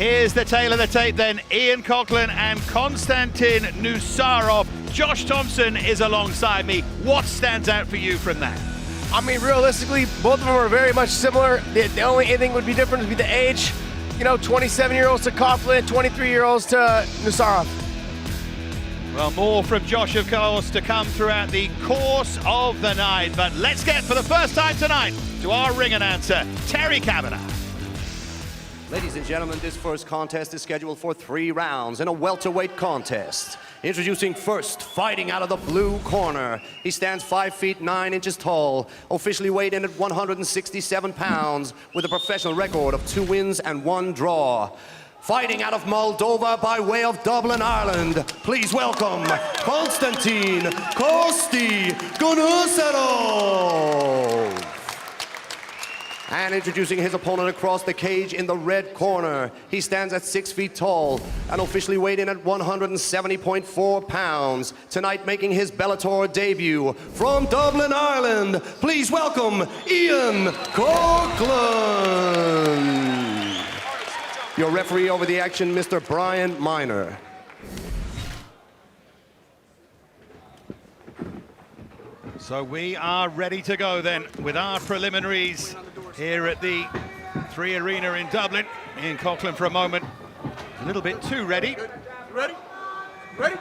Here's the tail of the tape then. Ian Coughlin and Konstantin Nusarov. Josh Thompson is alongside me. What stands out for you from that? I mean, realistically, both of them are very much similar. The only thing would be different would be the age. You know, 27-year-olds to Coughlin, 23-year-olds to Nusarov. Well, more from Josh, of course, to come throughout the course of the night. But let's get, for the first time tonight, to our ring announcer, Terry Kavanagh. Ladies and gentlemen, this first contest is scheduled for 3 rounds in a welterweight contest. Introducing first, fighting out of the blue corner. He stands 5 feet 9 inches tall, officially weighed in at 167 pounds, with a professional record of 2 wins and 1 draw. Fighting out of Moldova by way of Dublin, Ireland, please welcome Konstantin Nusarov. And introducing his opponent across the cage in the red corner. He stands at 6 feet tall and officially weighed in at 170.4 pounds. Tonight making his Bellator debut from Dublin, Ireland, please welcome Ian Coughlin. Your referee over the action, Mr. Brian Miner. So we are ready to go then with our preliminaries here at the 3 Arena in Dublin. Ian Coughlin for a moment, a little bit too ready. Ready? Ready?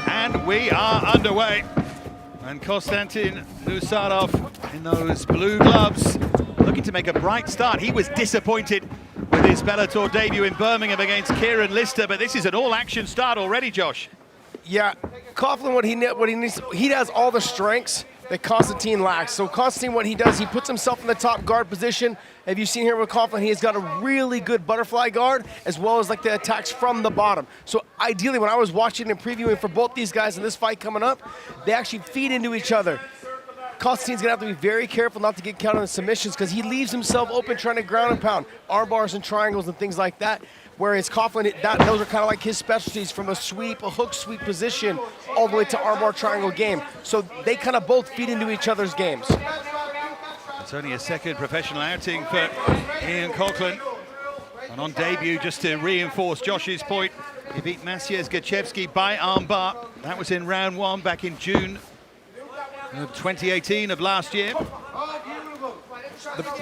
And we are underway. And Konstantin Nusarov in those blue gloves, looking to make a bright start. He was disappointed with his Bellator debut in Birmingham against Kieran Lister, but this is an all-action start already, Josh. Yeah, Coughlin, what he needs, he has all the strengths that Konstantin lacks. So Konstantin, what he does, he puts himself in the top guard position. Have you seen here with Coughlin, he has got a really good butterfly guard, as well as like the attacks from the bottom. So ideally, when I was watching and previewing for both these guys in this fight coming up, they actually feed into each other. Konstantin's gonna have to be very careful not to get caught in the submissions, because he leaves himself open trying to ground and pound, arm bars and triangles and things like that. Whereas Coughlin, those are kind of like his specialties, from a sweep, a hook sweep position, all the way to armbar triangle game. So they kind of both feed into each other's games. It's only a second professional outing for Ian Coughlin. And on debut, just to reinforce Josh's point, he beat Maciej Gachewski by armbar. That was in round 1 back in June of 2018 of last year.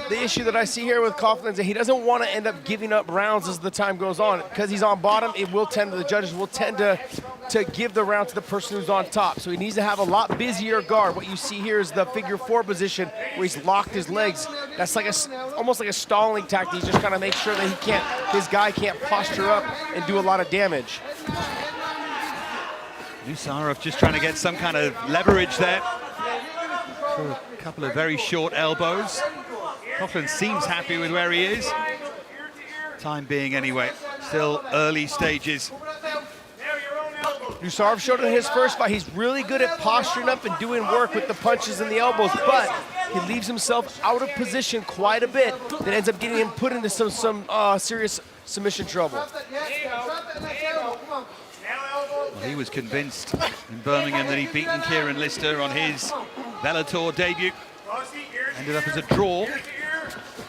The issue that I see here with Coughlin is that he doesn't want to end up giving up rounds as the time goes on. Because he's on bottom, the judges will tend to give the round to the person who's on top. So he needs to have a lot busier guard. What you see here is the figure 4 position where he's locked his legs. That's like almost like a stalling tactic. He just kind of makes sure that his guy can't posture up and do a lot of damage. Nusarov just trying to get some kind of leverage there. For a couple of very short elbows. Coughlin seems happy with where he is. Time being anyway, still early stages. Nusarov showed in his first fight, he's really good at posturing up and doing work with the punches and the elbows, but he leaves himself out of position quite a bit that ends up getting him put into some serious submission trouble. Well, he was convinced in Birmingham that he'd beaten Kieran Lister on his Bellator debut. Ended up as a draw.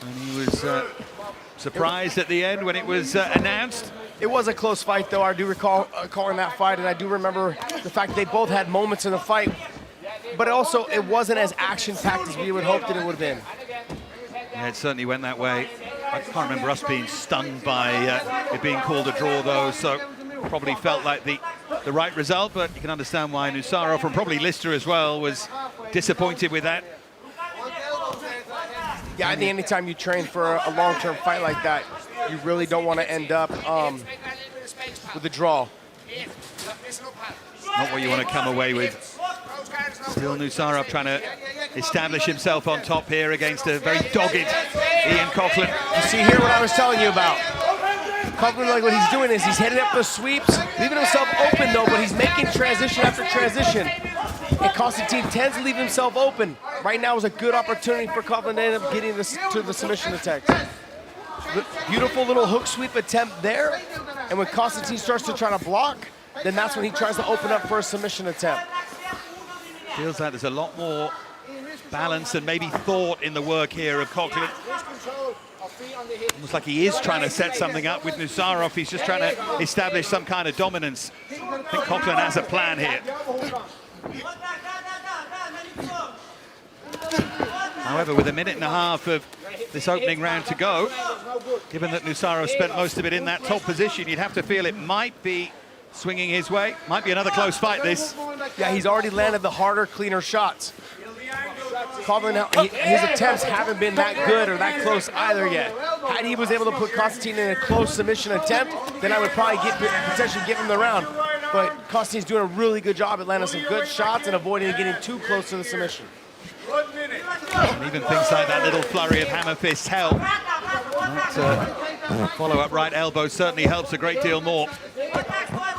And he was surprised at the end when it was announced. It was a close fight, though. I do recall calling that fight, and I do remember the fact they both had moments in the fight, but also it wasn't as action-packed as we would hope that it would have been. Yeah, it certainly went that way. I can't remember us being stunned by it being called a draw, though, so probably felt like the right result, but you can understand why Nusarov, and probably Lister as well, was disappointed with that. Yeah, I think anytime you train for a long-term fight like that, you really don't want to end up with a draw. Not what you want to come away with. Still Nusarov trying to establish himself on top here against a very dogged Ian Coughlin. You see here what I was telling you about. Coughlin, like what he's doing is he's heading up the sweeps, leaving himself open though, but he's making transition after transition. And Konstantin tends to leave himself open. Right now is a good opportunity for Coughlin to end up getting this to the submission attack. Beautiful little hook sweep attempt there. And when Konstantin starts to try to block, then that's when he tries to open up for a submission attempt. Feels like there's a lot more balance and maybe thought in the work here of Coughlin. Almost like he is trying to set something up with Nusarov. He's just trying to establish some kind of dominance. I think Coughlin has a plan here. However, with a minute and a half of this opening round to go, given that Nusarov spent most of it in that top position, you'd have to feel it might be swinging his way. Might be another close fight, this. Yeah, he's already landed the harder, cleaner shots. Coughlin, his attempts haven't been that good or that close either yet. Had he was able to put Constantine in a close submission attempt, then I would probably potentially give him the round. But Constantine's doing a really good job at landing some good shots and avoiding getting too close to the submission. And even things like that little flurry of hammer fists help. That follow-up right elbow certainly helps a great deal more.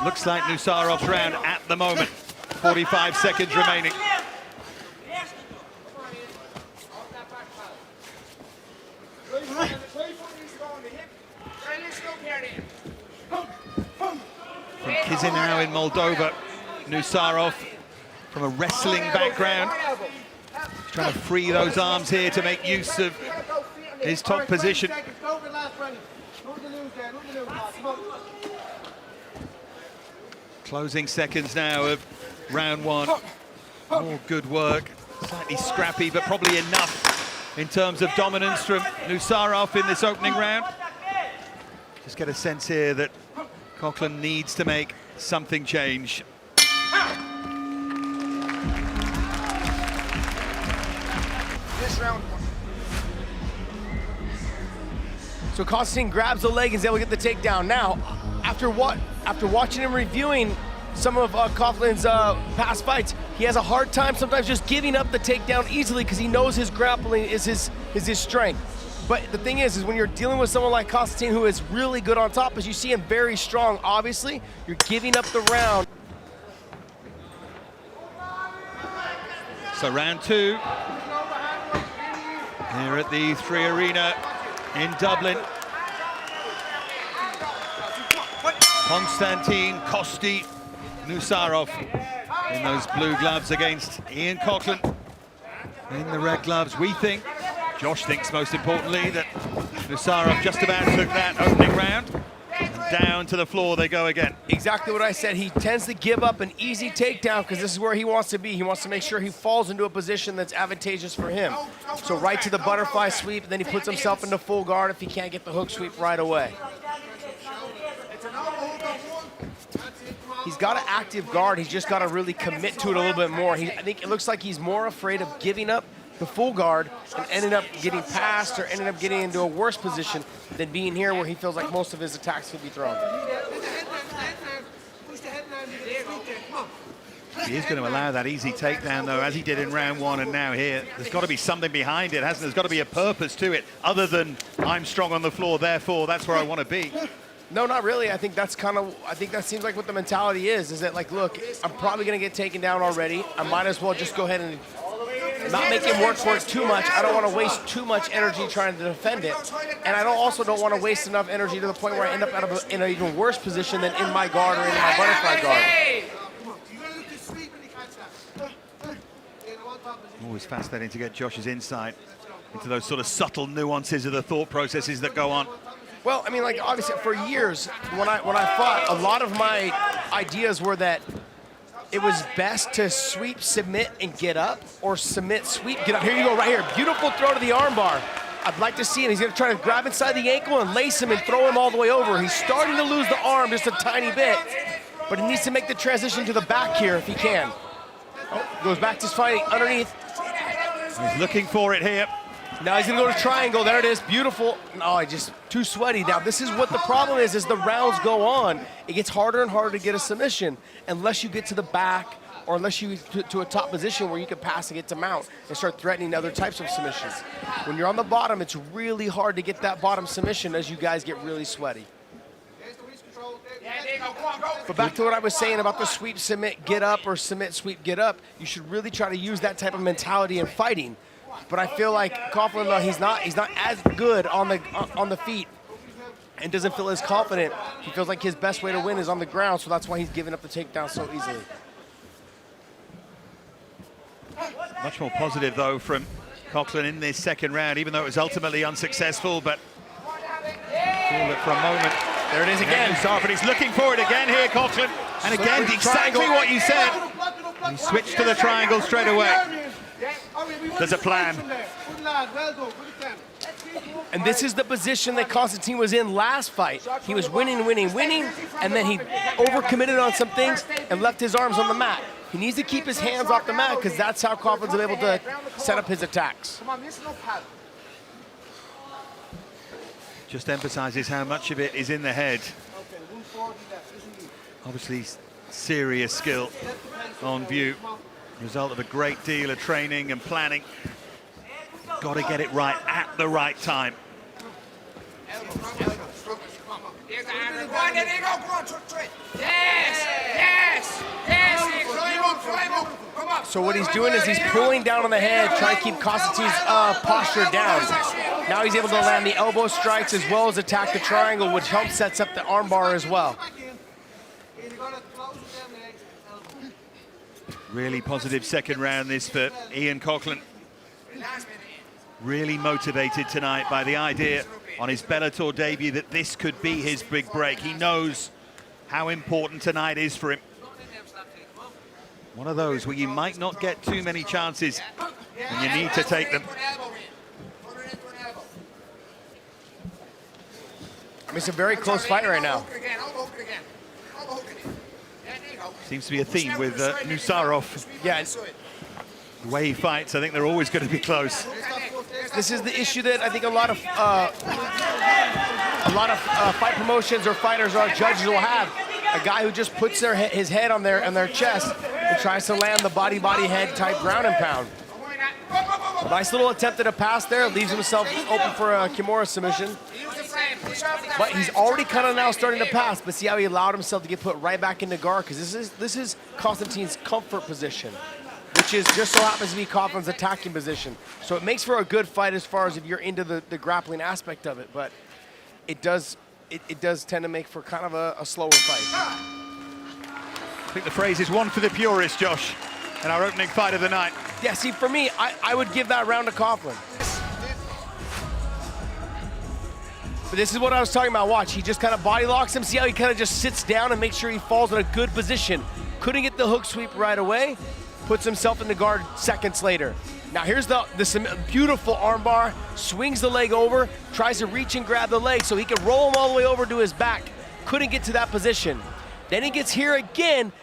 Looks like Nusarov's round at the moment. 45 seconds remaining. From Chisinau in Moldova, Nusarov from a wrestling background. He's trying to free those arms here to make use of his top position. Closing seconds now of round one. More good work, slightly scrappy, but probably enough in terms of dominance from Nusarov in this opening round. Just get a sense here that Coughlin needs to make something change. This round. So Constantine grabs the leg and is able to get the takedown. Now, after watching him reviewing some of Coughlin's past fights, he has a hard time sometimes just giving up the takedown easily because he knows his grappling is his strength. But the thing is when you're dealing with someone like Constantine who is really good on top, as you see him very strong, obviously, you're giving up the round. So round two here at the 3 Arena in Dublin. Konstantin Kosti Nusarov in those blue gloves against Ian Coughlin in the red gloves. We think, Josh thinks most importantly, that Nusarov just about took that opening round. And down to the floor they go again. Exactly what I said. He tends to give up an easy takedown because this is where he wants to be. He wants to make sure he falls into a position that's advantageous for him. So right to the butterfly sweep, and then he puts himself into full guard if he can't get the hook sweep right away. He's got an active guard. He's just got to really commit to it a little bit more. I think it looks like he's more afraid of giving up the full guard and ending up getting past or ending up getting into a worse position than being here where he feels like most of his attacks could be thrown. He is going to allow that easy takedown, though, as he did in round one and now here. There's got to be something behind it, hasn't there? There's got to be a purpose to it, other than I'm strong on the floor, therefore that's where I want to be. No, not really. I think that seems like what the mentality is that like, look, I'm probably going to get taken down already. I might as well just go ahead and not make him work for it too much. I don't want to waste too much energy trying to defend it. And I also don't want to waste enough energy to the point where I end up in an even worse position than in my guard or in my butterfly guard. Always fascinating to get Josh's insight into those sort of subtle nuances of the thought processes that go on. Well, I mean, like, obviously, for years, when I fought, a lot of my ideas were that it was best to sweep, submit, and get up, or submit, sweep, get up. Here you go, right here. Beautiful throw to the armbar. I'd like to see it. He's going to try to grab inside the ankle and lace him and throw him all the way over. He's starting to lose the arm just a tiny bit, but he needs to make the transition to the back here if he can. Oh, goes back to fighting underneath. He's looking for it here. Now he's gonna go to triangle. There it is, beautiful. No, just too sweaty. Now this is what the problem is as the rounds go on. It gets harder and harder to get a submission unless you get to the back or unless you get to a top position where you can pass and get to mount and start threatening other types of submissions. When you're on the bottom, it's really hard to get that bottom submission as you guys get really sweaty. But back to what I was saying about the sweep, submit, get up, or submit, sweep, get up, you should really try to use that type of mentality in fighting. But I feel like Coughlin, though, he's not as good on the feet and doesn't feel as confident. He feels like his best way to win is on the ground, so that's why he's giving up the takedown so easily. Much more positive, though, from Coughlin in this second round, even though it was ultimately unsuccessful. But Feel that for a moment. There it is again. Nusarov, and he's looking for it again here, Coughlin. And again, exactly what you said. He switched to the triangle straight away. There's a plan. And this is the position that Constantine was in last fight. He was winning, and then he overcommitted on some things and left his arms on the mat. He needs to keep his hands off the mat because that's how Coughlin's able to set up his attacks. Just emphasizes how much of it is in the head. Obviously, serious skill on view. Result of a great deal of training and planning. Got to get it right at the right time. So what he's doing is he's pulling down on the head, trying to keep Constantine's posture down. Now he's able to land the elbow strikes as well as attack the triangle, which helps sets up the armbar as well. Really positive second round this for Ian Coughlin. Really motivated tonight by the idea on his Bellator debut that this could be his big break. He knows how important tonight is for him. One of those where you might not get too many chances and you need to take them. I mean, it's a very close fight right now. Seems to be a theme with Nusarov. Yeah. The way he fights, I think they're always going to be close. This is the issue that I think a lot of fight promotions or fighters or judges will have. A guy who just puts his head on their chest and tries to land the body-head type ground and pound. Nice little attempt at a pass there, leaves himself open for a Kimura submission. But he's already kind of now starting to pass, but see how he allowed himself to get put right back into guard, because this is Constantine's comfort position, which is just so happens to be Coughlin's attacking position. So it makes for a good fight as far as if you're into the grappling aspect of it, but it does tend to make for kind of a slower fight. I think the phrase is one for the purists, Josh, in our opening fight of the night. Yeah, see, for me, I would give that round to Coughlin. But this is what I was talking about. Watch, he just kind of body locks him. See how he kind of just sits down and makes sure he falls in a good position. Couldn't get the hook sweep right away. Puts himself in the guard seconds later. Now here's this beautiful armbar. Swings the leg over. Tries to reach and grab the leg so he can roll him all the way over to his back. Couldn't get to that position. Then he gets here again.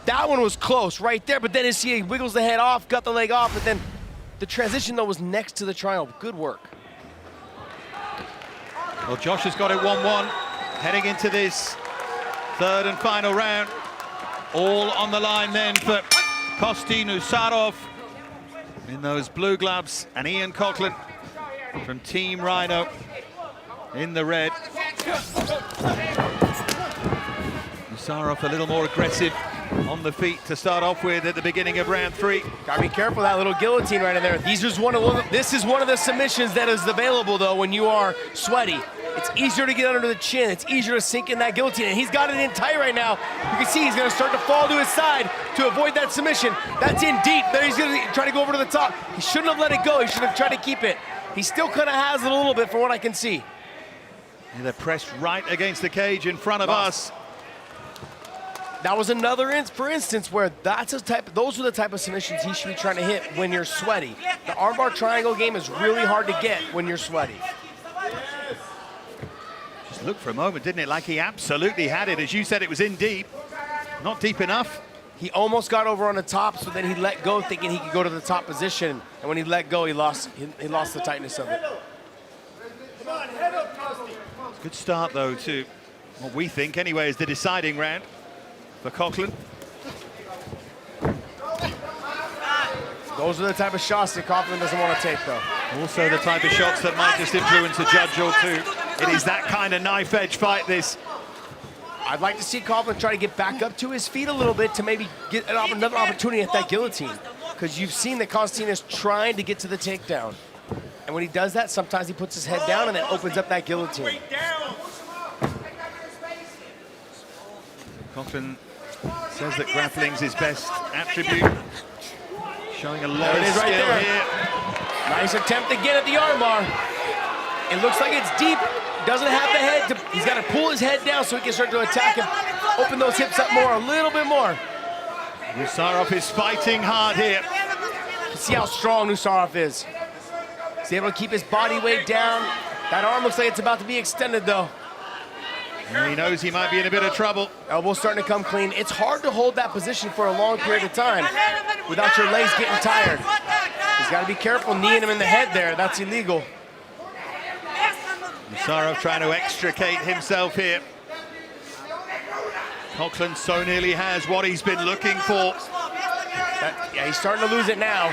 That one was close right there. But then he wiggles the head off, got the leg off. But then the transition though was next to the triangle. Good work. Well, Josh has got it 1-1, heading into this third and final round. All on the line then for Nusarov in those blue gloves, and Ian Coughlin from Team Rhino in the red. Nusarov a little more aggressive on the feet to start off with at the beginning of round 3. Gotta be careful, that little guillotine right in there. This is one of the submissions that is available though when you are sweaty. It's easier to get under the chin. It's easier to sink in that guillotine. And he's got it in tight right now. You can see he's gonna start to fall to his side to avoid that submission. That's in deep. There he's gonna try to go over to the top. He shouldn't have let it go. He should have tried to keep it. He still kind of has it a little bit from what I can see. And they're pressed right against the cage in front of us. That was another for instance where those are the type of submissions he should be trying to hit when you're sweaty. The armbar triangle game is really hard to get when you're sweaty. Just looked for a moment, didn't it? Like he absolutely had it. As you said, it was in deep. Not deep enough. He almost got over on the top, so then he let go thinking he could go to the top position. And when he let go, he lost the tightness of it. Good start though to what we think anyway is the deciding round for Coughlin. Those are the type of shots that Coughlin doesn't want to take though. Also the type of shots that might just influence a judge or two. It is that kind of knife edge fight, this. I'd like to see Coughlin try to get back up to his feet a little bit to maybe get another opportunity at that guillotine. Because you've seen that Constantine is trying to get to the takedown. And when he does that, sometimes he puts his head down and then opens up that guillotine. Coughlin says that grappling's his best attribute. Showing a lot of skill here. Nice attempt again at the armbar. It looks like it's deep, doesn't have the head, he's got to pull his head down so he can start to attack him. Open those hips up more, a little bit more. Nusarov is fighting hard here. See how strong Nusarov is. He's able to keep his body weight down. That arm looks like it's about to be extended though. And he knows he might be in a bit of trouble. Elbow's starting to come clean. It's hard to hold that position for a long period of time without your legs getting tired. He's got to be careful kneeing him in the head there. That's illegal. Nusarov trying to extricate himself here. Coughlin so nearly has what he's been looking for. Yeah, he's starting to lose it now.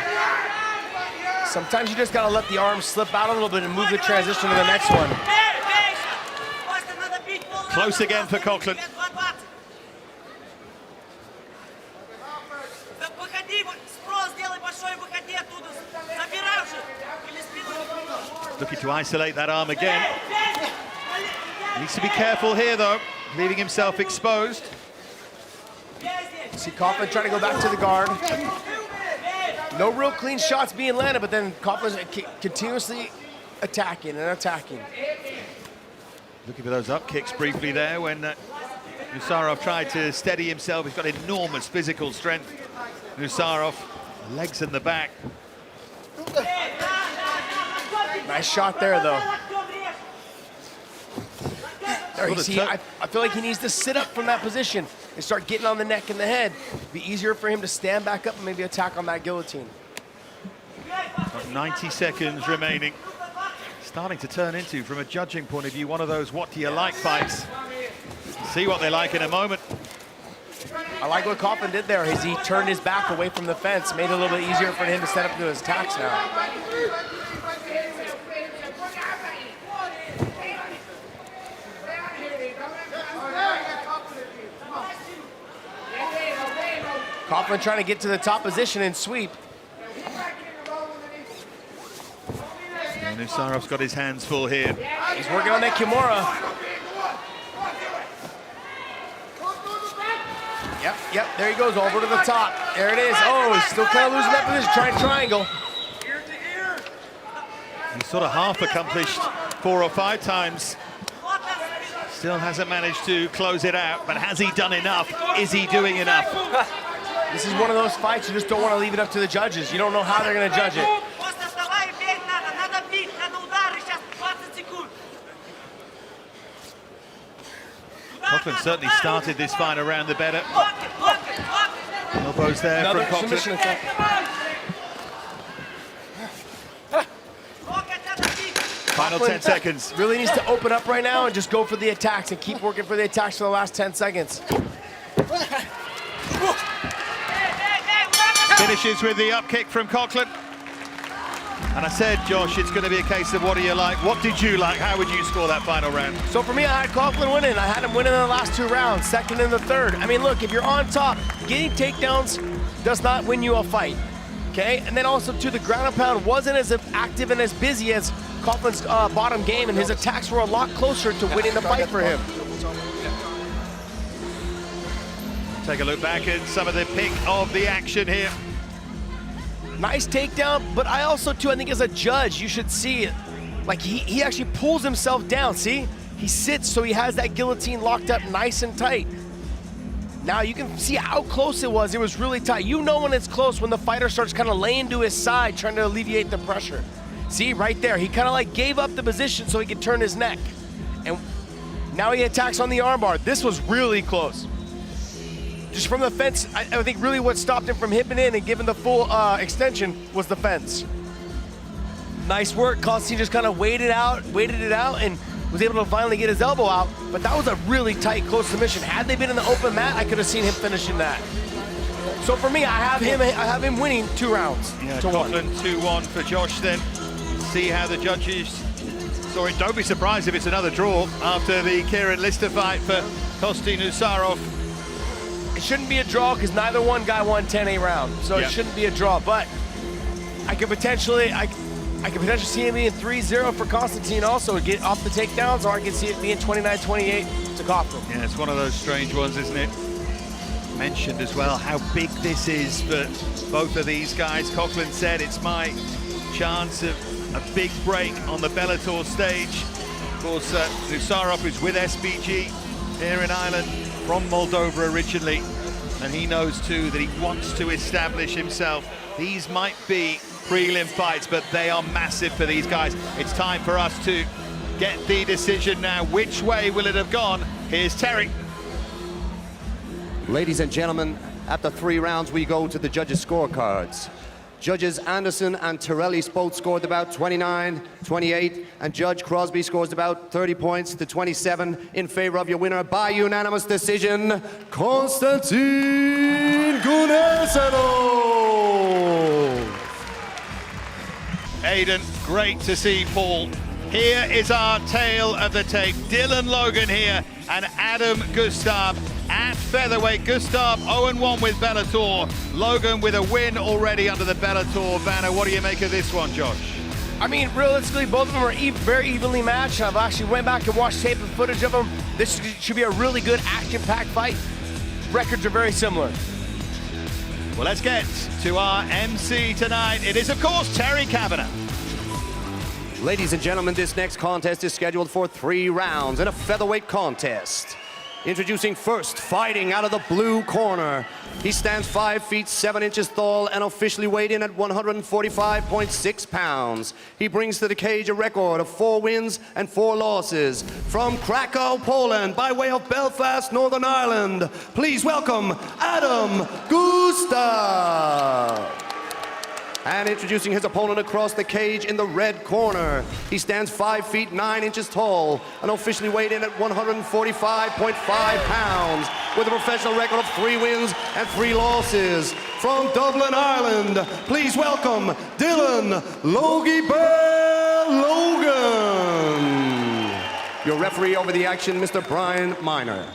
Sometimes you just got to let the arm slip out a little bit and move the transition to the next one. Close again for Coughlin. Looking to isolate that arm again. Needs to be careful here though, leaving himself exposed. See Coughlin trying to go back to the guard. No real clean shots being landed, but then Coughlin's continuously attacking and attacking. Looking for those up kicks briefly there when Nusarov tried to steady himself. He's got enormous physical strength. Nusarov, legs in the back. Nice shot there, though. There you see, I feel like he needs to sit up from that position and start getting on the neck and the head. It'd be easier for him to stand back up and maybe attack on that guillotine. Got 90 seconds remaining. Starting to turn into, from a judging point of view, one of those what do you like fights. See what they like in a moment. I like what Coughlin did there, is he turned his back away from the fence, made it a little bit easier for him to set up to his attacks now. Coughlin trying to get to the top position and sweep. And Nusarov's got his hands full here. He's working on that Kimura. Yep, there he goes, over to the top. There it is. Oh, he's still kind of losing that position. Trying triangle. He's sort of half accomplished 4 or 5 times. Still hasn't managed to close it out, but has he done enough? Is he doing enough? This is one of those fights you just don't want to leave it up to the judges. You don't know how they're going to judge it. Coughlin certainly started this fight around the better. Elbows there from Coughlin. Final 10 seconds. Really needs to open up right now and just go for the attacks and keep working for the attacks for the last 10 seconds. Finishes with the up kick from Coughlin. And I said, Josh, it's going to be a case of what do you like? What did you like? How would you score that final round? So for me, I had Coughlin winning. I had him winning in the last 2 rounds, second and the third. I mean, look, if you're on top, getting takedowns does not win you a fight, okay? And then also, too, the ground and pound wasn't as active and as busy as Coughlin's bottom game, and his attacks were a lot closer to winning the fight for him. Take a look back at some of the pick of the action here. Nice takedown, but I also, too, I think as a judge, you should see it. Like, he actually pulls himself down, see? He sits, so he has that guillotine locked up nice and tight. Now, you can see how close it was. It was really tight. You know when it's close, when the fighter starts kind of laying to his side, trying to alleviate the pressure. See, right there, he kind of like gave up the position so he could turn his neck. And now he attacks on the armbar. This was really close. Just from the fence, I think really what stopped him from hipping in and giving the full extension was the fence. Nice work. Constantine just kind of waited it out, and was able to finally get his elbow out. But that was a really tight, close submission. Had they been in the open mat, I could have seen him finishing that. So for me, I have him winning 2 rounds. Yeah, Coughlin 2-1 for Josh then. See how the judges saw it. Don't be surprised if it's another draw after the Kieran Lister fight for Kosti Nusarov. It shouldn't be a draw because neither one guy won 10-8 rounds, so it shouldn't be a draw. But I could potentially see it being 3-0 for Constantine also, get off the takedowns, or I could see it being 29-28 to Coughlin. Yeah, it's one of those strange ones, isn't it? Mentioned as well how big this is for both of these guys. Coughlin said it's my chance of a big break on the Bellator stage. course, Nusarov is with SBG here in Ireland, from Moldova originally, and he knows too that he wants to establish himself. These might be prelim fights, but they are massive for these guys. It's time for us to get the decision now. Which way will it have gone? Here's Terry. Ladies and gentlemen, after 3 rounds, we go to the judges' scorecards. Judges Anderson and Torelli both scored about 29, 28, and Judge Crosby scores about 30 points to 27 in favor of your winner by unanimous decision, Konstantin Gunesarov. Aidan, great to see Paul. Here is our tale of the tape. Dylan Logan here and Adam Gustav at featherweight. Gustav 0-1 with Bellator. Logan with a win already under the Bellator banner. What do you make of this one, Josh? I mean, realistically, both of them are very evenly matched. I've actually went back and watched tape and footage of them. This should be a really good action-packed fight. Records are very similar. Well, let's get to our MC tonight. It is, of course, Terry Kavanagh. Ladies and gentlemen, this next contest is scheduled for 3 rounds in a featherweight contest. Introducing first, fighting out of the blue corner. He stands 5 feet 7 inches tall and officially weighed in at 145.6 pounds. He brings to the cage a record of 4 wins and 4 losses. From Krakow, Poland, by way of Belfast, Northern Ireland, please welcome Adam Gustav. And introducing his opponent across the cage in the red corner. He stands 5 feet 9 inches tall and officially weighed in at 145.5 pounds with a professional record of 3 wins and 3 losses. From Dublin, Ireland, please welcome Dylan Logie Bear Logan. Your referee over the action, Mr. Brian Miner.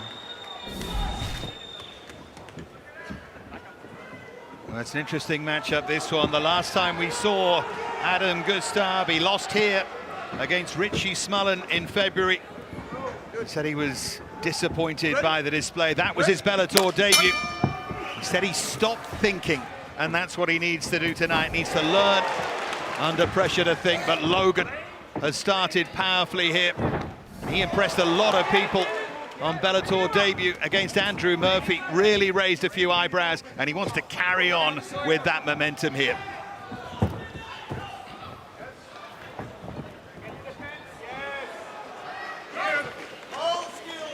Well, it's an interesting matchup, this one. The last time we saw Adam Gustav, he lost here against Richie Smolen in February. He said he was disappointed by the display. That was his Bellator debut. He said he stopped thinking, and that's what he needs to do tonight. He needs to learn under pressure to think, but Logan has started powerfully here. He impressed a lot of people on Bellator debut against Andrew Murphy, really raised a few eyebrows, and he wants to carry on with that momentum here.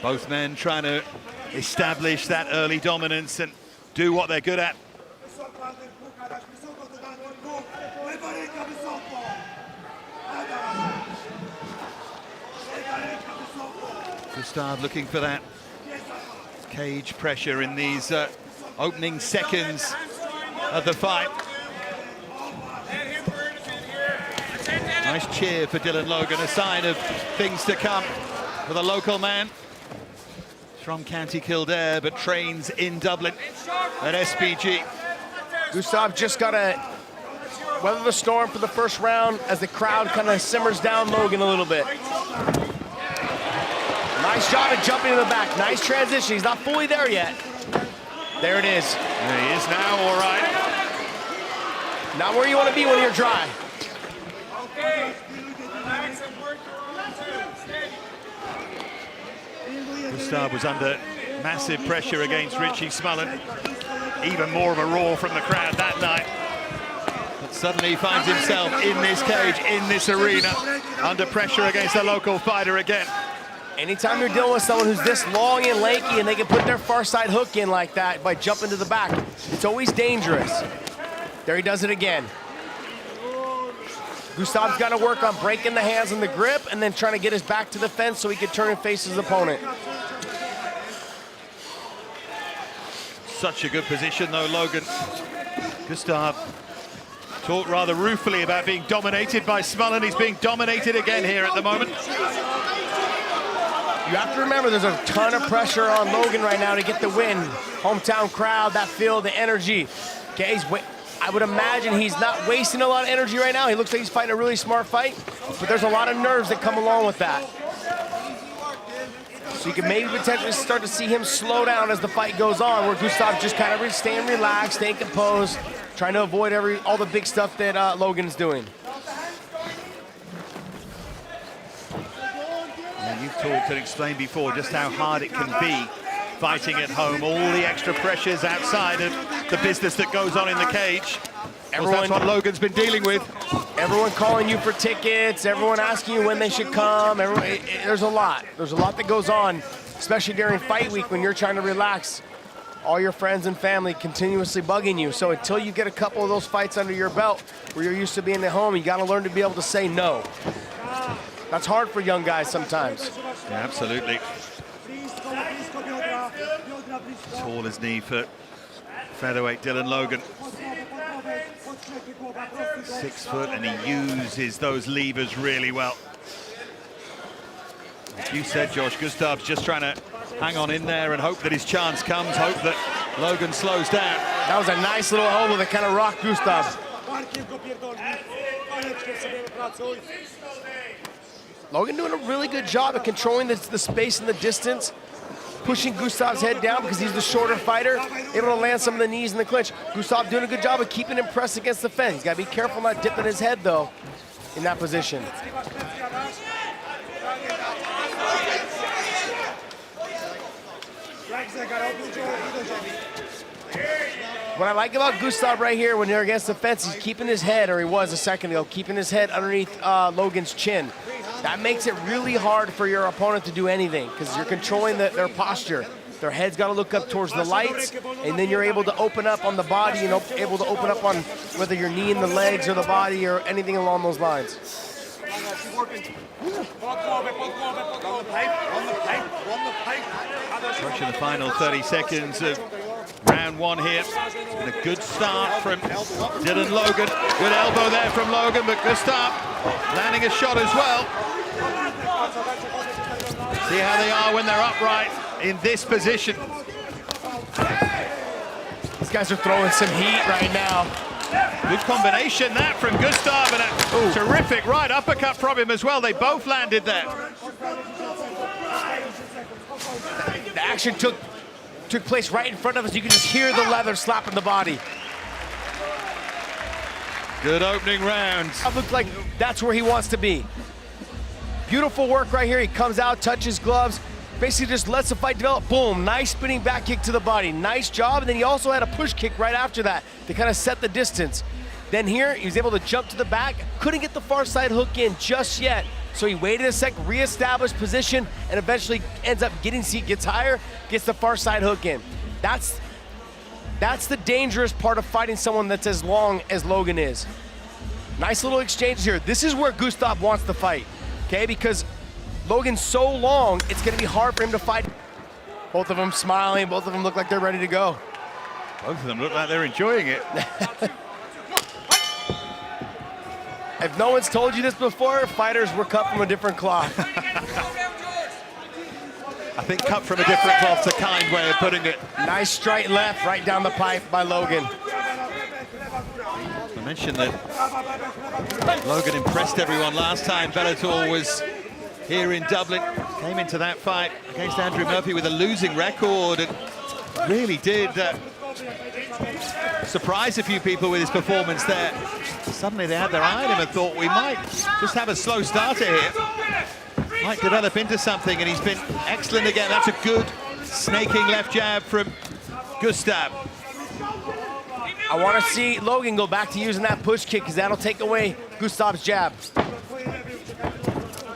Both men trying to establish that early dominance and do what they're good at. Gustav looking for that cage pressure in these opening seconds of the fight. Nice cheer for Dylan Logan, a sign of things to come for the local man. From County Kildare, but trains in Dublin at SBG. Gustav just got to weather the storm for the first round as the crowd kind of simmers down Logan a little bit. Nice job of jumping in the back. Nice transition. He's not fully there yet. There it is. There he is now, all right. Not where you want to be when you're dry. Gustav was under massive pressure against Richie Smolen. Even more of a roar from the crowd that night. But suddenly he finds himself in this cage, in this arena, under pressure against a local fighter again. Anytime you're dealing with someone who's this long and lanky and they can put their far side hook in like that by jumping to the back, it's always dangerous. There he does it again. Gustav's got to work on breaking the hands and the grip and then trying to get his back to the fence so he can turn and face his opponent. Such a good position though, Logan. Gustav talked rather ruefully about being dominated by Smolen. He's being dominated again here at the moment. You have to remember there's a ton of pressure on Logan right now to get the win. Hometown crowd, that feel, the energy. Okay, I would imagine he's not wasting a lot of energy right now. He looks like he's fighting a really smart fight, but there's a lot of nerves that come along with that. So you can maybe potentially start to see him slow down as the fight goes on, where Gustav just kind of staying relaxed, staying composed, trying to avoid all the big stuff that Logan's doing. talked and explained before just how hard it can be fighting at home, all the extra pressures outside of the business that goes on in the cage. That's what Logan's been dealing with. Everyone calling you for tickets, everyone asking you when they should come. There's a lot. There's a lot that goes on, especially during fight week when you're trying to relax. All your friends and family continuously bugging you. So until you get a couple of those fights under your belt where you're used to being at home, you got to learn to be able to say no. That's hard for young guys sometimes. Yeah, absolutely. Tall as knee for featherweight Dylan Logan. 6 foot, and he uses those levers really well. As you said, Josh, Gustav's just trying to hang on in there and hope that his chance comes, hope that Logan slows down. That was a nice little elbow that kind of rocked Gustav. Logan doing a really good job of controlling the space and the distance, pushing Gustav's head down because he's the shorter fighter, able to land some of the knees in the clinch. Gustav doing a good job of keeping him pressed against the fence. He's got to be careful not dipping his head, though, in that position. What I like about Gustav right here when they're against the fence, he's keeping his head, or he was a second ago, keeping his head underneath Logan's chin. That makes it really hard for your opponent to do anything because you're controlling their posture. Their head's got to look up towards the lights, and then you're able to open up on the body and able to open up on whether you're knee in the legs or the body or anything along those lines. Approaching the final 30 seconds of round 1 here. And a good start from Dylan Logan. Good elbow there from Logan, but Gustav landing a shot as well. See how they are when they're upright in this position. These guys are throwing some heat right now. Good combination that from Gustav, and a terrific right uppercut from him as well. They both landed there. The action took place right in front of us. You can just hear the leather slapping the body. Good opening round. It looked like that's where he wants to be. Beautiful work right here. He comes out, touches gloves, basically just lets the fight develop. Boom, nice spinning back kick to the body. Nice job, and then he also had a push kick right after that to kind of set the distance. Then here, he was able to jump to the back. Couldn't get the far side hook in just yet. So he waited a sec, reestablished position, and eventually ends up gets higher, gets the far side hook in. That's the dangerous part of fighting someone that's as long as Logan is. Nice little exchange here. This is where Gustav wants to fight, okay? Because Logan's so long, it's gonna be hard for him to fight. Both of them smiling, both of them look like they're ready to go. Both of them look like they're enjoying it. If no one's told you this before, fighters were cut from a different cloth. I think cut from a different cloth's a kind way of putting it. Nice straight left right down the pipe by Logan. I mentioned that Logan impressed everyone last time Bellator was here in Dublin. Came into that fight against Andrew Murphy with a losing record and really did surprise a few people with his performance there. Suddenly they had their eye on him and thought we might just have a slow starter here. Might develop into something, and he's been excellent again. That's a good snaking left jab from Gustav. I want to see Logan go back to using that push kick because that'll take away Gustav's jab.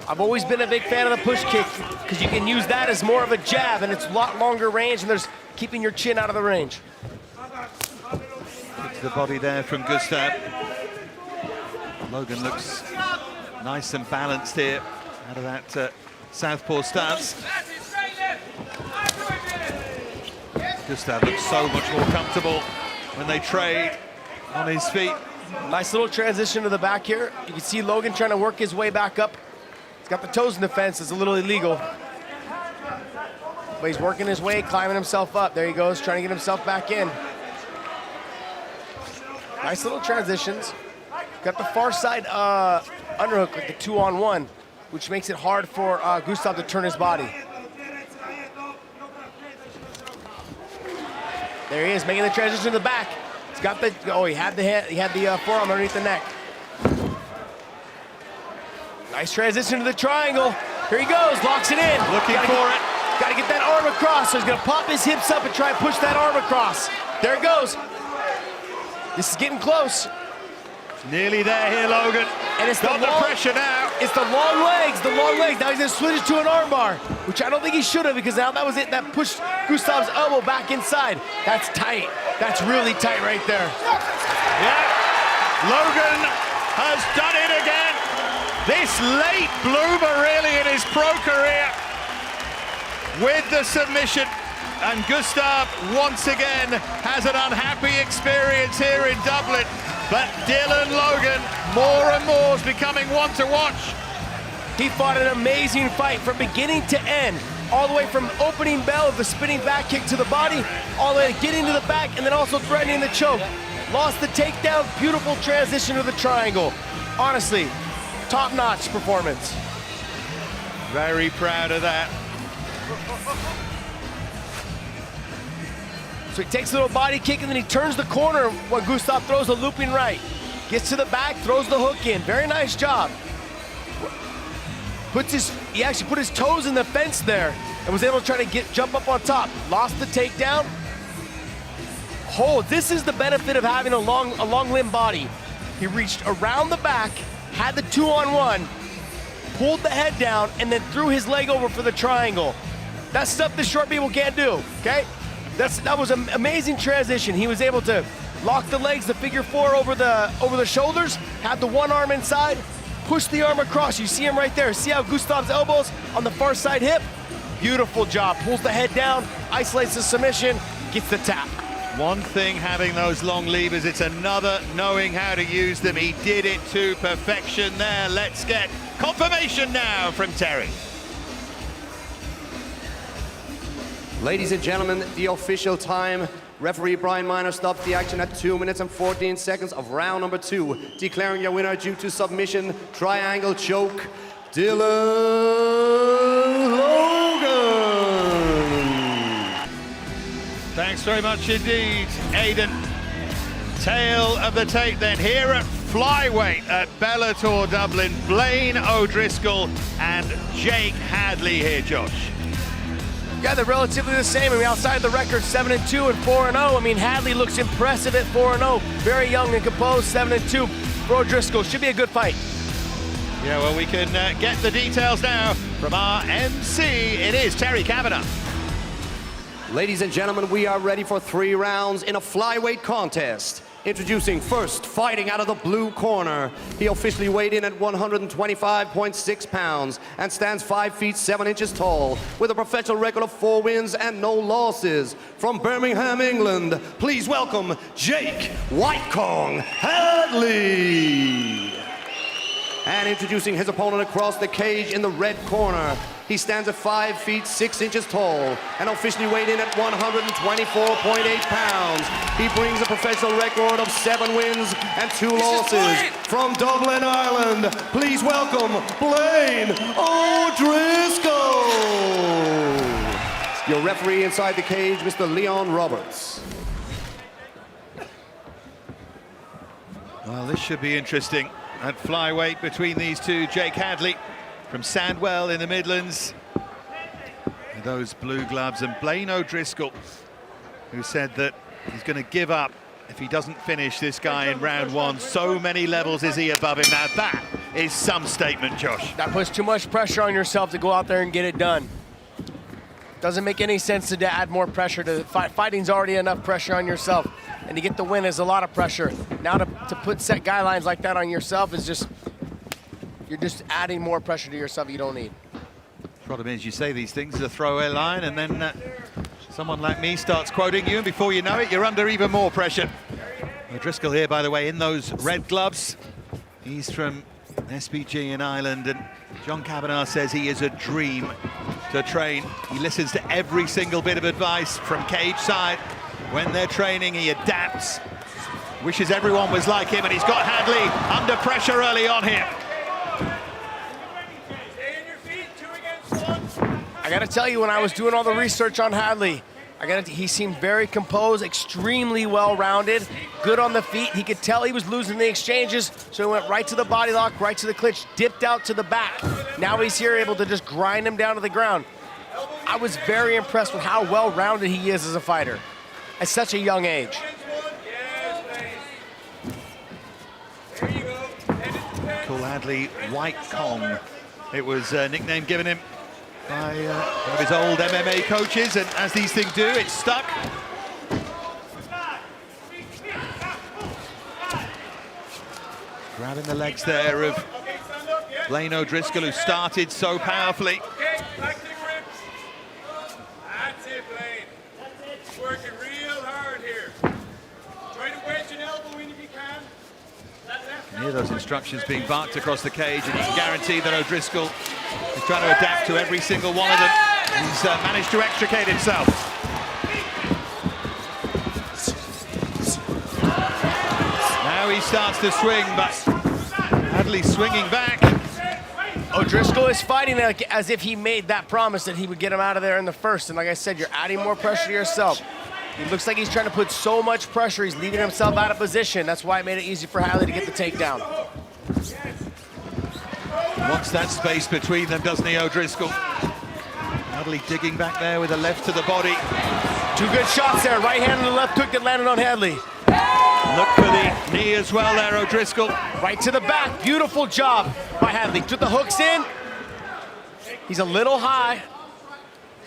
I've always been a big fan of the push kick because you can use that as more of a jab and it's a lot longer range and there's keeping your chin out of the range. Kick to the body there from Gustav. Logan looks nice and balanced here out of that southpaw stance. Gustav looks so much more comfortable when they trade on his feet. Nice little transition to the back here. You can see Logan trying to work his way back up. He's got the toes in the fence. It's a little illegal. But he's working his way, climbing himself up. There he goes, trying to get himself back in. Nice little transitions. Got the far side underhook with the 2-on-1, which makes it hard for Gustav to turn his body. There he is, making the transition to the back. He's got the, oh, he had the forearm underneath the neck. Nice transition to the triangle. Here he goes, locks it in. Looking for it. Got to get that arm across. So he's going to pop his hips up and try and push that arm across. There it goes. This is getting close. Nearly there here, Logan. And it's got the pressure now. It's the long legs, Now he's gonna switch it to an armbar, which I don't think he should have, because now that was it. That pushed Gustav's elbow back inside. That's tight. That's really tight right there. Yeah, Logan has done it again. This late bloomer really in his pro career with the submission. And Gustav once again has an unhappy experience here in Dublin. But Dylan Logan, more and more, is becoming one to watch. He fought an amazing fight from beginning to end, all the way from opening bell of the spinning back kick to the body, all the way to getting to the back, and then also threatening the choke. Lost the takedown, beautiful transition to the triangle. Honestly, top-notch performance. Very proud of that. So he takes a little body kick and then he turns the corner when Gustav throws a looping right. Gets to the back, throws the hook in. Very nice job. He actually put his toes in the fence there and was able to try to jump up on top. Lost the takedown. This is the benefit of having a long limb body. He reached around the back, had the 2-on-1, pulled the head down, and then threw his leg over for the triangle. That's stuff the short people can't do, okay? That was an amazing transition. He was able to lock the legs, the figure four over the shoulders, had the one arm inside, push the arm across. You see him right there. See how Gustav's elbows on the far side hip? Beautiful job. Pulls the head down, isolates the submission, gets the tap. One thing having those long levers, it's another knowing how to use them. He did it to perfection there. Let's get confirmation now from Terry. Ladies and gentlemen, the official time. Referee Brian Miner stopped the action at 2 minutes and 14 seconds of round number 2, declaring your winner due to submission, triangle choke, Dylan Logan. Thanks very much indeed, Aidan. Tail of the tape then here at flyweight at Bellator Dublin, Blaine O'Driscoll and Jake Hadley here, Josh. Yeah, they're relatively the same. I mean, outside the record, 7-2 and 4-0. I mean, Hadley looks impressive at 4-0. Very young and composed, 7-2. For O'Driscoll, should be a good fight. Yeah, well, we can get the details now from our MC. It is Terry Kavanagh. Ladies and gentlemen, we are ready for 3 rounds in a flyweight contest. Introducing first, fighting out of the blue corner. He officially weighed in at 125.6 pounds and stands 5 feet 7 inches tall with a professional record of 4 wins and no losses. From Birmingham, England, please welcome Jake White Kong Hadley. And introducing his opponent across the cage in the red corner. He stands at 5 feet 6 inches tall and officially weighed in at 124.8 pounds. He brings a professional record of 7 wins and 2 losses. From Dublin, Ireland, please welcome Blaine O'Driscoll. Your referee inside the cage, Mr. Leon Roberts. Well, this should be interesting at flyweight between these two. Jake Hadley from Sandwell in the Midlands, with those blue gloves, and Blaine O'Driscoll, who said that he's going to give up if he doesn't finish this guy in round 1. So many levels is he above him. Now that is some statement, Josh. That puts too much pressure on yourself to go out there and get it done. Doesn't make any sense to add more pressure to fighting's already enough pressure on yourself, and to get the win is a lot of pressure. Now to put set guidelines like that on yourself is just, you're just adding more pressure to yourself you don't need. Problem is, you say these things as a throwaway line, and then someone like me starts quoting you, and before you know it, you're under even more pressure. O'Driscoll here, by the way, in those red gloves. He's from SBG in Ireland, and John Kavanagh says he is a dream to train. He listens to every single bit of advice from cage side. When they're training, he adapts. Wishes everyone was like him, and he's got Hadley under pressure early on here. I gotta tell you, when I was doing all the research on Hadley, He seemed very composed, extremely well-rounded, good on the feet. He could tell he was losing the exchanges, so he went right to the body lock, right to the clinch, dipped out to the back. Now he's here able to just grind him down to the ground. I was very impressed with how well-rounded he is as a fighter at such a young age. Call Hadley White Kong. It was a nickname given him by one of his old MMA coaches, and as these things do, it's stuck. Grabbing the legs there of Blaine O'Driscoll, who started so powerfully. Back to the grips. That's it, Blaine. Working real hard here. Try to wedge an elbow in if you can. Hear those instructions being barked across the cage, and you can guarantee that O'Driscoll is trying to adapt to every single one of them. He's managed to extricate himself. Now he starts to swing, but Hadley swinging back. O'Driscoll is fighting like as if he made that promise that he would get him out of there in the first. And like I said, you're adding more pressure to yourself. It looks like he's trying to put so much pressure, he's leaving himself out of position. That's why it made it easy for Hadley to get the takedown. Wants that space between them, doesn't he, O'Driscoll? Hadley digging back there with a left to the body. Two good shots there, right hand and the left hook that landed on Hadley. Look for the knee as well there, O'Driscoll. Right to the back, beautiful job by Hadley. Took the hooks in. He's a little high.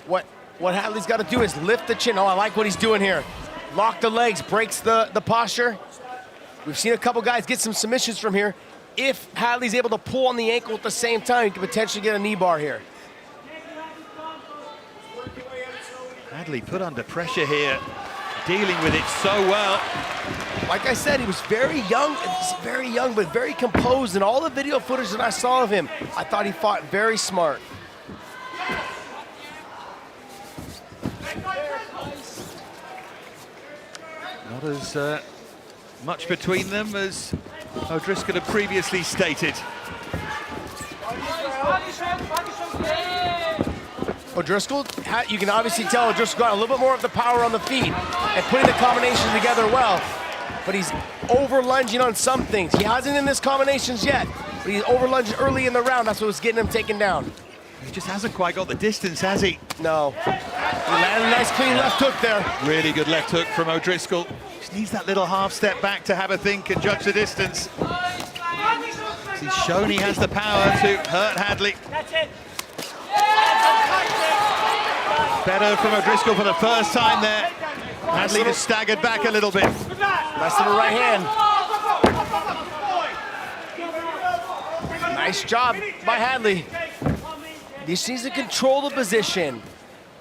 What Hadley's got to do is lift the chin. Oh, I like what he's doing here. Lock the legs, breaks the posture. We've seen a couple guys get some submissions from here. If Hadley's able to pull on the ankle at the same time, he could potentially get a knee bar here. Hadley put under pressure here, dealing with it so well. Like I said, he was very young, but very composed. And all the video footage that I saw of him, I thought he fought very smart. Not as much between them as O'Driscoll had previously stated. O'Driscoll, you can obviously tell O'Driscoll got a little bit more of the power on the feet and putting the combinations together well. But he's over lunging on some things. He hasn't in this combinations yet, but he's over lunging early in the round. That's what was getting him taken down. He just hasn't quite got the distance, has he? No. He landed a nice clean left hook there. Really good left hook from O'Driscoll. Just needs that little half step back to have a think and judge the distance. He's shown he has the power to hurt Hadley. That's it. Better from O'Driscoll for the first time there. Hadley just staggered back a little bit. Nice little right hand. Nice job by Hadley. He needs to control the position.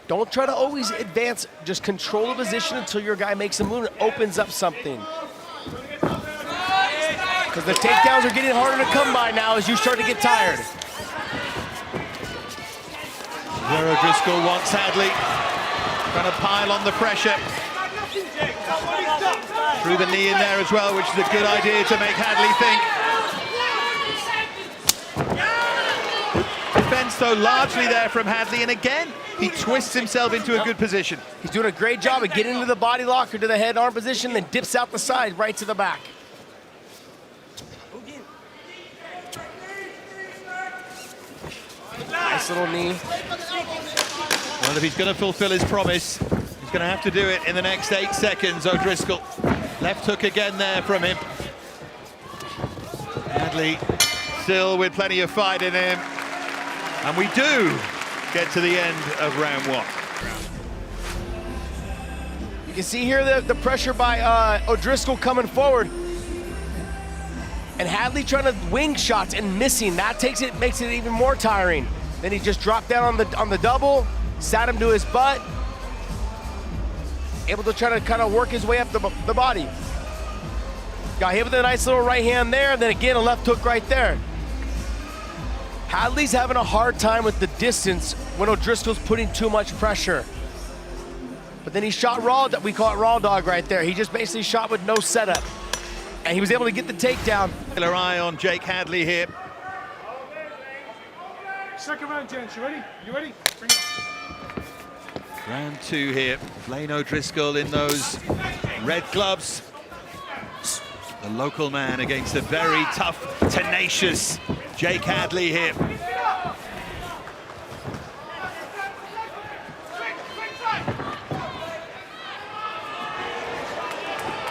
Don't try to always advance. Just control the position until your guy makes a move and opens up something. Because the takedowns are getting harder to come by now as you start to get tired. Where O'Driscoll wants Hadley. Trying to pile on the pressure. Threw the knee in there as well, which is a good idea to make Hadley think. Defense, though, largely there from Hadley, and again, he twists himself into a good position. He's doing a great job of getting into the body lock or to the head arm position, then dips out the side right to the back. Nice little knee. Well, if he's going to fulfill his promise, he's going to have to do it in the next 8 seconds, O'Driscoll. Left hook again there from him. Hadley still with plenty of fight in him. And we do get to the end of round 1. You can see here the pressure by O'Driscoll coming forward. And Hadley trying to wing shots and missing. That makes it even more tiring. Then he just dropped down on the double, sat him to his butt. Able to try to kind of work his way up the body. Got hit with a nice little right hand there, and then again a left hook right there. Hadley's having a hard time with the distance when O'Driscoll's putting too much pressure. But then he shot raw, we call it raw dog right there. He just basically shot with no setup. And he was able to get the takedown. Killer eye on Jake Hadley here. Second round, gents. You ready? You ready? Bring it. Round 2 here. Blaine O'Driscoll in those red gloves. The local man against a very tough, tenacious Jake Hadley here.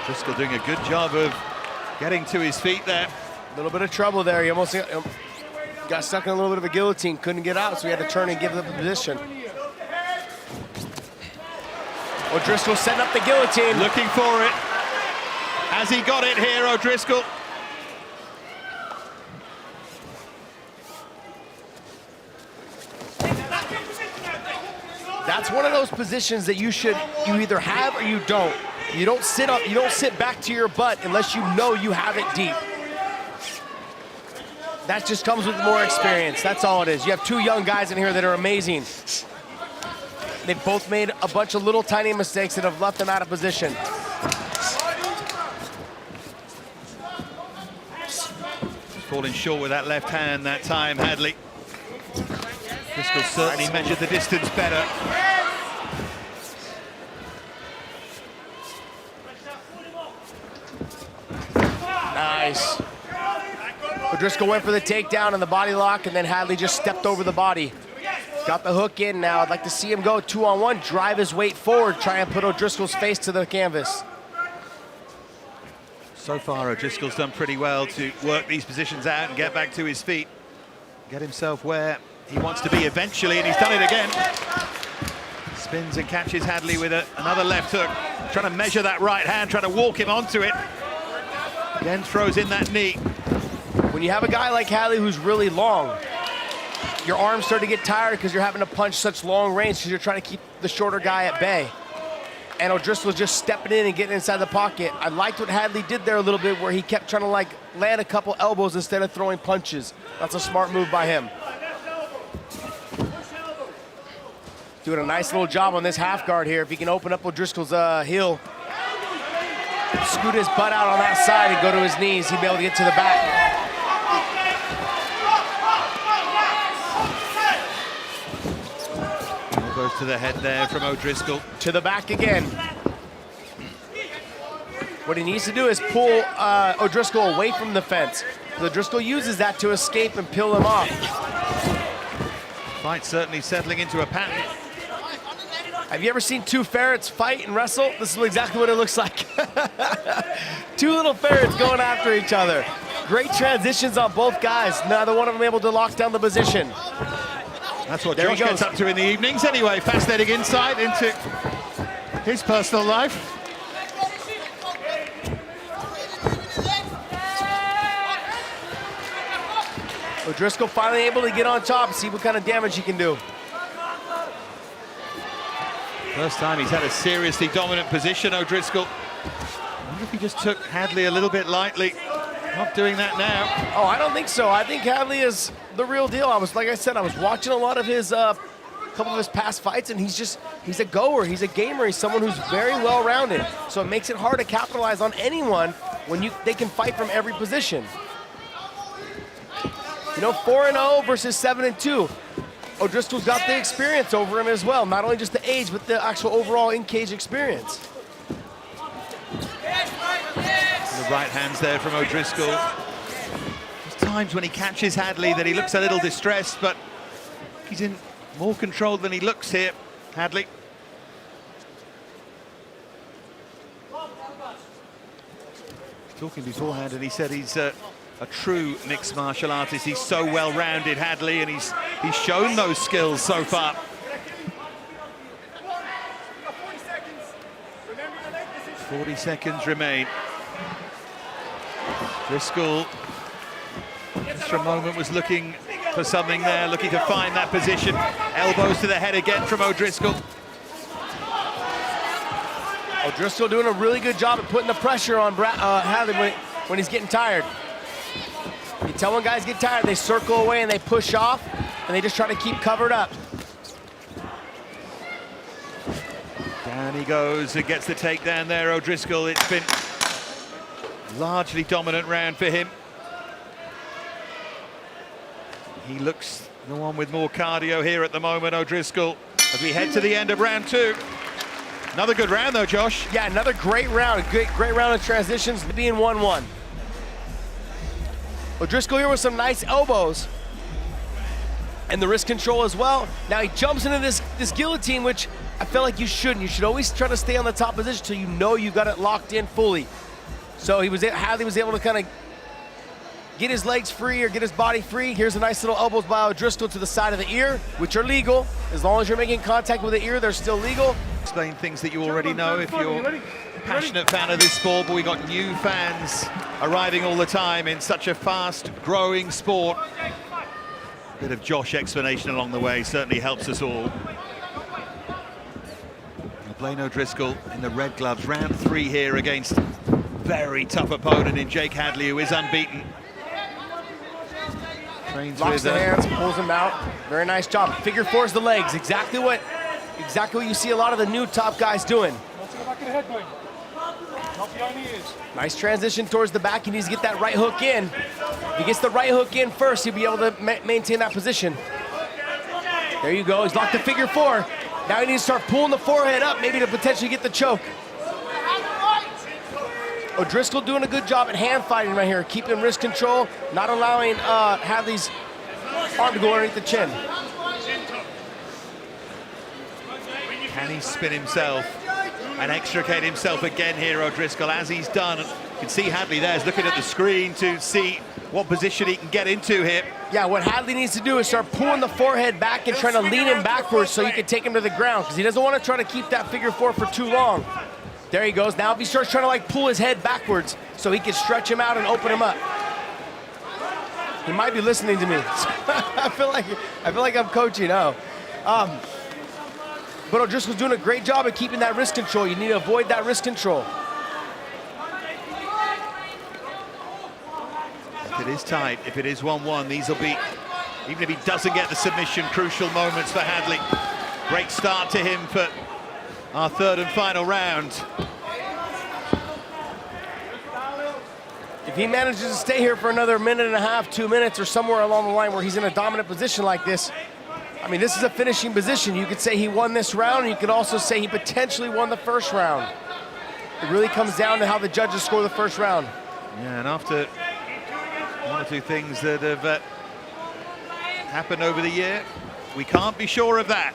Driscoll doing a good job of getting to his feet there. A little bit of trouble there. He almost got stuck in a little bit of a guillotine, couldn't get out, so he had to turn and give up the position. O'Driscoll setting up the guillotine. Looking for it. Has he got it here, O'Driscoll? That's one of those positions that you either have or you don't. You don't sit up, you don't sit back to your butt unless you know you have it deep. That just comes with more experience. That's all it is. You have two young guys in here that are amazing. They've both made a bunch of little tiny mistakes that have left them out of position. Falling short with that left hand that time, Hadley. Driscoll certainly measured the distance better. Nice. O'Driscoll went for the takedown and the body lock, and then Hadley just stepped over the body. Got the hook in now. I'd like to see him go 2-on-1, drive his weight forward, try and put O'Driscoll's face to the canvas. So far, O'Driscoll's done pretty well to work these positions out and get back to his feet. Get himself where he wants to be eventually, and he's done it again. Spins and catches Hadley with another left hook. Trying to measure that right hand, trying to walk him onto it. Again, throws in that knee. When you have a guy like Hadley who's really long, your arms start to get tired because you're having to punch such long range because you're trying to keep the shorter guy at bay. And O'Driscoll's just stepping in and getting inside the pocket. I liked what Hadley did there a little bit where he kept trying to like land a couple elbows instead of throwing punches. That's a smart move by him. Doing a nice little job on this half guard here. If he can open up O'Driscoll's heel, scoot his butt out on that side and go to his knees, he'd be able to get to the back. Goes to the head there from O'Driscoll. To the back again. What he needs to do is pull O'Driscoll away from the fence. O'Driscoll uses that to escape and peel him off. Fight certainly settling into a pattern. Have you ever seen two ferrets fight and wrestle? This is exactly what it looks like. Two little ferrets going after each other. Great transitions on both guys. Neither one of them able to lock down the position. That's what Josh gets up to in the evenings anyway. Fascinating insight into his personal life. O'Driscoll finally able to get on top and see what kind of damage he can do. First time he's had a seriously dominant position, O'Driscoll. I wonder if he just took Hadley a little bit lightly. Not doing that now. Oh, I don't think so. I think Hadley is the real deal. Like I said, I was watching a lot of his, couple of his past fights, and he's a goer, he's a gamer, he's someone who's very well-rounded. So it makes it hard to capitalize on anyone when they can fight from every position. You know, 4-0 versus 7-2. O'Driscoll's got the experience over him as well. Not only just the age, but the actual overall in-cage experience. The right hands there from O'Driscoll. There's times when he catches Hadley that he looks a little distressed, but he's in more control than he looks here, Hadley. Talking beforehand, and he said he's a true mixed martial artist. He's so well-rounded, Hadley, and he's shown those skills so far. 40 seconds remain. Driscoll, just for a moment, was looking for something there, looking to find that position. Elbows to the head again from O'Driscoll. O'Driscoll doing a really good job at putting the pressure on Hadley when he's getting tired. You tell when guys get tired, they circle away and they push off, and they just try to keep covered up. Down he goes and gets the takedown there, O'Driscoll. It's been largely dominant round for him. He looks the one with more cardio here at the moment, O'Driscoll. as we head to the end of round 2. Another good round though, Josh. Yeah, another great round. A great round of transitions, being 1-1. O'Driscoll here with some nice elbows. And the wrist control as well. Now he jumps into this guillotine, which I feel like you shouldn't. You should always try to stay on the top position so you know you got it locked in fully. So Hadley was able to kind of get his legs free or get his body free. Here's a nice little elbows by O'Driscoll to the side of the ear, which are legal. As long as you're making contact with the ear, they're still legal. Explain things that you already know if you're a passionate fan of this sport, but we got new fans arriving all the time in such a fast-growing sport. Bit of Josh explanation along the way certainly helps us all. Blaine O'Driscoll in the red gloves, round 3 here against very tough opponent in Jake Hadley, who is unbeaten. Trains Locks with the hands, pulls him out. Very nice job. Figure 4's the legs, exactly what you see a lot of the new top guys doing. Nice transition towards the back. He needs to get that right hook in. If he gets the right hook in first, he'll be able to maintain that position. There you go, he's locked the figure 4. Now he needs to start pulling the forehead up, maybe to potentially get the choke. O'Driscoll doing a good job at hand fighting right here, keeping wrist control, not allowing Hadley's arm to go underneath the chin. Can he spin himself and extricate himself again here, O'Driscoll, as he's done? You can see Hadley there is looking at the screen to see what position he can get into here. Yeah, what Hadley needs to do is start pulling the forehead back and trying to lean him backwards so you can take him to the ground, because he doesn't want to try to keep that figure 4 for too long. There he goes. Now if he starts trying to like pull his head backwards so he can stretch him out and open him up. He might be listening to me. I feel like I'm coaching now. But O'Driscoll's doing a great job of keeping that wrist control. You need to avoid that wrist control. If it is tight, if it is 1-1, these will be, even if he doesn't get the submission, crucial moments for Hadley. Great start to him for our 3rd and final round. If he manages to stay here for another 1.5 minutes, 2 minutes, or somewhere along the line where he's in a dominant position like this, I mean, this is a finishing position. You could say he won this round, and you could also say he potentially won the first round. It really comes down to how the judges score the first round. Yeah, and after 1 or 2 things that have happened over the year, we can't be sure of that.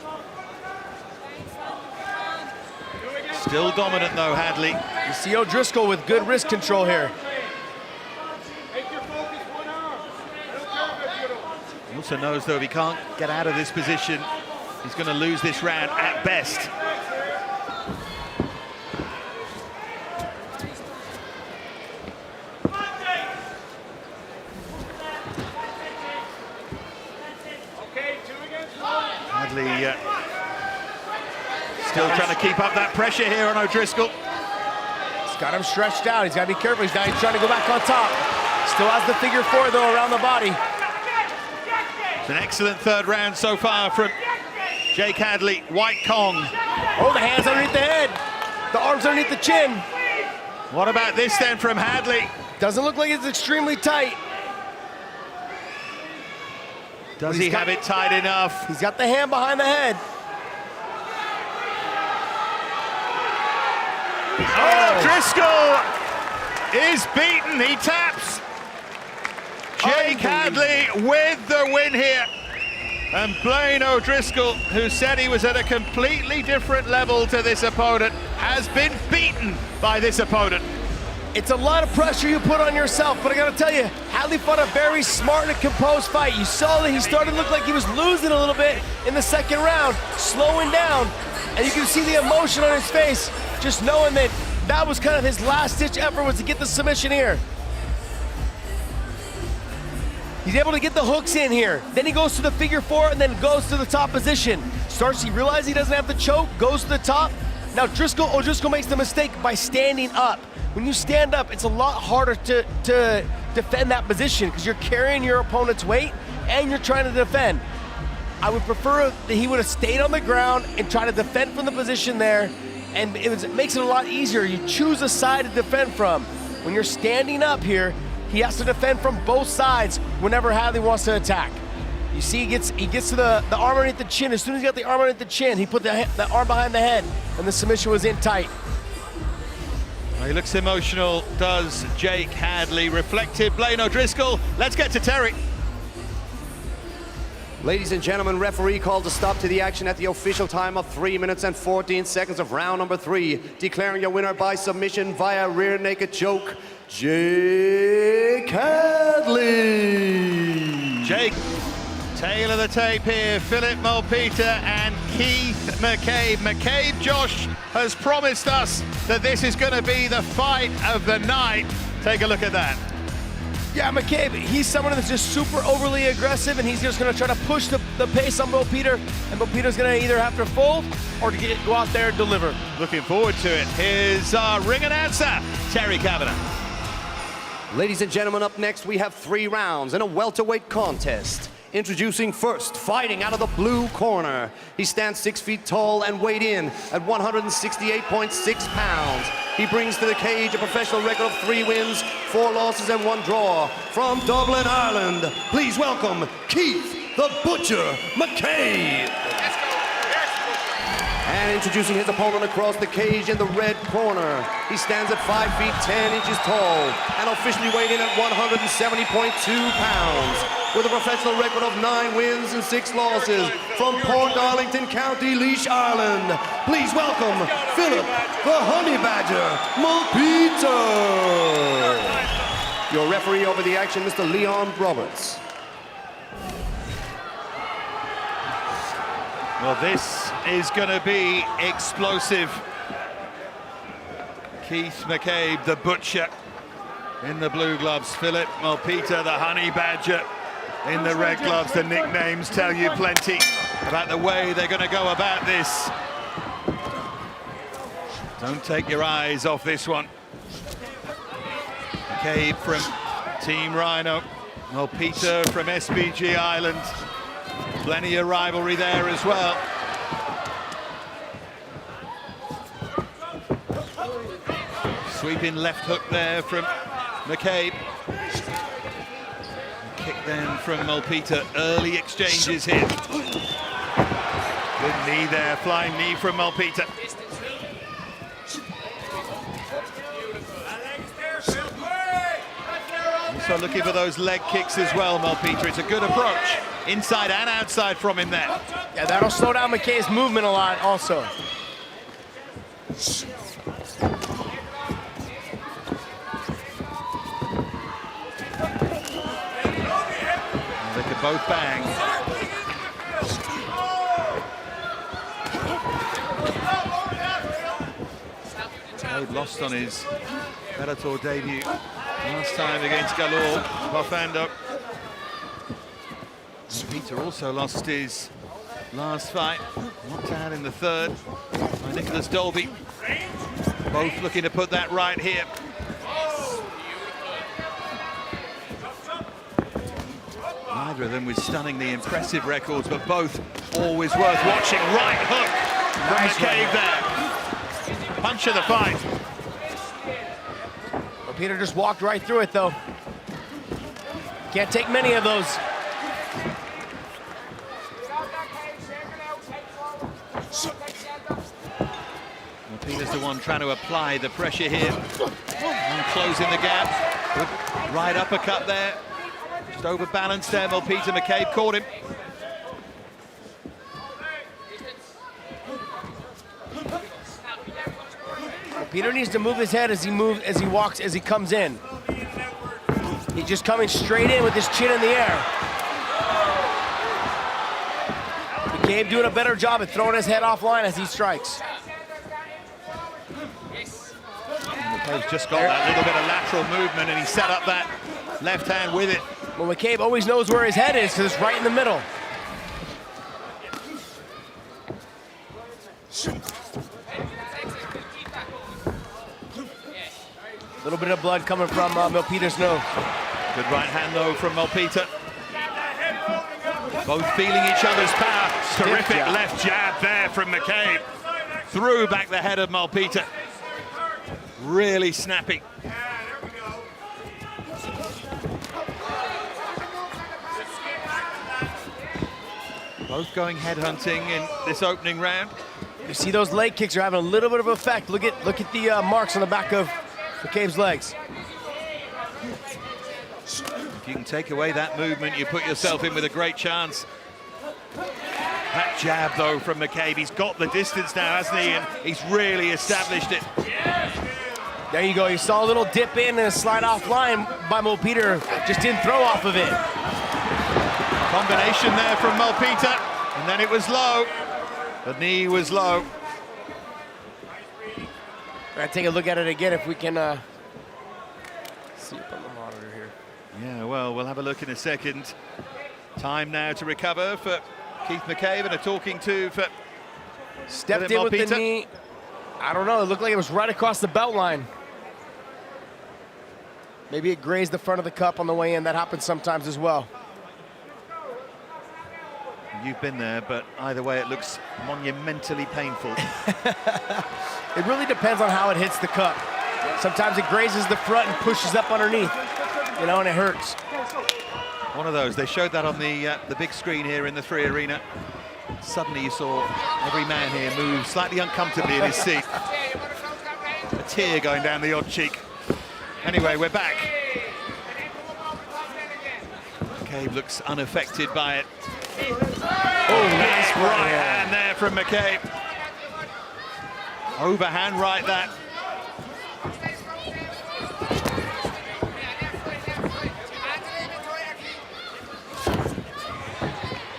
Still dominant though, Hadley. You see O'Driscoll with good wrist control here. He also knows though if he can't get out of this position, he's going to lose this round at best. Hadley still trying to keep up that pressure here on O'Driscoll. He's got him stretched out. He's got to be careful. He's trying to go back on top. Still has the figure 4 though around the body. It's an excellent 3rd round so far from Jake Hadley. White Kong. Oh, the hands underneath the head. The arms underneath the chin. What about this then from Hadley? Doesn't look like it's extremely tight. Does he have it tight enough? He's got the hand behind the head. Oh, Driscoll is beaten. He taps. Jake Hadley with the win here. And Blaine O'Driscoll, who said he was at a completely different level to this opponent, has been beaten by this opponent. It's a lot of pressure you put on yourself, but I gotta tell you, Hadley fought a very smart and composed fight. You saw that he started to look like he was losing a little bit in the 2nd round, slowing down, and you can see the emotion on his face, just knowing that that was kind of his last-ditch effort, was to get the submission here. He's able to get the hooks in here. Then he goes to the figure 4 and then goes to the top position. He realizes he doesn't have the choke, goes to the top. Now O'Driscoll makes the mistake by standing up. When you stand up, it's a lot harder to defend that position because you're carrying your opponent's weight and you're trying to defend. I would prefer that he would have stayed on the ground and try to defend from the position there, and it makes it a lot easier. You choose a side to defend from. When you're standing up here, he has to defend from both sides whenever Hadley wants to attack. You see, he gets to the arm underneath the chin. As soon as he got the arm underneath the chin, he put the arm behind the head, and the submission was in tight. Well, he looks emotional, does Jake Hadley. Reflective, Blaine O'Driscoll. Let's get to Terry. Ladies and gentlemen, referee called a stop to the action at the official time of 3 minutes and 14 seconds of round number 3, declaring your winner by submission via rear naked choke, Jake Hadley. Jake, tail of the tape here, Philip Mulpeter and Keith McCabe. McCabe, Josh, has promised us that this is going to be the fight of the night. Take a look at that. Yeah, McCabe, he's someone that's just super overly aggressive, and he's just going to try to push the pace on Mulpeter, and Mulpeter's going to either have to fold or to go out there and deliver. Looking forward to it. Here's our ring announcer, Terry Kavanagh. Ladies and gentlemen, up next we have 3 rounds in a welterweight contest. Introducing first, fighting out of the blue corner. He stands 6 feet tall and weighed in at 168.6 pounds. He brings to the cage a professional record of 3 wins, 4 losses, and 1 draw. From Dublin, Ireland, please welcome Keith the Butcher McCabe. And introducing his opponent across the cage in the red corner. He stands at 5 feet 10 inches tall and officially weighed in at 170.2 pounds. With a professional record of 9 wins and 6 losses from Port Darlington, County Laois, Ireland. Please welcome Philip the Honey Badger Mulpeter. Your referee over the action, Mr. Leon Roberts. Well, this is going to be explosive. Keith McCabe, the Butcher, in the blue gloves. Philip Mulpeter, the Honey Badger, in the red gloves. The nicknames tell you plenty about the way they're going to go about this. Don't take your eyes off this one. McCabe from Team Rhino, Mulpeter from SBG Ireland. Plenty of rivalry there as well. Sweeping left hook there from McCabe. Kick then from Mulpeter. Early exchanges here. Good knee there, flying knee from Mulpeter. Also looking for those leg kicks as well, Mulpeter. It's a good approach, inside and outside from him there. Yeah, that'll slow down McCabe's movement a lot also. They could both bang. McCabe lost on his Bellator debut last time against Galore, Bofando. Peter also lost his last fight, knocked out in the 3rd by Nicholas Dolby. Both looking to put that right here. Neither of them with stunningly impressive records, but both always worth watching. Right hook from McCabe there. Punch of the fight. Peter just walked right through it, though. Can't take many of those. Peter's the one trying to apply the pressure here. And closing the gap. Good right uppercut there. Just overbalanced there, Mulpeter. McCabe caught him. Peter needs to move his head as he walks, as he comes in. He's just coming straight in with his chin in the air. McCabe doing a better job at throwing his head offline as he strikes. McCabe's just got that little bit of lateral movement, and he set up that left hand with it. Well, McCabe always knows where his head is because it's right in the middle. A little bit of blood coming from Mulpeter's nose. Good right hand, though, from Mulpeter. Both feeling each other's power. Terrific left jab there from McCabe. Threw back the head of Mulpeter. Really snappy. Both going headhunting in this opening round. You see those leg kicks are having a little bit of effect. Look at the marks on the back of McCabe's legs. If you can take away that movement, you put yourself in with a great chance. That jab, though, from McCabe, he's got the distance now, hasn't he? And he's really established it. There you go. You saw a little dip in and a slide off line by Mulpeter. Just didn't throw off of it. Combination there from Mulpeter, and then it was low. The knee was low. We're gonna take a look at it again if we can see it on the monitor here. Yeah, well, we'll have a look in a second. Time now to recover for Keith McCabe, and a talking to for Stepped in with the Mulpeter. knee. I don't know, it looked like it was right across the belt line. Maybe it grazed the front of the cup on the way in. That happens sometimes as well. You've been there, but either way, it looks monumentally painful. It really depends on how it hits the cup. Sometimes it grazes the front and pushes up underneath, you know, and it hurts. One of those. They showed that on the big screen here in the 3 arena. Suddenly you saw every man here move slightly uncomfortably in his seat. A tear going down the odd cheek. Anyway, we're back. McCabe looks unaffected by it. Oh, nice right hand there from McCabe. Overhand right that.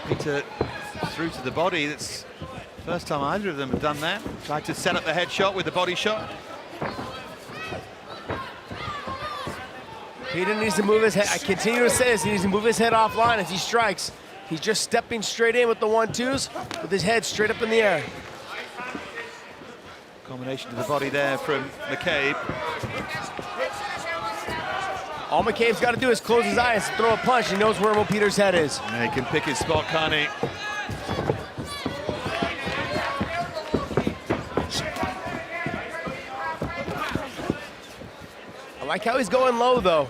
Peter through to the body. That's the first time either of them have done that. Tried to set up the headshot with the body shot. Peter needs to move his head. I continue to say this, he needs to move his head offline as he strikes. He's just stepping straight in with the 1-2s with his head straight up in the air. Combination to the body there from McCabe. All McCabe's got to do is close his eyes, throw a punch. He knows where Mulpeter's head is. Yeah, he can pick his spot, can't he? I like how he's going low, though.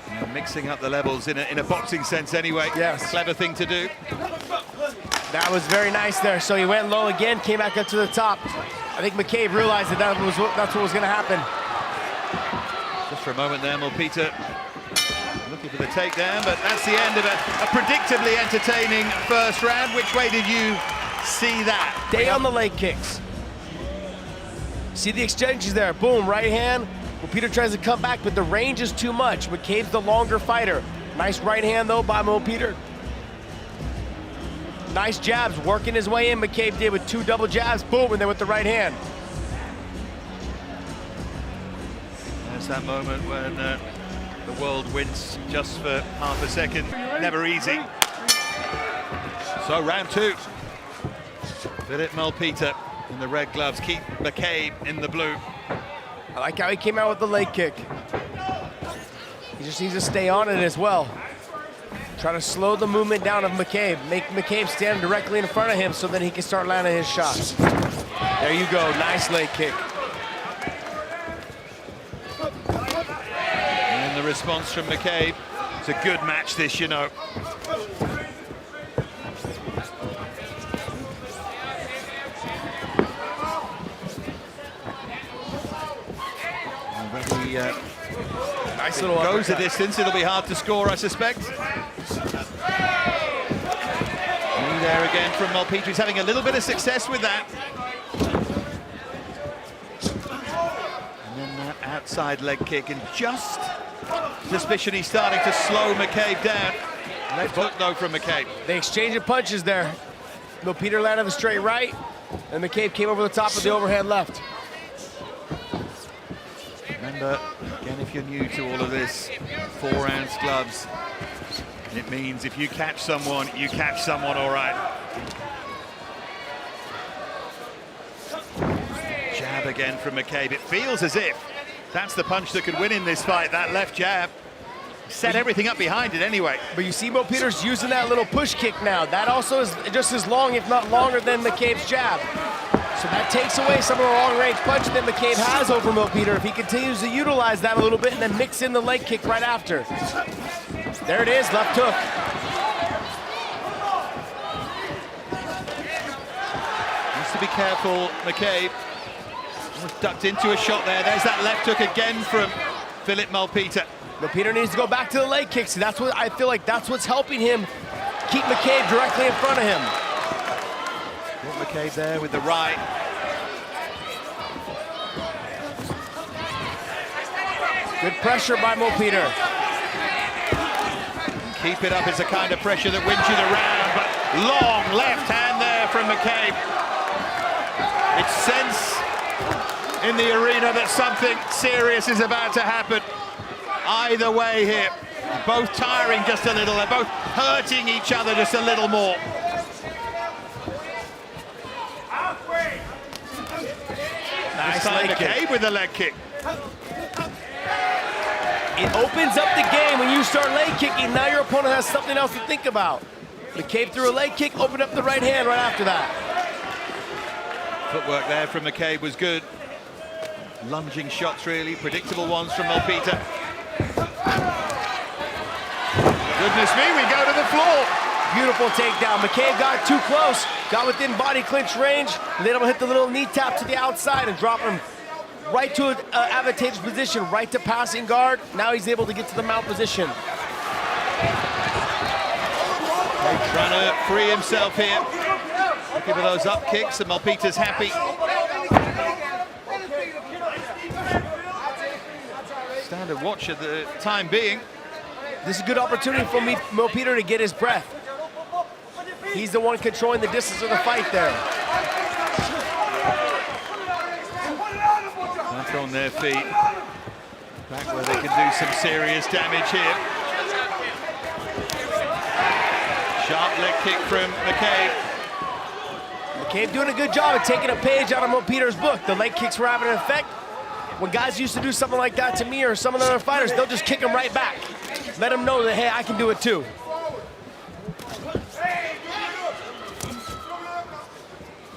Yeah, mixing up the levels in a boxing sense anyway. Yes. Clever thing to do. That was very nice there. So he went low again, came back up to the top. I think McCabe realized that that's what was going to happen. Just for a moment there, Mulpeter looking for the takedown, but that's the end of a predictably entertaining first round. Which way did you see that? Stay on the leg kicks. See the exchanges there, boom, right hand. Mulpeter tries to come back, but the range is too much. McCabe's the longer fighter. Nice right hand though by Mulpeter. Nice jabs, working his way in, McCabe did with 2 double jabs, boom, and then with the right hand. There's that moment when the world wins just for half a second. Never easy. So round 2. Philip Mulpeter in the red gloves, Keith McCabe in the blue. I like how he came out with the leg kick. He just needs to stay on it as well. Try to slow the movement down of McCabe. Make McCabe stand directly in front of him so then he can start landing his shots. There you go, nice leg kick. And the response from McCabe. It's a good match this, you know. Nice little goes the uppercut. distance, it'll be hard to score, I suspect. Knee there again from Mulpeter. He's having a little bit of success with that. And then that outside leg kick, and just suspicion he's starting to slow McCabe down. Left hook though from McCabe. They exchanged punches there. Mulpeter landed the straight right, and McCabe came over the top of the overhand left. Remember, again, if you're new to all of this, 4-ounce gloves. It means if you catch someone, you catch someone all right. Jab again from McCabe. It feels as if that's the punch that could win in this fight, that left jab. Set everything up behind it anyway. But you see Mulpeter's using that little push kick now. That also is just as long, if not longer, than McCabe's jab. So that takes away some of the long-range punch that McCabe has over Mulpeter if he continues to utilize that a little bit and then mix in the leg kick right after. There it is, left hook. be careful, McCabe. Ducked into a shot there. There's that left hook again from Philip Mulpeter. Mulpeter needs to go back to the leg kicks. That's what I feel like. That's what's helping him keep McCabe directly in front of him. McCabe there with the right. Good pressure by Mulpeter. Keep it up is the kind of pressure that wins you the round, but long left hand there from McCabe. It's sense in the arena that something serious is about to happen. Either way here, both tiring just a little, they're both hurting each other just a little more. Nice time leg kick. McCabe with the leg kick. It opens up the game when you start leg kicking. Now your opponent has something else to think about. McCabe threw a leg kick, opened up the right hand right after that. Footwork there from McCabe was good. Lunging shots, really, predictable ones from Mulpeter. Goodness me, we go to the floor. Beautiful takedown. McCabe got too close, got within body clinch range, and then he'll hit the little knee tap to the outside and drop him right to an advantageous position, right to passing guard. Now he's able to get to the mount position. He's trying to free himself here. Looking for those up kicks, and Mulpeter's happy. Standard watch at the time being. This is a good opportunity for Mulpeter to get his breath. He's the one controlling the distance of the fight there. Back on their feet. Back where they can do some serious damage here. Sharp leg kick from McCabe. McCabe doing a good job of taking a page out of Mulpeter's book. The leg kicks were having an effect. When guys used to do something like that to me or some of the other fighters, they'll just kick them right back. Let them know that, hey, I can do it too.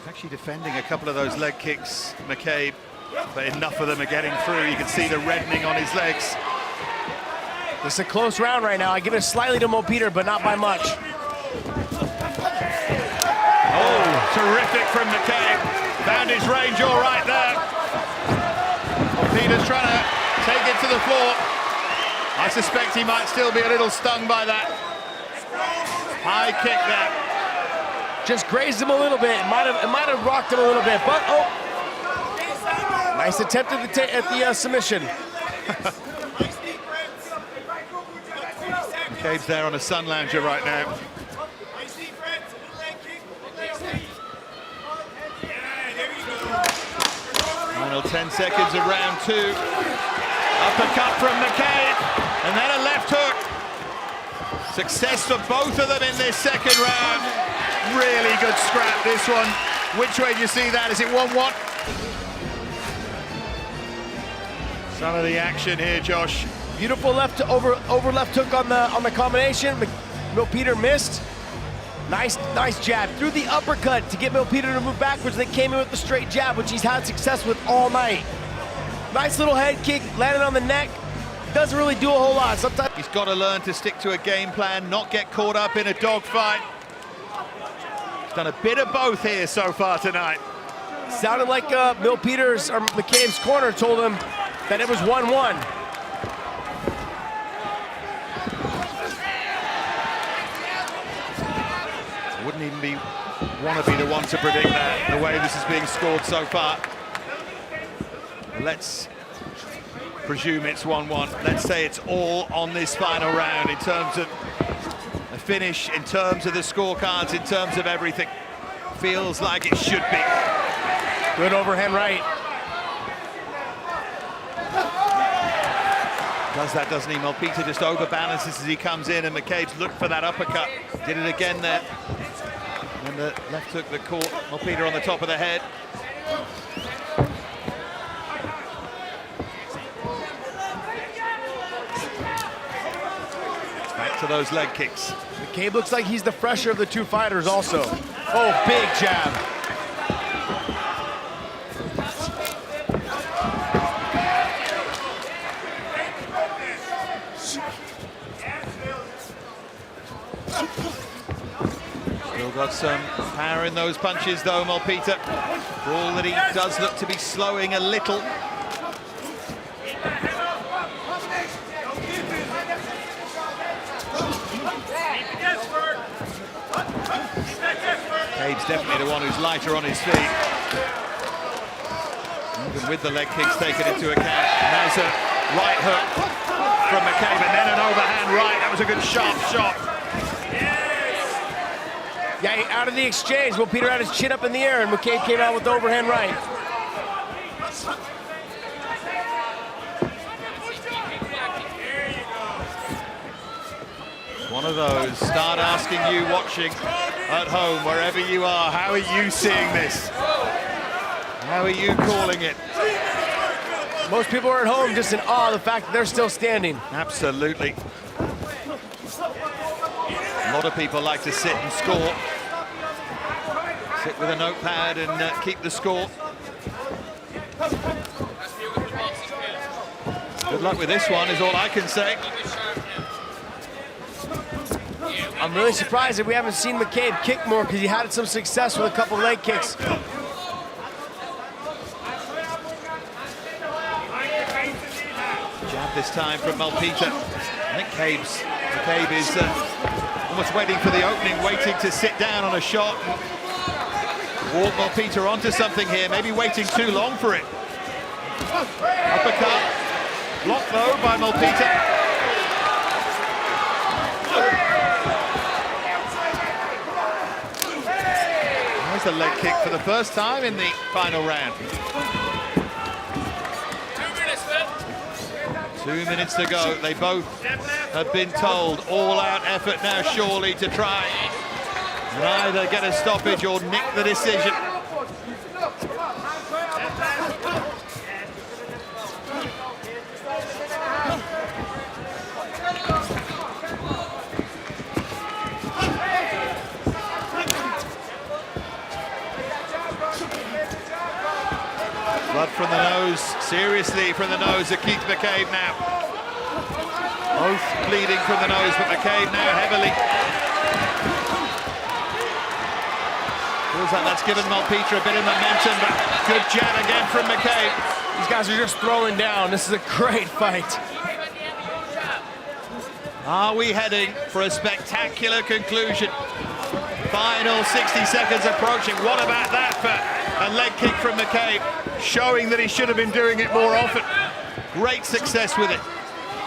Actually defending a couple of those leg kicks, McCabe, but enough of them are getting through. You can see the reddening on his legs. This is a close round right now. I give it slightly to Mulpeter, but not by much. Oh, terrific from McCabe. Found his range all right there. Mulpeter's trying to take it to the floor. I suspect he might still be a little stung by that. High kick there. Just grazed him a little bit. It might have rocked him a little bit, but oh, nice attempt at the submission. McCabe's there on a sun lounger right now. Final 10 seconds of round two. Uppercut from McCabe, and then a left hook. Success for both of them in this second round. Really good scrap, this one. Which way do you see that? Is it 1-1? Some of the action here, Josh. Beautiful over left hook on the combination. Mulpeter missed. Nice jab. Threw the uppercut to get Mulpeter to move backwards. Then came in with the straight jab, which he's had success with all night. Nice little head kick, landed on the neck. Doesn't really do a whole lot. Sometimes he's got to learn to stick to a game plan, not get caught up in a dogfight. He's done a bit of both here so far tonight. Sounded like Mulpeter's or McCabe's corner told him that it was 1-1. Wouldn't even want to be the one to predict that, the way this is being scored so far. Let's presume it's 1-1. Let's say it's all on this final round in terms of the finish, in terms of the scorecards, in terms of everything. Feels like it should be. Good overhand right. Does that, doesn't he? Mulpeter just overbalances as he comes in, and McCabe's looked for that uppercut. Did it again there. And the left hook that caught Mulpeter on the top of the head. Back to those leg kicks. McCabe looks like he's the fresher of the two fighters also. Oh, big jab. Still got Got some power in those punches, though, Mulpeter. For all that he does look to be slowing a little. McCabe's definitely the one who's lighter on his feet. Even with the leg kicks taken into account. And there's a right hook from McCabe, and then an overhand right. That was a good sharp shot. Yeah, out of the exchange, Mulpeter had his chin up in the air, and McCabe came out with the overhand right. One of those. Start asking you watching at home, wherever you are, how are you seeing this? How are you calling it? Most people are at home just in awe of the fact that they're still standing. Absolutely. A lot of people like to sit and score. Sit with a notepad and keep the score. Good luck with this one is all I can say. I'm really surprised that we haven't seen McCabe kick more, because he had some success with a couple leg kicks. Jab this time from Mulpeter. I think McCabe is almost waiting for the opening, waiting to sit down on a shot. Walk Mulpeter onto something here, maybe waiting too long for it. Uppercut. Blocked though by Mulpeter. There's the leg kick for the first time in the final round. 2 minutes to go. They both have been told all-out effort now, surely, to try and either get a stoppage or nick the decision. Blood from the nose, seriously from the nose of Keith McCabe now. Both bleeding from the nose, but McCabe now heavily. Feels like that's given Mulpeter a bit of momentum, but good jab again from McCabe. These guys are just throwing down. This is a great fight. Are we heading for a spectacular conclusion? Final 60 seconds approaching. What about that for a leg kick from McCabe? Showing that he should have been doing it more often. Great success with it.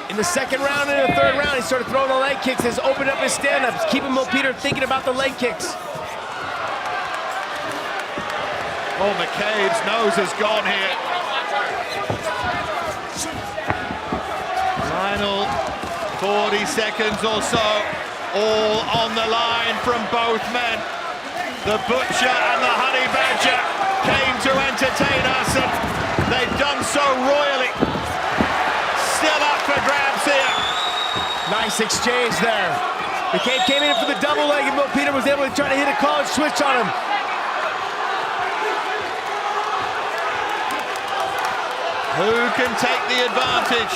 In the second round and the third round, he started throwing the leg kicks, has opened up his stand-ups, keeping Mulpeter thinking about the leg kicks. Oh, McCabe's nose has gone here. Final 40 seconds or so, all on the line from both men. The Butcher and the Honey Badger came to entertain us, and they've done so royally. Still up for grabs here. Nice exchange there. McCabe came in for the double leg, and Mulpeter was able to try to hit a college switch on him. Who can take the advantage?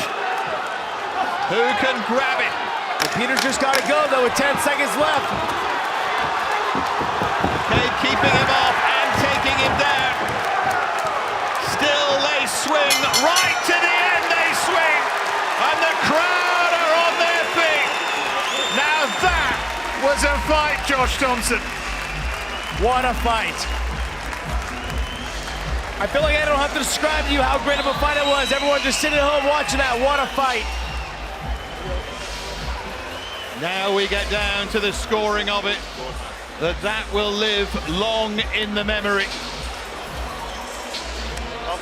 Who can grab it? Mulpeter's just got to go, though, with 10 seconds left. McCabe keeping him off and taking him down. Still they swing, right to the end they swing, and the crowd are on their feet. Now that was a fight, Josh Thompson. What a fight. I feel like I don't have to describe to you how great of a fight it was. Everyone just sitting at home watching that. What a fight. Now we get down to the scoring of it. That will live long in the memory.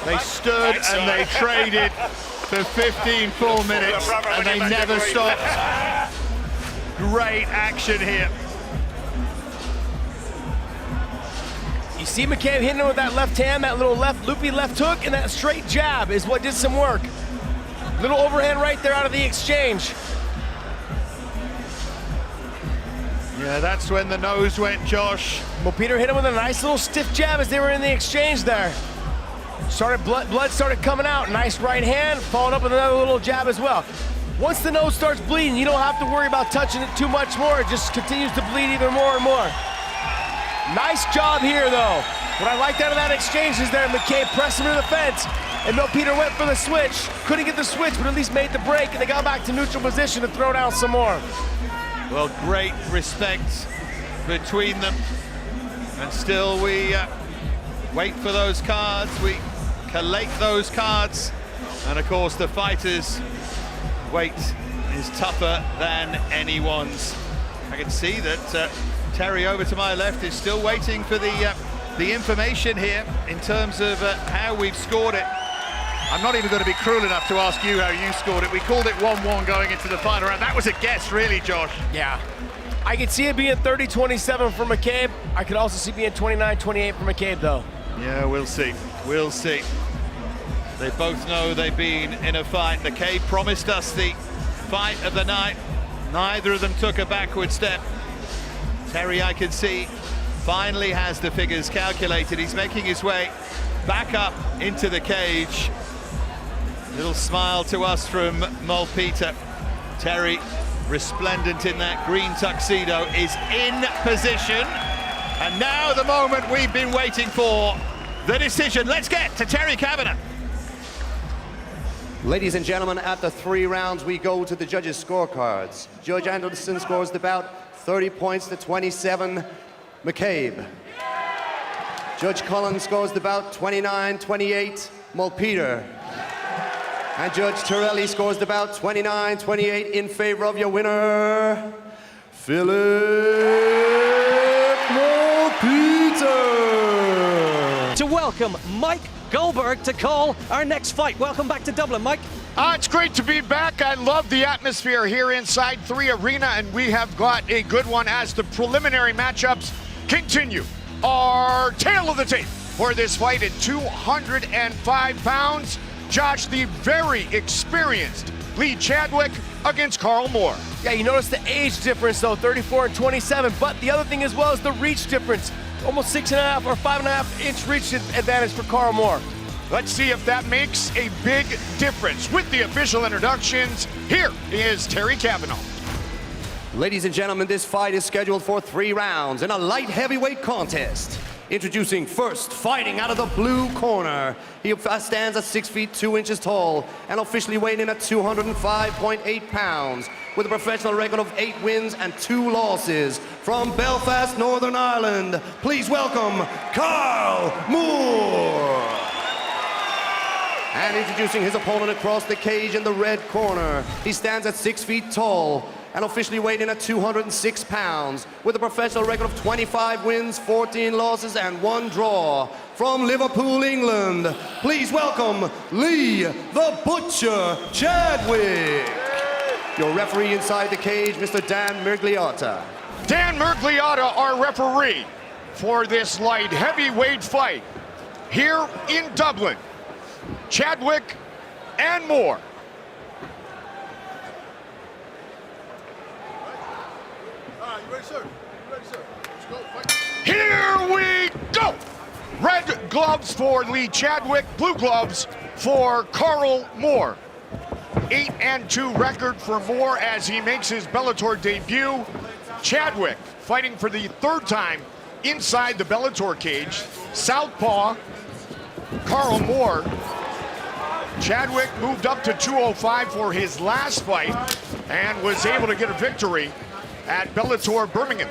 They stood and they traded for 15 full minutes, and they never stopped. Great action here. You see McCabe hitting him with that left hand, that little loopy left hook, and that straight jab is what did some work. Little overhand right there out of the exchange. Yeah, that's when the nose went, Josh. Mulpeter hit him with a nice little stiff jab as they were in the exchange there. Blood started coming out. Nice right hand, followed up with another little jab as well. Once the nose starts bleeding, you don't have to worry about touching it too much more. It just continues to bleed even more and more. Nice job here, though. What I liked out of that exchange is that McCabe pressed him to the fence, and Mulpeter went for the switch. Couldn't get the switch, but at least made the break, and they got back to neutral position to throw down some more. Well, great respect between them. And still we wait for those cards, we collate those cards. And of course, the fighters' weight is tougher than anyone's. I can see that Terry over to my left is still waiting for the information here in terms of how we've scored it. I'm not even going to be cruel enough to ask you how you scored it. We called it 1-1 going into the final round. That was a guess, really, Josh. Yeah. I could see it being 30-27 for McCabe. I could also see it being 29-28 for McCabe, though. Yeah, we'll see. We'll see. They both know they've been in a fight. McCabe promised us the fight of the night. Neither of them took a backward step. Terry, I can see, finally has the figures calculated. He's making his way back up into the cage. Little smile to us from Mulpeter. Terry, resplendent in that green tuxedo, is in position. And now the moment we've been waiting for, the decision. Let's get to Terry Kavanagh. Ladies and gentlemen, after 3 rounds, we go to the judges' scorecards. Judge Henderson scores the bout 30 points to 27, McCabe. Judge Coughlin scores the bout 29-28, Mulpeter. And Judge Torelli scores the bout 29-28 in favor of your winner, Philip Mulpeter. To welcome Mike Goldberg to call our next fight. Welcome back to Dublin, Mike. It's great to be back. I love the atmosphere here inside 3 Arena, and we have got a good one as the preliminary matchups continue. Our tail of the tape for this fight at 205 pounds. Josh, the very experienced Lee Chadwick against Carl Moore. Yeah, you notice the age difference, though, 34 and 27, but the other thing as well is the reach difference. Almost 6.5 or 5.5 inch reach advantage for Carl Moore. Let's see if that makes a big difference. With the official introductions, here is Terry Kavanagh. Ladies and gentlemen, this fight is scheduled for 3 rounds in a light heavyweight contest. Introducing first, fighting out of the blue corner. He stands at 6 feet 2 inches tall and officially weighing in at 205.8 pounds with a professional record of 8 wins and 2 losses. From Belfast, Northern Ireland, please welcome Carl Moore. And introducing his opponent across the cage in the red corner. He stands at 6 feet tall and officially weighed in at 206 pounds with a professional record of 25 wins, 14 losses, and 1 draw. From Liverpool, England, please welcome Lee the Butcher Chadwick. Your referee inside the cage, Mr. Dan Mergliotta. Dan Mergliotta, our referee for this light heavyweight fight here in Dublin. Chadwick and Moore. You ready, sir? You ready, sir? Let's go. Fight. Here we go. Red gloves for Lee Chadwick, blue gloves for Carl Moore. 8-2 record for Moore as he makes his Bellator debut. Chadwick fighting for the 3rd time inside the Bellator cage. Southpaw, Carl Moore. Chadwick moved up to 205 for his last fight and was able to get a victory at Bellator Birmingham.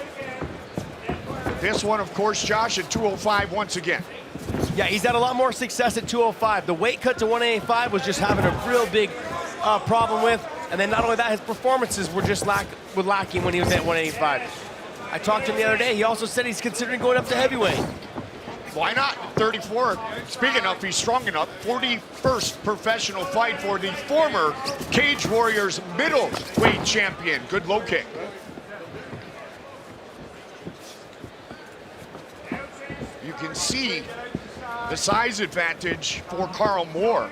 This one, of course, Josh, at 205 once again. Yeah, he's had a lot more success at 205. The weight cut to 185 was just having a real big problem with, and then not only that, his performances were just lacking when he was at 185. I talked to him the other day. He also said he's considering going up to heavyweight. Why not? 34, speaking of, he's strong enough. 41st professional fight for the former Cage Warriors middleweight champion. Good low kick. You can see the size advantage for Carl Moore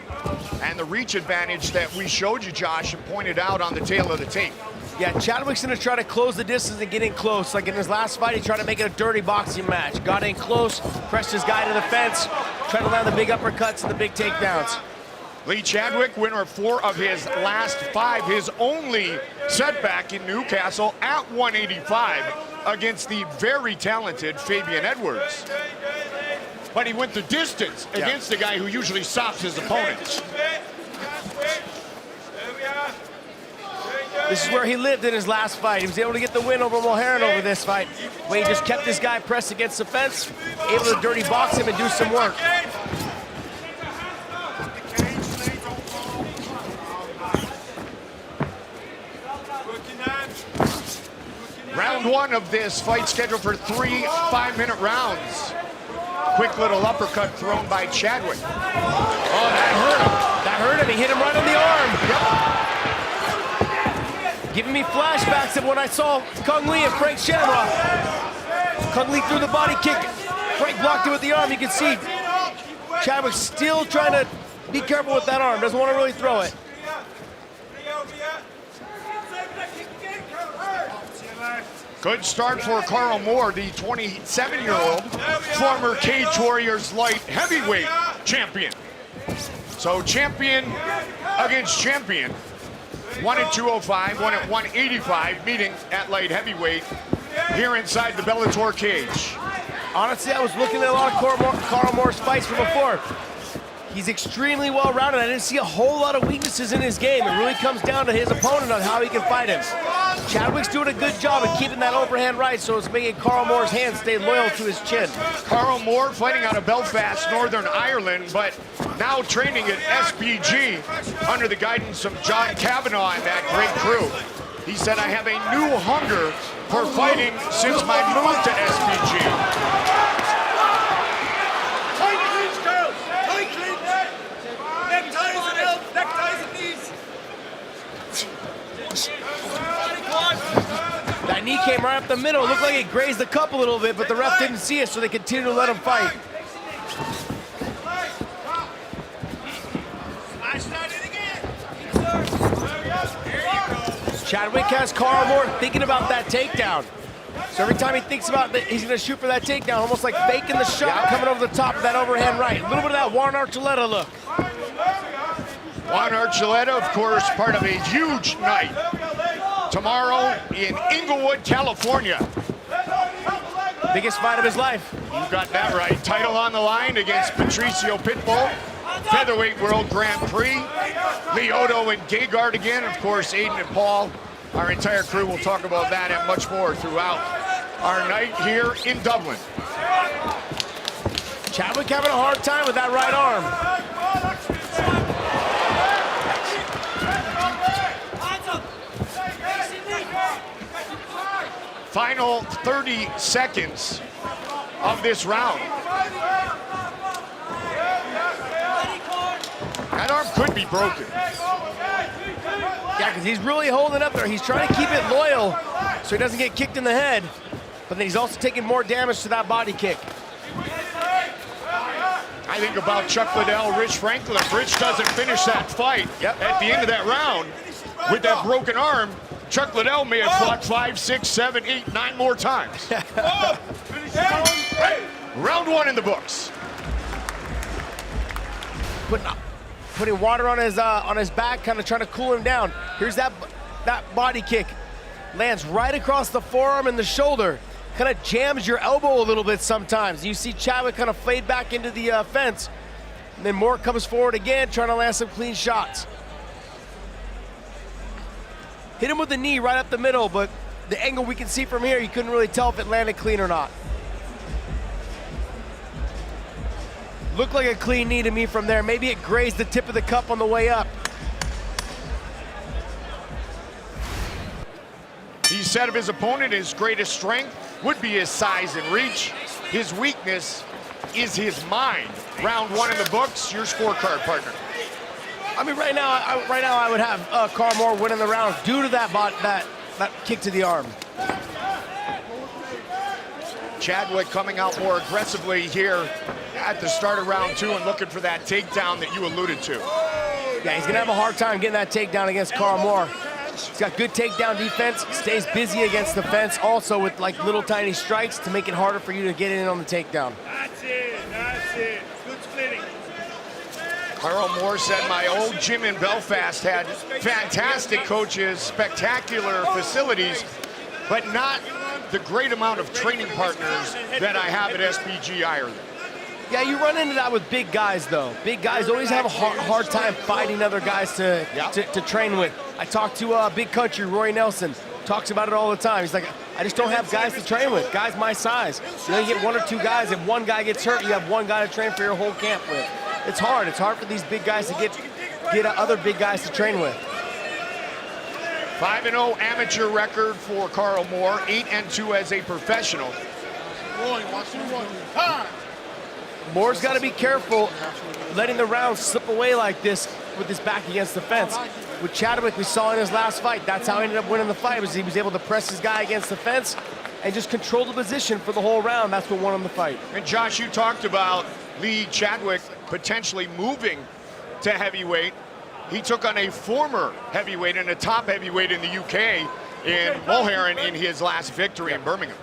and the reach advantage that we showed you, Josh, and pointed out on the tail of the tape. Yeah, Chadwick's gonna try to close the distance and get in close. Like in his last fight, he tried to make it a dirty boxing match. Got in close, pressed his guy to the fence, tried to land the big uppercuts and the big takedowns. Lee Chadwick, winner of 4 of his last 5, his only setback in Newcastle at 185. against the very talented Fabian Edwards. But he went the distance against a guy who usually stops his opponents. This is where he lived in his last fight. He was able to get the win over Mulherin over this fight. Where he just kept this guy pressed against the fence, able to dirty box him and do some work. Round one of this fight scheduled for 3 5-minute rounds. Quick little uppercut thrown by Chadwick. Oh, that hurt him. That hurt him. He hit him right on the arm. Yep. Giving me flashbacks of when I saw Quley and Frank Shamrock. Quley threw the body kick. Frank blocked it with the arm. You can see Chadwick still trying to be careful with that arm. Doesn't want to really throw it. Good start for Carl Moore, the 27-year-old former Cage Warriors light heavyweight champion. So champion against champion. One at 205, one at 185, meeting at light heavyweight here inside the Bellator cage. Honestly, I was looking at a lot of Carl Moore's fights from before. He's extremely well-rounded. I didn't see a whole lot of weaknesses in his game. It really comes down to his opponent on how he can fight him. Chadwick's doing a good job of keeping that overhand right, so it's making Carl Moore's hand stay loyal to his chin. Carl Moore fighting out of Belfast, Northern Ireland, but now training at SBG under the guidance of John Kavanagh and that great crew. He said, I have a new hunger for fighting since my move to SBG. That knee came right up the middle. It looked like it grazed the cup a little bit, but the ref didn't see it, so they continued to let him fight. Chadwick has Carl Moore thinking about that takedown. So every time he thinks about that, he's going to shoot for that takedown, almost like faking the shot, coming over the top of that overhand right. A little bit of that Juan Archuleta look. Juan Archuleta, of course, part of a huge night tomorrow in Inglewood, California. Biggest fight of his life. You got that right. Title on the line against Patricio Pitbull. Featherweight World Grand Prix. Myoda and Gegard again. Of course, Aiden and Paul. Our entire crew will talk about that and much more throughout our night here in Dublin. Chadwick having a hard time with that right arm. Final 30 seconds of this round. That arm could be broken. Yeah, because he's really holding up there. He's trying to keep it loyal so he doesn't get kicked in the head, but then he's also taking more damage to that body kick. I think about Chuck Liddell, Rich Franklin. If Rich doesn't finish that fight at the end of that round with that broken arm, Chuck Liddell may have fought 5, 6, 7, 8, 9 more times. Round one in the books. Putting water on his back, kind of trying to cool him down. Here's that body kick. Lands right across the forearm and the shoulder. Kind of jams your elbow a little bit sometimes. You see Chadwick kind of fade back into the fence. And then Moore comes forward again, trying to land some clean shots. Hit him with the knee right up the middle, but the angle we can see from here, you couldn't really tell if it landed clean or not. Looked like a clean knee to me from there. Maybe it grazed the tip of the cup on the way up. He said of his opponent, his greatest strength would be his size and reach. His weakness is his mind. Round one in the books, your scorecard, partner. I mean, right now I would have Carl Moore winning the round due to that kick to the arm. Chadwick coming out more aggressively here at the start of round two and looking for that takedown that you alluded to. Yeah, he's gonna have a hard time getting that takedown against Carl Moore. He's got good takedown defense, stays busy against the fence, also with like little tiny strikes to make it harder for you to get in on the takedown. That's it, good splitting. Carl Moore said, my old gym in Belfast had fantastic coaches, spectacular facilities, but not the great amount of training partners that I have at SBG Ireland. Yeah, you run into that with big guys, though. Big guys always have a hard time finding other guys to train with. I talked to Big Country, Roy Nelson, talks about it all the time. He's like, I just don't have guys to train with, guys my size. You know, you get 1 or 2 guys. If one guy gets hurt, you have 1 guy to train for your whole camp with. It's hard. It's hard for these big guys to get other big guys to train with. 5-0 amateur record for Carl Moore, 8-2 as a professional. Moore's got to be careful letting the rounds slip away like this with his back against the fence. With Chadwick, we saw in his last fight, that's how he ended up winning the fight, was he was able to press his guy against the fence and just control the position for the whole round. That's what won him the fight. And Josh, you talked about Lee Chadwick potentially moving to heavyweight. He took on a former heavyweight and a top heavyweight in the UK in Mulheron in his last victory in Birmingham.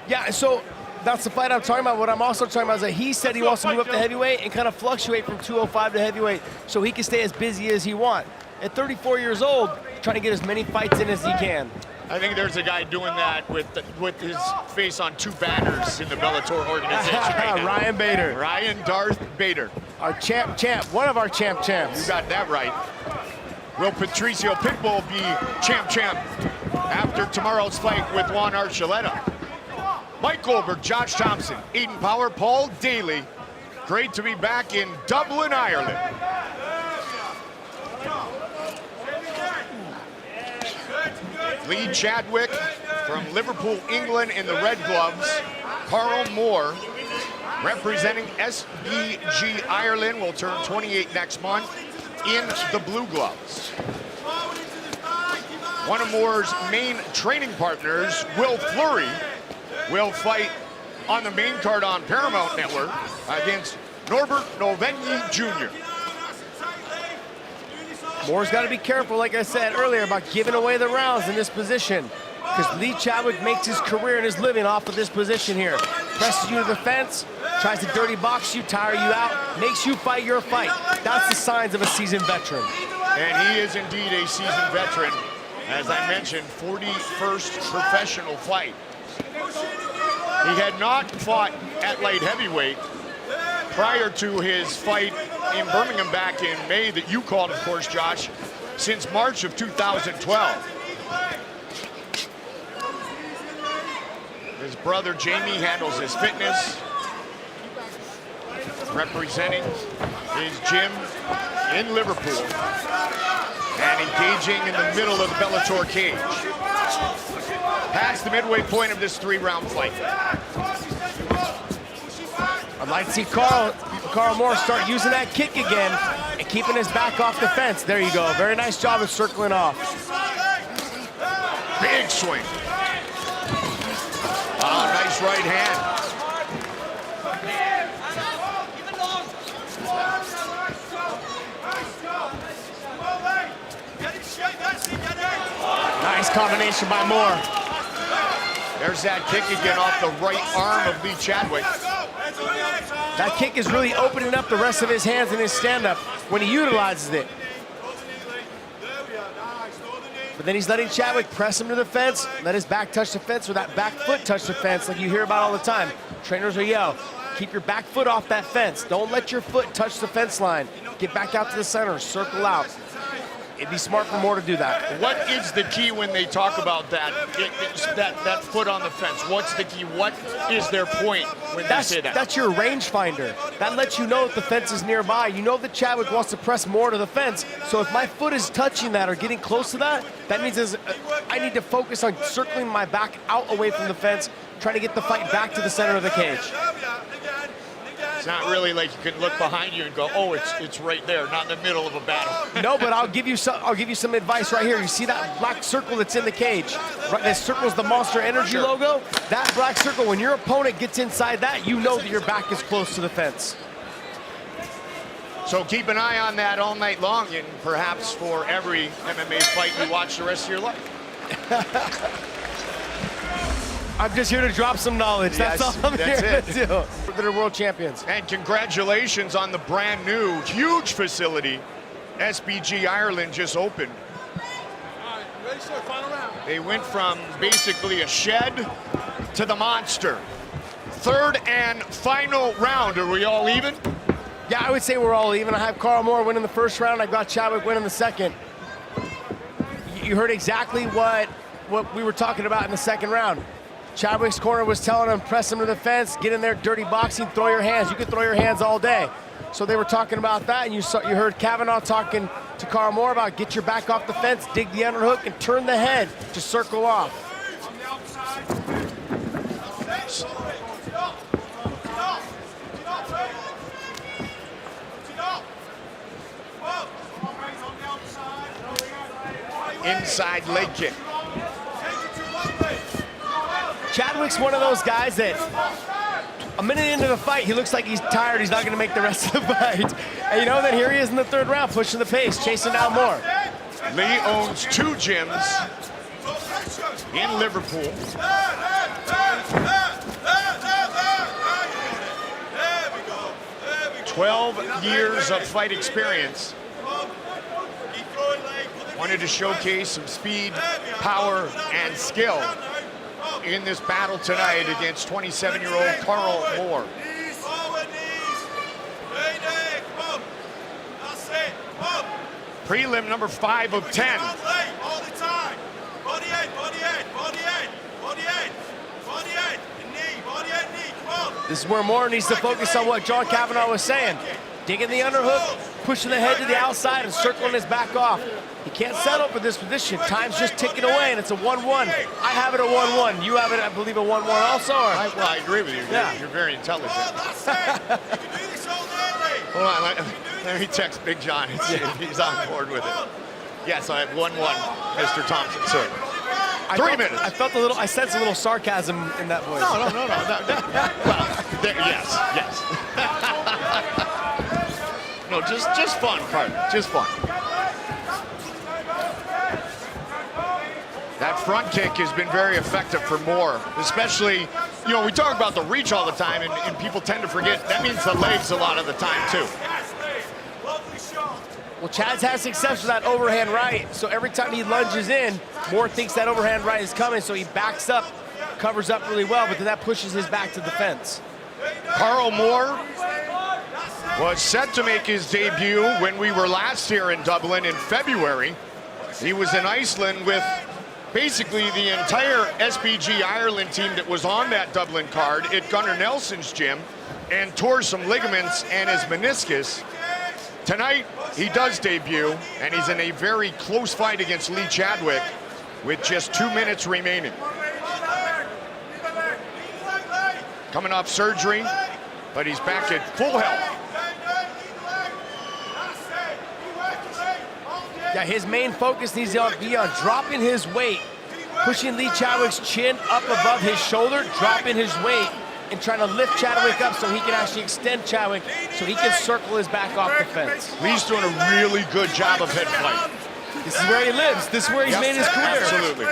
Yeah, so that's the fight I'm talking about. What I'm also talking about is that he said he wants to move up to heavyweight and kind of fluctuate from 205 to heavyweight so he can stay as busy as he wants. At 34 years old, trying to get as many fights in as he can. I think there's a guy doing that with his face on 2 banners in the Bellator organization right now. Ryan Bader. Ryan Darth Bader. Our champ, one of our champs. You got that right. Will Patricio Pitbull be champ after tomorrow's fight with Juan Archuleta? Mike Goldberg, Josh Thompson, Aiden Power, Paul Daly. Great to be back in Dublin, Ireland. Lee Chadwick from Liverpool, England in the red gloves. Carl Moore representing SBG Ireland, will turn 28 next month, in the blue gloves. One of Moore's main training partners, Will Fleury, will fight on the main card on Paramount Network against Norbert Novenyi Jr. Moore's got to be careful, like I said earlier, about giving away the rounds in this position, because Lee Chadwick makes his career and his living off of this position here. Presses you to the fence, tries to dirty box you, tire you out, makes you fight your fight. That's the signs of a seasoned veteran. And he is indeed a seasoned veteran. As I mentioned, 41st professional fight. He had not fought at light heavyweight prior to his fight in Birmingham back in May that you called, of course, Josh, since March of 2012. His brother Jamie handles his fitness, representing his gym in Liverpool and engaging in the middle of the Bellator cage. Past the midway point of this 3-round fight. I'd like to see Carl Moore start using that kick again and keeping his back off the fence. There you go. Very nice job of circling off. Big swing. Oh, nice right hand. Nice combination by Moore. There's that kick again off the right arm of Lee Chadwick. That kick is really opening up the rest of his hands in his stand-up when he utilizes it. But then he's letting Chadwick press him to the fence, let his back touch the fence, or that back foot touch the fence like you hear about all the time. Trainers will yell, keep your back foot off that fence. Don't let your foot touch the fence line. Get back out to the center, circle out. It'd be smart for Moore to do that. What is the key when they talk about that? That foot on the fence. What's the key? What is their point when they say that? That's your rangefinder. That lets you know if the fence is nearby. You know that Chadwick wants to press more to the fence. So if my foot is touching that or getting close to that, that means I need to focus on circling my back out away from the fence, trying to get the fight back to the center of the cage. It's not really like you can look behind you and go, oh, it's right there, not in the middle of a battle. No, but I'll give you some advice right here. You see that black circle that's in the cage? Right, that circle's the Monster Energy logo. That black circle, when your opponent gets inside that, you know that your back is close to the fence. So keep an eye on that all night long, and perhaps for every MMA fight you watch the rest of your life. I'm just here to drop some knowledge. Yes, that's all I'm here to do. They're world champions. And congratulations on the brand new, huge facility SBG Ireland just opened. All right, ready, sir? Final round. They went from basically a shed to the monster. Third and final round. Are we all even? Yeah, I would say we're all even. I have Carl Moore winning the first round. I've got Chadwick winning the second. You heard exactly what we were talking about in the second round. Chadwick's corner was telling him, press him to the fence, get in there, dirty boxing, throw your hands. You can throw your hands all day. So they were talking about that, and you heard Kavanaugh talking to Carl Moore about get your back off the fence, dig the underhook, and turn the head to circle off. Inside leg kick. Chadwick's one of those guys that a minute into the fight, he looks like he's tired. He's not going to make the rest of the fight. And you know, then here he is in the third round, pushing the pace, chasing down Moore. Lee owns 2 gyms in Liverpool. 12 years of fight experience. Wanted to showcase some speed, power, and skill in this battle tonight against 27-year-old Carl Moore. Prelim number 5 of 10. This is where Moore needs to focus on what John Kavanaugh was saying. Digging the underhook, pushing the head to the outside, and circling his back off. He can't settle for this position. Time's just ticking away, and it's a 1-1. I have it at 1-1. You have it, I believe, a 1-1 also? Or? Well, I agree with you. Yeah. You're very intelligent. Hold on, let me text Big John and see if he's on board with it. Yes, I have 1-1, Mr. Thompson, sir. 3 minutes. I felt a little, I sensed a little sarcasm in that voice. No. Well, yes. No, just fun, Carter. Just fun. That front kick has been very effective for Moore, especially, you know, we talk about the reach all the time, and people tend to forget that means the legs a lot of the time, too. Well, Chad's had success with that overhand right, so every time he lunges in, Moore thinks that overhand right is coming, so he backs up, covers up really well, but then that pushes his back to the fence. Carl Moore was set to make his debut when we were last here in Dublin in February. He was in Iceland with basically the entire SBG Ireland team that was on that Dublin card at Gunnar Nelson's gym and tore some ligaments and his meniscus. Tonight, he does debut, and he's in a very close fight against Lee Chadwick with just 2 minutes remaining. Coming off surgery, but he's back at full health. Yeah, his main focus needs to be on dropping his weight, pushing Lee Chadwick's chin up above his shoulder, dropping his weight, and trying to lift Chadwick up so he can actually extend Chadwick so he can circle his back off the fence. Lee's doing a really good job of head fight. This is where he lives. This is where he's made his career. Absolutely.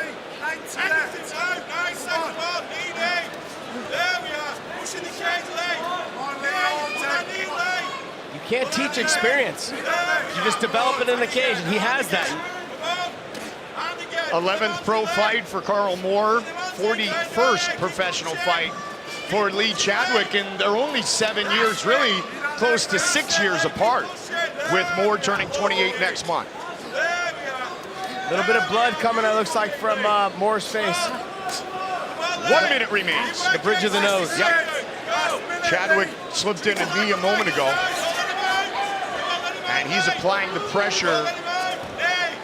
You can't teach experience. You just develop it in the cage, and he has that. 11th pro fight for Carl Moore, 41st professional fight for Lee Chadwick, and they're only 7 years, really close to 6 years apart, with Moore turning 28 next month. A little bit of blood coming, it looks like, from Moore's face. 1 minute remains. The bridge of the nose. Yep. Chadwick slipped in a knee a moment ago, and he's applying the pressure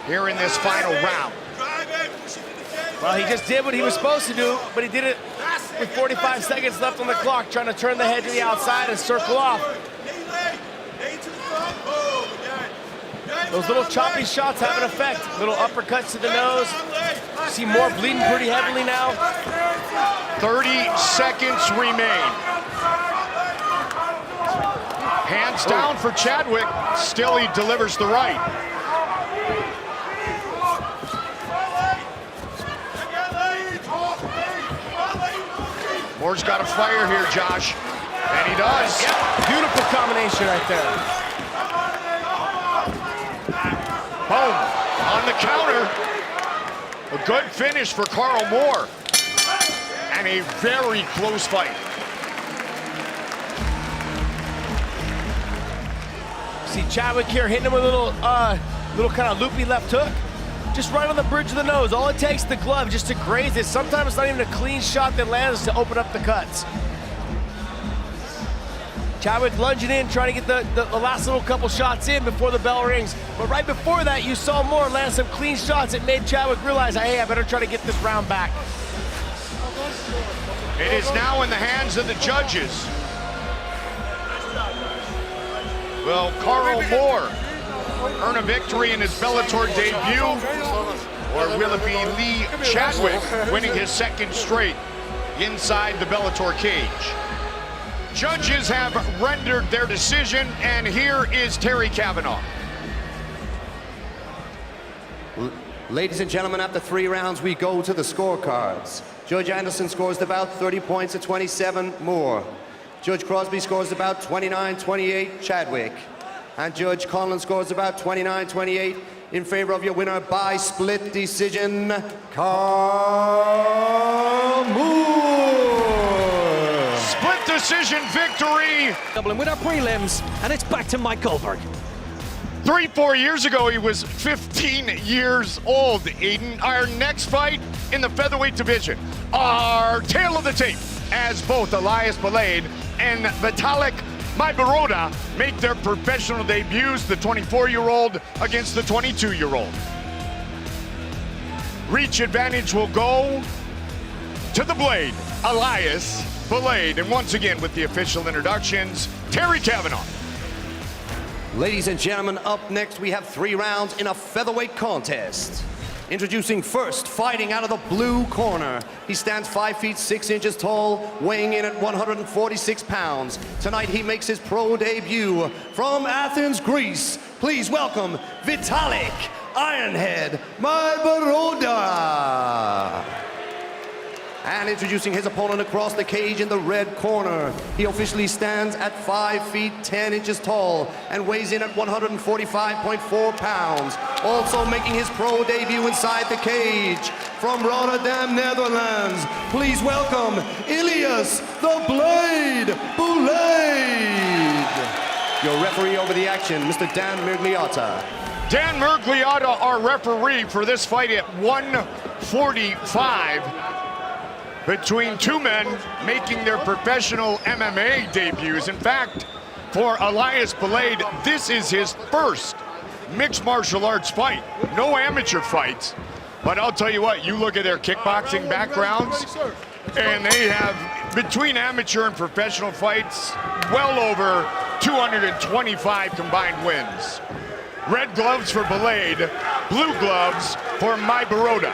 here in this final round. Well, he just did what he was supposed to do, but he did it with 45 seconds left on the clock, trying to turn the head to the outside and circle off. Those little choppy shots have an effect. Little uppercuts to the nose. You see Moore bleeding pretty heavily now. 30 seconds remain. Hands down for Chadwick. Still, he delivers the right. Moore's got a fire here, Josh. And he does. Yep. Beautiful combination right there. Boom. On the counter. A good finish for Carl Moore. and a very close fight. See Chadwick here hitting him with a little kind of loopy left hook. Just right on the bridge of the nose. All it takes the glove just to graze it. Sometimes it's not even a clean shot that lands to open up the cuts. Chadwick lunging in, trying to get the last little couple shots in before the bell rings. But right before that, you saw Moore land some clean shots. It made Chadwick realize, hey, I better try to get this round back. It is now in the hands of the judges. Will Carl Moore earn a victory in his Bellator debut? Or will it be Lee Chadwick winning his second straight inside the Bellator cage? Judges have rendered their decision, and here is Terry Kavanaugh. Ladies and gentlemen, after 3 rounds, we go to the scorecards. Judge Henderson scores the bout 30 points to 27 Moore. Judge Crosby scores about 29-28 Chadwick. And Judge Coughlin scores about 29-28 in favor of your winner by split decision, Carl Moore. Split decision victory. Dublin with our prelims, and it's back to Mike Goldberg. 3-4 years ago, he was 15 years old, Aiden. Our next fight in the featherweight division, our tail of the tape, as both Elias Belade and Vitalik Myoda make their professional debuts, the 24-year-old against the 22-year-old. Reach advantage will go to the Blade, Elias Belade. And once again, with the official introductions, Terry Kavanaugh. Ladies and gentlemen, up next we have 3 rounds in a featherweight contest. Introducing first, fighting out of the blue corner. He stands 5 feet 6 inches tall, weighing in at 146 pounds. Tonight he makes his pro debut from Athens, Greece. Please welcome Vitalik Ironhead Myoda. And introducing his opponent across the cage in the red corner. He officially stands at 5 feet 10 inches tall and weighs in at 145.4 pounds. Also making his pro debut inside the cage from Rotterdam, Netherlands. Please welcome Elias the Blade Belade. Your referee over the action, Mr. Dan Mergliotta. Dan Mergliotta, our referee for this fight at 145. Between 2 men making their professional MMA debuts. In fact, for Elias Belade, this is his first mixed martial arts fight. No amateur fights. But I'll tell you what, you look at their kickboxing backgrounds, and they have, between amateur and professional fights, well over 225 combined wins. Red gloves for Belade, blue gloves for Myoda.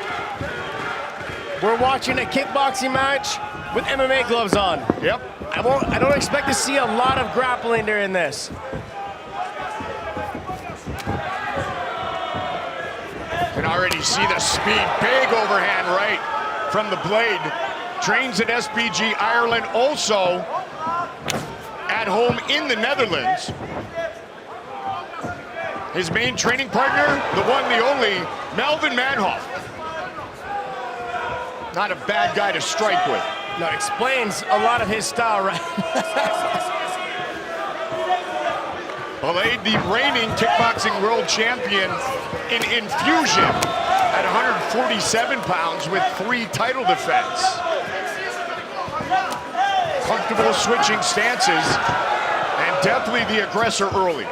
We're watching a kickboxing match with MMA gloves on. Yep. I don't expect to see a lot of grappling during this. Can already see the speed, big overhand right from the Blade. Trains at SBG Ireland, also at home in the Netherlands. His main training partner, the one, the only, Melvin Manhoff. Not a bad guy to strike with. No, it explains a lot of his style, right? Belade, the reigning kickboxing world champion in infusion at 147 pounds with 3 title defense. Comfortable switching stances and definitely the aggressor early.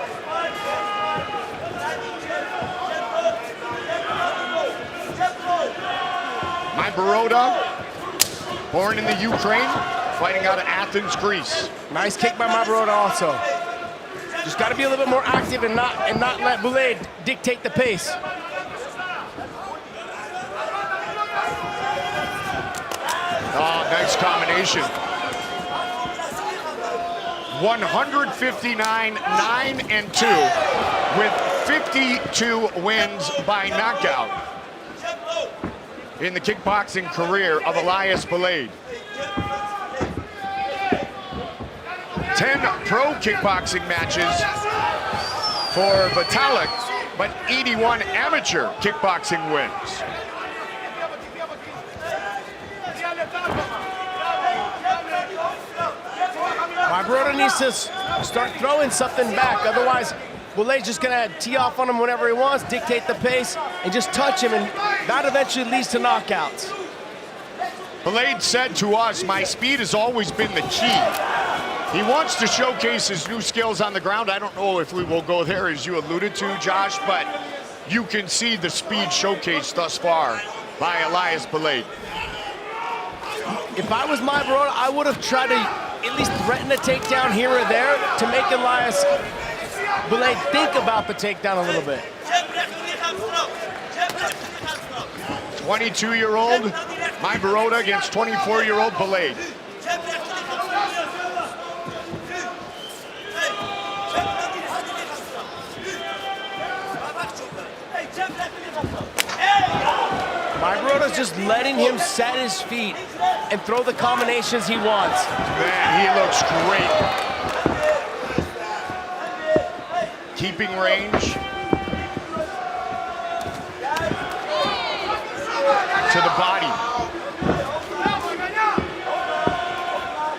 Myoda, born in the Ukraine, fighting out of Athens, Greece. Nice kick by Myoda also. Just got to be a little bit more active and not let Belade dictate the pace. Oh, nice combination. 159-9-2 with 52 wins by knockout in the kickboxing career of Elias Belade. 10 pro kickboxing matches for Vitalik, but 81 amateur kickboxing wins. Myoda needs to start throwing something back. Otherwise, Belade's just gonna tee off on him whenever he wants, dictate the pace, and just touch him, and that eventually leads to knockouts. Belade said to us, my speed has always been the key. He wants to showcase his new skills on the ground. I don't know if we will go there, as you alluded to, Josh, but you can see the speed showcased thus far by Elias Belade. If I was Myoda, I would have tried to at least threaten a takedown here or there to make Elias Belade think about the takedown a little bit. 22-year-old Myoda against 24-year-old Belade. Myoda's just letting him set his feet and throw the combinations he wants. Man, he looks great. Keeping range. To the body.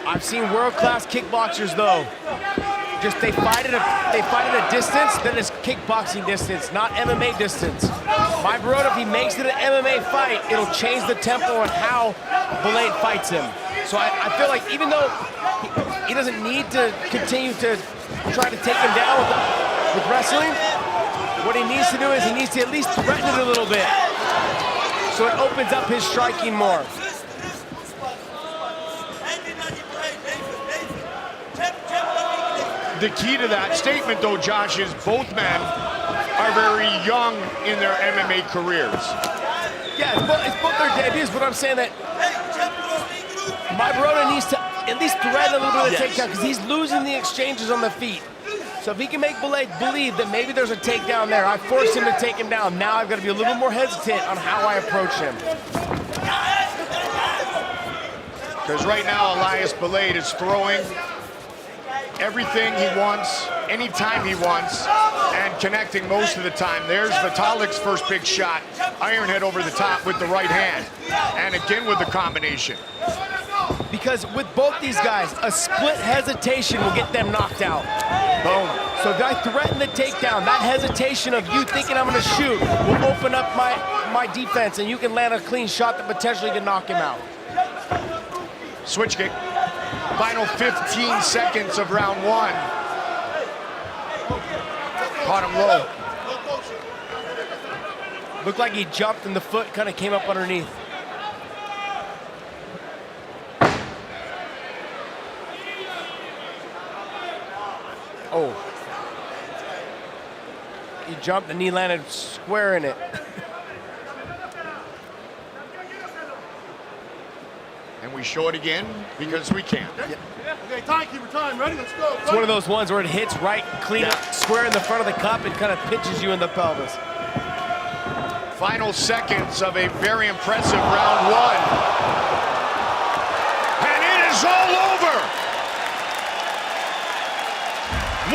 I've seen world-class kickboxers though. Just they fight at a distance that is kickboxing distance, not MMA distance. Myoda, if he makes it an MMA fight, it'll change the tempo on how Belade fights him. So I feel like even though he doesn't need to continue to try to take him down with wrestling, what he needs to do is he needs to at least threaten it a little bit, so it opens up his striking more. The key to that statement, though, Josh, is both men are very young in their MMA careers. Yeah, it's both their debuts, but I'm saying that Myoda needs to at least threaten a little bit of the takedown because he's losing the exchanges on the feet. So if he can make Belade believe that maybe there's a takedown there, I forced him to take him down. Now I've got to be a little more hesitant on how I approach him. Because right now, Elias Belade is throwing everything he wants, anytime he wants, and connecting most of the time. There's Vitalik's first big shot. Iron head over the top with the right hand. And again with the combination. Because with both these guys, a split hesitation will get them knocked out. Boom. So if I threaten the takedown, that hesitation of you thinking I'm gonna shoot will open up my defense, and you can land a clean shot that potentially can knock him out. Switch kick. Final 15 seconds of round one. Caught him low. Looked like he jumped and the foot kind of came up underneath. Oh. He jumped and he landed square in it. And we show it again because we can. Yeah. Okay, timekeeper time. Ready? Let's go. It's one of those ones where it hits right, clean up, square in the front of the cup and kind of pitches you in the pelvis. Final seconds of a very impressive round one. And it is all over.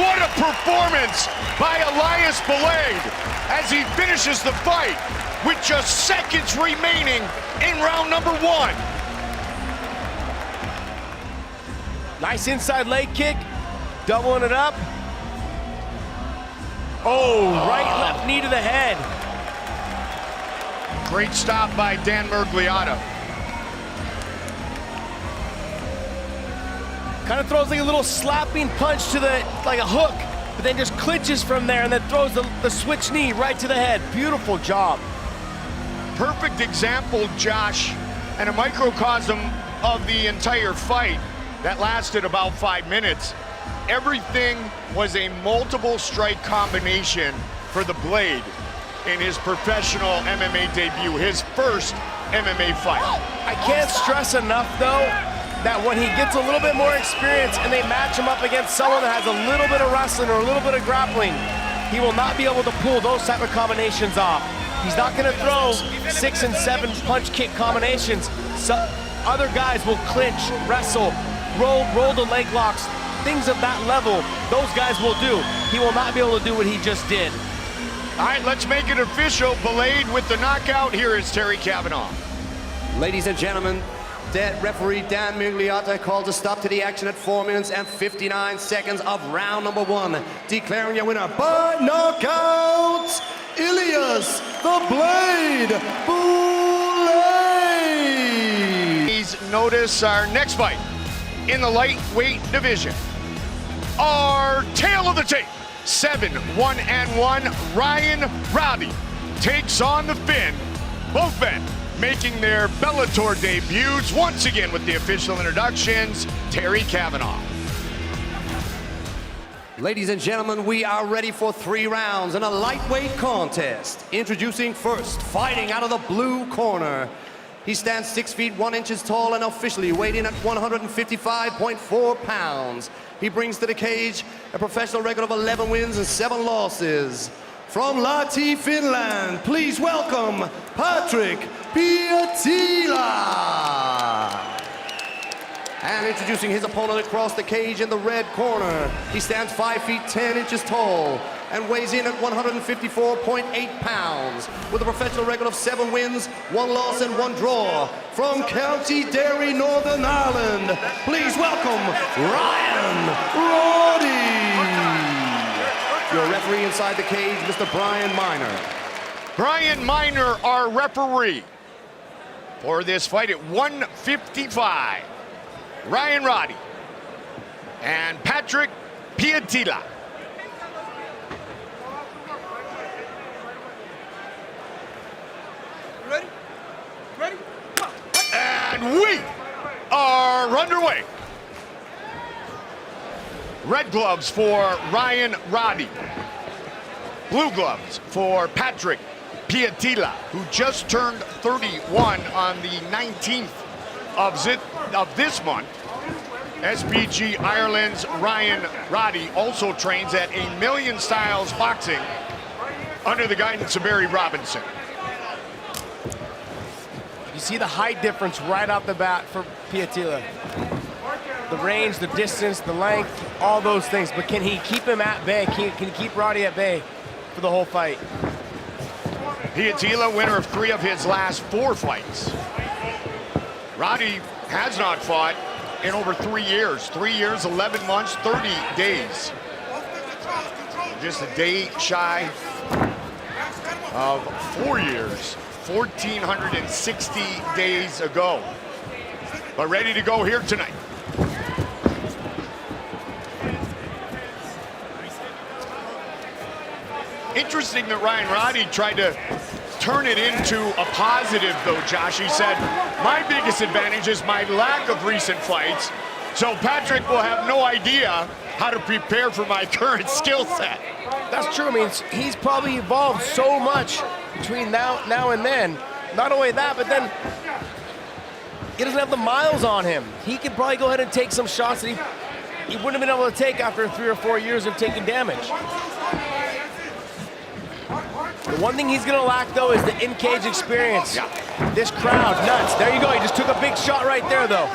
What a performance by Elias Belade as he finishes the fight with just seconds remaining in round number one. Nice inside leg kick, doubling it up. Oh, right, left knee to the head. Great stop by Dan Mergliata. Kind of throws like a little slapping punch to the, like a hook, but then just clinches from there and then throws the switch knee right to the head. Beautiful job. Perfect example, Josh, and a microcosm of the entire fight. That lasted about 5 minutes. Everything was a multiple strike combination for the Blade in his professional MMA debut, his first MMA fight. I can't stress enough though, that when he gets a little bit more experience and they match him up against someone that has a little bit of wrestling or a little bit of grappling, he will not be able to pull those type of combinations off. He's not gonna throw 6 and 7 punch kick combinations. So other guys will clinch, wrestle, roll the leg locks, things of that level, those guys will do. He will not be able to do what he just did. All right, let's make it official. Belade with the knockout. Here is Terry Cavanaugh. Ladies and gentlemen, Referee Dan Migliotta calls a stop to the action at 4 minutes and 59 seconds of round number 1. Declaring your winner by knockout, Ilias the Blade Boulay. Please notice our next fight in the lightweight division. Our tail of the tape, 7-1-1, Ryan Rody takes on the Finn. Both men making their Bellator debuts once again with the official introductions, Terry Kavanaugh. Ladies and gentlemen, we are ready for 3 rounds in a lightweight contest. Introducing first, fighting out of the blue corner. He stands 6 feet 1 inches tall and officially weighed in at 155.4 pounds. He brings to the cage a professional record of 11 wins and 7 losses. From Lahti, Finland, please welcome Patrick Pila. And introducing his opponent across the cage in the red corner. He stands 5 feet 10 inches tall and weighs in at 154.8 pounds with a professional record of 7 wins, 1 loss and 1 draw. From County Derry, Northern Ireland, please welcome Ryan Rody. Your referee inside the cage, Mr. Brian Miner. Brian Miner, our referee for this fight at 155. Ryan Rody and Patrick Piatila. Ready? Ready? And we are underway. Red gloves for Ryan Rody. Blue gloves for Patrick Piatila, who just turned 31 on the 19th of this month. SBG Ireland's Ryan Rody also trains at A Million Styles Boxing under the guidance of Barry Robinson. You see the height difference right off the bat for Piatila. The range, the distance, the length, all those things. But can he keep him at bay? Can he keep Rody at bay for the whole fight? Piatila, winner of 3 of his last 4 fights. Rody has not fought in over 3 years. 3 years, 11 months, 30 days. Just a day shy of 4 years, 1,460 days ago. But ready to go here tonight. Interesting that Ryan Rody tried to turn it into a positive, though, Josh. He said, my biggest advantage is my lack of recent fights, so Patrick will have no idea how to prepare for my current skill set. That's true. I mean, he's probably evolved so much between now and then. Not only that, but then he doesn't have the miles on him. He could probably go ahead and take some shots that he wouldn't have been able to take after 3 or 4 years of taking damage. The one thing he's gonna lack, though, is the in-cage experience. Yeah. This crowd, nuts. There you go, he just took a big shot right there, though.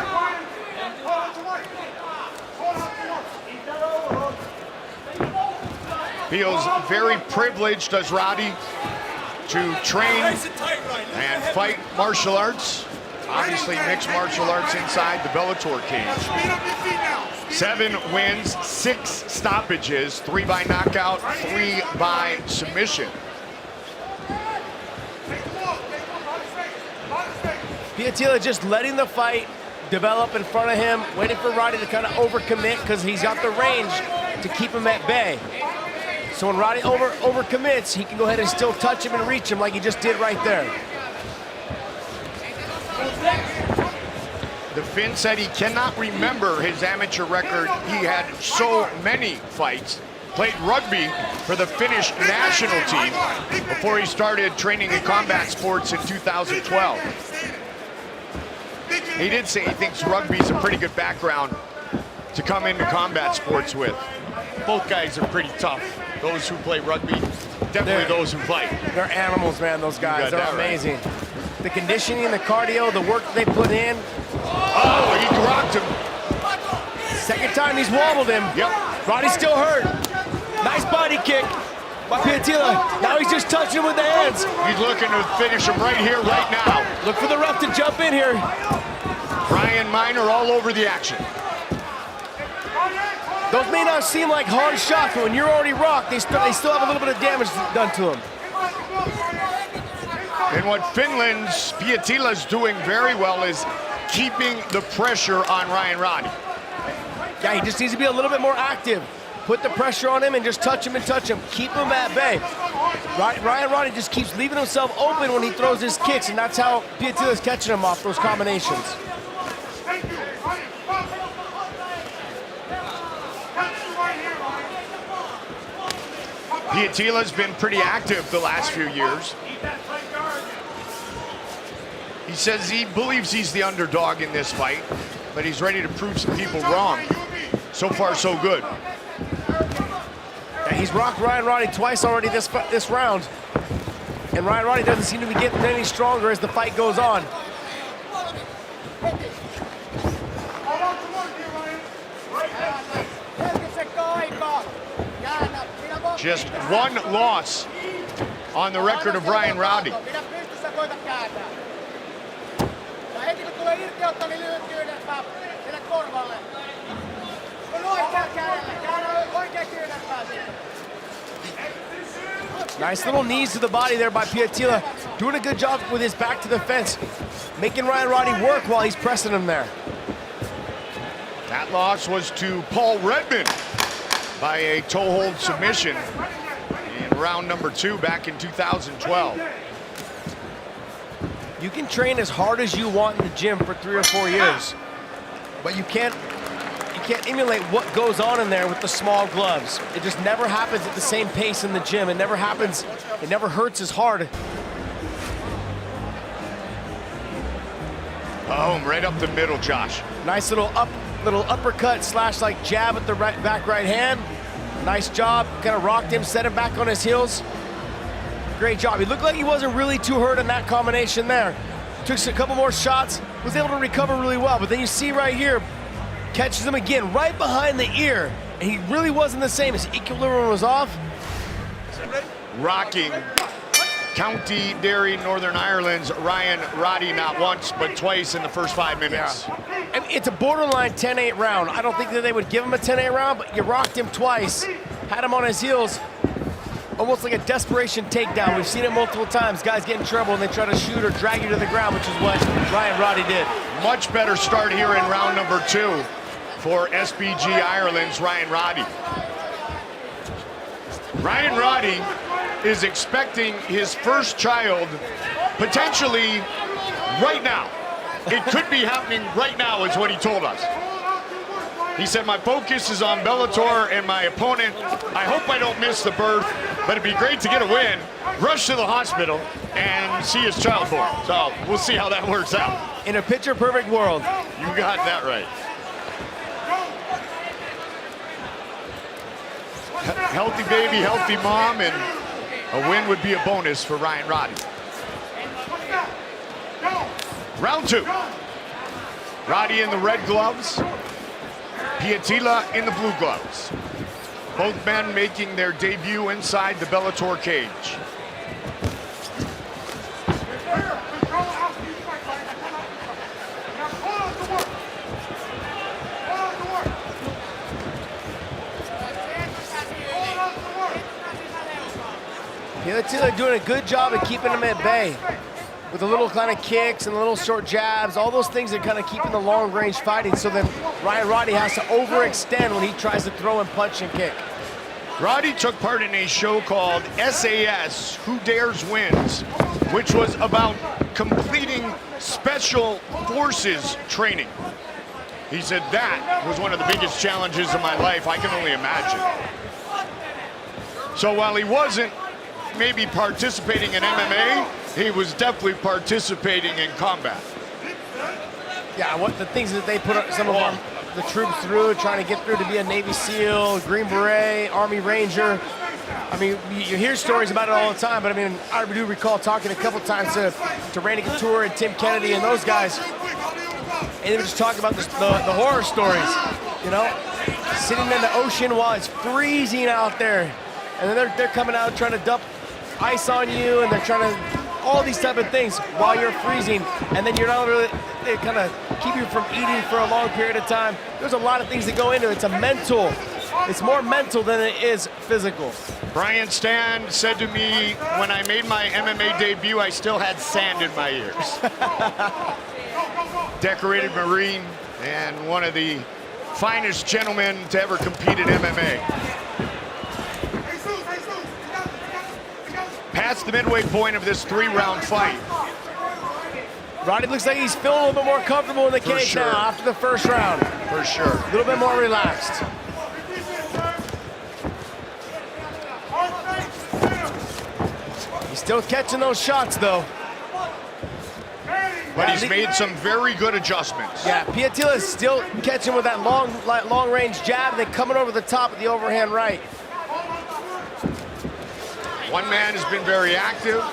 Feels very privileged, does Rody, to train and fight martial arts. Obviously mixed martial arts inside the Bellator cage. 7 wins, 6 stoppages, 3 by knockout, 3 by submission. Piatila just letting the fight develop in front of him, waiting for Rody to kind of overcommit because he's got the range to keep him at bay. So when Rody overcommits, he can go ahead and still touch him and reach him like he just did right there. The Finn said he cannot remember his amateur record. He had so many fights. Played rugby for the Finnish national team before he started training in combat sports in 2012. He did say he thinks rugby's a pretty good background to come into combat sports with. Both guys are pretty tough. Those who play rugby, definitely those who fight. They're animals, man, those guys. They're amazing. Right. The conditioning, the cardio, the work they put in. Oh, he rocked him. Second time he's wobbled him. Yep. Rody's still hurt. Nice body kick by Piatila. Now he's just touching him with the hands. He's looking to finish him right here, right now. Look for the ref to jump in here. Ryan Minor all over the action. Those may not seem like hard shots, but when you're already rocked, they still have a little bit of damage done to them. And what Finland's Pietila's doing very well is keeping the pressure on Ryan Rody. Yeah, he just needs to be a little bit more active. Put the pressure on him and just touch him and touch him. Keep him at bay. Ryan Rody just keeps leaving himself open when he throws his kicks, and that's how Pietila's catching him off those combinations. Pietila's been pretty active the last few years. He says he believes he's the underdog in this fight, but he's ready to prove some people wrong. So far, so good. Yeah, he's rocked Ryan Rody twice already this round. And Ryan Rody doesn't seem to be getting any stronger as the fight goes on. Just one loss on the record of Ryan Rody. Nice little knees to the body there by Pietila. Doing a good job with his back to the fence. Making Ryan Rody work while he's pressing him there. That loss was to Paul Redmond by a toe hold submission in round number 2 back in 2012. You can train as hard as you want in the gym for 3 or 4 years, but you can't emulate what goes on in there with the small gloves. It just never happens at the same pace in the gym. It never happens, it never hurts as hard. Boom, right up the middle, Josh. Nice little uppercut slash like jab at the back right hand. Nice job, kind of rocked him, set him back on his heels. Great job. He looked like he wasn't really too hurt in that combination there. Took a couple more shots, was able to recover really well, but then you see right here, catches him again right behind the ear, and he really wasn't the same. His equilibrium was off. Rocking County Derry, Northern Ireland's Ryan Rody not once, but twice in the first 5 minutes. Yeah. And it's a borderline 10-8 round. I don't think that they would give him a 10-8 round, but you rocked him twice, had him on his heels, almost like a desperation takedown. We've seen it multiple times. Guys get in trouble and they try to shoot or drag you to the ground, which is what Ryan Rody did. Much better start here in round number 2 for SBG Ireland's Ryan Rody. Ryan Rody is expecting his first child potentially right now. It could be happening right now is what he told us. He said, my focus is on Bellator and my opponent. I hope I don't miss the birth, but it'd be great to get a win, rush to the hospital, and see his child born. So we'll see how that works out. In a picture-perfect world. You got that right. Healthy baby, healthy mom, and a win would be a bonus for Ryan Rody. Round 2. Rody in the red gloves, Pietila in the blue gloves. Both men making their debut inside the Bellator cage. Pietila doing a good job of keeping him at bay with the little kind of kicks and the little short jabs, all those things that kind of keeping the long range fighting, so then Ryan Rody has to overextend when he tries to throw and punch and kick. Rody took part in a show called SAS, Who Dares Wins, which was about completing special forces training. He said that was one of the biggest challenges of my life, I can only imagine. So while he wasn't maybe participating in MMA, he was definitely participating in combat. Yeah, what the things that they put some of the troops through, trying to get through to be a Navy SEAL, Green Beret, Army Ranger. I mean, you hear stories about it all the time, but I mean, I do recall talking a couple times to Randy Couture and Tim Kennedy and those guys, and they would just talk about the horror stories, you know? Sitting in the ocean while it's freezing out there, and then they're coming out trying to dump ice on you, and they're trying to, all these type of things while you're freezing, and then you're not really, They kind of keep you from eating for a long period of time. There's a lot of things that go into it. It's more mental than it is physical. Brian Stan said to me when I made my MMA debut, I still had sand in my ears. Decorated Marine and one of the finest gentlemen to ever compete in MMA. Past the midway point of this 3-round fight. Roddy looks like he's feeling a little bit more comfortable in the cage sure. now after the first round. For sure. A little bit more relaxed. He's still catching those shots, though. But he's made some very good adjustments. Yeah, Pila is still catching with that long-range jab, then coming over the top of the overhand right. One man has been very active.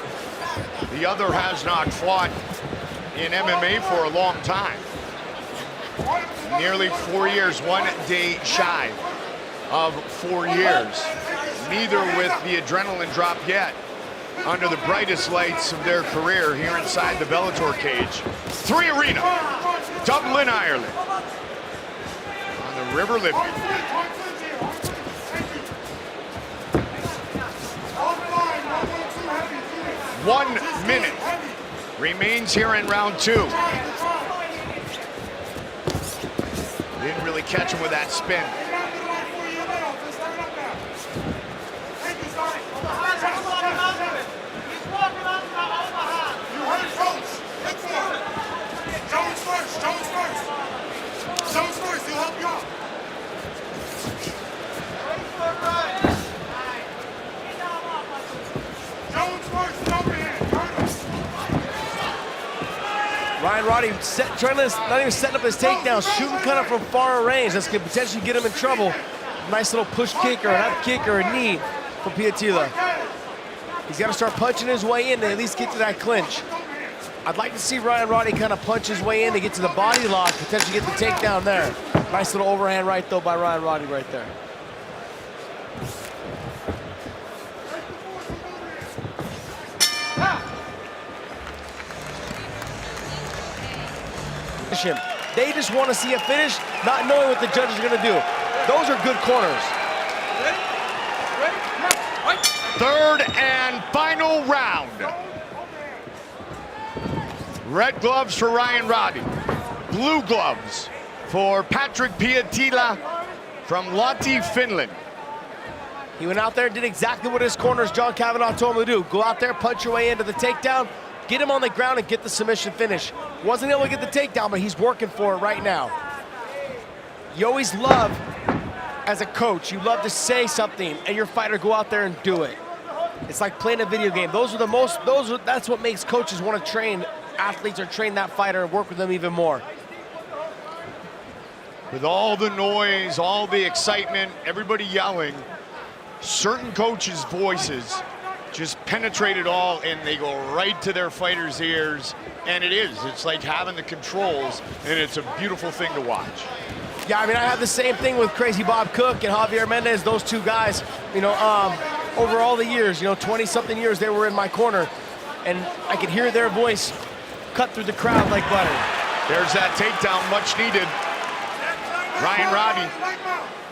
The other has not fought in MMA for a long time. Nearly 4 years, 1 day shy of 4 years. Neither with the adrenaline drop yet. Under the brightest lights of their career here inside the Bellator cage. 3 Arena, Dublin, Ireland. On the River Liffey. 1 minute remains here in round 2. Didn't really catch him with that spin. Jones first, he'll help you out. Jones first, jump in. Ryan Roddy trying to not even setting up his takedown, shooting kind of from far range. This could potentially get him in trouble. Nice little push kick or an up kick or a knee from Pila. He's got to start punching his way in to at least get to that clinch. I'd like to see Ryan Roddy kind of punch his way in to get to the body lock, potentially get the takedown there. Nice little overhand right, though, by Ryan Roddy right there. They just want to see a finish, not knowing what the judges are going to do. Those are good corners. Third and final round. Red gloves for Ryan Roddy. Blue gloves for Patrick Pila from Lahti, Finland. He went out there and did exactly what his corners, John Kavanaugh, told him to do. Go out there, punch your way into the takedown, get him on the ground and get the submission finish. Wasn't able to get the takedown, but he's working for it right now. You always love, as a coach, you love to say something and your fighter go out there and do it. It's like playing a video game. That's what makes coaches want to train athletes or train that fighter and work with them even more. With all the noise, all the excitement, everybody yelling, certain coaches' voices just penetrate it all and they go right to their fighters' ears. And it's like having the controls, and it's a beautiful thing to watch. Yeah, I mean, I have the same thing with Crazy Bob Cook and Javier Mendez, those two guys, over all the years, 20-something years they were in my corner, and I could hear their voice cut through the crowd like butter. There's that takedown, much needed. Ryan Roddy.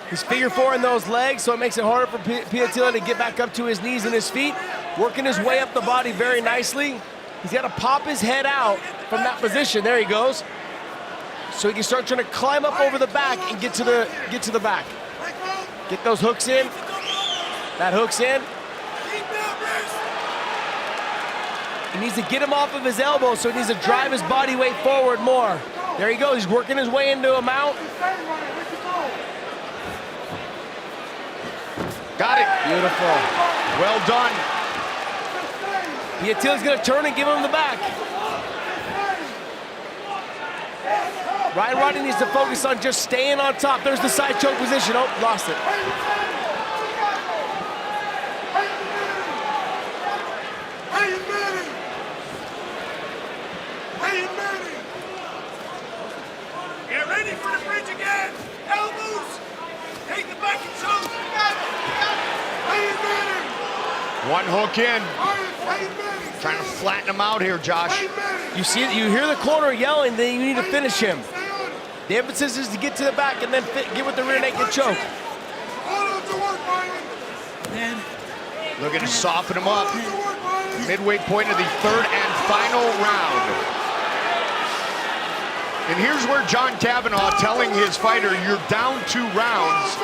He's figure 4 in those legs, so it makes it harder for Pila to get back up to his knees and his feet, working his way up the body very nicely. He's got to pop his head out from that position. There he goes. So he can start trying to climb up over the back and get to the back. Get those hooks in. That hook's in. He needs to get him off of his elbow, so he needs to drive his body weight forward more. There he goes. He's working his way into a mount. Got it. Beautiful. Well done. Pila's gonna turn and give him the back. Ryan Roddy needs to focus on just staying on top. There's the side choke position. Oh, lost it. Get ready for the bridge again. Elbows. Take the back and choke. One hook in. Trying to flatten him out here, Josh. You see it, you hear the corner yelling, then you need to finish him. The emphasis is to get to the back and then get with the rear naked choke. Looking to soften him up. Midway point of the third and final round. And here's where John Kavanagh telling his fighter, you're down 2 rounds.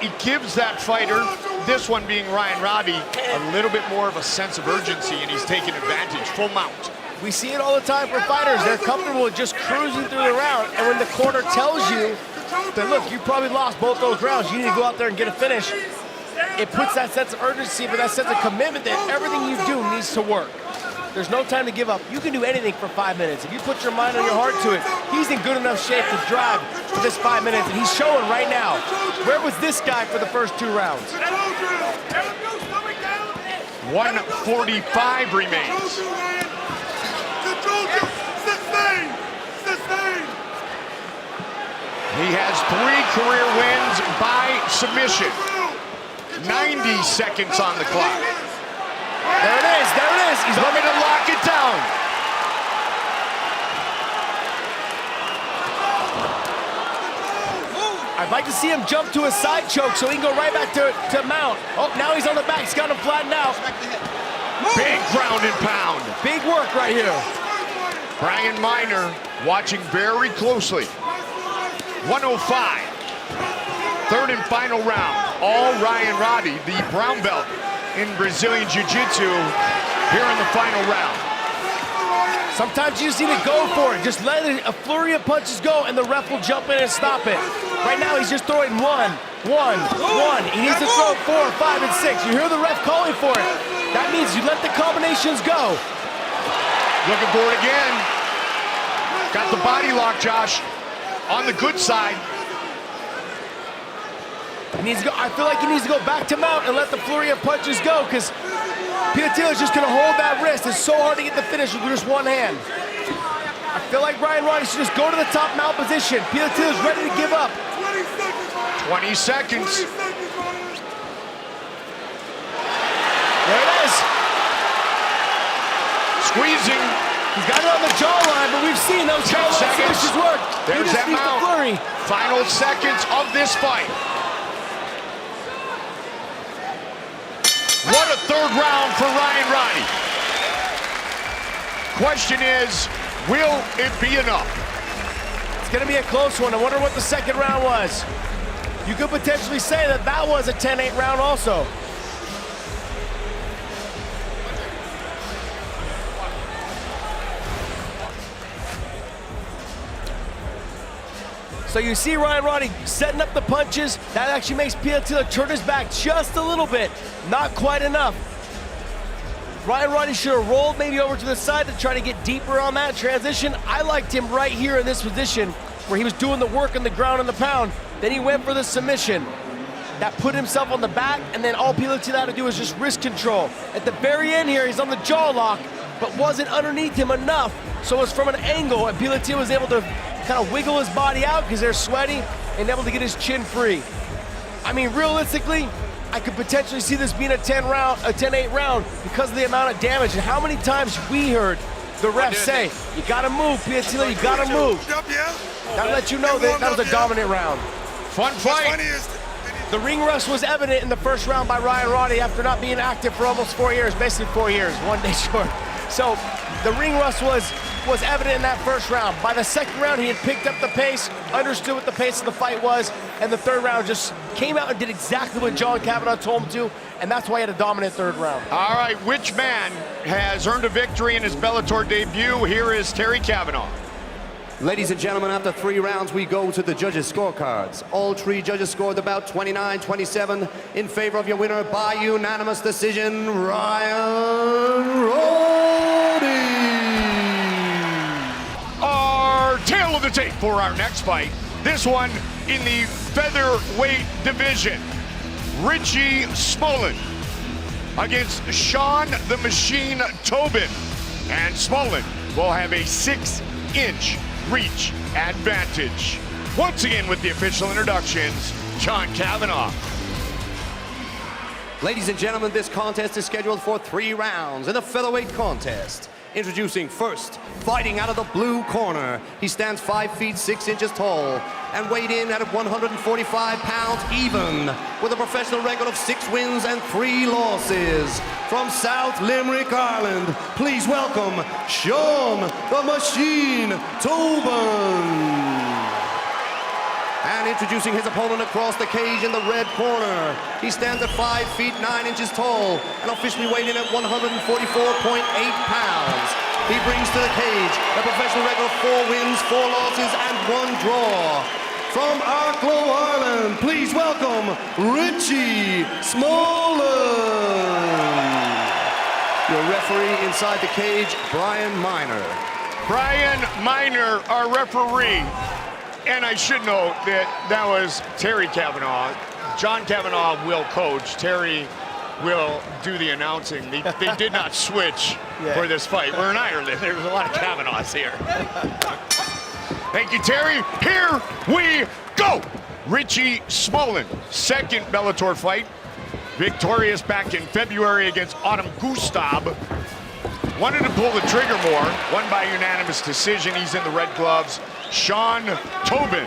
It gives that fighter, this one being Ryan Rody, a little bit more of a sense of urgency, and he's taking advantage, full mount. We see it all the time for fighters. They're comfortable with just cruising through the round, and when the corner tells you that, look, you probably lost both those rounds, you need to go out there and get a finish, it puts that sense of urgency, but that sense of commitment that everything you do needs to work. There's no time to give up. You can do anything for 5 minutes. If you put your mind and your heart to it, he's in good enough shape to drive for this 5 minutes, and he's showing right now. Where was this guy for the first 2 rounds? 1:45 remains. He has 3 career wins by submission. 90 seconds on the clock. There it is, there it is. He's looking to lock it down. I'd like to see him jump to a side choke so he can go right back to mount. Oh, now he's on the back. He's got him flattened out. Big ground and pound. Big work right here. Brian Miner watching very closely. 1:05. Third and final round. All Ryan Rody, the brown belt in Brazilian Jiu-Jitsu, here in the final round. Sometimes you just need to go for it. Just let a flurry of punches go, and the ref will jump in and stop it. Right now, he's just throwing one. He needs to throw 4, 5, and 6. You hear the ref calling for it. That means you let the combinations go. Looking for it again. Got the body lock, Josh. On the good side. He needs to go. I feel like he needs to go back to mount and let the flurry of punches go, because Pila is just going to hold that wrist. It's so hard to get the finish with just one hand. I feel like Ryan Rody should just go to the top mount position. Pila is ready to give up. 20 seconds. There it is. Squeezing. He's got it on the jawline, but we've seen those jawline finishes work. There's he just that needs mount. the flurry. Final seconds of this fight. What a third round for Ryan Rody. Question is, will it be enough? It's going to be a close one. I wonder what the second round was. You could potentially say that that was a 10-8 round also. So you see Ryan Rody setting up the punches. That actually makes Pila turn his back just a little bit. Not quite enough. Ryan Rody should have rolled maybe over to the side to try to get deeper on that transition. I liked him right here in this position where he was doing the work on the ground and the pound. Then he went for the submission. That put himself on the back, and then all Pila had to do was just wrist control. At the very end here, he's on the jaw lock, but wasn't underneath him enough. So it was from an angle, and Pila was able to kind of wiggle his body out because they're sweaty and able to get his chin free. I mean, realistically, I could potentially see this being a 10-8 round because of the amount of damage and how many times we heard the ref say, you gotta move, Pila, you gotta move. That lets you know that was a dominant round. Fun fight. The ring rust was evident in the first round by Ryan Rody after not being active for almost 4 years, basically 4 years, 1 day short. So the ring rust was evident in that first round. By the second round, he had picked up the pace, understood what the pace of the fight was, and the third round just came out and did exactly what John Kavanagh told him to, and that's why he had a dominant third round. All right, which man has earned a victory in his Bellator debut? Here is Terry Kavanagh. Ladies and gentlemen, after 3 rounds, we go to the judges' scorecards. All 3 judges scored about 29-27 in favor of your winner by unanimous decision, Ryan Rody. Our tail of the tape for our next fight. This one in the featherweight division. Richie Smolen against Sean the Machine Tobin. And Smolen will have a 6-inch reach advantage. Once again with the official introductions, John Kavanagh. Ladies and gentlemen, this contest is scheduled for 3 rounds in a featherweight contest. Introducing first, fighting out of the blue corner. He stands 5 feet 6 inches tall and weighed in at 145 pounds even, with a professional record of 6 wins and 3 losses. From South Limerick, Ireland, please welcome Sean the Machine Tobin. And introducing his opponent across the cage in the red corner. He stands at 5 feet 9 inches tall and officially weighed in at 144.8 pounds. He brings to the cage a professional record of 4 wins, 4 losses, and 1 draw. From Arklow, Ireland, please welcome Richie Smolen. Your referee inside the cage, Brian Miner. Brian Miner, our referee. And I should note that that was Terry Kavanaugh. John Kavanaugh will coach. Terry will do the announcing. They did not switch for this fight. We're in Ireland. There's a lot of Kavanaughs here. Thank you, Terry. Here we go. Richie Smolen, second Bellator fight. Victorious back in February against Gustav. Wanted to pull the trigger more. Won by unanimous decision. He's in the red gloves. Sean Tobin,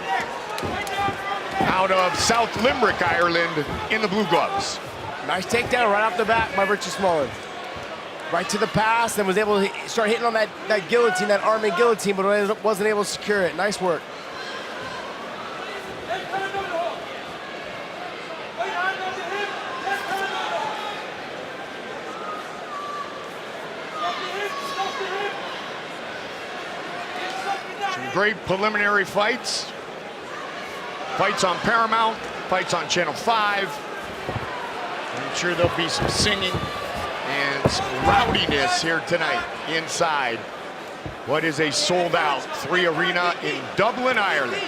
out of South Limerick, Ireland, in the blue gloves. Nice takedown right off the bat by Richie Smolen. Right to the pass, and was able to start hitting on that guillotine, that arming guillotine, but wasn't able to secure it. Nice work. Great preliminary fights. Fights on Paramount, fights on Channel 5. I'm sure there'll be some singing and some rowdiness here tonight inside what is a sold-out 3 arena in Dublin, Ireland.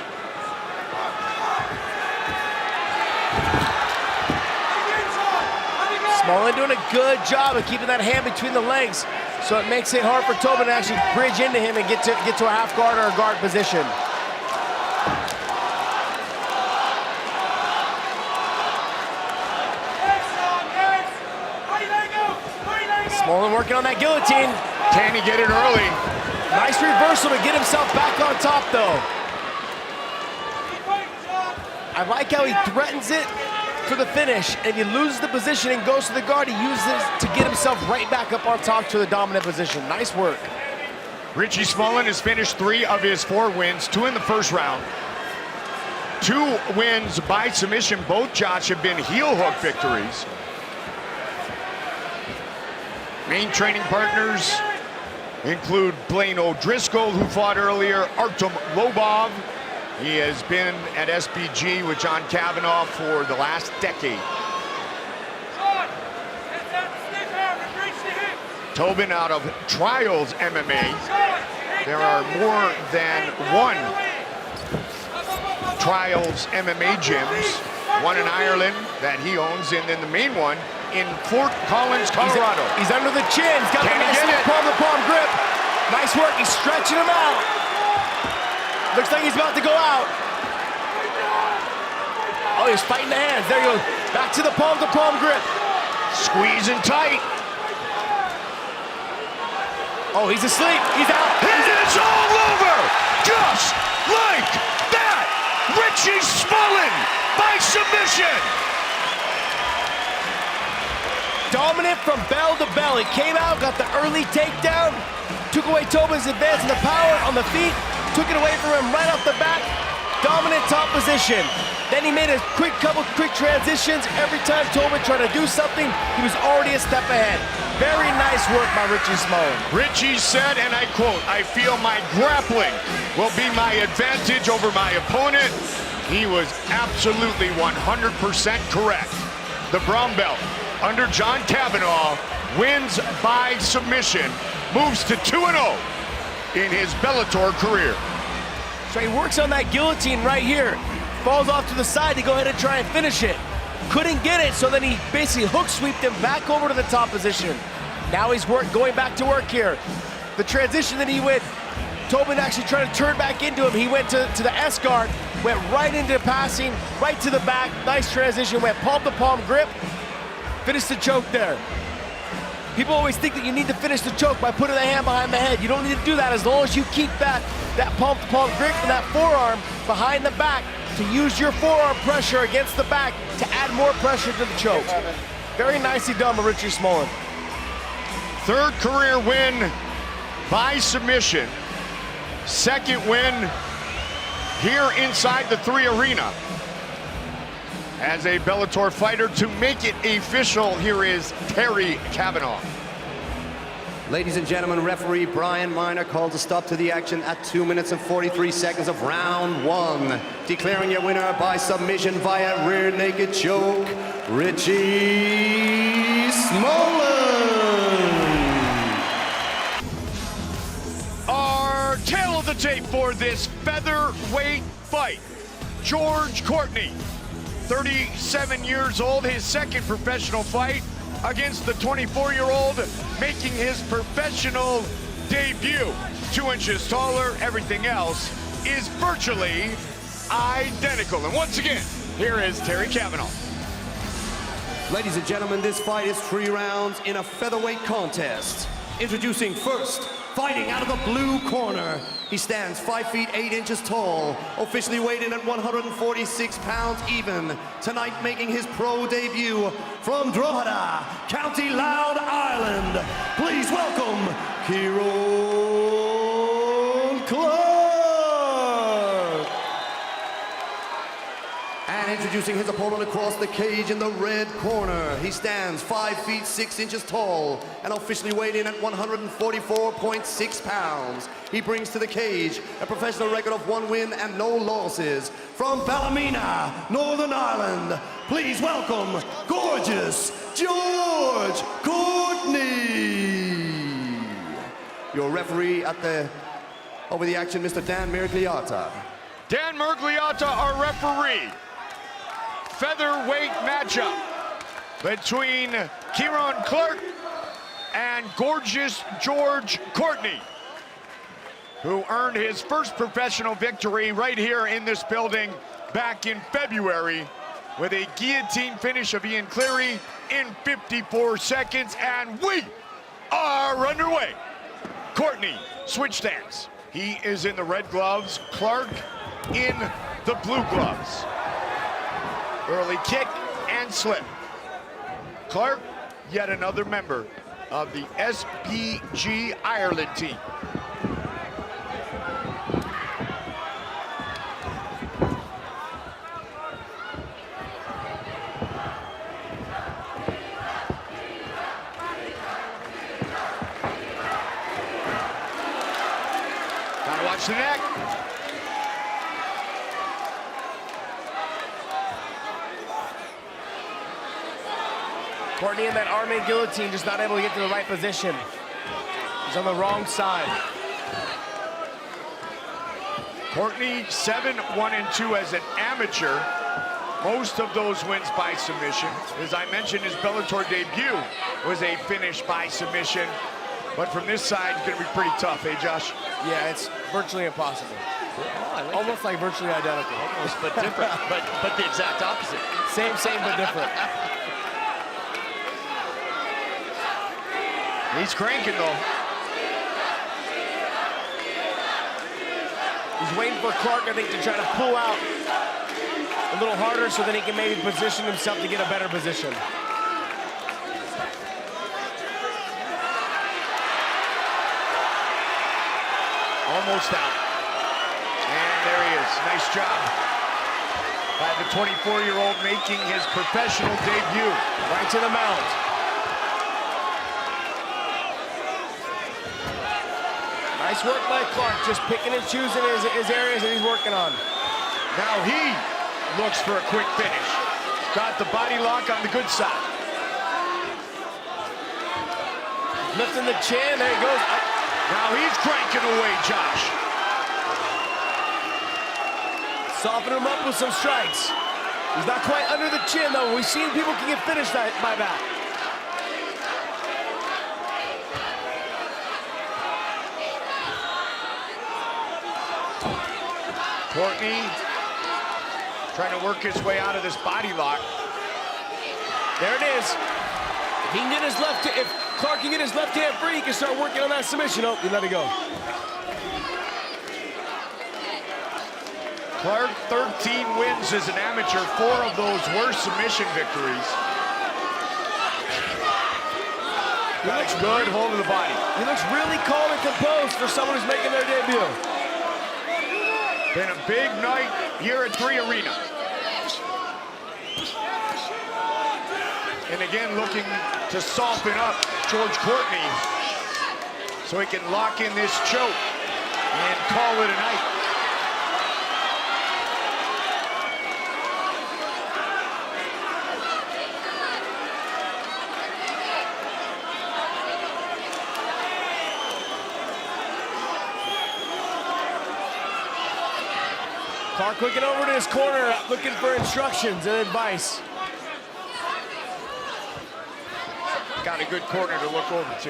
Smolen doing a good job of keeping that hand between the legs, so it makes it hard for Tobin to actually bridge into him and get to a half guard or a guard position. Smolen working on that guillotine. Can he get it early? Nice reversal to get himself back on top, though. I like how he threatens it for the finish, and he loses the position and goes to the guard. He uses it to get himself right back up on top to the dominant position. Nice work. Richie Smolen has finished 3 of his 4 wins, 2 in the first round. 2 wins by submission. Both shots have been heel hook victories. Main training partners include Blaine O'Driscoll, who fought earlier, Artem Lobov. He has been at SBG with John Kavanaugh for the last decade. Tobin out of Trials MMA. There are more than 1 Trials MMA gyms. One in Ireland that he owns, and then the main one in Fort Collins, Colorado. He's under the chin. He's got the nice little palm-to-palm grip. Nice work. He's stretching him out. Looks like he's about to go out. Oh, he's fighting the hands. There he goes. Back to the palm-to-palm grip. Squeezing tight. Oh, he's asleep. He's out. And it's all over. Just like that. Richie Smolen by submission. Dominant from bell to bell. He came out, got the early takedown, took away Tobin's advance in the power on the feet, took it away from him right off the bat. Dominant top position. Then he made a couple quick transitions. Every time Tobin tried to do something, he was already a step ahead. Very nice work by Richie Smolen. Richie said, and I quote, "I feel my grappling will be my advantage over my opponent." He was absolutely 100% correct. The brown belt under John Kavanaugh wins by submission, moves to 2-0 in his Bellator career. So he works on that guillotine right here. Falls off to the side to go ahead and try and finish it. Couldn't get it, so then he basically hook sweeped him back over to the top position. Now he's going back to work here. The transition that he went, Tobin actually tried to turn back into him. He went to the S guard, went right into passing, right to the back. Nice transition, went palm to palm grip. Finish the choke there. People always think that you need to finish the choke by putting the hand behind the head. You don't need to do that as long as you keep that palm-to-palm grip and that forearm behind the back to use your forearm pressure against the back to add more pressure to the choke. Very nicely done by Richie Smolen. Third career win by submission. Second win here inside the 3 arena. As a Bellator fighter, to make it official, here is Terry Cavanaugh. Ladies and gentlemen, referee Brian Miner calls a stop to the action at 2 minutes and 43 seconds of round 1. Declaring your winner by submission via rear naked choke, Richie Smolen. Our tail of the tape for this featherweight fight. George Courtney, 37 years old, his second professional fight against the 24-year-old making his professional debut. 2 inches taller, everything else is virtually identical. And once again, here is Terry Cavanaugh. Ladies and gentlemen, this fight is 3 rounds in a featherweight contest. Introducing first, fighting out of the blue corner. He stands 5 feet 8 inches tall, officially weighed in at 146 pounds even. Tonight making his pro debut from Drogheda, County Louth, Ireland. Please welcome Kieran Clark. And introducing his opponent across the cage in the red corner. He stands 5 feet 6 inches tall and officially weighed in at 144.6 pounds. He brings to the cage a professional record of 1 win and no losses. From Ballymena, Northern Ireland, please welcome gorgeous George Courtney. Your referee over the action, Mr. Dan Mergliata. Dan Mergliata, our referee. Featherweight matchup between Kieran Clark and gorgeous George Courtney, who earned his first professional victory right here in this building back in February with a guillotine finish of Ian Cleary in 54 seconds, and we are underway. Courtney, switch stance. He is in the red gloves, Clark in the blue gloves. Early kick and slip. Clark, yet another member of the SPG Ireland team. Gotta watch the neck. Courtney in that arm and guillotine, just not able to get to the right position. He's on the wrong side. Courtney 7-1-2 as an amateur. Most of those wins by submission. As I mentioned, his Bellator debut was a finish by submission. But from this side, it's gonna be pretty tough, eh, Josh? Yeah, it's virtually impossible. Almost like virtually identical. Almost, but different. but the exact opposite. Same, but different. He's cranking though. He's waiting for Clark, I think, to try to pull out a little harder so that he can maybe position himself to get a better position. Almost out. And there he is. Nice job by the 24-year-old making his professional debut. Right to the mount. Nice work by Clark, just picking and choosing his areas that he's working on. Now he looks for a quick finish. Got the body lock on the good side. Lifting the chin, there he goes. Now he's cranking away, Josh. Soften him up with some strikes. He's not quite under the chin, though. We've seen people can get finished by that. Courtney trying to work his way out of this body lock. There it is. He can get his left, if Clark can get his left hand free, he can start working on that submission. Oh, he let it go. Clark, 13 wins as an amateur. 4 of those were submission victories. Got a good hold of the body. He looks really calm and composed for someone who's making their debut. Been a big night here at 3 Arena. And again, looking to soften up George Courtney so he can lock in this choke and call it a night. Clark looking over to his corner, looking for instructions and advice. Got a good corner to look over to.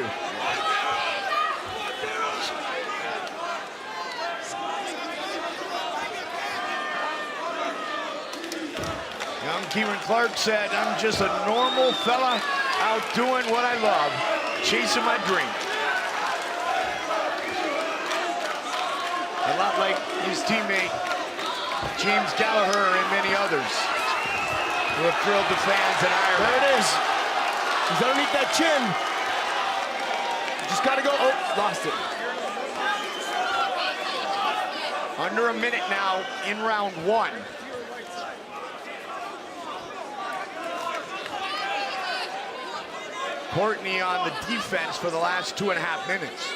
Young Kieran Clark said, I'm just a normal fella out doing what I love, chasing my dream. A lot like his teammate, James Gallagher and many others who have thrilled the fans in Ireland. There it is. He's underneath that chin. Just gotta go, oh, lost it. Under a minute now in round 1. Courtney on the defense for the last 2.5 minutes.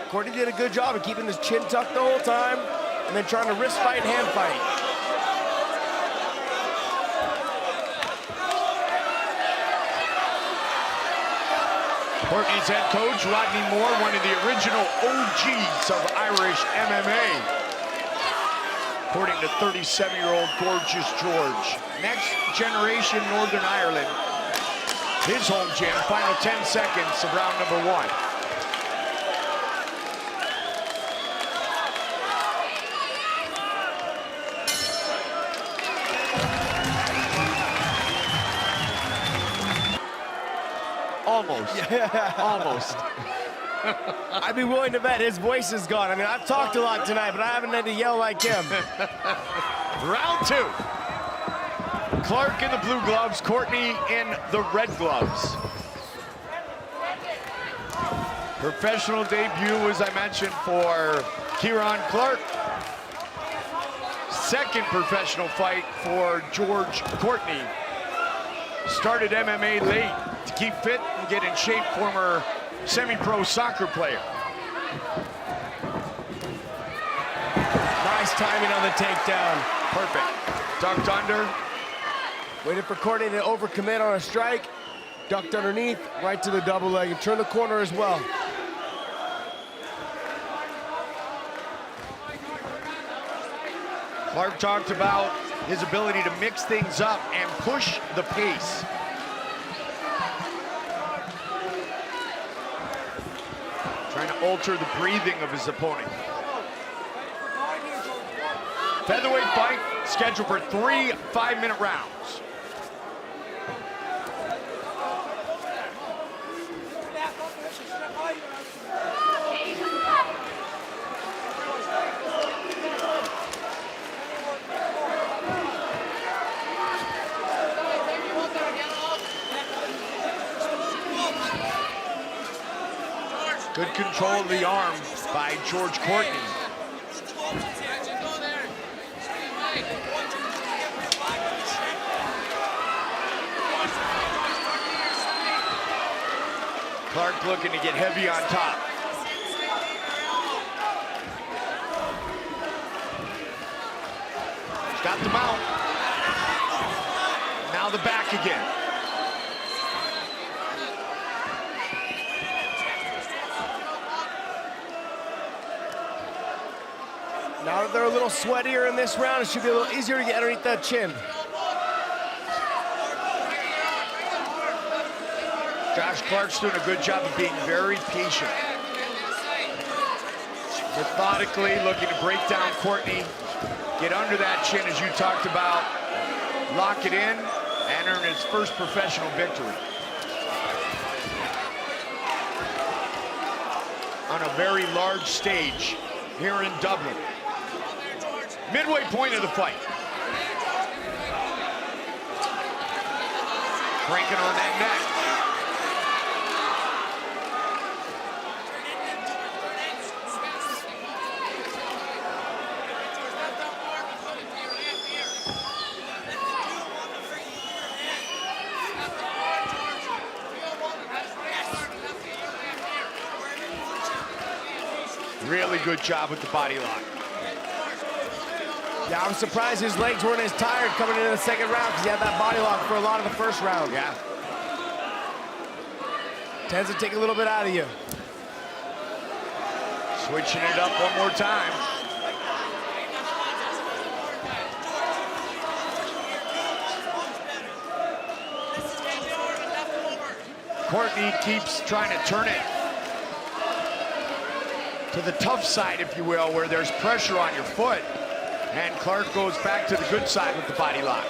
Courtney did a good job of keeping his chin tucked the whole time and then trying to wrist fight and hand fight. Courtney's head coach, Rodney Moore, one of the original OGs of Irish MMA. According to 37-year-old Gorgeous George. Next generation Northern Ireland. His home gym, final 10 seconds of round number 1. Almost. Yeah. Almost. I'd be willing to bet his voice is gone. I mean, I've talked a lot tonight, but I haven't had to yell like him. Round 2. Clark in the blue gloves, Courtney in the red gloves. Professional debut, as I mentioned, for Kieran Clark. Second professional fight for George Courtney. Started MMA late to keep fit and get in shape, former semi-pro soccer player. Nice timing on the takedown. Perfect. Ducked under. Waited for Courtney to overcommit on a strike. Ducked underneath, right to the double leg, and turned the corner as well. Clark talked about his ability to mix things up and push the pace. Trying to alter the breathing of his opponent. Featherweight fight scheduled for 3 5-minute rounds. Good control of the arm by George Courtney. Clark looking to get heavy on top. He's got the mount. Now the back again. Now that they're a little sweatier in this round, it should be a little easier to get underneath that chin. Josh Clark's doing a good job of being very patient. Methodically looking to break down Courtney get under that chin as you talked about, lock it in, and earn his first professional victory. On a very large stage here in Dublin. Midway point of the fight. Cranking on that neck. Really good job with the body lock. Yeah, I was surprised his legs weren't as tired coming into the second round because he had that body lock for a lot of the first round. Yeah. Tends to take a little bit out of you. Switching it up one more time. Courtney keeps trying to turn it to the tough side, if you will, where there's pressure on your foot. And Clark goes back to the good side with the body lock.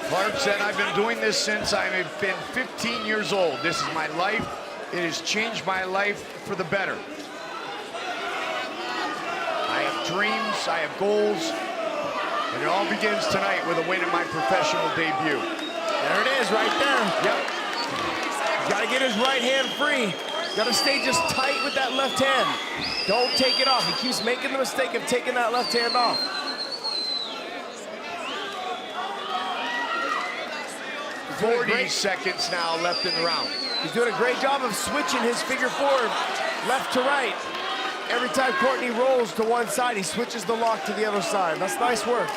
Clark said, I've been doing this since I've been 15 years old. This is my life. It has changed my life for the better. I have dreams, I have goals, and it all begins tonight with a win in my professional debut. There it is, right there. Yep. Got to get his right hand free. Got to stay just tight with that left hand. Don't take it off. He keeps making the mistake of taking that left hand off. He's 40 seconds now left in the round. He's doing a great job of switching his figure four left to right. Every time Courtney rolls to one side, he switches the lock to the other side. That's nice work.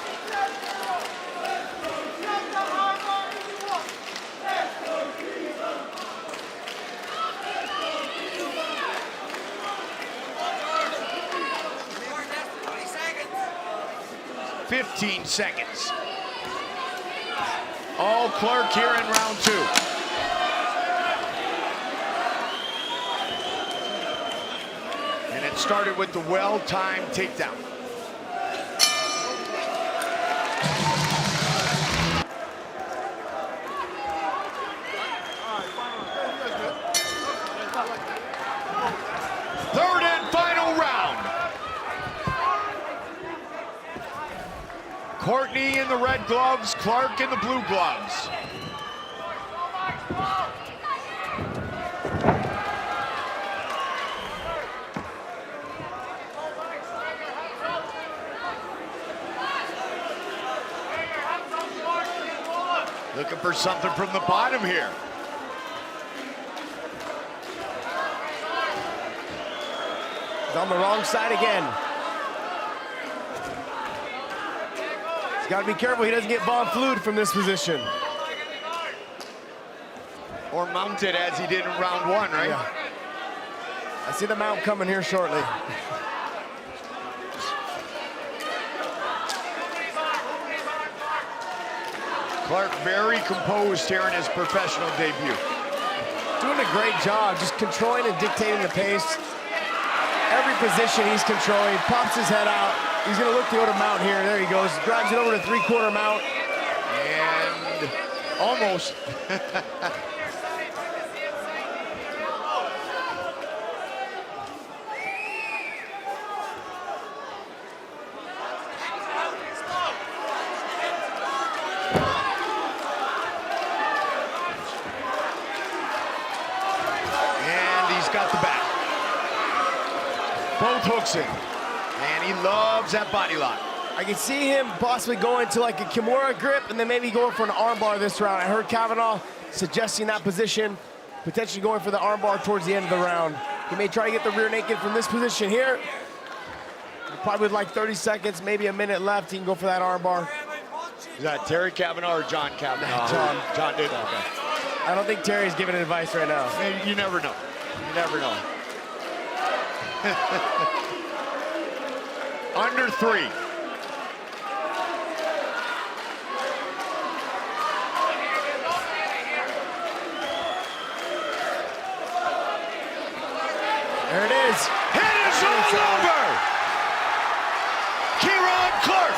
$15 seconds. All Clark here in round two. And it started with the well-timed takedown. Third and final round. Courtney in the red gloves, Clark in the blue gloves. Looking for something from the bottom here. He's on the wrong side again. He's got to be careful he doesn't get bomb flued from this position. Or mounted as he did in round one, right? Yeah. I see the mount coming here shortly. Clark very composed here in his professional debut. Doing a great job, just controlling and dictating the pace. Every position he's controlling, pops his head out. He's gonna look to go to mount here. There he goes, drives it over to three-quarter mount. And almost. Got the back. Both hooks in. And he loves that body lock. I can see him possibly going to like a Kimura grip and then maybe going for an armbar this round. I heard Kavanaugh suggesting that position, potentially going for the armbar towards the end of the round. He may try to get the rear naked from this position here. Probably with like 30 seconds, maybe a minute left, he can go for that armbar. Is that Terry Kavanaugh or John Kavanaugh? John did. Okay. I don't think Terry's giving advice right now. You never know. You never know. Under three. is. It is all over! Kieran Clark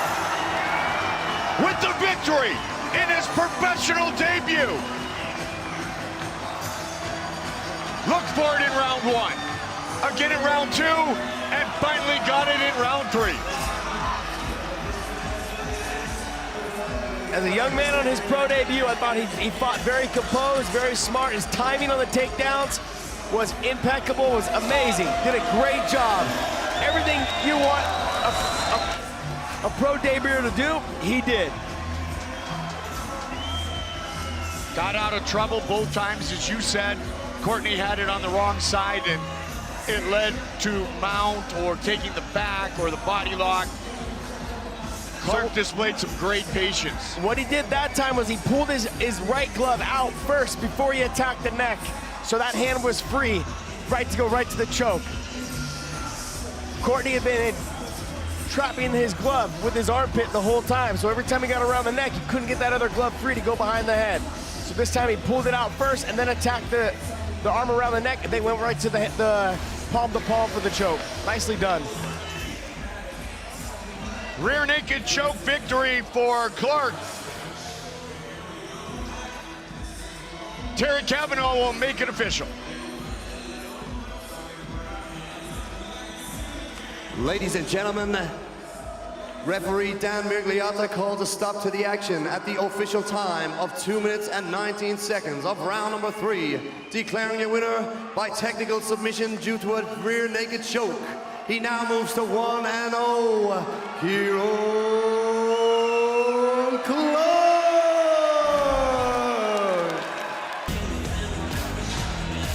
with the victory in his professional debut. Look for it in round 1, again in round 2, and finally got it in round 3. As a young man on his pro debut, I thought he fought very composed, very smart. His timing on the takedowns was impeccable, was amazing. Did a great job. Everything you want a pro debuter to do, he did. Got out of trouble both times, as you said. Courtney had it on the wrong side, and it led to mount or taking the back or the body lock. Clark displayed some great patience. What he did that time was he pulled his right glove out first before he attacked the neck. So that hand was free, to go right to the choke. Courtney had been trapping his glove with his armpit the whole time. So every time he got around the neck, he couldn't get that other glove free to go behind the head. So this time he pulled it out first and then attacked the arm around the neck, and they went right to the palm to palm for the choke. Nicely done. Rear naked choke victory for Clark. Terry Cavanaugh will make it official. Ladies and gentlemen, referee Dan Mirgliata calls a stop to the action at the official time of 2 minutes and 19 seconds of round number 3, declaring a winner by technical submission due to a rear naked choke. He now moves to 1-0, Kieran Clark.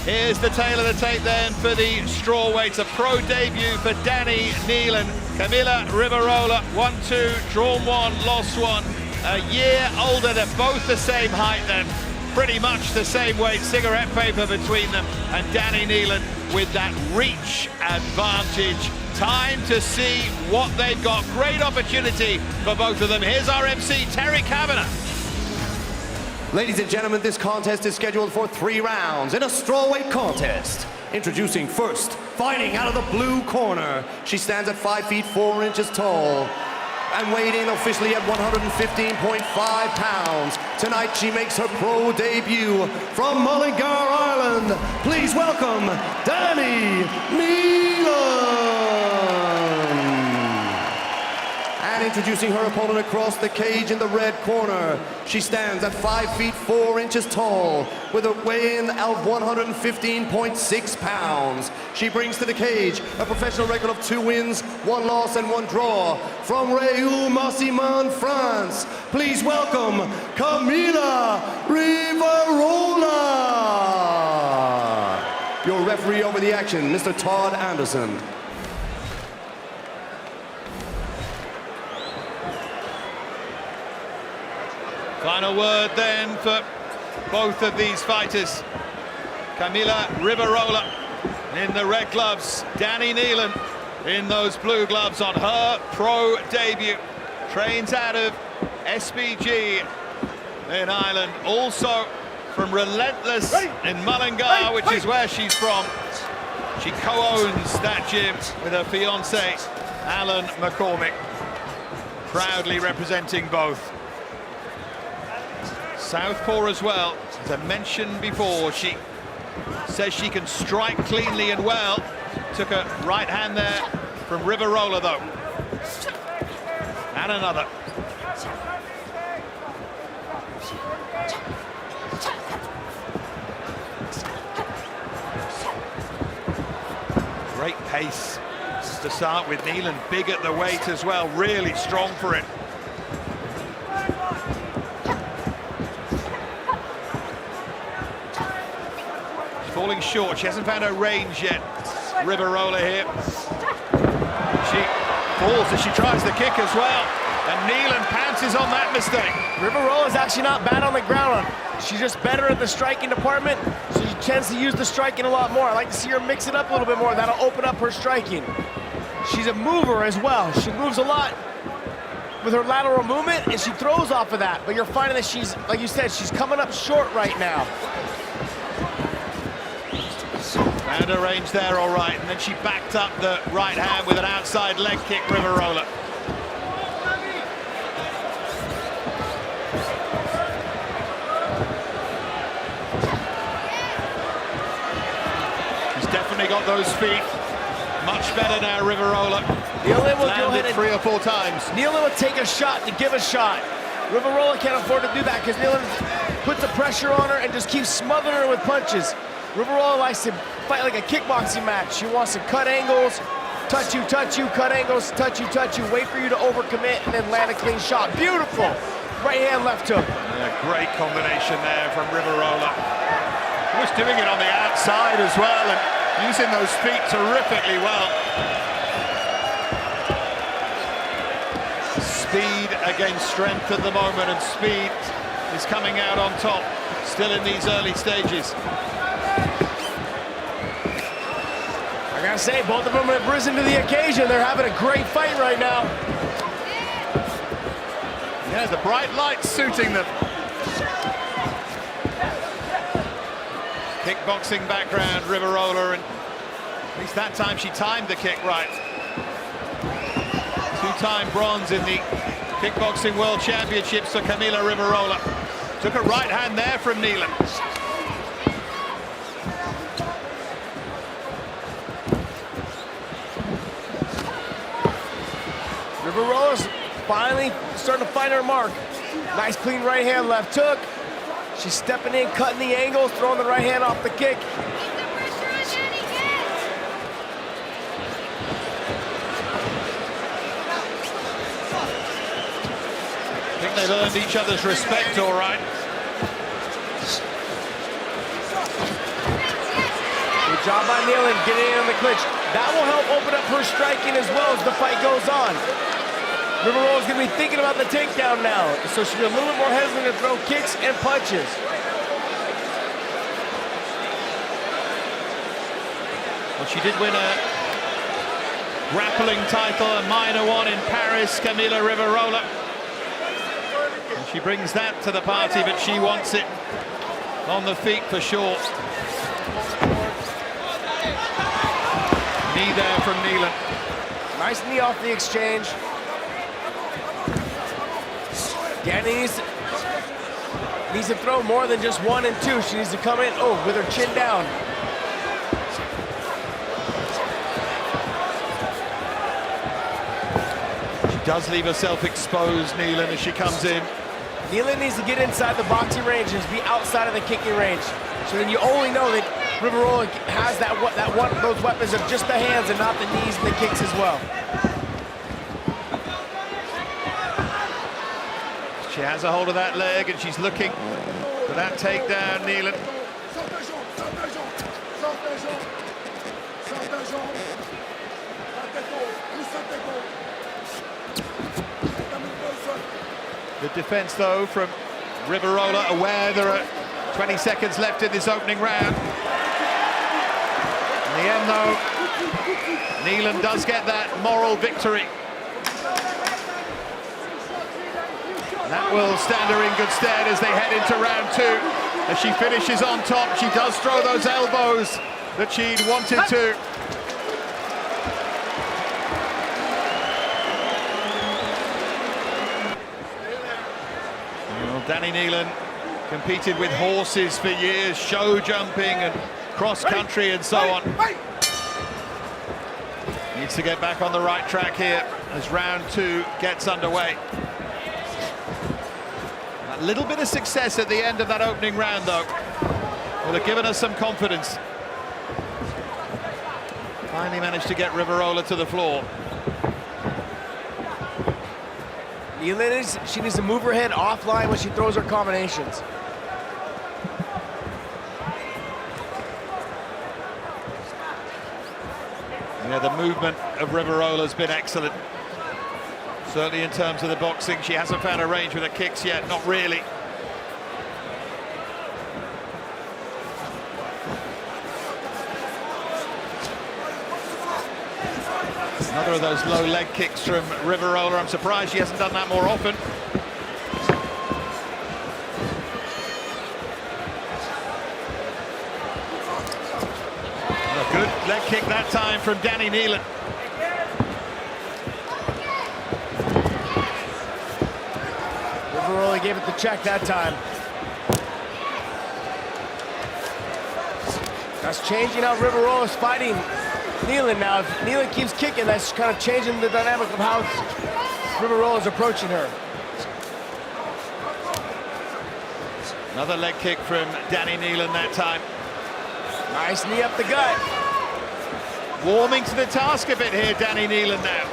Here's the tail of the tape then for the strawweights. A pro debut for Danny Neland. Camila Riverola, 1-2, drawn 1, lost 1. A year older, they're both the same height then. Pretty much the same weight, cigarette paper between them. And Danny Neland with that reach advantage. Time to see what they've got. Great opportunity for both of them. Here's our MC, Terry Cavanaugh. Ladies and gentlemen, this contest is scheduled for 3 rounds in a strawweight contest. Introducing first, fighting out of the blue corner. She stands at 5 feet 4 inches tall and weighed in officially at 115.5 pounds. Tonight she makes her pro debut from Mulligar Island. Please welcome Danny Neland. And introducing her opponent across the cage in the red corner. She stands at 5 feet 4 inches tall with a weigh-in of 115.6 pounds. She brings to the cage a professional record of 2 wins, 1 loss, and 1 draw. From Réau-Massiman, France, please welcome Camila Riverola. Your referee over the action, Mr. Todd Anderson. Final word then for both of these fighters. Camila Riverola in the red gloves, Danny Neland in those blue gloves on her pro debut. Trains out of SBG in Ireland, also from Relentless in Mullingar, which is where she's from. She co-owns that gym with her fiance, Alan McCormick, proudly representing both. Southpaw as well, as I mentioned before, she says she can strike cleanly and well. Took a right hand there from Riverola though. And another. Great pace to start with. Neland big at the weight as well, really strong for it. Falling short, she hasn't found her range yet. Riverola here. She falls as she tries the kick as well. And Neland pounces on that mistake. Riverola's actually not bad on the ground. She's just better at the striking department, so she tends to use the striking a lot more. I like to see her mix it up a little bit more. That'll open up her striking. She's a mover as well. She moves a lot with her lateral movement, and she throws off of that. But you're finding that she's, like you said, she's coming up short right now. Found her range there, all right, and then she backed up the right hand with an outside leg kick, Riverola. She's definitely got those feet much better now, Riverola. Neland will go ahead and 3 or 4 times. Neland will take a shot to give a shot. Riverola can't afford to do that because Neland puts the pressure on her and just keeps smothering her with punches. Riverola likes to fight like a kickboxing match. She wants to cut angles, touch you, cut angles, touch you, wait for you to overcommit and then land a clean shot. Beautiful. Right hand, left hook. Yeah, great combination there from Riverola. She was doing it on the outside as well and using those feet terrifically well. Speed against strength at the moment, and speed is coming out on top still in these early stages. I gotta say, both of them have risen to the occasion. They're having a great fight right now. Yeah, the bright lights suiting them. Kickboxing background, Riverola, and at least that time she timed the kick right. 2-time bronze in the Kickboxing World Championships for Camila Riverola. Took a right hand there from Neland. Riverola's finally starting to find her mark. Nice clean right hand, left hook. She's stepping in, cutting the angles, throwing the right hand off the kick. I think they've earned each other's respect, all right. Good job by Neland getting in on the clinch. That will help open up her striking as well as the fight goes on. Riverola's going to be thinking about the takedown now, so she'll be a little bit more hesitant to throw kicks and punches. Well, she did win a grappling title, a minor one in Paris, Camila Riverola. And she brings that to the party, but she wants it on the feet for sure. Knee there from Neland. Nice knee off the exchange. Danny needs to throw more than just 1 and 2. She needs to come in, with her chin down. She does leave herself exposed, Neland, as she comes in. Neland needs to get inside the boxing range and be outside of the kicking range. So then you only know that Riverola has those weapons of just the hands and not the knees and the kicks as well. She has a hold of that leg and she's looking for that takedown, Neland. The defense, though, from Riverola, aware there are 20 seconds left in this opening round. In the end, though, Neland does get that moral victory. That will stand her in good stead as they head into round 2. As she finishes on top, she does throw those elbows that she'd wanted to. Well, Danny Neland competed with horses for years, show jumping and cross country and so on. Needs to get back on the right track here as round 2 gets underway. A little bit of success at the end of that opening round, though, will have given us some confidence. Finally managed to get Riverola to the floor. Neland, she needs to move her head offline when she throws her combinations. Yeah, the movement of Riverola has been excellent. Certainly in terms of the boxing, she hasn't found a range with her kicks yet, not really. Another of those low leg kicks from Riverola. I'm surprised she hasn't done that more often. Leg kick that time from Danny Neland. Riverola gave it the check that time. That's changing how Riverola's fighting Neland now. If Neland keeps kicking, that's kind of changing the dynamic of how Riverola's approaching her. Another leg kick from Danny Neland that time. Nice knee up the gut. Warming to the task a bit here, Danny Neland now.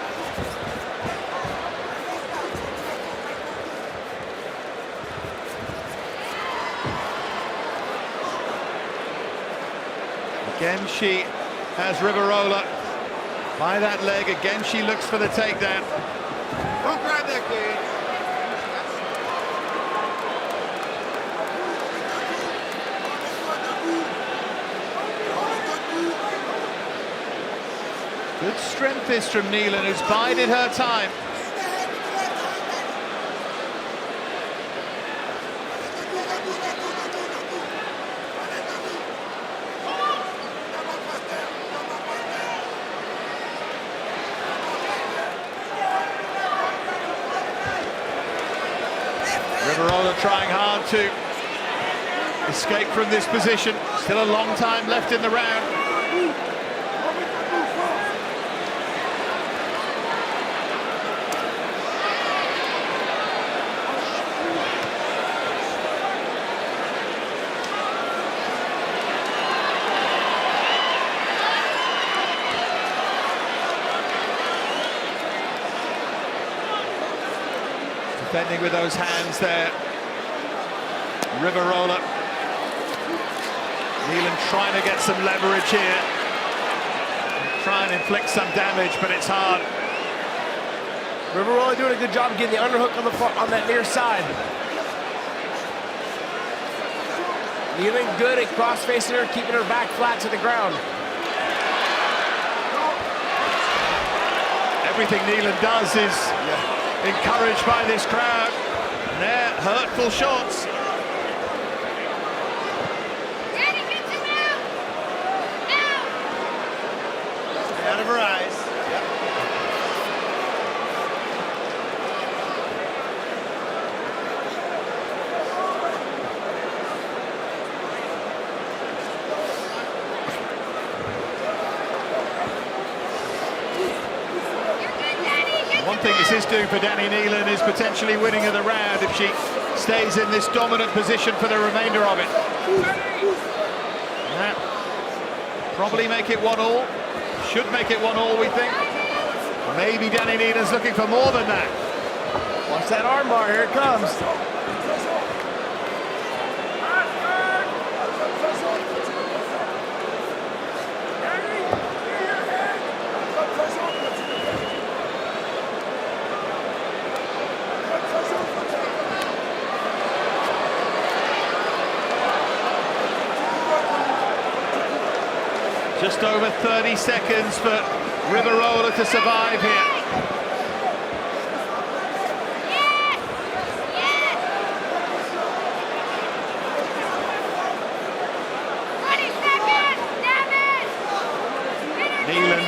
Again, she has Riverola by that leg. Again, she looks for the takedown. Don't grab that cage. Good strength this from Neland, who's bided her time. Riverola trying hard to escape from this position. Still a long time left in the round. Defending with those hands there. Riverola. Neland trying to get some leverage here. Try and inflict some damage, but it's hard. Riverola doing a good job of getting the underhook on that near side. Neland good at cross-facing her, keeping her back flat to the ground. Everything Neland does is encouraged by this crowd. And they're hurtful shots. Out of her eyes. One thing this is doing for Danny Neland is potentially winning of the round if she stays in this dominant position for the remainder of it. That probably make it 1-1. Should make it 1-1, we think. Maybe Danny Neland's looking for more than that. Watch that arm bar, here it comes. Just over 30 seconds for Riverola to survive here. Neland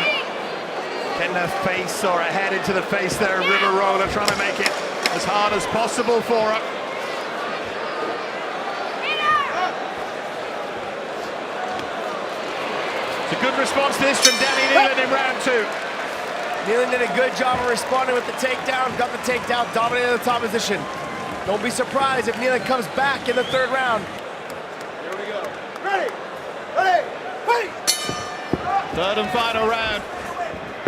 getting her face or her head into the face there. Riverola trying to make it as hard as possible for her. It's a good response to this from Danny Neland in round 2. Neland did a good job of responding with the takedown, got the takedown, dominated the top position. Don't be surprised if Neland comes back in the third round. Here we go. Ready! Ready! Ready! Third and final round.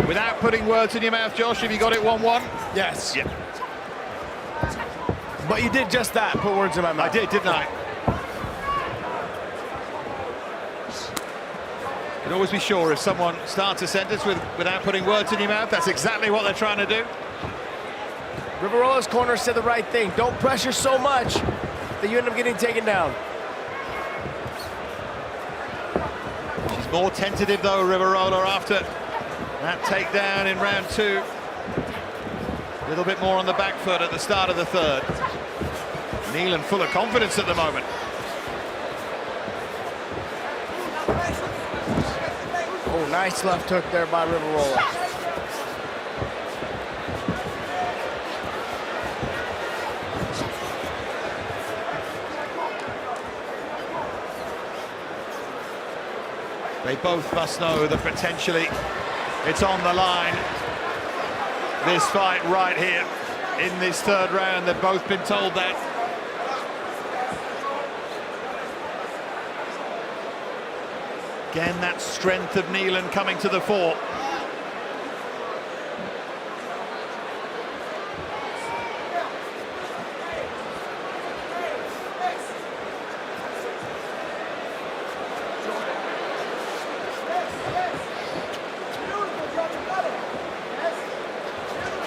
Without putting words in your mouth, Josh, have you got it 1-1? Yes. Yeah. But you did just that, put words in my mouth. I did, didn't I? You can always be sure if someone starts a sentence without putting words in your mouth, that's exactly what they're trying to do. Riverola's corner said the right thing. Don't pressure so much that you end up getting taken down. She's more tentative though, Riverola, after that takedown in round 2. A little bit more on the back foot at the start of the third. Neland full of confidence at the moment. Oh, Nice left hook there by Riverola. They both must know that potentially it's on the line. This fight right here in this third round, they've both been told that. Again, that strength of Neland coming to the fore.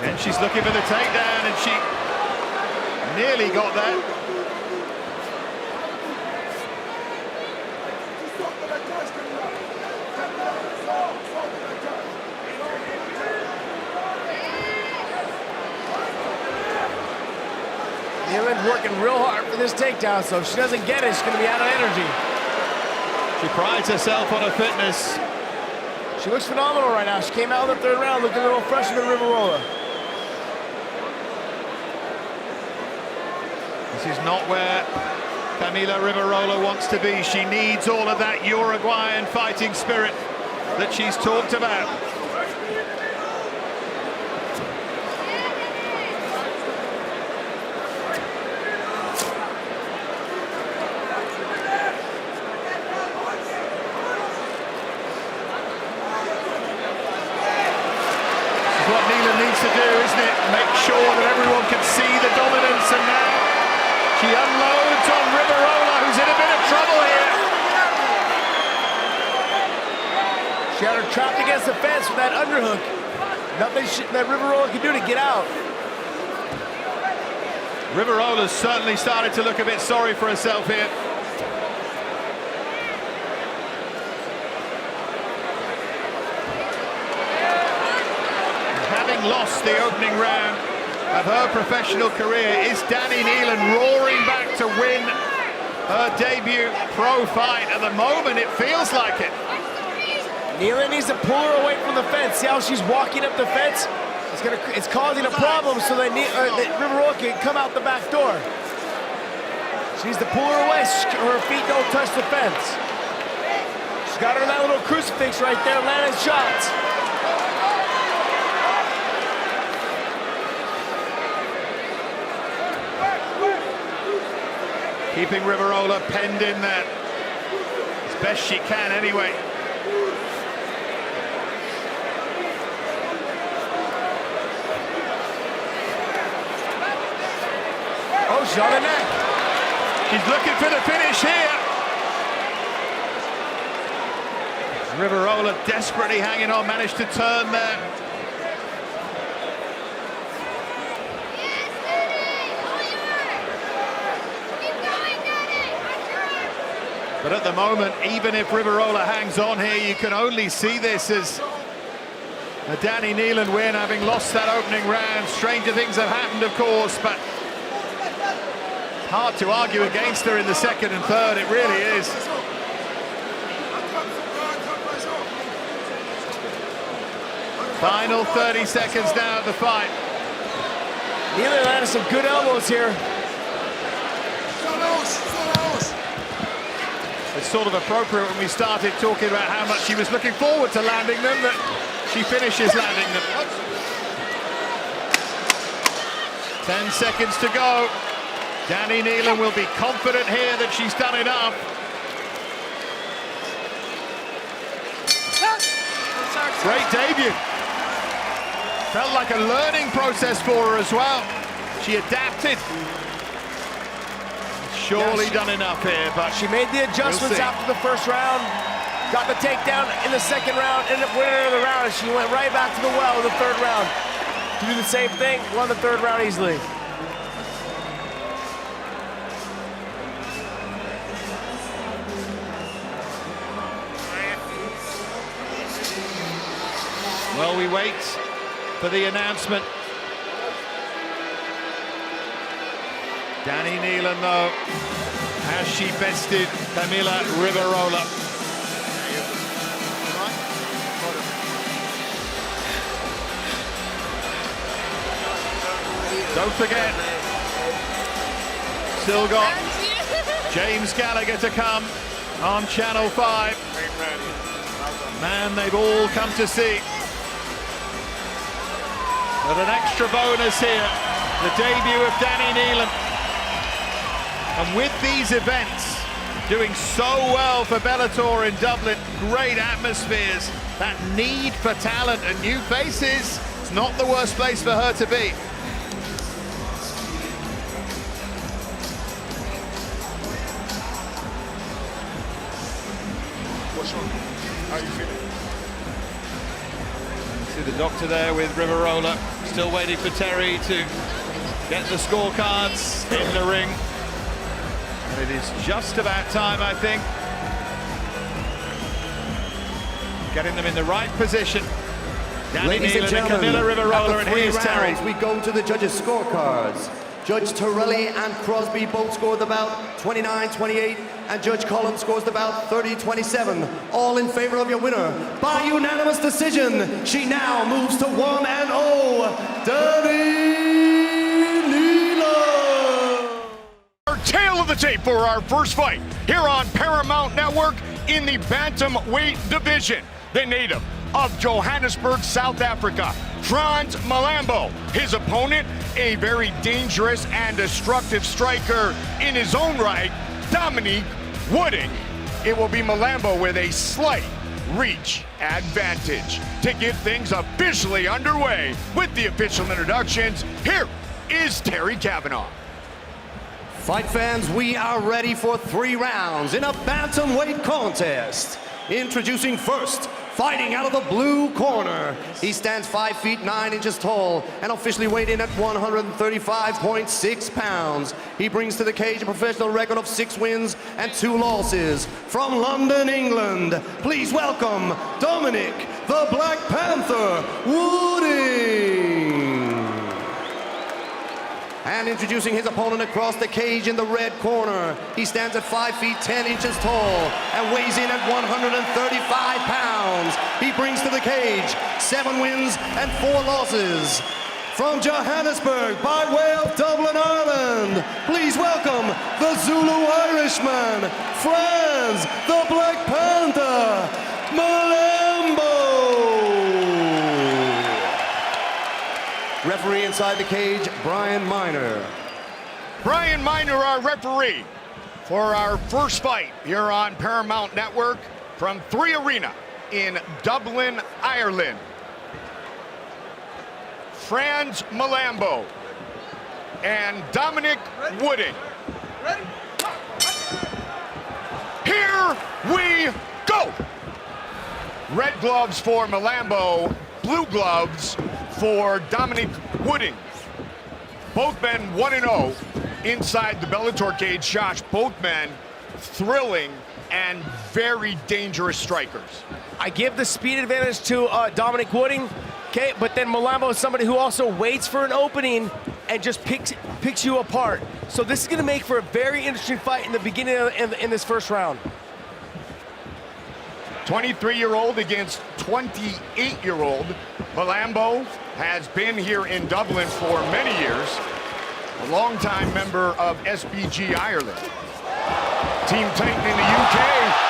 And she's looking for the takedown, and she nearly got that. Neland working real hard for this takedown, so if she doesn't get it, she's going to be out of energy. She prides herself on her fitness. She looks phenomenal right now. She came out in the third round looking a little fresher than Riverola. This is not where Camila Riverola wants to be. She needs all of that Uruguayan fighting spirit that she's talked about. What Neland needs to do, isn't it? Make sure that everyone can see the dominance, and now she unloads on Riverola, who's in a bit of trouble here. She had her trapped against the fence with that underhook. Nothing that Riverola can do to get out. Riverola's certainly started to look a bit sorry for herself here. Lost the opening round of her professional career. Is Danny Neland roaring back to win her debut pro fight? At the moment, it feels like it. Neland needs to pull her away from the fence. See how she's walking up the fence? It's causing a problem so that Riverola can come out the back door. She needs to pull her away so her feet don't touch the fence. She's got her in that little crucifix right there, landing shots. Keeping Riverola penned in there as best she can anyway. Oh, she's on the neck. She's looking for the finish here. Riverola desperately hanging on, managed to turn there. But at the moment, even if Riverola hangs on here, you can only see this as a Danny Neland win, having lost that opening round. Stranger things have happened, of course, but it's hard to argue against her in the second and third. It really is. Final 30 seconds now of the fight. Neland landed some good elbows here. It's sort of appropriate when we started talking about how much she was looking forward to landing them, that she finishes landing them. 10 seconds to go. Danny Neland will be confident here that she's done enough. Great debut. Felt like a learning process for her as well. She adapted. Surely done enough here, but she made the adjustments after the first round, got the takedown in the second round, ended up winning the round, and she went right back to the well in the third round to do the same thing, won the third round easily. Well, we wait for the announcement. Danny Neland, though, has she bested Camila Riverola? Don't forget, still got James Gallagher to come on Channel 5. Man, they've all come to see. But an extra bonus here, the debut of Danny Neland. And with these events doing so well for Bellator in Dublin, great atmospheres, that need for talent and new faces, it's not the worst place for her to be. What's wrong? How you feeling? See the doctor there with Riverola, still waiting for Terry to get the scorecards in the ring. And it is just about time, I think. Getting them in the right position. Danny Ladies and Neland gentlemen, Camilla Riverola, at and the 3 here's Terry. rounds, we go to the judges' scorecards. Judge Torelli and Crosby both scored about 29-28, and Judge Coughlin scores about 30-27, all in favor of your winner. By unanimous decision, she now moves to 1-0, Danny Neland. Our tail of the tape for our first fight here on Paramount Network in the bantamweight division. The native of Johannesburg, South Africa, Frans Malambo. His opponent, a very dangerous and destructive striker in his own right, Dominique Wooding. It will be Malambo with a slight reach advantage. To get things officially underway with the official introductions, here is Terry Cavanaugh. Fight fans, we are ready for 3 rounds in a bantamweight contest. Introducing first, fighting out of the blue corner. He stands 5 feet 9 inches tall and officially weighed in at 135.6 pounds. He brings to the cage a professional record of 6 wins and 2 losses. From London, England, please welcome Dominic the Black Panther Wooding. And introducing his opponent across the cage in the red corner. He stands at 5 feet 10 inches tall and weighs in at 135 pounds. He brings to the cage 7 wins and 4 losses. From Johannesburg, by way of Dublin, Ireland, please welcome the Zulu Irishman, Frans the Black Panther, Malambo. Referee inside the cage, Brian Miner. Brian Miner, our referee for our first fight here on Paramount Network from 3 Arena in Dublin, Ireland. Frans Malambo and Dominic Wooding. Here we go. Red gloves for Malambo, blue gloves for Dominic Wooding. Both men 1-0 inside the Bellator cage. Josh, both men thrilling and very dangerous strikers. I give the speed advantage to Dominic Wooding, okay, but then Malambo is somebody who also waits for an opening and just picks you apart. So this is going to make for a very interesting fight in the beginning in this first round. 23-year-old against 28-year-old. Malambo has been here in Dublin for many years. A longtime member of SBG Ireland. Team Titan in the UK.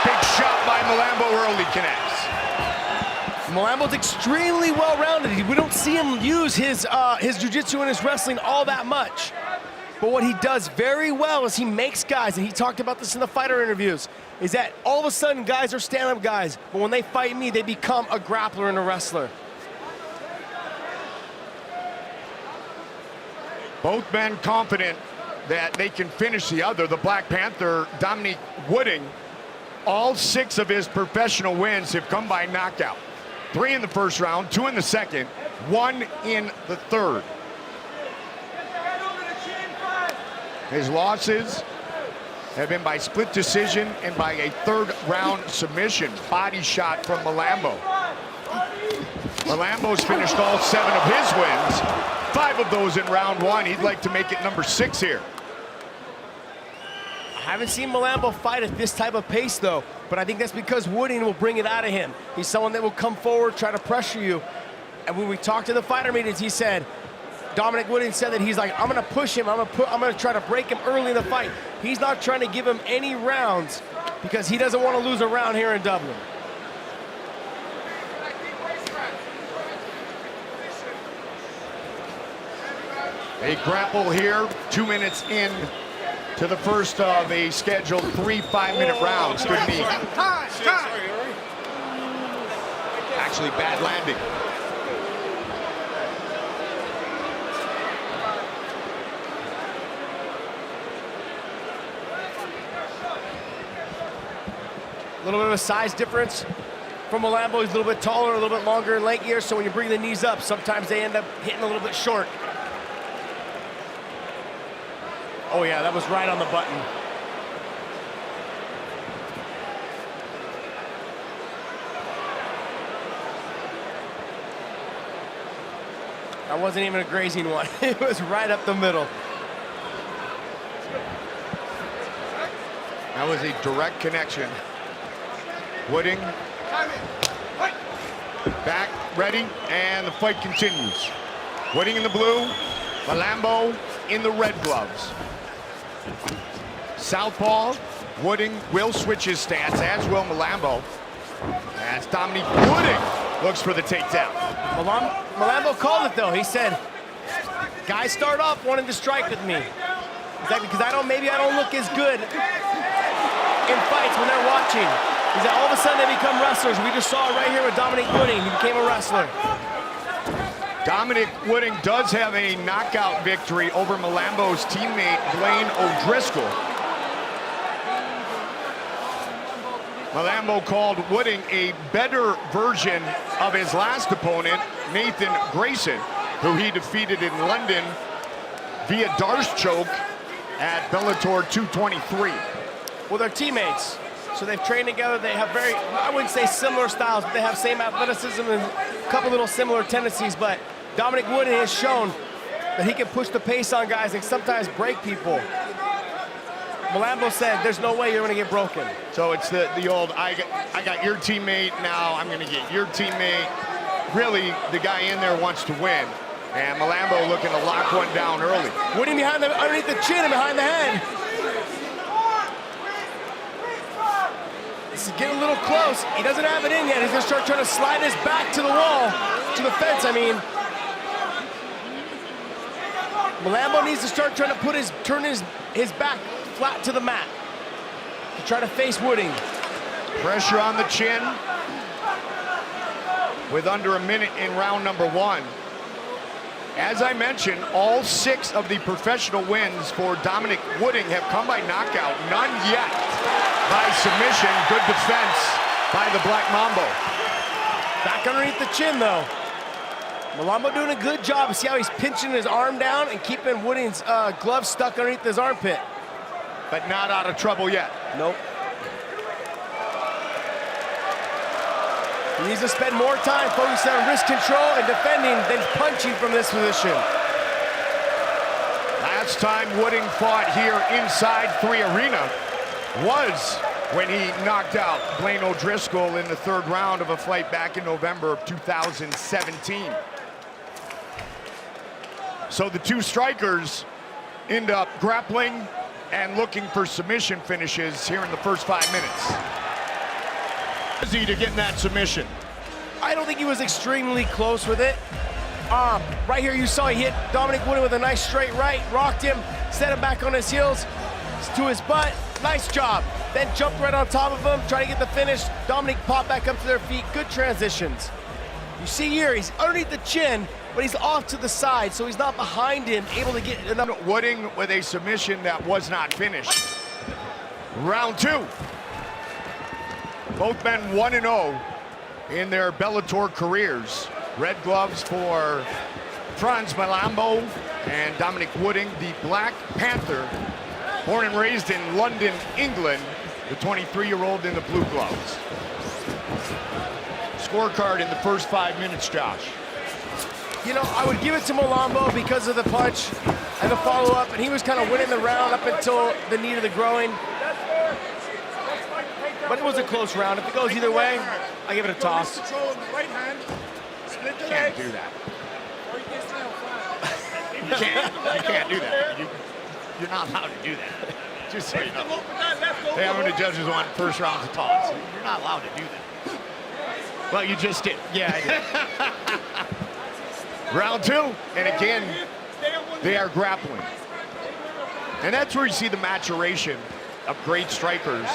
Big shot by Malambo, early connects. Malambo's extremely well-rounded. We don't see him use his jiu-jitsu and his wrestling all that much. But what he does very well is he makes guys, and he talked about this in the fighter interviews, is that all of a sudden guys are stand-up guys, but when they fight me, they become a grappler and a wrestler. Both men confident that they can finish the other. The Black Panther, Dominic Wooding, all 6 of his professional wins have come by knockout. 3 in the first round, 2 in the second, 1 in the third. His losses have been by split decision and by a 3rd round submission. Body shot from Malambo. Malambo's finished all 7 of his wins, 5 of those in round 1. He'd like to make it number 6 here. I haven't seen Malambo fight at this type of pace though, but I think that's because Wooding will bring it out of him. He's someone that will come forward, try to pressure you. And when we talked to the fighter meetings, he said, Dominic Wooding said that he's like, I'm gonna push him, I'm gonna try to break him early in the fight. He's not trying to give him any rounds because he doesn't want to lose a round here in Dublin. A grapple here, 2 minutes in to the first of a scheduled 3 5-minute rounds. Good knee. Actually, bad landing. A little bit of a size difference from Malambo. He's a little bit taller, a little bit longer and lankier, so when you bring the knees up, sometimes they end up hitting a little bit short. Oh yeah, that was right on the button. That wasn't even a grazing one. It was right up the middle. That was a direct connection. Wooding back, ready, and the fight continues. Wooding in the blue, Malambo in the red gloves. Southpaw, Wooding will switch his stance, as will Malambo. As Dominic Wooding looks for the takedown. Malambo called it though. He said, guys start off wanting to strike with me. Exactly, because maybe I don't look as good in fights when they're watching. He said all of a sudden they become wrestlers. We just saw it right here with Dominic Wooding. He became a wrestler. Dominic Wooding does have a knockout victory over Malambo's teammate, Blaine O'Driscoll. Malambo called Wooding a better version of his last opponent, Nathan Grayson, who he defeated in London via Darce choke at Bellator 223. Well, they're teammates, so they've trained together. They have very, I wouldn't say similar styles, but they have same athleticism and a couple little similar tendencies. But Dominic Wooding has shown that he can push the pace on guys and sometimes break people. Malambo said, there's no way you're gonna get broken. So it's the old, I got your teammate, now I'm gonna get your teammate. Really, the guy in there wants to win. And Malambo looking to lock one down early. Wooding behind underneath the chin and behind the head. This is getting a little close. He doesn't have it in yet. He's gonna start trying to slide his back to the wall, to the fence, I mean. Malambo needs to start trying to turn his back flat to the mat to try to face Wooding. Pressure on the chin with under a minute in round number one. As I mentioned, all 6 of the professional wins for Dominic Wooding have come by knockout, none yet by submission. Good defense by the Black Mambo. Back underneath the chin, though. Malambo doing a good job. See how he's pinching his arm down and keeping Wooding's glove stuck underneath his armpit. But not out of trouble yet. Nope. He needs to spend more time focusing on wrist control and defending than punching from this position. Last time Wooding fought here inside 3 Arena was when he knocked out Blaine O'Driscoll in the 3rd round of a fight back in November of 2017. So the 2 strikers end up grappling and looking for submission finishes here in the first 5 minutes. Easy to get in that submission. I don't think he was extremely close with it. Right here you saw he hit Dominic Wooding with a nice straight right, rocked him, set him back on his heels to his butt. Nice job. Then jumped right on top of him, trying to get the finish. Dominic popped back up to their feet. Good transitions. You see here, he's underneath the chin, but he's off to the side, so he's not behind him, able to get another. Wooding with a submission that was not finished. Round 2. Both men 1-0 in their Bellator careers. Red gloves for Franz Malambo and Dominic Wooding, the Black Panther, born and raised in London, England, the 23-year-old in the blue gloves. Scorecard in the first 5 minutes, Josh. You know, I would give it to Malambo because of the punch and the follow-up, and he was kind of winning the round up until the knee to the groin. But it was a close round. If it goes either way, I give it a toss. Can't do that. can't do that. You're not allowed to do that. Just so you know. Hey, I'm the judges want first rounds of taunts. You're not allowed to do that. Well, you just did. Yeah, I did. Round 2, and again, they are grappling. And that's where you see the maturation of great strikers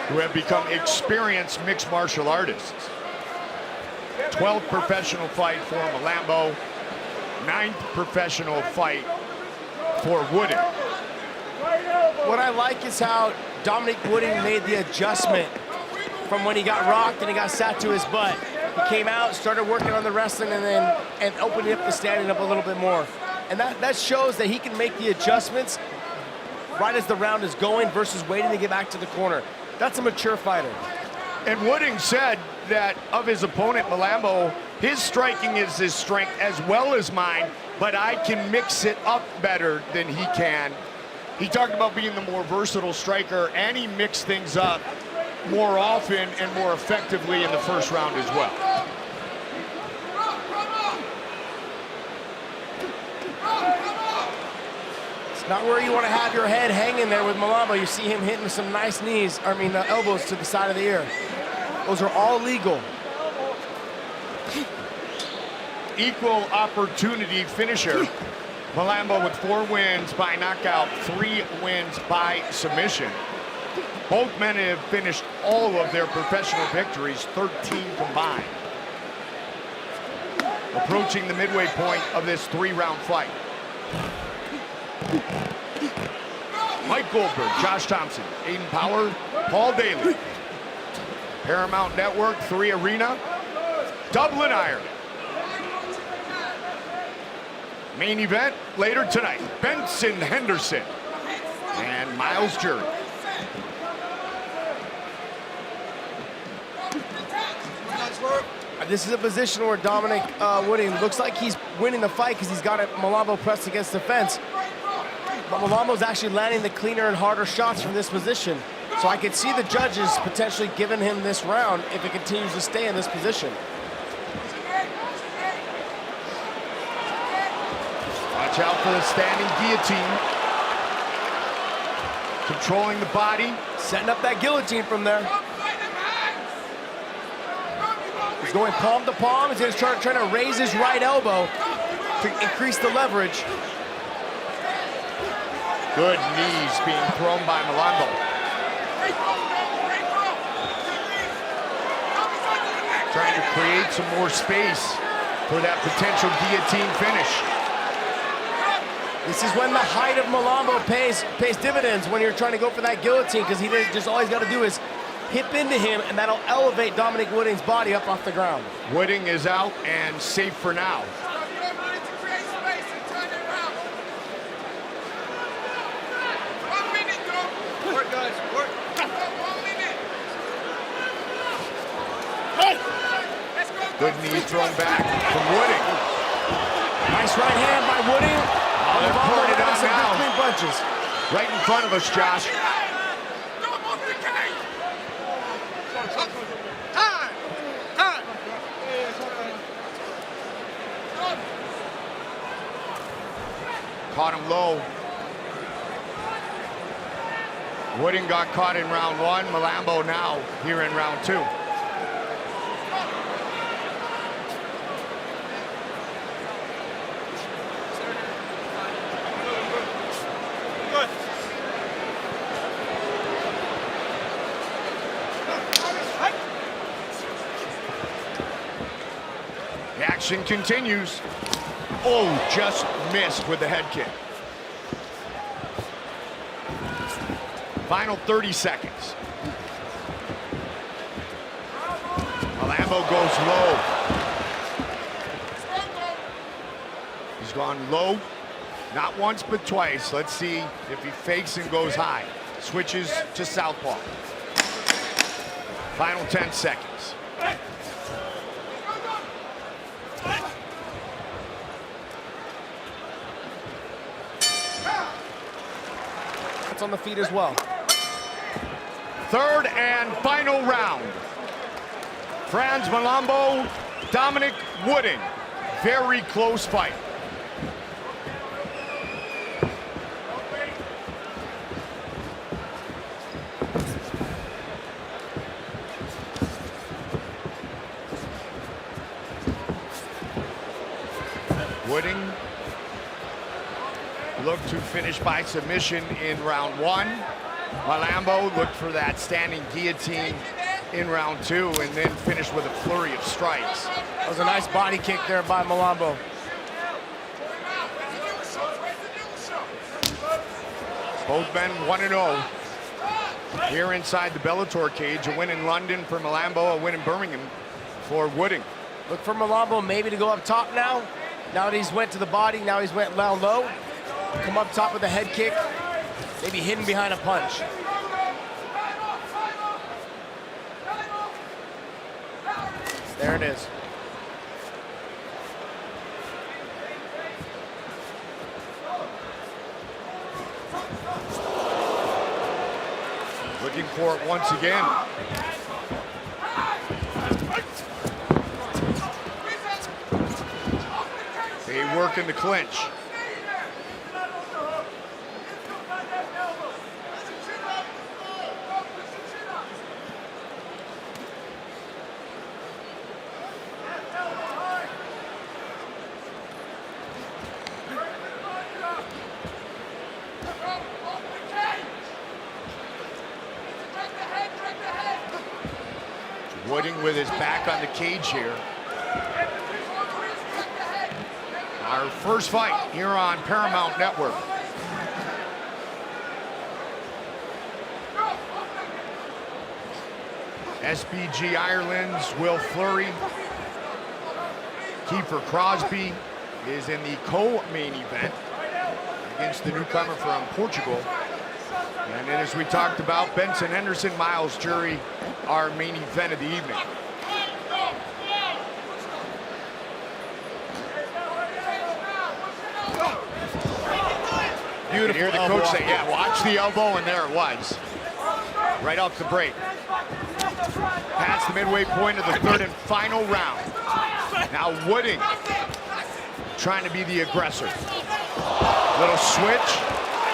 who have become experienced mixed martial artists. 12th professional fight for Malambo, 9th professional fight for Wooding. What I like is how Dominic Wooding made the adjustment from when he got rocked and he got sat to his butt. He came out, started working on the wrestling, and opened up the standing up a little bit more. And that shows that he can make the adjustments right as the round is going versus waiting to get back to the corner. That's a mature fighter. And Wooding said that of his opponent, Malambo, his striking is his strength as well as mine, but I can mix it up better than he can. He talked about being the more versatile striker, and he mixed things up more often and more effectively in the first round as well. It's not where you want to have your head hanging there with Malambo. You see him hitting some nice elbows to the side of the ear. Those are all legal. Equal opportunity finisher. Malambo with 4 wins by knockout, 3 wins by submission. Both men have finished all of their professional victories, 13 combined. Approaching the midway point of this 3-round fight. Mike Goldberg, Josh Thompson, Aiden Power, Paul Daly. Paramount Network, 3 Arena, Dublin, Ireland. Main event later tonight, Benson Henderson and Miles Jury. This is a position where Dominic Wooding looks like he's winning the fight because he's got Malambo pressed against the fence. But Malambo's actually landing the cleaner and harder shots from this position. So I could see the judges potentially giving him this round if it continues to stay in this position. Watch out for the standing guillotine. Controlling the body. Setting up that guillotine from there. He's going palm to palm. He's just trying to raise his right elbow to increase the leverage. Good knees being thrown by Malambo. Trying to create some more space for that potential guillotine finish. This is when the height of Malambo pays dividends when you're trying to go for that guillotine, because he just all he's got to do is hip into him, and that'll elevate Dominic Wooding's body up off the ground. Wooding is out and safe for now. Work, guys, work. 1 minute. Good knee thrown back from Wooding. Nice right hand by Wooding. They're pouring it on some now. good clean punches. Right in front of us, Josh. Caught him low. Wooding got caught in round 1. Malambo now here in round 2. The action continues. Oh, just missed with the head kick. Final 30 seconds. Malambo goes low. He's gone low, not once but twice. Let's see if he fakes and goes high. Switches to southpaw. Final 10 seconds. It's on the feet as well. Third and final round. Franz Malambo, Dominic Wooding. Very close fight. Wooding looked to finish by submission in round 1. Malambo looked for that standing guillotine in round 2 and then finished with a flurry of strikes. That was a nice body kick there by Malambo. Both men 1-0 here inside the Bellator cage. A win in London for Malambo, a win in Birmingham for Wooding. Look for Malambo maybe to go up top now. Now that he's went to the body, now he's went down low. Come up top with a head kick, maybe hidden behind a punch. There it is. Looking for it once again. They work in the clinch. Wooding with his back on the cage here. Our first fight here on Paramount Network. SBG Ireland's Will Fleury. Kiefer Crosby is in the co-main event against the newcomer from Portugal. And then, as we talked about, Benson Henderson, Miles Jury, our main event of the evening. Beautiful. Hear the coach say, yeah, watch the elbow, and there it was. Right off the break. Past the midway point of the third and final round. Now Wooding trying to be the aggressor. Little switch.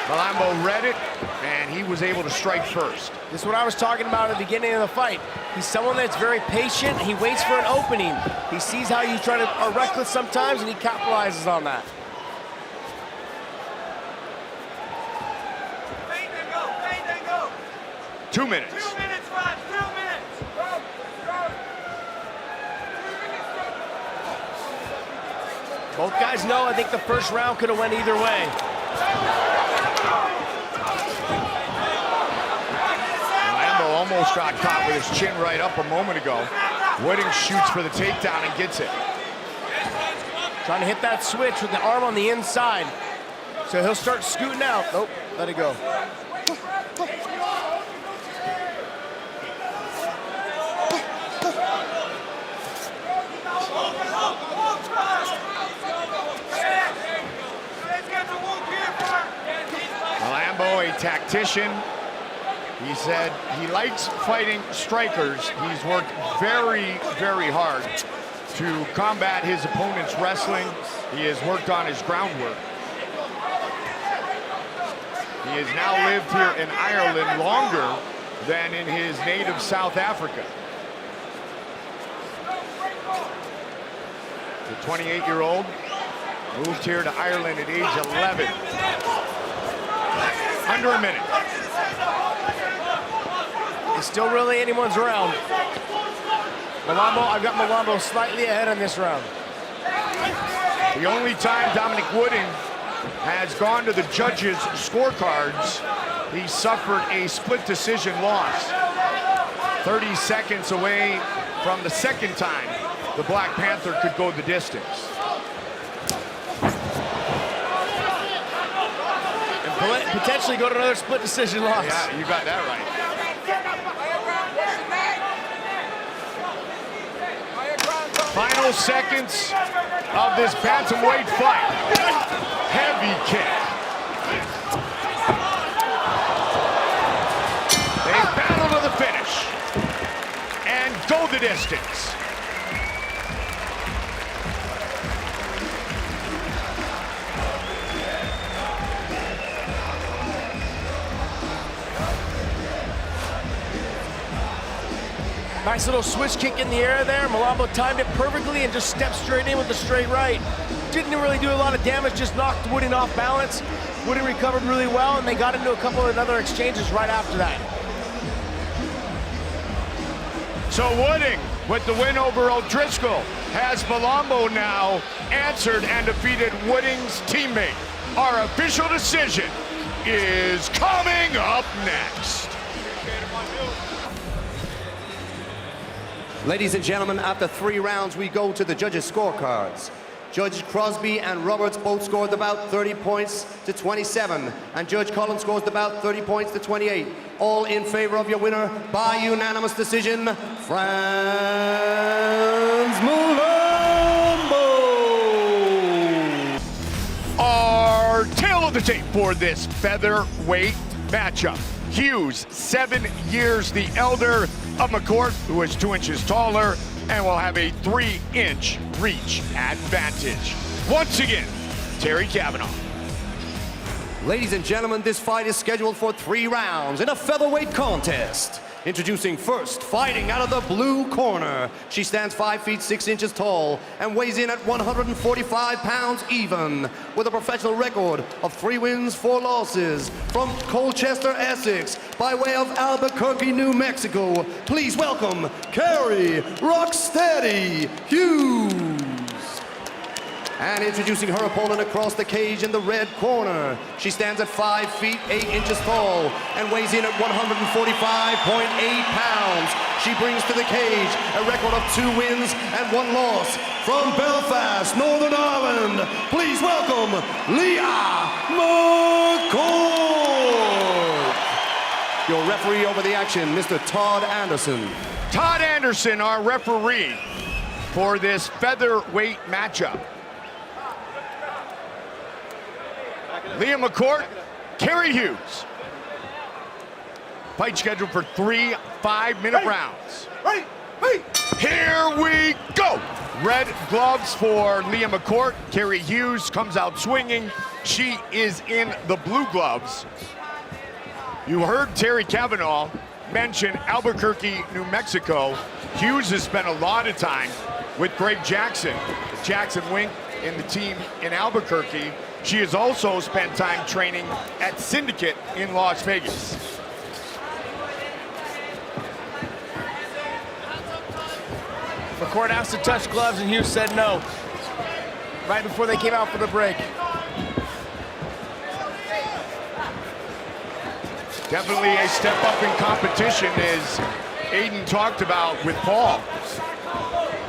Malambo read it, and he was able to strike first. This is what I was talking about at the beginning of the fight. He's someone that's very patient. He waits for an opening. He sees how you try to are reckless sometimes, and he capitalizes on that. Fade and go, fade and go. 2 minutes. 2 minutes, Rod, 2 minutes. Both guys know I think the first round could have went either way. Malambo almost got caught with his chin right up a moment ago. Wooding shoots for the takedown and gets it. Trying to hit that switch with the arm on the inside. So he'll start scooting out. Nope, let it go. Malambo, a tactician. He said he likes fighting strikers. He's worked very, very hard to combat his opponent's wrestling. He has worked on his groundwork. He has now lived here in Ireland longer than in his native South Africa. The 28-year-old moved here to Ireland at age 11. Under a minute. It's still really anyone's round. Malambo, I've got Malambo slightly ahead on this round. The only time Dominic Wooding has gone to the judges' scorecards, he suffered a split decision loss. 30 seconds away from the second time the Black Panther could go the distance. And potentially go to another split decision loss. Yeah, you got that right. Final seconds of this bantamweight fight. Heavy kick. They battle to the finish and go the distance. Nice little switch kick in the air there. Malambo timed it perfectly and just stepped straight in with the straight right. didn't really do a lot of damage, just knocked Wooding off balance. Wooding recovered really well, and they got into a couple of other exchanges right after that. So Wooding, with the win over O'Driscoll, has Malambo now answered and defeated Wooding's teammate. Our official decision is coming up next. Ladies and gentlemen, after 3 rounds, we go to the judges' scorecards. Judge Crosby and Roberts both scored about 30 points to 27, and Judge Coughlin scores about 30 points to 28. All in favor of your winner by unanimous decision, Franz Malambo. Our tail of the tape for this featherweight matchup. Hughes, 7 years the elder of McCourt, who is 2 inches taller and will have a 3-inch reach advantage. Once again, Terry Cavanaugh. Ladies and gentlemen, this fight is scheduled for 3 rounds in a featherweight contest. Introducing first, fighting out of the blue corner. She stands 5 feet 6 inches tall and weighs in at 145 pounds even, with a professional record of 3 wins, 4 losses. From Colchester, Essex, by way of Albuquerque, New Mexico, please welcome Carrie Rocksteady Hughes. And introducing her opponent across the cage in the red corner. She stands at 5 feet 8 inches tall and weighs in at 145.8 pounds. She brings to the cage a record of 2 wins and 1 loss. From Belfast, Northern Ireland, please welcome Leah McCabe. Your referee over the action, Mr. Todd Anderson. Todd Anderson, our referee for this featherweight matchup. Leah McCourt, Carrie Hughes. Fight scheduled for 3 5-minute rounds. Ready? Ready? Here we go. Red gloves for Leah McCourt. Carrie Hughes comes out swinging. She is in the blue gloves. You heard Terry Cavanaugh mention Albuquerque, New Mexico. Hughes has spent a lot of time with Greg Jackson, the Jackson Wink in the team in Albuquerque. She has also spent time training at Syndicate in Las Vegas. McCourt asked to touch gloves, and Hughes said no, right before they came out for the break. Definitely a step up in competition, as Aiden talked about with Paul.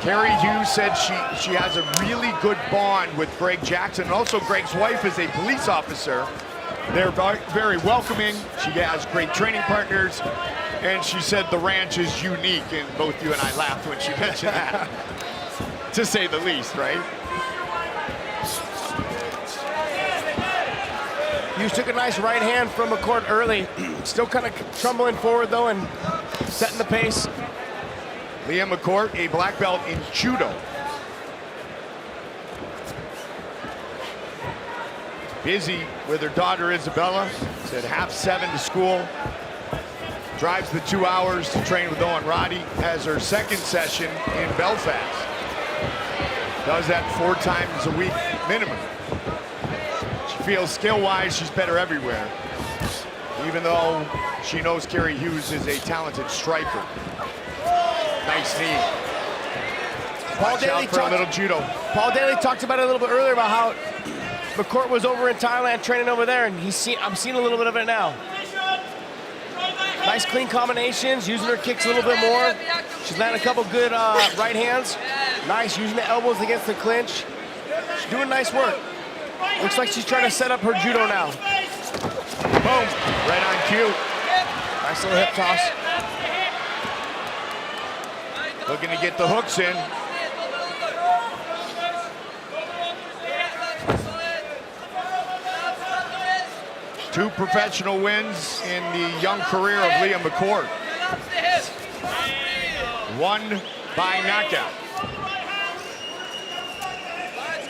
Carrie Hughes said she has a really good bond with Greg Jackson. And also, Greg's wife is a police officer. They're very welcoming. She has great training partners. And she said the ranch is unique. And both you and I laughed when she mentioned that, to say the least, right? Hughes took a nice right hand from McCourt early. Still kind of trundling forward, though, and setting the pace. Leah McCourt, a black belt in judo. Busy with her daughter Isabella. Said 6:30 to school. Drives the 2 hours to train with Owen Rody. Has her second session in Belfast. Does that 4 times a week minimum. She feels skill-wise she's better everywhere, even though she knows Carrie Hughes is a talented striker. Nice knee. Watch out for a little judo. Paul Daly talked about it a little bit earlier about how McCourt was over in Thailand training over there, and I'm seeing a little bit of it now. Nice clean combinations, using her kicks a little bit more. She's landing a couple good right hands. Nice, using the elbows against the clinch. She's doing nice work. Looks like she's trying to set up her judo now. Boom, right on cue. Nice little hip toss. Looking to get the hooks in. Two professional wins in the young career of Leah McCourt. One by knockout.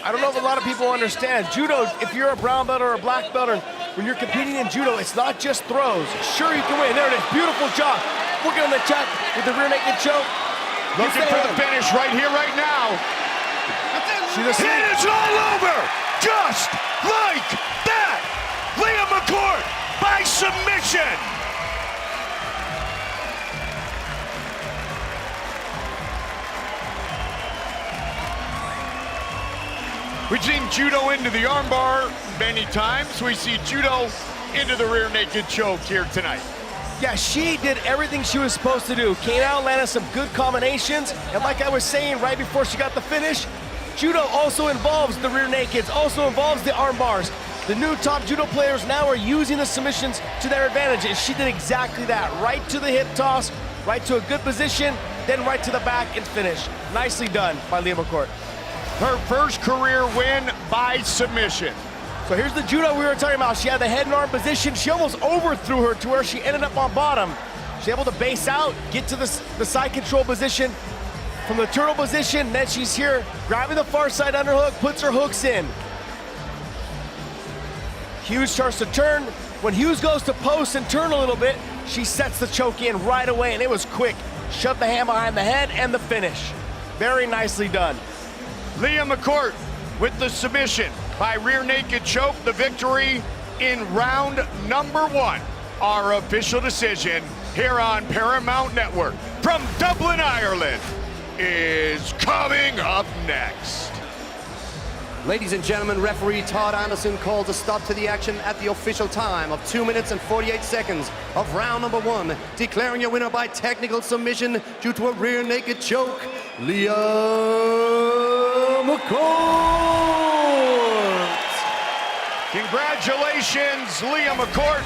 I don't know if a lot of people understand. Judo, if you're a brown belt or a black belt, or when you're competing in judo, it's not just throws. Sure, you can win. There it is. Beautiful job. Working on the check with the rear naked choke. Looking for the finish right here, right now. She's asleep. It is all over, just like that. Leah McCourt by submission. We've seen judo into the armbar many times. We see judo into the rear naked choke here tonight. Yeah, she did everything she was supposed to do. Came out, landed some good combinations, and like I was saying right before she got the finish, judo also involves the rear nakeds, also involves the arm bars. The new top judo players now are using the submissions to their advantage, and she did exactly that. Right to the hip toss, right to a good position, then right to the back and finish. Nicely done by Leah McCourt. Her first career win by submission. So here's the judo we were talking about. She had the head and arm position. She almost overthrew her to where she ended up on bottom. She's able to base out, get to the side control position from the turtle position. Then she's here grabbing the far side underhook, puts her hooks in. Hughes starts to turn. When Hughes goes to post and turn a little bit, she sets the choke in right away, and it was quick. Shoved the hand behind the head and the finish. Very nicely done. Leah McCourt with the submission by rear naked choke, the victory in round number 1. Our official decision here on Paramount Network from Dublin, Ireland is coming up next. Ladies and gentlemen, referee Todd Anderson calls a stop to the action at the official time of 2 minutes and 48 seconds of round number 1, declaring your winner by technical submission due to a rear naked choke, Leah McCourt. Congratulations, Leah McCourt.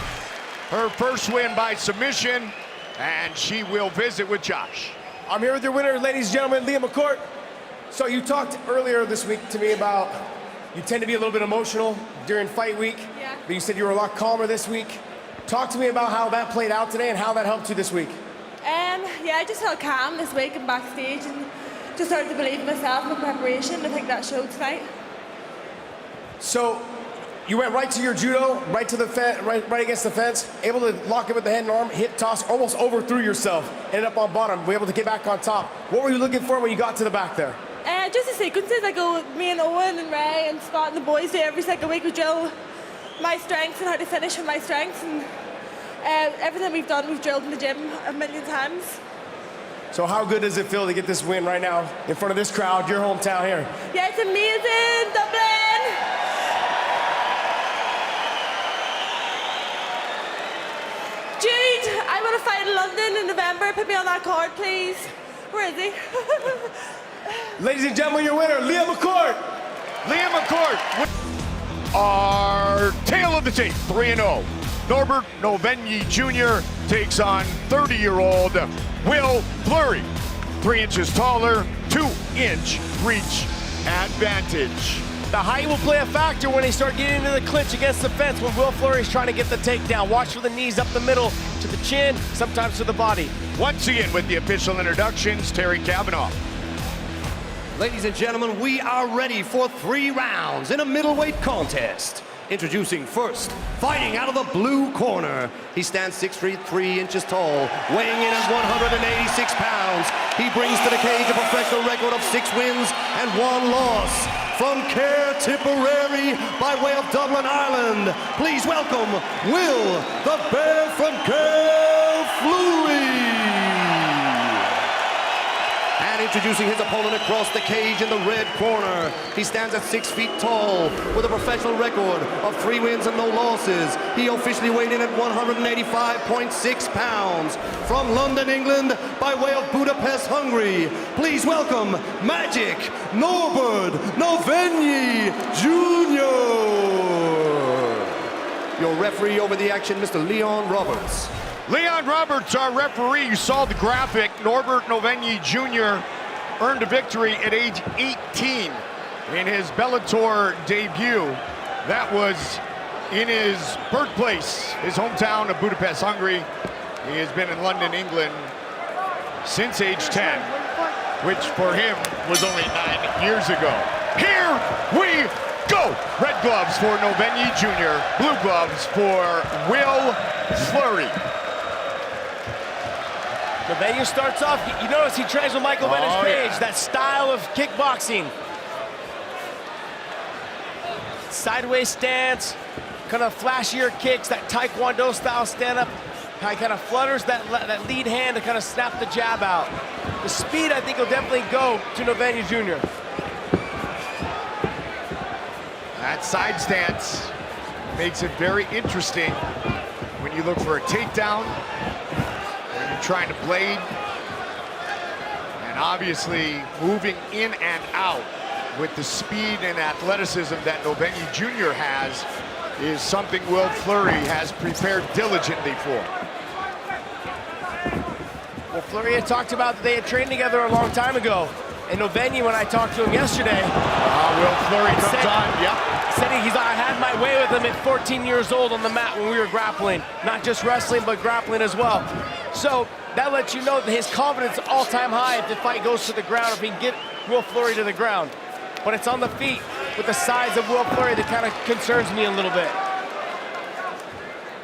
Her first win by submission, and she will visit with Josh. I'm here with your winner, ladies and gentlemen, Leah McCourt. So you talked earlier this week to me about you tend to be a little bit emotional during fight week, but you said you were a lot calmer this week. Talk to me about how that played out today and how that helped you this week. Yeah, I just felt calm this week and backstage and just started to believe in myself in preparation. I think that showed tonight. So you went right to your judo, right to the right against the fence, able to lock it with the head and arm, hip toss, almost overthrew yourself, ended up on bottom, were able to get back on top. What were you looking for when you got to the back there? Just the sequences. I go with me and Owen and Ray and Scott and the boys do every single week. We drill my strengths and how to finish with my strengths, and everything we've done, we've drilled in the gym a million times. So how good does it feel to get this win right now in front of this crowd, your hometown here? Yeah, it's amazing, Dublin! Jude, I want to fight in London in November. Put me on that card, please. Where is he? Ladies and gentlemen, your winner, Leah McCourt. Leah McCourt. Our tail of the tape, 3-0. Norbert Novenyi Jr. takes on 30-year-old Will Fleury. 3 inches taller, 2-inch reach advantage. The height will play a factor when they start getting into the clinch against the fence when Will Fleury's trying to get the takedown. Watch for the knees up the middle, to the chin, sometimes to the body. Once again, with the official introductions, Terry Kavanaugh. Ladies and gentlemen, we are ready for 3 rounds in a middleweight contest. Introducing first, fighting out of the blue corner. He stands 6 feet 3 inches tall, weighing in at 186 pounds. He brings to the cage a professional record of 6 wins and 1 loss. From Care Tipperary, by way of Dublin, Ireland, please welcome Will the Bear from Care Fleury. And introducing his opponent across the cage in the red corner. He stands at 6 feet tall with a professional record of 3 wins and no losses. He officially weighed in at 185.6 pounds. From London, England, by way of Budapest, Hungary, please welcome Magic Norbert Novenyi Jr. Your referee over the action, Mr. Leon Roberts. Leon Roberts, our referee. You saw the graphic. Norbert Novenyi Jr. earned a victory at age 18 in his Bellator debut. That was in his birthplace, his hometown of Budapest, Hungary. He has been in London, England since age 10, which for him was only 9 years ago. Here we go! Red gloves for Novenyi Jr., blue gloves for Will Fleury. Novenyi starts off, you notice he trains with Michael Bennett's page, that style of kickboxing. sideways stance, kind of flashier kicks, that Taekwondo style stand-up. Kind of flutters that lead hand to kind of snap the jab out. The speed, I think, will definitely go to Novenya Jr. That side stance makes it very interesting when you look for a takedown, when you're trying to blade, and obviously moving in and out with the speed and athleticism that Novenya Jr. has is something Will Fleury has prepared diligently for. Well, Fleury had talked about that they had trained together a long time ago. And Novenya, when I talked to him yesterday, Will Fleury comes on, yep. Said I had my way with him at 14 years old on the mat when we were grappling. Not just wrestling, but grappling as well. So that lets you know that his confidence is all-time high if the fight goes to the ground, if he can get Will Fleury to the ground. But it's on the feet with the size of Will Fleury that kind of concerns me a little bit.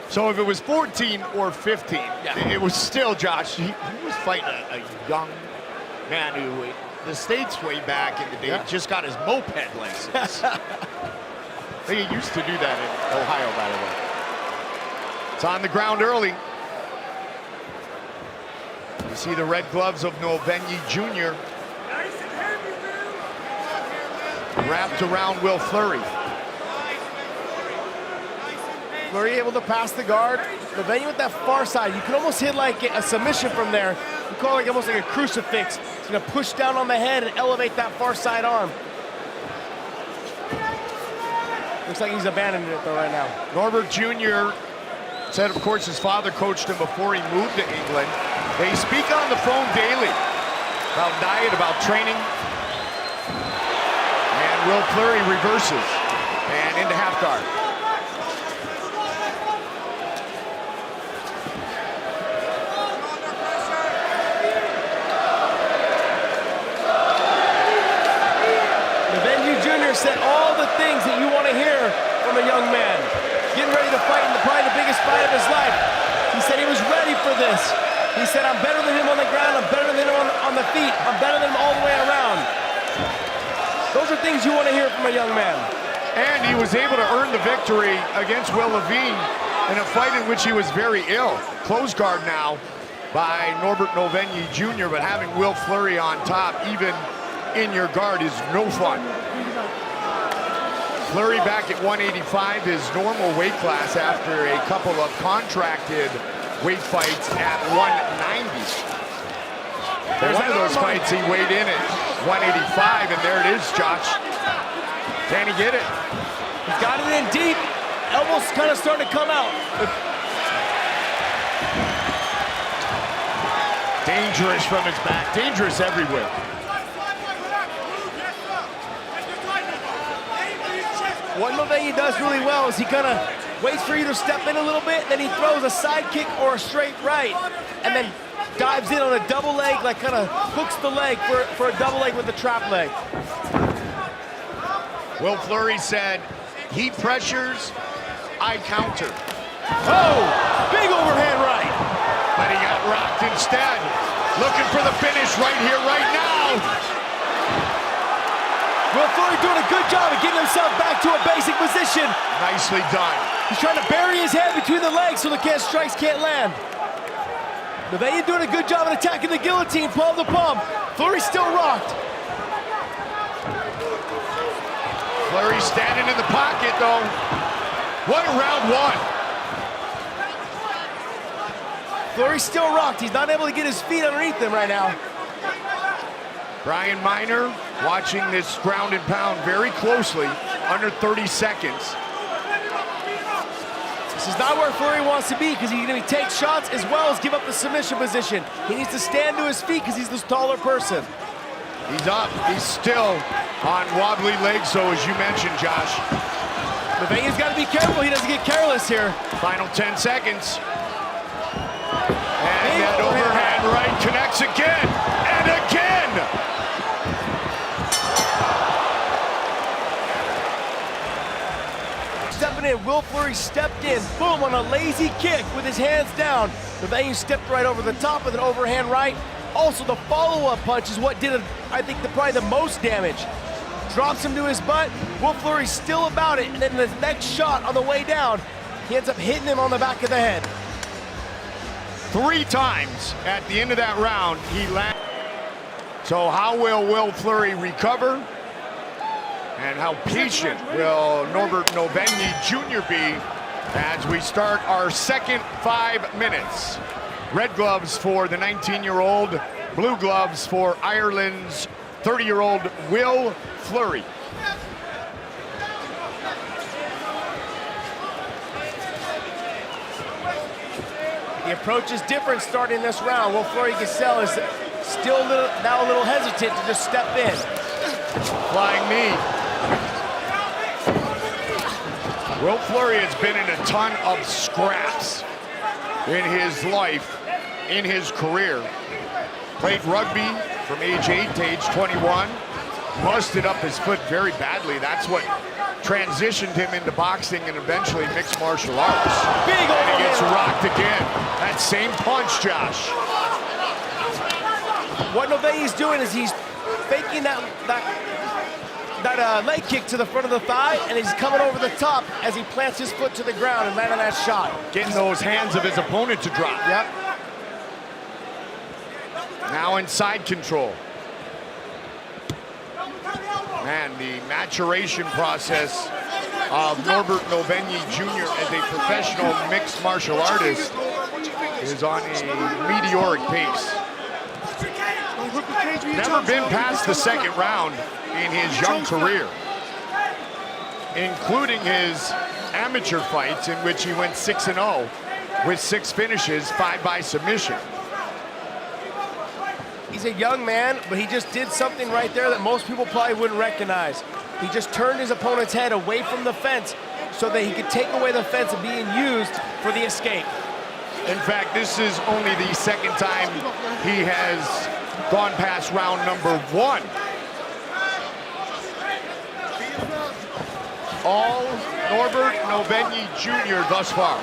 So if it was 14 or 15, it was still, Josh, he was fighting a young man who, the States way back in the day, just got his moped license. They used to do that in Ohio, by the way. It's on the ground early. You see the red gloves of Novenya Jr. wrapped around Will Fleury. Fleury able to pass the guard. Novenya with that far side, you can almost hit like a submission from there. You call it almost like a crucifix. It's gonna push down on the head and elevate that far side arm. Looks like he's abandoning it though right now. Norbert Jr. said, of course, his father coached him before he moved to England. They speak on the phone daily about diet, about training. And Will Fleury reverses and into half guard. Said all the things that you want to hear from a young man. Getting ready to fight in probably the biggest fight of his life. He said he was ready for this. He said, I'm better than him on the ground, I'm better than him on the feet, I'm better than him all the way around. Those are things you want to hear from a young man. And he was able to earn the victory against Will Levine in a fight in which he was very ill. Close guard now by Norbert Novenya Jr., but having Will Fleury on top, even in your guard, is no fun. Fleury back at 185, his normal weight class after a couple of contracted weight fights at 190. There's one of those fights he weighed in at 185, and there it is, Josh. Can he get it? He's got it in deep. Elbows kind of starting to come out. Dangerous from his back, dangerous everywhere. What Novenya does really well is he kind of waits for you to step in a little bit, then he throws a side kick or a straight right, and then dives in on a double leg, like kind of hooks the leg for a double leg with a trap leg. Will Fleury said, he pressures, I counter. Oh, big overhand right. But he got rocked instead. Looking for the finish right here, right now. Will Fleury doing a good job of getting himself back to a basic position. Nicely done. He's trying to bury his head between the legs so the strikes can't land. Novenya doing a good job of attacking the guillotine, palm to palm. Fleury's still rocked. Fleury standing in the pocket, though. What a round one. Fleury's still rocked. He's not able to get his feet underneath him right now. Brian Miner watching this ground and pound very closely, under 30 seconds. This is not where Fleury wants to be because he's going to take shots as well as give up the submission position. He needs to stand to his feet because he's this taller person. He's up. He's still on wobbly legs, so as you mentioned, Josh. Novenya's got to be careful. He doesn't get careless here. Final 10 seconds. And that overhand right connects again and again. Stepping in, Will Fleury stepped in, boom, on a lazy kick with his hands down. Novenya stepped right over the top with an overhand right. Also, the follow-up punch is what did, I think, probably the most damage. drops him to his butt. Will Fleury's still about it, and then the next shot on the way down, he ends up hitting him on the back of the head. 3 times at the end of that round, he landed. So how will Fleury recover? And how patient will Norbert Novenyi Jr. be as we start our second 5 minutes? Red gloves for the 19-year-old, blue gloves for Ireland's 30-year-old Will Fleury. The approach is different starting this round. Will Fleury-Giselle is still now a little hesitant to just step in. Flying knee. Will Fleury has been in a ton of scraps in his life, in his career. Played rugby from age 8 to age 21. Busted up his foot very badly. That's what transitioned him into boxing and eventually mixed martial arts. Big and he gets overhand. rocked again. That same punch, Josh. What Novenyi's doing is he's faking that leg kick to the front of the thigh, and he's coming over the top as he plants his foot to the ground and landing that shot. Getting those hands of his opponent to drop. Yep. Now in side control. Man, the maturation process of Norbert Novenyi Jr. as a professional mixed martial artist is on a meteoric pace. Never been past the second round in his young career, including his amateur fights in which he went 6-0 with 6 finishes, 5 by submission. He's a young man, but he just did something right there that most people probably wouldn't recognize. He just turned his opponent's head away from the fence so that he could take away the fence of being used for the escape. In fact, this is only the second time he has gone past round number 1. All Norbert Novenyi Jr. thus far.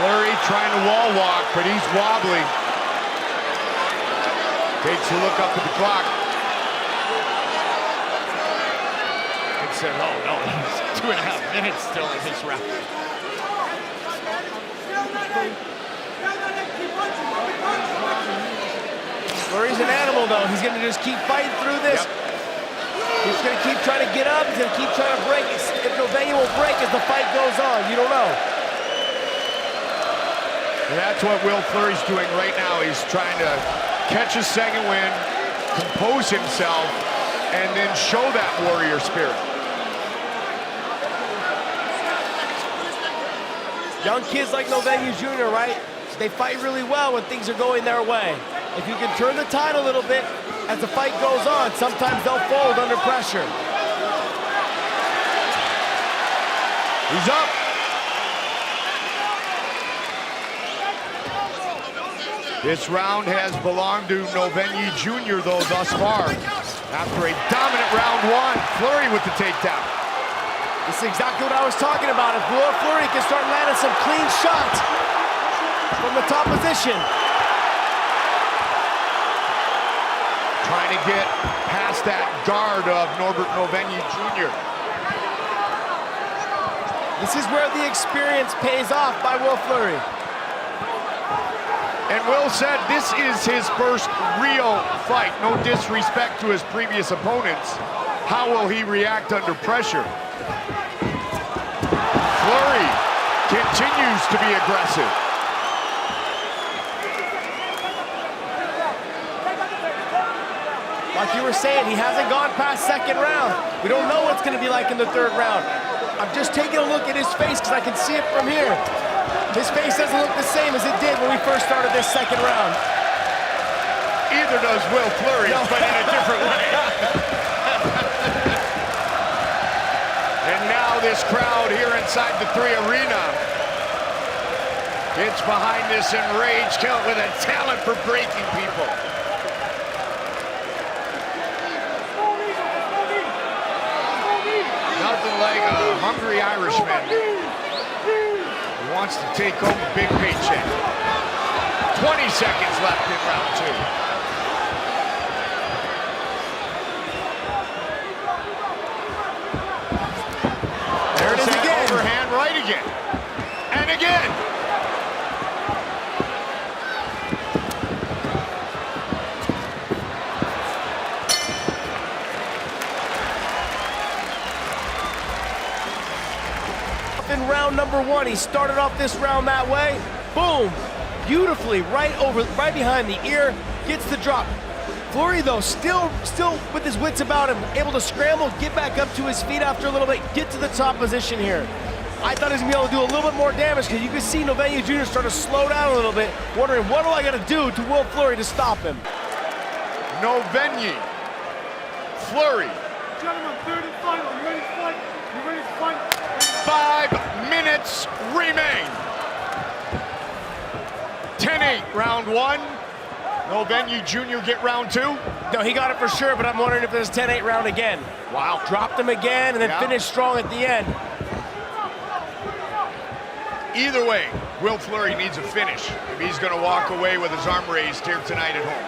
Fleury trying to wall walk, but he's wobbly. Takes a look up at the clock. And said, oh no, it's 2.5 minutes still in this round. Fleury's an animal though. He's gonna just keep fighting through this. Yep. He's gonna keep trying to get up. He's gonna keep trying to break. If Novenyi will break as the fight goes on, you don't know. And that's what Will Fleury's doing right now. He's trying to catch a second win, compose himself, and then show that warrior spirit. Young kids like Novenyi Jr., right? They fight really well when things are going their way. If you can turn the tide a little bit as the fight goes on, sometimes they'll fold under pressure. He's up. This round has belonged to Novenyi Jr. though thus far. After a dominant round 1, Fleury with the takedown. This is exactly what I was talking about. If Will Fleury can start landing some clean shots from the top position. Trying to get past that guard of Norbert Novenyi Jr. This is where the experience pays off by Will Fleury. And Will said this is his first real fight. No disrespect to his previous opponents. How will he react under pressure? Fleury continues to be aggressive. Like you were saying, he hasn't gone past second round. We don't know what's going to be like in the third round. I'm just taking a look at his face because I can see it from here. His face doesn't look the same as it did when we first started this second round. Either does Will Fleury, but in a different way. And now this crowd here inside the 3 Arena gets behind this enraged count with a talent for breaking people. Nothing like a hungry Irishman who wants to take home a big paycheck. 20 seconds left in round 2. There it is again. Overhand right again. And again. In round number 1, he started off this round that way. Boom. Beautifully right behind the ear. Gets the drop. Fleury, though, still with his wits about him, able to scramble, get back up to his feet after a little bit, get to the top position here. I thought he was going to be able to do a little bit more damage because you could see Novenyi Jr. start to slow down a little bit, wondering what do I got to do to Will Fleury to stop him. Novenyi. Fleury. Gentlemen, third and final. You ready to fight? You ready to fight? 5 minutes remain. 10-8, round 1. Novenyi Jr. get round 2. No, he got it for sure, but I'm wondering if there's 10-8 round again. Wow. Dropped him again and then finished strong at the end. Either way, Will Fleury needs a finish if he's going to walk away with his arm raised here tonight at home.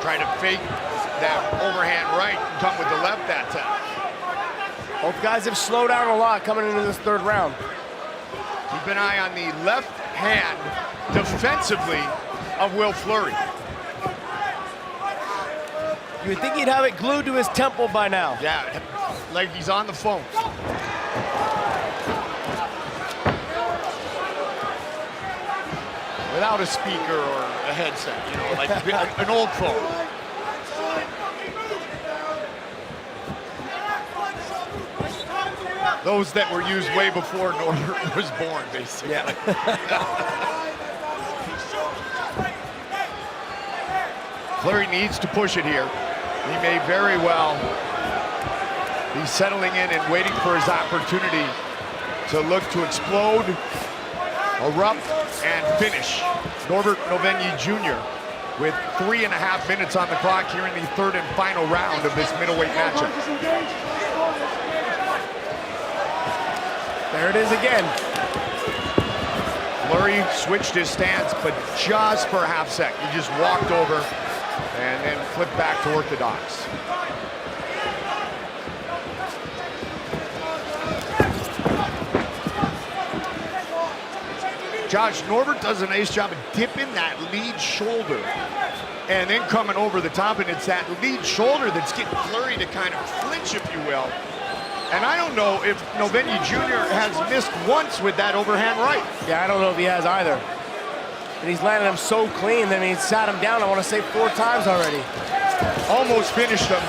Trying to fake that overhand right and come with the left that time. Both guys have slowed down a lot coming into this third round. Keep an eye on the left hand defensively of Will Fleury. You would think he'd have it glued to his temple by now. Yeah, like he's on the phone. Without a speaker or a headset, you know, like an old phone. Those that were used way before Norbert was born, basically. Yeah. Fleury needs to push it here. He may very well be settling in and waiting for his opportunity to look to explode, erupt, and finish. Norbert Novenyi Jr. with 3.5 minutes on the clock here in the third and final round of this middleweight matchup. There it is again. Fleury switched his stance, but just for a half sec. He just walked over and then flipped back to orthodox. Josh, Norbert does a nice job of dipping that lead shoulder and then coming over the top, and it's that lead shoulder that's getting Fleury to kind of flinch, if you will. And I don't know if Novenyi Jr. has missed once with that overhand right. Yeah, I don't know if he has either. And he's landed him so clean that he's sat him down, I want to say 4 times already. Almost finished him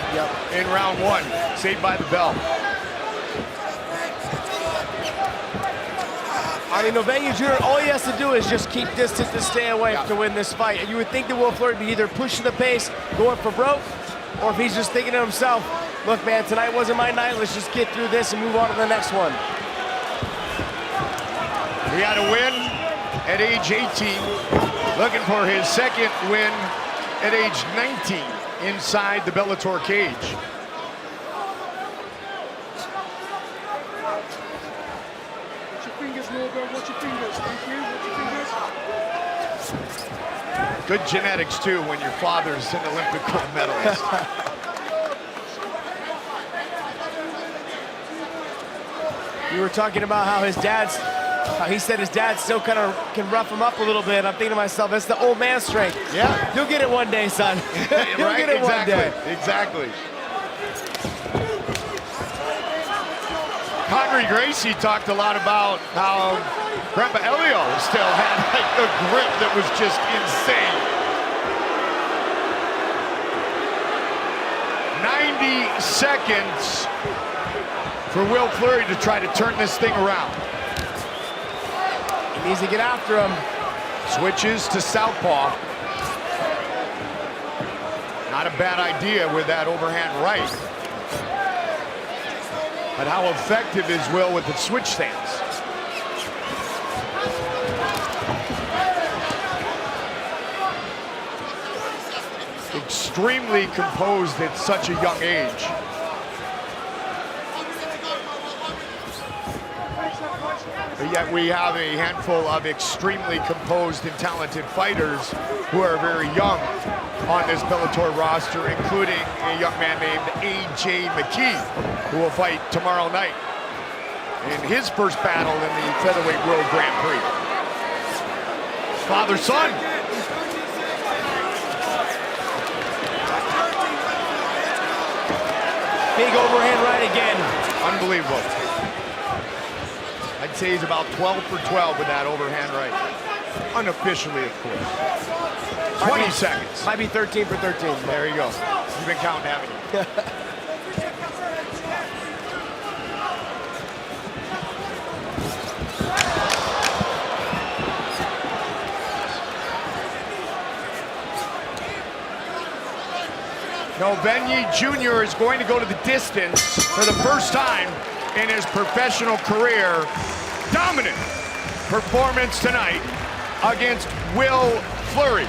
in round 1, saved by the bell. I mean, Novenyi Jr., all he has to do is just keep distance to stay away to win this fight. And you would think that Will Fleury would be either pushing the pace, going for broke, or if he's just thinking to himself, look, man, tonight wasn't my night. Let's just get through this and move on to the next one. He had a win at age 18, looking for his second win at age 19 inside the Bellator cage. Watch your fingers, Norbert. Watch your fingers. Thank you. Watch your fingers. Good genetics, too, when your father's an Olympic gold medalist. You were talking about how he said his dad still kind of can rough him up a little bit. I'm thinking to myself, that's the old man strength. Yeah. You'll get it one day, son. You'll Right? get it one day. Exactly. Conry Gracie talked a lot about how Grandpa Elio still had like the grip that was just insane. 90 seconds for Will Fleury to try to turn this thing around. He needs to get after him. Switches to southpaw. Not a bad idea with that overhand right. But how effective is Will with the switch stance? Extremely composed at such a young age. But yet we have a handful of extremely composed and talented fighters who are very young on this Bellator roster, including a young man named A.J. McCabe, who will fight tomorrow night in his first battle in the Featherweight World Grand Prix. Father-son. Big overhand right again. Unbelievable. I'd say he's about 12 for 12 with that overhand right. Unofficially, of course. 20 seconds. Might be 13 for 13. There you go. You've been counting, haven't you? Novenyi Jr. is going to go to the distance for the first time in his professional career. Dominant performance tonight against Will Fleury.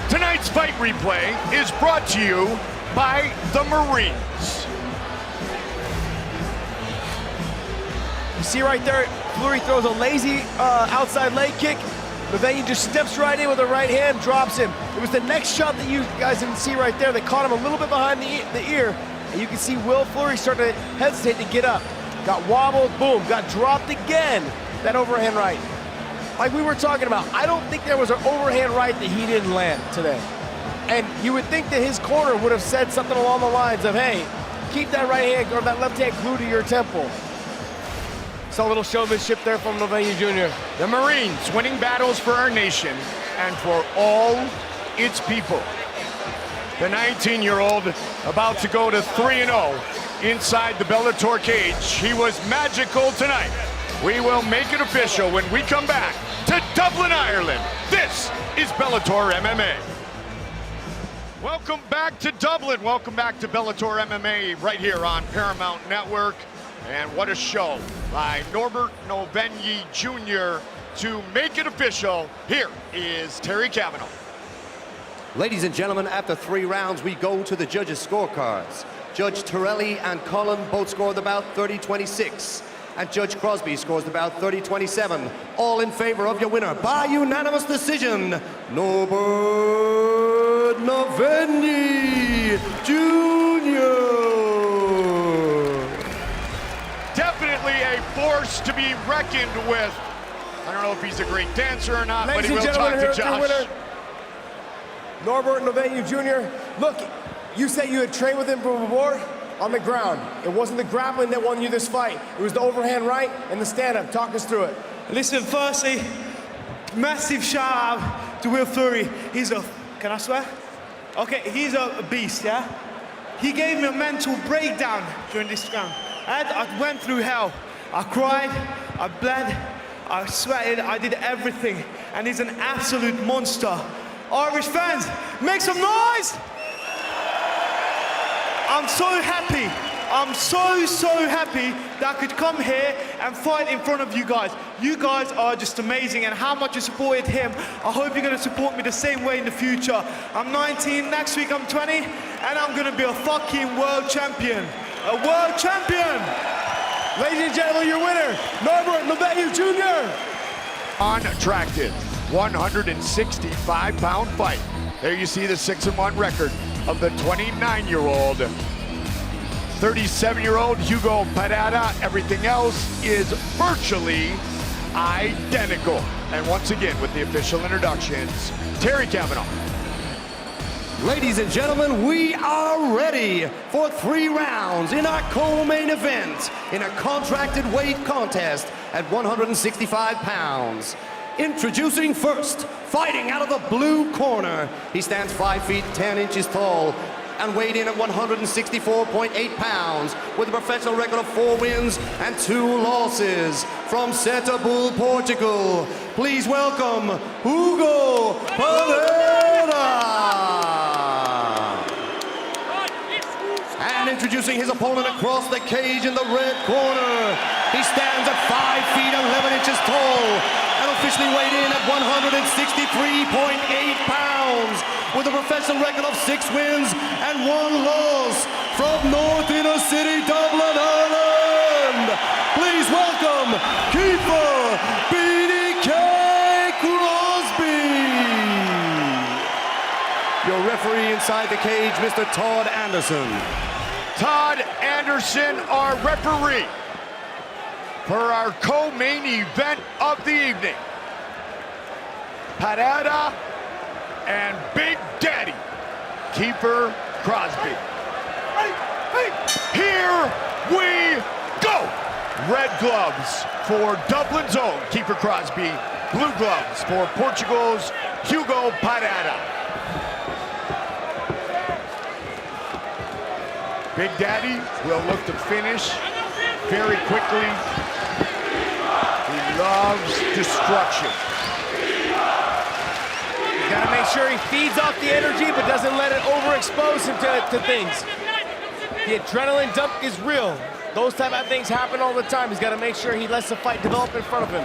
Tonight's fight replay is brought to you by the Marines. You see right there, Fleury throws a lazy outside leg kick, but then he just steps right in with the right hand, drops him. It was the next shot that you guys didn't see right there that caught him a little bit behind the ear, and you can see Will Fleury start to hesitate to get up. Got wobbled, boom, got dropped again, that overhand right. Like we were talking about, I don't think there was an overhand right that he didn't land today. And you would think that his corner would have said something along the lines of, hey, keep that right hand or that left hand glued to your temple. Saw a little showmanship there from Novenyi Jr. The Marines winning battles for our nation and for all its people. The 19-year-old about to go to 3-0 inside the Bellator cage. He was magical tonight. We will make it official when we come back to Dublin, Ireland. This is Bellator MMA. Welcome back to Dublin. Welcome back to Bellator MMA right here on Paramount Network. And what a show by Norbert Novenyi Jr. to make it official. Here is Terry Cavanaugh. Ladies and gentlemen, after 3 rounds, we go to the judges' scorecards. Judge Torelli and Coughlin both scored about 30-26. And Judge Crosby scores about 30-27. All in favor of your winner by unanimous decision, Norbert Novenyi Jr. Definitely a force to be reckoned with. I don't know if he's a great dancer or not, but he will talk to Josh. Norbert Novenyi Jr. Look, you said you had trained with him before on the ground. It wasn't the grappling that won you this fight. It was the overhand right and the stand-up. Talk us through it. Listen, firstly, massive shout out to Will Fleury. He's a, can I swear? Okay, he's a beast, yeah? He gave me a mental breakdown during this round. I went through hell. I cried, I bled, I sweated, I did everything. And he's an absolute monster. Irish fans, make some noise! I'm so happy. I'm so happy that I could come here and fight in front of you guys. You guys are just amazing, and how much you supported him. I hope you're gonna support me the same way in the future. I'm 19, next week I'm 20, and I'm gonna be a fucking world champion. A world champion! Ladies and gentlemen, your winner, Norbert Novenyi Jr. Unattractive, 165-pound fight. There you see the 6-1 record of the 29-year-old. 37-year-old Hugo Parada. Everything else is virtually identical. And once again, with the official introductions, Terry Cavanaugh. Ladies and gentlemen, we are ready for 3 rounds in our co-main event in a contracted weight contest at 165 pounds. Introducing first, fighting out of the blue corner. He stands 5 feet 10 inches tall and weighed in at 164.8 pounds with a professional record of 4 wins and 2 losses. From Setúbal, Portugal, please welcome Hugo Parada. And introducing his opponent across the cage in the red corner. He stands at 5 feet 11 inches tall and officially weighed in at 163.8 pounds with a professional record of 6 wins and 1 loss. From North Inner City, Dublin, Ireland, please welcome Kiefer inside the cage, Mr. Todd Anderson. Todd Anderson, our referee for our co-main event of the evening. Parada and Big Daddy, Kiefer Crosby. Here we go. Red gloves for Dublin's own Kiefer Crosby. Blue gloves for Portugal's Hugo Parada. Big Daddy will look to finish very quickly. He loves destruction. You gotta make sure he feeds off the energy, but doesn't let it overexpose him to things. The adrenaline dump is real. Those type of things happen all the time. He's gotta make sure he lets the fight develop in front of him.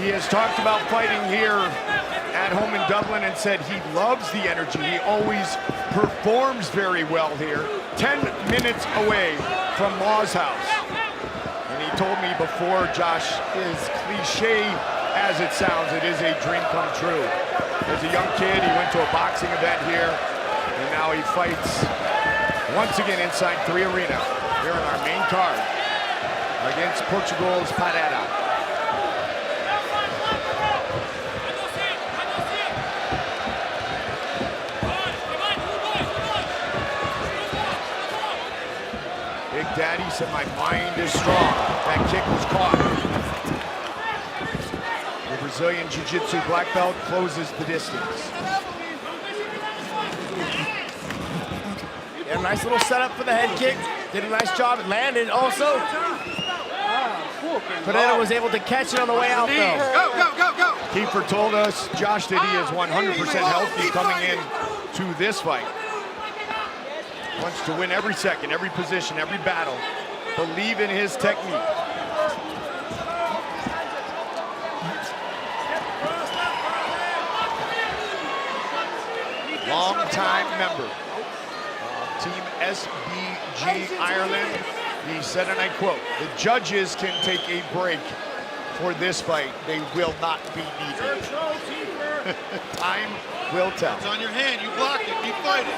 He has talked about fighting here at home in Dublin and said he loves the energy. He always performs very well here. 10 minutes away from Law's house. And he told me before, Josh, as cliche as it sounds, it is a dream come true. As a young kid, he went to a boxing event here, and now he fights once again inside 3 Arena here in our main card against Portugal's Parada. Big Daddy said, my mind is strong. That kick was caught. The Brazilian Jiu-Jitsu black belt closes the distance. Yeah, nice little setup for the head kick. Did a nice job. It landed also. Parada was able to catch it on the way out, though. Go. Kiefer told us, Josh, that he is 100% healthy coming in to this fight. Wants to win every second, every position, every battle. Believe in his technique. Long-time member of Team SBG Ireland. He said, and I quote, the judges can take a break for this fight. They will not be needed. Time will tell. It's on your hand. You blocked it. Keep fighting.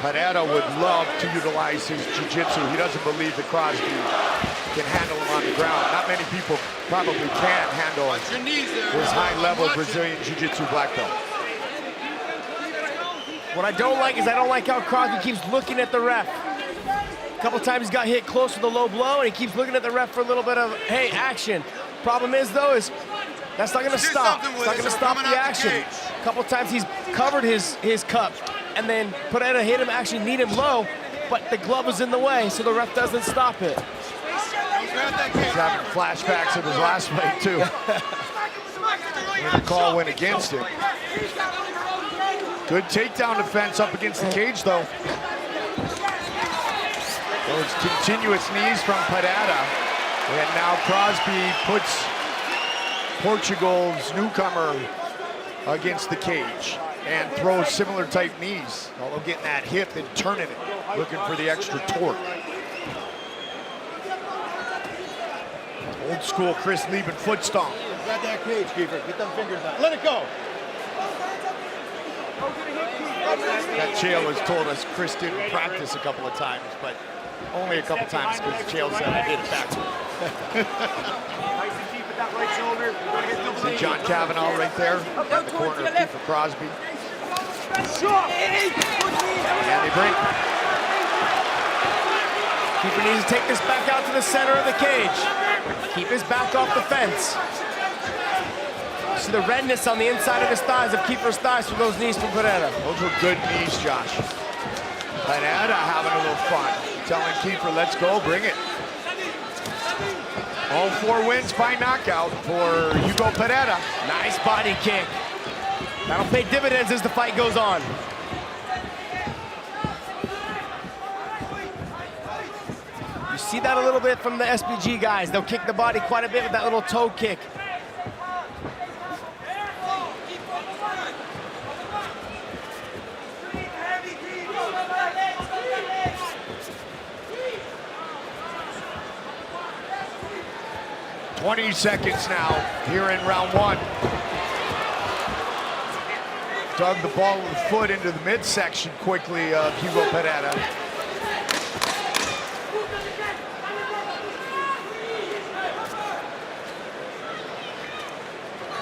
Parada would love to utilize his jiu-jitsu. He doesn't believe that Crosby can handle him on the ground. Not many people probably can handle his high-level Brazilian jiu-jitsu black belt. What I don't like is I don't like how Crosby keeps looking at the ref. A couple times he's got hit close with a low blow, and he keeps looking at the ref for a little bit of, hey, action. Problem is, though, is that's not going to stop. It's not going to stop the action. A couple times he's covered his cup, and then Parada hit him, actually knee him low, but the glove was in the way, so the ref doesn't stop it. He's having flashbacks of his last fight, too. When the call went against him. Good takedown defense up against the cage, though. Those continuous knees from Parada. And now Crosby puts Portugal's newcomer against the cage and throws similar type knees, although getting that hip and turning it, looking for the extra torque. Old school Chris Lieben foot stomp. Grab that cage, Kiefer. Get them fingers out. Let it go. That Chael has told us Chris didn't practice a couple of times, but only a couple times because Chael said I did it back to him. See John Cavanaugh right there in the corner of Kiefer Crosby. And they break. Kiefer needs to take this back out to the center of the cage. Keep his back off the fence. See the redness on the inside of his thighs, of Kiefer's thighs from those knees from Parada. Those were good knees, Josh. Parada having a little fun. Telling Kiefer, let's go, bring it. All 4 wins by knockout for Hugo Parada. Nice body kick. That'll pay dividends as the fight goes on. You see that a little bit from the SBG guys. They'll kick the body quite a bit with that little toe kick. 20 seconds now here in round one. Dug the ball with the foot into the midsection quickly of Hugo Pereira.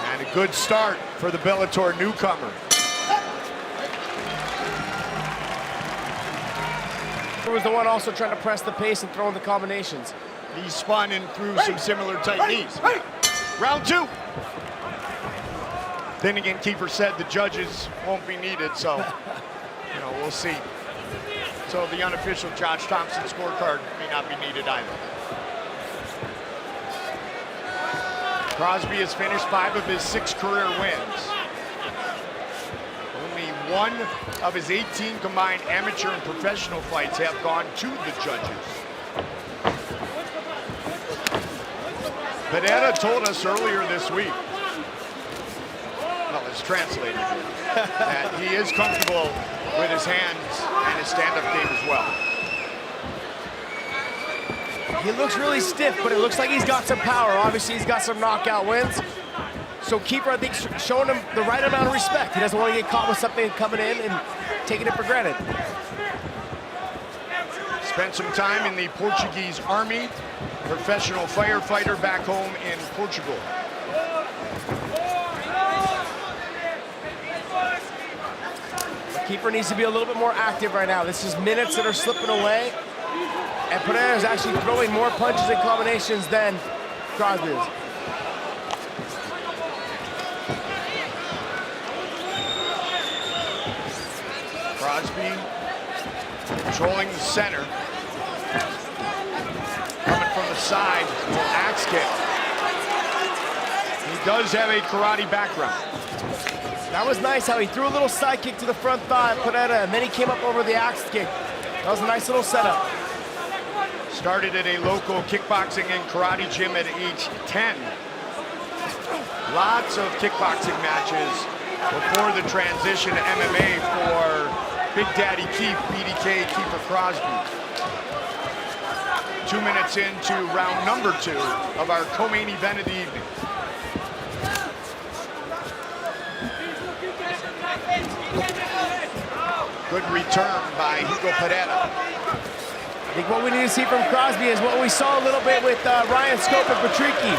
And a good start for the Bellator newcomer. He was the one also trying to press the pace and throw in the combinations. He spun and threw some similar techniques. Round two. Then again, Kiefer said the judges won't be needed, so, you know, we'll see. So the unofficial Josh Thompson scorecard may not be needed either. Crosby has finished 5 of his 6 career wins. Only 1 of his 18 combined amateur and professional fights have gone to the judges. Pereira told us earlier this week, well, it's translated here, that he is comfortable with his hands and his stand-up game as well. He looks really stiff, but it looks like he's got some power. Obviously, he's got some knockout wins. So Kiefer, I think, showing him the right amount of respect. He doesn't want to get caught with something coming in and taking it for granted. Spent some time in the Portuguese army, professional firefighter back home in Portugal. Kiefer needs to be a little bit more active right now. This is minutes that are slipping away. And Pereira is actually throwing more punches and combinations than Crosby is. Crosby controlling the center. Coming from the side, little axe kick. He does have a karate background. That was nice how he threw a little side kick to the front thigh, Pereira, and then he came up over the axe kick. That was a nice little setup. Started at a local kickboxing and karate gym at age 10. Lots of kickboxing matches before the transition to MMA for Big Daddy Keith, BDK, Kiefer Crosby. 2 minutes into round number 2 of our co-main event of the evening. Good return by Hugo Pereira. I think what we need to see from Crosby is what we saw a little bit with Ryan Scope and Patricky.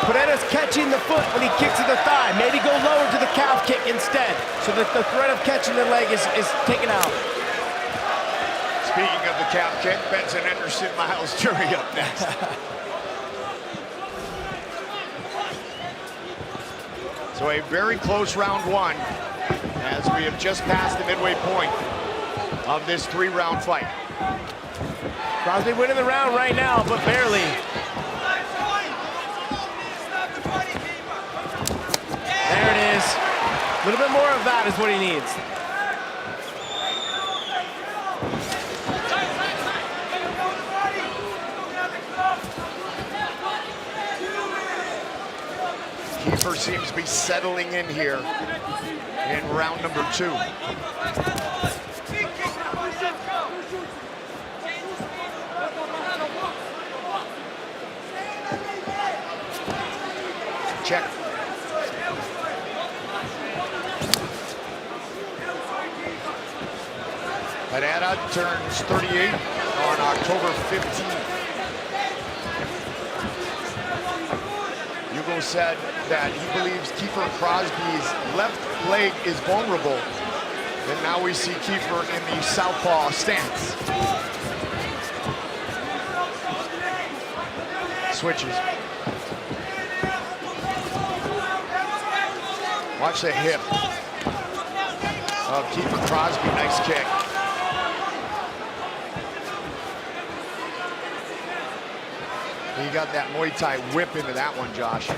Pereira's catching the foot when he kicks to the thigh. Maybe go lower to the calf kick instead, so that the threat of catching the leg is taken out. Speaking of the calf kick, Benson Henderson, Miles Jury up next. So a very close round 1 as we have just passed the midway point of this 3-round fight. Crosby winning the round right now, but barely. There it is. A little bit more of that is what he needs. Kiefer seems to be settling in here in round number 2. Check. Pereira turns 38 on October 15th. Hugo said that he believes Kiefer Crosby's left leg is vulnerable. And now we see Kiefer in the southpaw stance. Switches. Watch the hip of Kiefer Crosby. Nice kick. He got that Muay Thai whip into that one, Josh.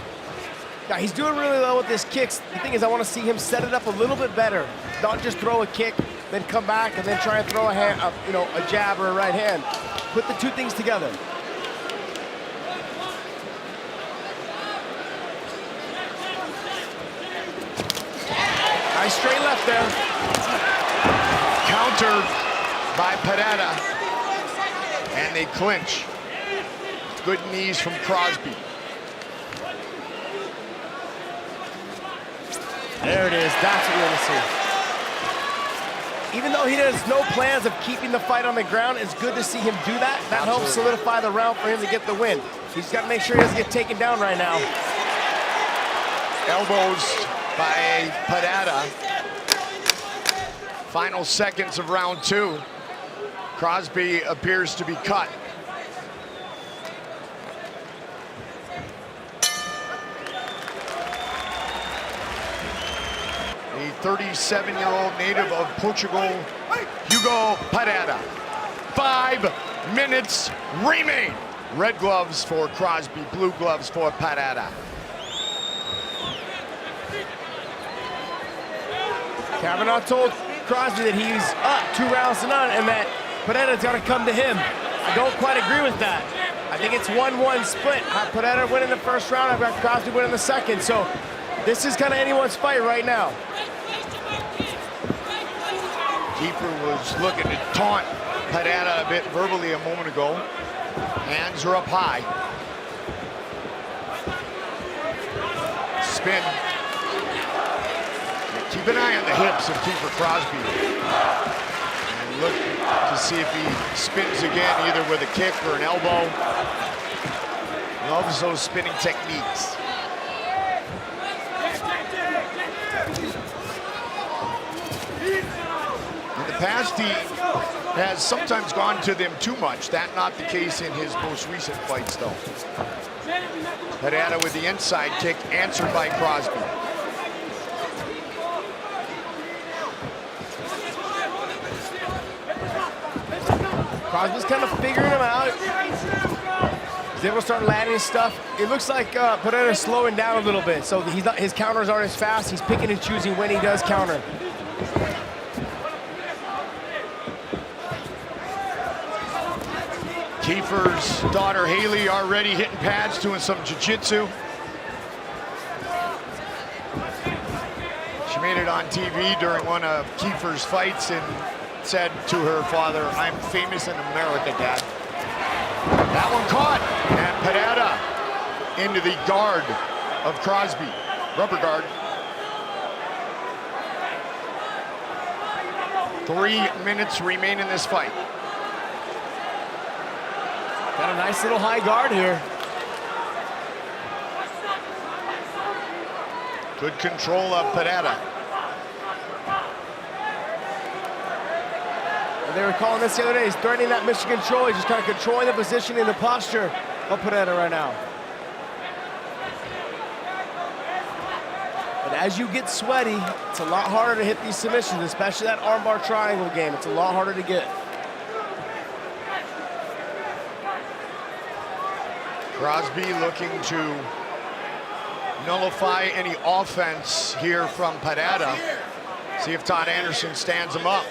Yeah, he's doing really well with his kicks. The thing is, I want to see him set it up a little bit better. Not just throw a kick, then come back, and then try and throw a jab or a right hand. Put the two things together. Nice straight left there. Countered by Pereira, and they clinch. Good knees from Crosby. There it is. That's what we want to see. Even though he has no plans of keeping the fight on the ground, it's good to see him do that. That helps solidify the round for him to get the win. He's got to make sure he doesn't get taken down right now. Elbows by Padada. Final seconds of round 2. Crosby appears to be cut. The 37-year-old native of Portugal, Hugo Padada. 5 minutes remain. Red gloves for Crosby, blue gloves for Padada. Kavanaugh told Crosby that he's up 2 rounds to none and that Padada's got to come to him. I don't quite agree with that. I think it's 1-1 split. I have Padada winning the first round. I've got Crosby winning the second. So this is kind of anyone's fight right now. Keeper was looking to taunt Padada a bit verbally a moment ago. Hands are up high. Spin. Keep an eye on the hips of Keeper Crosby. And look to see if he spins again, either with a kick or an elbow. Loves those spinning techniques. In the past, he has sometimes gone to them too much. That not the case in his most recent fights, though. Padada with the inside kick, answered by Crosby. Crosby's kind of figuring him out. He's able to start landing his stuff. It looks like Padada's slowing down a little bit, so his counters aren't as fast. He's picking and choosing when he does counter. Kiefer's daughter Haley already hitting pads, doing some jiu-jitsu. She made it on TV during one of Kiefer's fights and said to her father, "I'm famous in America, Dad." That one caught, and Padada into the guard of Crosby, rubber guard. 3 minutes remain in this fight. Got a nice little high guard here. Good control of Padada. They were calling this the other day. He's threatening that mission control. He's just kind of controlling the position and the posture of Padada right now. But as you get sweaty, it's a lot harder to hit these submissions, especially that armbar triangle game. It's a lot harder to get. Crosby looking to nullify any offense here from Padada. See if Todd Anderson stands him up.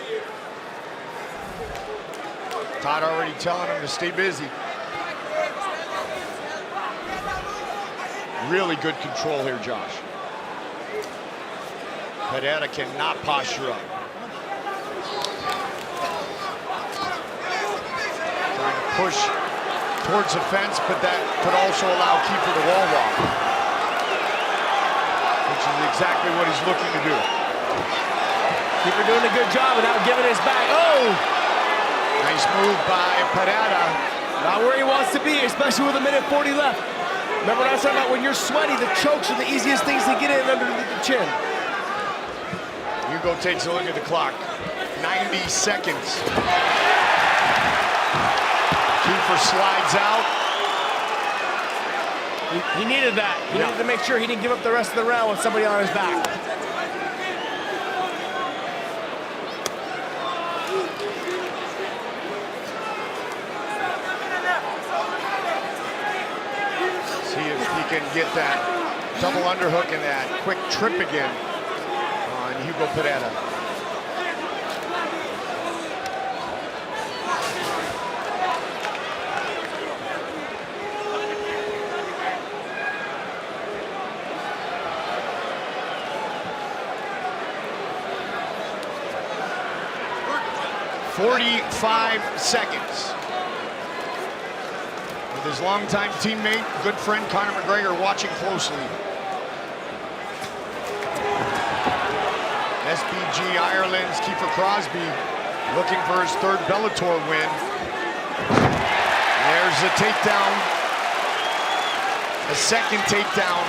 Todd already telling him to stay busy. Really good control here, Josh. Padada cannot posture up. Trying to push towards the fence, but that could also allow Keeper to wall walk, which is exactly what he's looking to do. Keeper doing a good job without giving his back. Oh! Nice move by Padada. Not where he wants to be, especially with 1:40 left. Remember what I was talking about? When you're sweaty, the chokes are the easiest things to get in underneath the chin. Hugo takes a look at the clock. 90 seconds. Kiefer slides out. He needed that. He needed to make sure he didn't give up the rest of the round with somebody on his back. Can get that double underhook and that quick trip again on Hugo Padada. "45 seconds. His longtime teammate, good friend Conor McGregor watching closely. Courtney, Ireland's Kiefer Crosby, looking for his third Bellator win. There's a takedown. A second takedown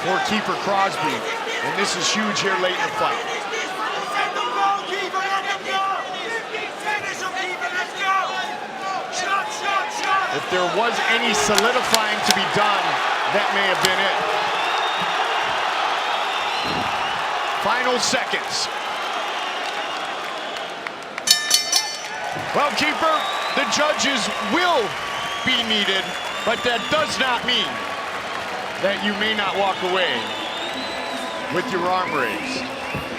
for Kiefer Crosby. And this is huge here late in the fight. If there was any solidifying to be done, that may have been it. Final seconds. Well, Kiefer, the judges will be needed, but that does not mean that you may not walk away with your arm raised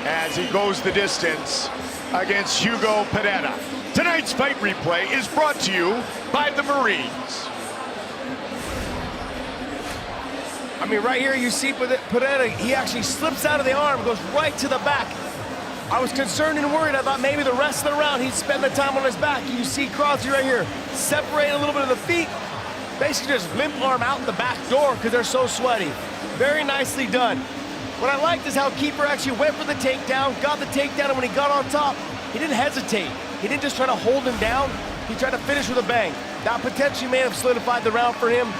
as he goes the distance against Hugo Pereira. Tonight's fight replay is brought to you by the Marines. I mean, right here you see Pereira, he actually slips out of the arm, goes right to the back. I was concerned and worried. I thought maybe the rest of the round he'd spend the time on his back. You see Crosby right here, separate a little bit of the feet, basically just limp arm out the back door because they're so sweaty. Very nicely done. What I liked is how Kiefer actually went for the takedown, got the takedown, and when he got on top, he didn't hesitate. He didn't just try to hold him down. He tried to finish with a bang. That potentially may have solidified the round for him.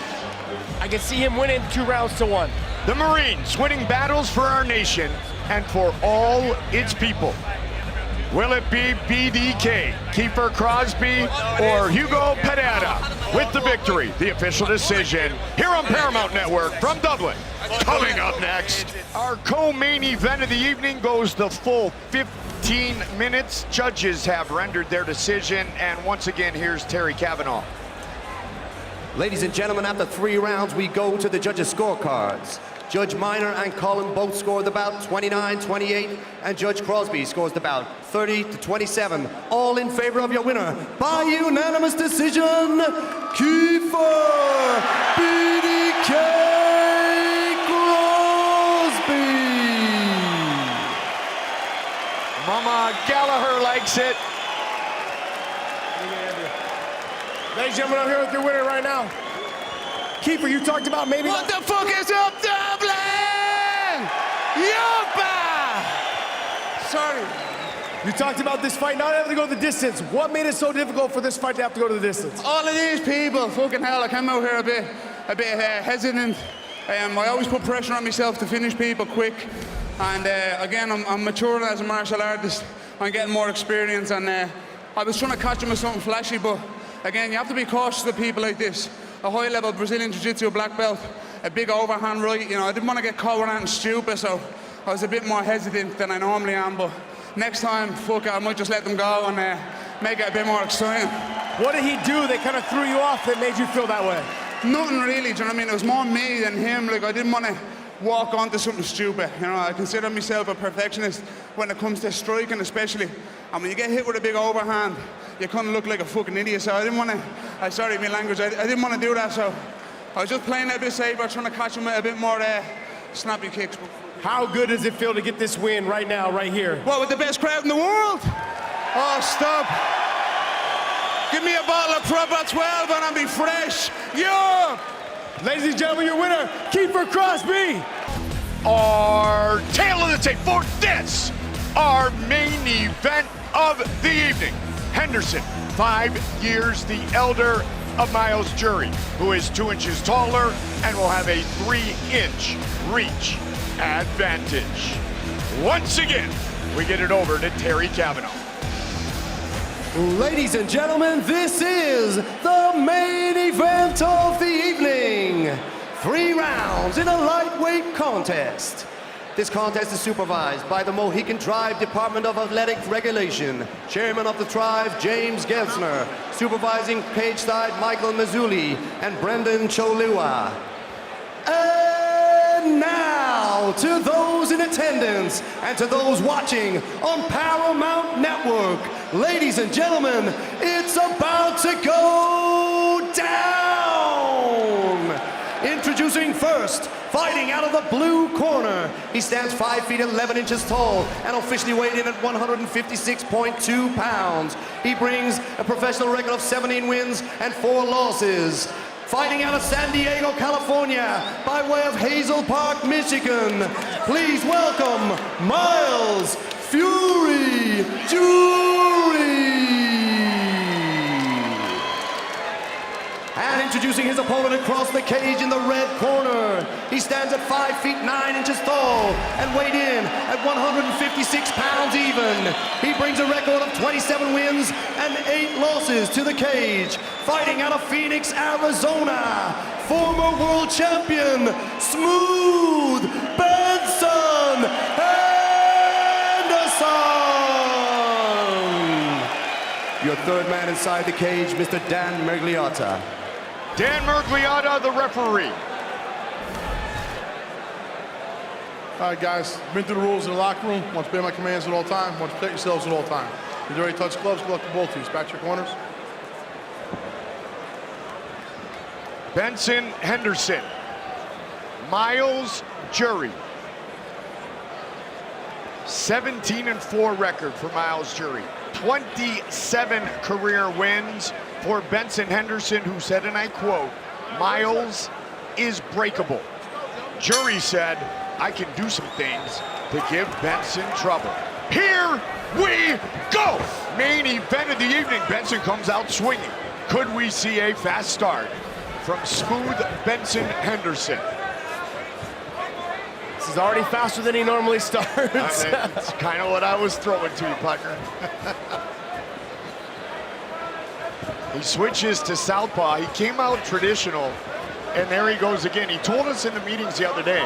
I can see him winning 2 rounds to 1. The Marines winning battles for our nation and for all its people. Will it be BDK, Kiefer Crosby, or Hugo Pereira with the victory? The official decision here on Paramount Network from Dublin. Coming up next, our co-main event of the evening goes the full 15 minutes. Judges have rendered their decision, and once again, here's Terry Cavanaugh. Ladies and gentlemen, after 3 rounds, we go to the judges' scorecards. Judge Minor and Coughlin both scored the bout 29-28, and Judge Crosby scores the bout 30-27. All in favor of your winner by unanimous decision, Kiefer BDK Crosby. Mama Gallagher likes it. Ladies and gentlemen, I'm here with your winner right now. Kiefer, you talked about maybe... What the fuck is up, Dublin? Yopa! Sorry. You talked about this fight not having to go the distance. What made it so difficult for this fight to have to go to the distance? All of these people, fucking hell, I came out here a bit hesitant. I always put pressure on myself to finish people quick. And again, I'm maturing as a martial artist. I'm getting more experience, and I was trying to catch him with something flashy, but again, you have to be cautious of people like this. A high-level Brazilian Jiu-Jitsu black belt, a big overhand right. You know, I didn't want to get caught with anything stupid, so I was a bit more hesitant than I normally am. But next time, fuck it, I might just let them go and make it a bit more exciting. What did he do that kind of threw you off that made you feel that way? Nothing really, do you know what I mean? It was more me than him. Like, I didn't want to walk onto something stupid. You know, I consider myself a perfectionist when it comes to striking, especially. And when you get hit with a big overhand, you kind of look like a fucking idiot. So I didn't want to, sorry my language, I didn't want to do that. So I was just playing a bit safer, trying to catch him with a bit more snappy kicks. How good does it feel to get this win right now, right here? What, with the best crowd in the world? Oh, stop. Give me a bottle of proper 12 and I'll be fresh. Yo! Ladies and gentlemen, your winner, Kiefer Crosby. Our tail of the tape for this, our main event of the evening. Henderson, 5 years the elder of Miles Jury, who is 2 inches taller and will have a 3-inch reach advantage. Once again, we get it over to Terry Cavanaugh. Ladies and gentlemen, this is the main event of the evening. 3 rounds in a lightweight contest. This contest is supervised by the Mohican Tribe Department of Athletic Regulation. Chairman of the tribe, James Gelsner. Supervising cage side, Michael Mazzulli and Brendan Choliwa. And now, to those in attendance and to those watching on Paramount Network, ladies and gentlemen, it's about to go down! Introducing first, fighting out of the blue corner. He stands 5 feet 11 inches tall and officially weighed in at 156.2 pounds. He brings a professional record of 17 wins and 4 losses. Fighting out of San Diego, California, by way of Hazel Park, Michigan. Please welcome Miles Fury Jury. And introducing his opponent across the cage in the red corner. He stands at 5 feet 9 inches tall and weighed in at 156 pounds even. He brings a record of 27 wins and 8 losses to the cage. Fighting out of Phoenix, Arizona, former world champion, Smooth Benson Henderson. Your third man inside the cage, Mr. Dan Mergliotta. Dan Mergliotta, the referee. All right, guys, been through the rules in the locker room. Want to obey my commands at all times. Want to protect yourselves at all times. If you're ready to touch gloves, good luck to both teams. Back to your corners. Benson Henderson. Miles Jury. 17-4 record for Miles Jury. 27 career wins for Benson Henderson, who said, and I quote, "Miles is breakable." Jury said, "I can do some things to give Benson trouble." Here we go! Main event of the evening. Benson comes out swinging. Could we see a fast start from Smooth Benson Henderson? This is already faster than he normally starts. That's kind of what I was throwing to you, partner. He switches to southpaw. He came out traditional, and there he goes again. He told us in the meetings the other day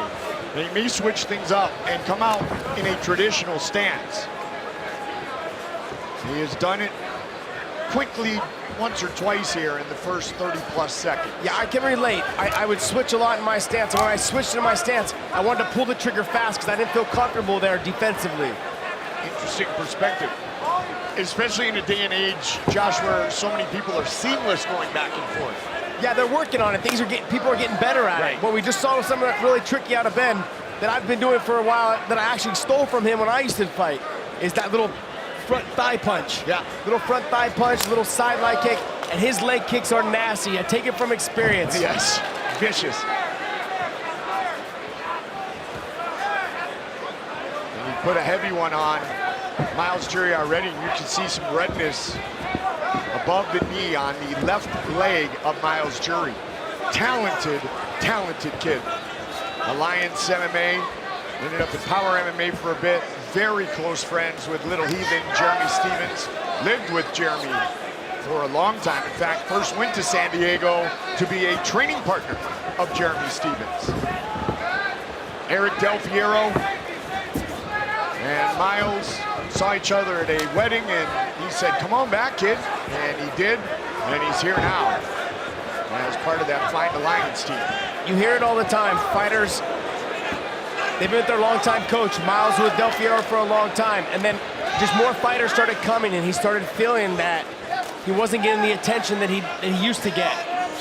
that he may switch things up and come out in a traditional stance. He has done it quickly once or twice here in the first 30-plus seconds. Yeah, I can relate. I would switch a lot in my stance, and when I switched into my stance, I wanted to pull the trigger fast because I didn't feel comfortable there defensively. Interesting perspective. Especially in a day and age, Josh, where so many people are seamless going back and forth. Yeah, they're working on it. People are getting better at it. What we just saw was something really tricky out of Ben that I've been doing for a while that I actually stole from him when I used to fight, is that little front thigh punch. Yeah. Little front thigh punch, little side leg kick, and his leg kicks are nasty. I take it from experience. Yes, vicious. And he put a heavy one on Miles Jury already. You can see some redness above the knee on the left leg of Miles Jury. Talented, talented kid. Alliance MMA, ended up in Power MMA for a bit. Very close friends with Little Heathen, Jeremy Stevens. Lived with Jeremy for a long time. In fact, first went to San Diego to be a training partner of Jeremy Stevens. Eric Del Fiero and Miles saw each other at a wedding, and he said, "Come on back, kid." And he did, and he's here now as part of that Find Alliance team. You hear it all the time. Fighters, they've been with their longtime coach. Miles with Del Fiero for a long time. And then just more fighters started coming, and he started feeling that he wasn't getting the attention that he used to get.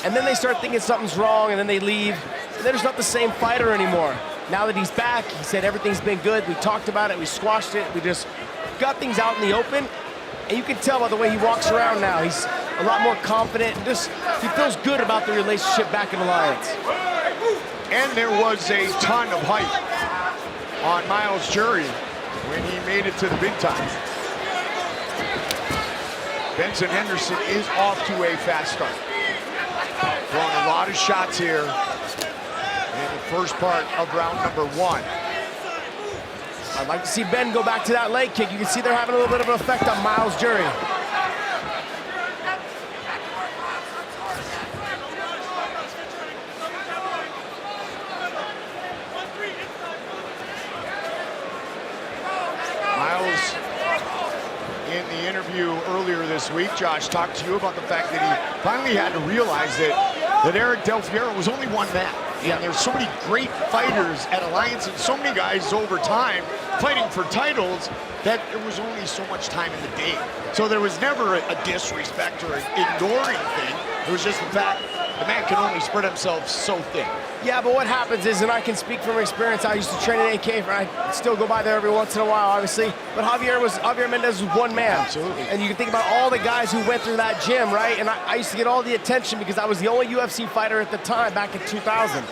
And then they start thinking something's wrong, and then they leave. And they're just not the same fighter anymore. Now that he's back, he said everything's been good. We talked about it, we squashed it, we just got things out in the open. And you can tell by the way he walks around now. He's a lot more confident, and just he feels good about the relationship back in Alliance. And there was a ton of hype on Miles Jury when he made it to the big time. Benson Henderson is off to a fast start. Throwing a lot of shots here in the first part of round number 1. I'd like to see Ben go back to that leg kick. You can see they're having a little bit of an effect on Miles Jury. Miles, in the interview earlier this week, Josh talked to you about the fact that he finally had to realize that Eric Del Fiero was only one man. Yeah, there's so many great fighters at Alliance and so many guys over time fighting for titles that there was only so much time in the day. So there was never a disrespect or an ignoring thing. It was just the fact the man can only spread himself so thin. Yeah, but what happens is, and I can speak from experience, I used to train at AK, I still go by there every once in a while, obviously, but Javier Mendez was one man. Absolutely. And you can think about all the guys who went through that gym, right? And I used to get all the attention because I was the only UFC fighter at the time back in 2000.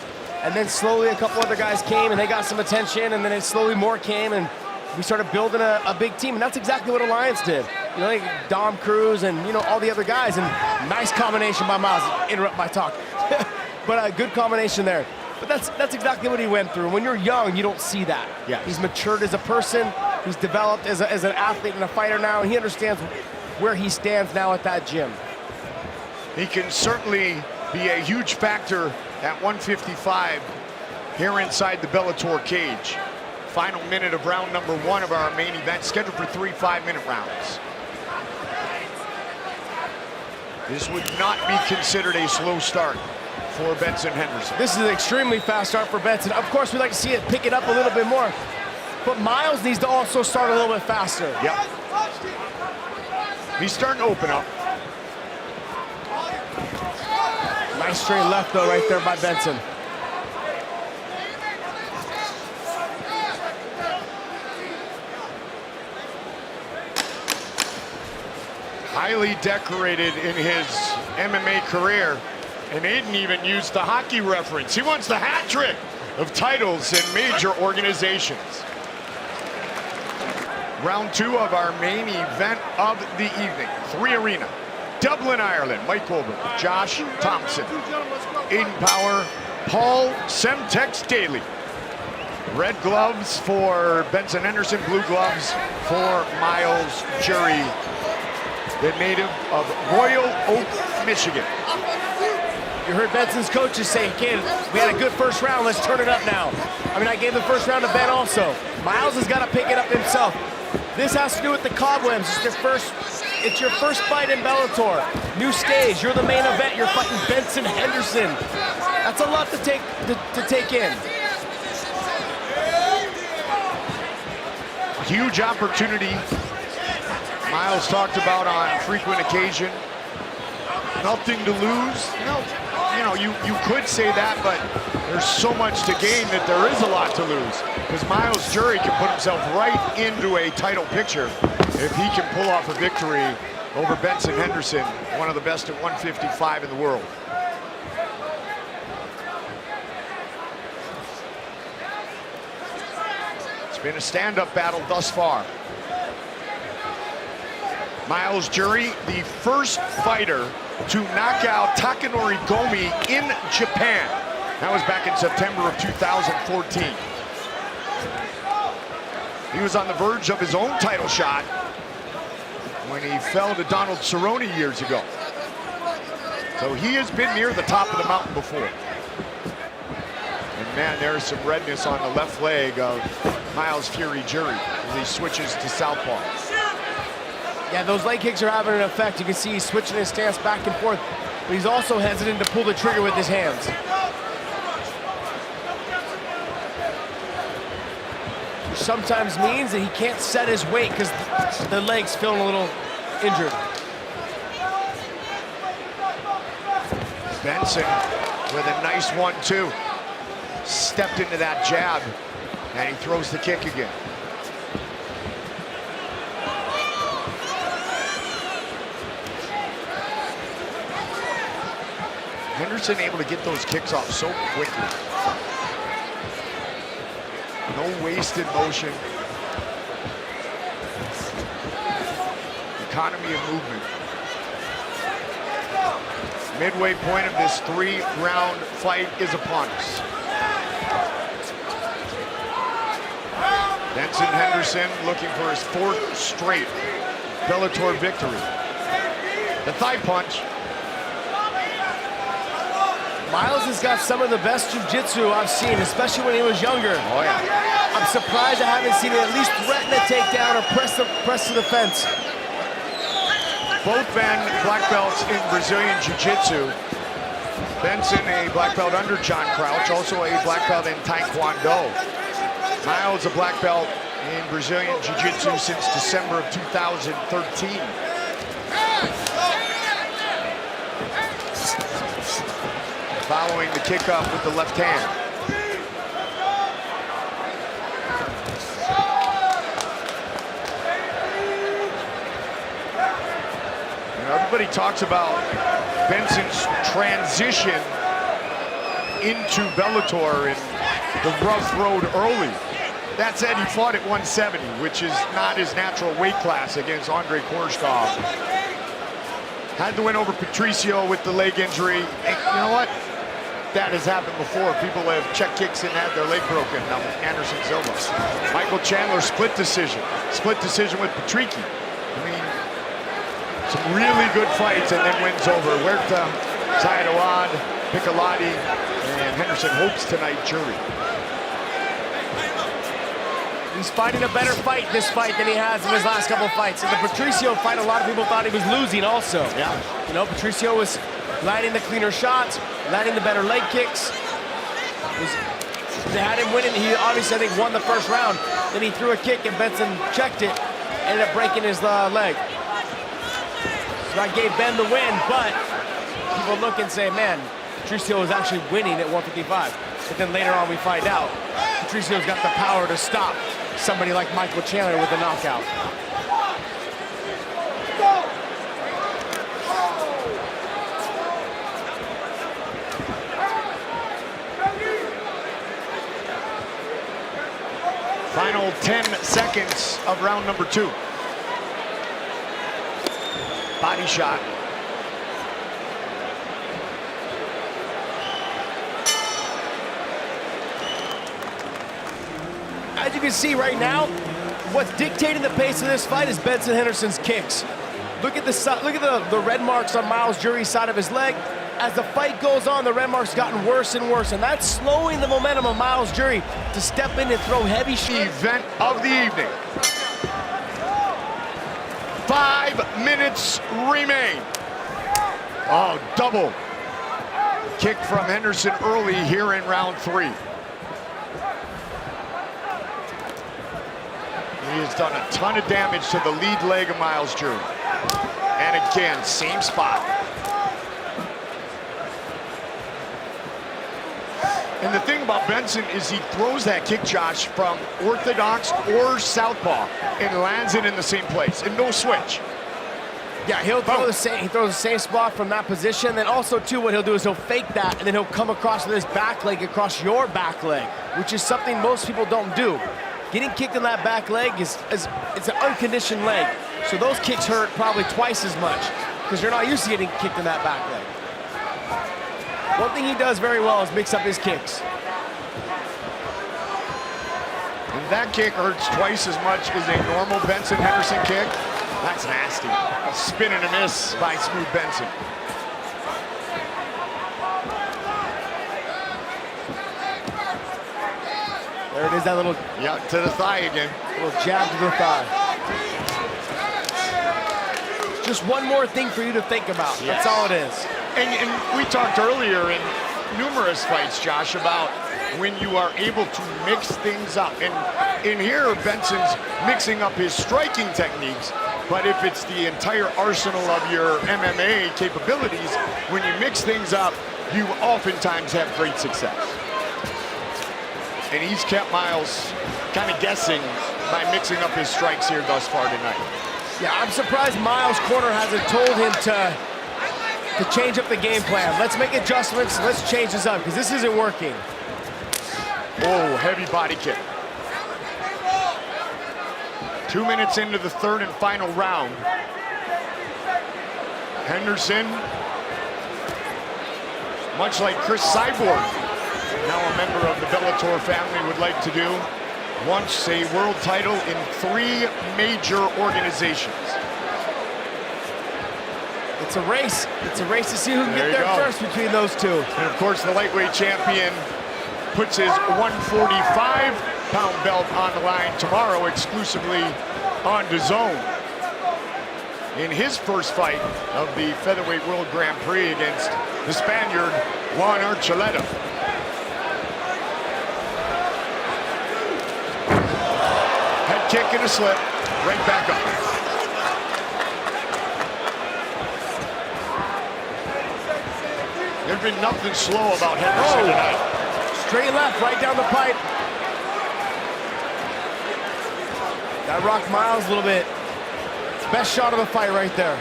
And then slowly a couple other guys came and they got some attention, and then slowly more came, and we started building a big team, and that's exactly what Alliance did. You know, like Dom Cruz and, you know, all the other guys, and nice combination by Miles. Interrupt my talk. But a good combination there. But that's exactly what he went through. When you're young, you don't see that. Yeah. He's matured as a person. He's developed as an athlete and a fighter now, and he understands where he stands now at that gym. He can certainly be a huge factor at 155 here inside the Bellator cage. Final minute of round number 1 of our main event, scheduled for 3 5-minute rounds. This would not be considered a slow start for Benson Henderson. This is an extremely fast start for Benson. Of course, we'd like to see it pick it up a little bit more, but Miles needs to also start a little bit faster. Yep. He's starting to open up. Nice straight left, though, right there by Benson. Highly decorated in his MMA career, and Aiden even used the hockey reference. He wants the hat trick of titles in major organizations. Round 2 of our main event of the evening. 3 Arena. Dublin, Ireland. Mike Goldberg, Josh Thompson, Aiden Power, Paul Semtex Daly. Red gloves for Benson Henderson, blue gloves for Miles Jury, the native of Royal Oak, Michigan. You heard Benson's coaches say, kid, we had a good first round, let's turn it up now. I mean, I gave the first round to Ben also. Miles has got to pick it up himself. This has to do with the cobwebs. It's your first fight in Bellator. New stage, you're the main event, you're fighting Benson Henderson. That's a lot to take in. Huge opportunity. Miles talked about on frequent occasion. Nothing to lose. No, you know, you could say that, but there's so much to gain that there is a lot to lose. Because Miles Jury can put himself right into a title picture if he can pull off a victory over Benson Henderson, one of the best at 155 in the world. It's been a stand-up battle thus far. Miles Jury, the first fighter to knock out Takanori Gomi in Japan. That was back in September of 2014. He was on the verge of his own title shot when he fell to Donald Cerrone years ago. So he has been near the top of the mountain before. And man, there's some redness on the left leg of Miles Fury Jury as he switches to southpaw. Yeah, those leg kicks are having an effect. You can see he's switching his stance back and forth, but he's also hesitant to pull the trigger with his hands. Which sometimes means that he can't set his weight because the leg's feeling a little injured. Benson with a nice 1-2. Stepped into that jab, and he throws the kick again. Henderson able to get those kicks off so quickly. No wasted motion. Economy of movement. Midway point of this 3-round fight is upon us. Benson Henderson looking for his 4th straight Bellator victory. The thigh punch. Miles has got some of the best jiu-jitsu I've seen, especially when he was younger. Oh yeah. I'm surprised I haven't seen him at least threaten a takedown or press to the fence. Both men black belts in Brazilian Jiu-Jitsu. Benson a black belt under John Crouch, also a black belt in Taekwondo. Miles a black belt in Brazilian Jiu-Jitsu since December of 2013. Following the kick up with the left hand. You know, everybody talks about Benson's transition into Bellator and the rough road early. That said, he fought at 170, which is not his natural weight class against Andrei Korshkov. Had to win over Patricio with the leg injury. And you know what? That has happened before. People have check kicks and had their leg broken. Anderson Silva. Michael Chandler, split decision. Split decision with Patrici. I mean, some really good fights and then wins over Huerta, Zayadawad, Piccolati, and Henderson hopes tonight jury. He's fighting a better fight this fight than he has in his last couple of fights. In the Patricio fight, a lot of people thought he was losing also. Yeah. You know, Patricio was landing the cleaner shots, landing the better leg kicks. They had him winning. He obviously, I think, won the first round. Then he threw a kick and Benson checked it, ended up breaking his leg. So that gave Ben the win, but people look and say, man, Patricio was actually winning at 155. But then later on we find out Patricio's got the power to stop somebody like Michael Chandler with a knockout. Final 10 seconds of round number 2. Body shot. As you can see right now, what's dictating the pace of this fight is Benson Henderson's kicks. Look at the red marks on Miles Jury's side of his leg. As the fight goes on, the red marks gotten worse and worse, and that's slowing the momentum of Miles Jury to step in and throw heavy shots. Event of the evening. 5 minutes remain. Oh, double kick from Henderson early here in round 3. He has done a ton of damage to the lead leg of Miles Jury. And again, same spot. And the thing about Benson is he throws that kick, Josh, from orthodox or southpaw and lands it in the same place, and no switch. Yeah, he'll throw the same. He throws the same spot from that position. Then also, too, what he'll do is he'll fake that, and then he'll come across with his back leg across your back leg, which is something most people don't do. Getting kicked in that back leg it's an unconditioned leg, so those kicks hurt probably twice as much because you're not used to getting kicked in that back leg. One thing he does very well is mix up his kicks. And that kick hurts twice as much as a normal Benson Henderson kick. That's nasty. A spin and a miss by Smooth Benson. There it is, that little... Yeah, to the thigh again. Little jab to the thigh. Just one more thing for you to think about. Yes. That's all it is. And we talked earlier in numerous fights, Josh, about when you are able to mix things up. And in here, Benson's mixing up his striking techniques, but if it's the entire arsenal of your MMA capabilities, when you mix things up, you oftentimes have great success. And he's kept Miles kind of guessing by mixing up his strikes here thus far tonight. Yeah, I'm surprised Miles' corner hasn't told him to change up the game plan. Let's make adjustments, let's change this up, because this isn't working. Oh, heavy body kick. 2 minutes into the third and final round. Henderson, much like Chris Cyborg, now a member of the Bellator family, would like to do, wants a world title in 3 major organizations. It's a race. It's a race to see who can get there first between those two. And of course, the lightweight champion puts his 145-pound belt on the line tomorrow exclusively on DAZN. In his first fight of the Featherweight World Grand Prix against the Spaniard, Juan Archuleta. Head kick and a slip, right back up. There's been nothing slow about Henderson tonight. Straight left, right down the pipe. That rocked Miles a little bit. Best shot of the fight right there.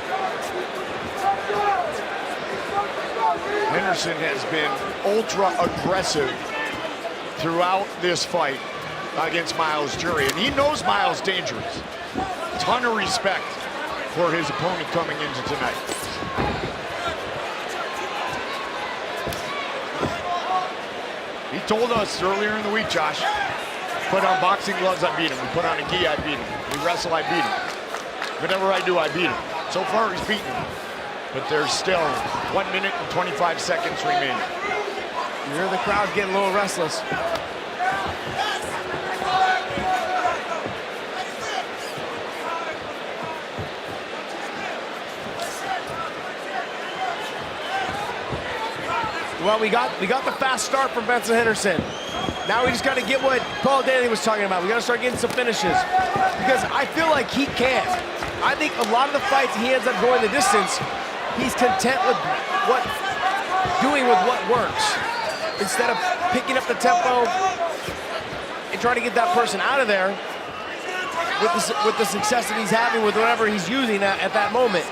Henderson has been ultra aggressive throughout this fight against Miles Jury, and he knows Miles dangerous. Ton of respect for his opponent coming into tonight. He told us earlier in the week, Josh, put on boxing gloves, I beat him. We put on a gi, I beat him. We wrestle, I beat him. Whatever I do, I beat him. So far, he's beaten him. But there's still 1 minute and 25 seconds remaining. You hear the crowd getting a little restless. Well, we got the fast start from Benson Henderson. Now we just got to get what Paul Daly was talking about. We got to start getting some finishes because I feel like he can. I think a lot of the fights he ends up going the distance. He's content with doing what works instead of picking up the tempo and trying to get that person out of there with the success that he's having with whatever he's using at that moment.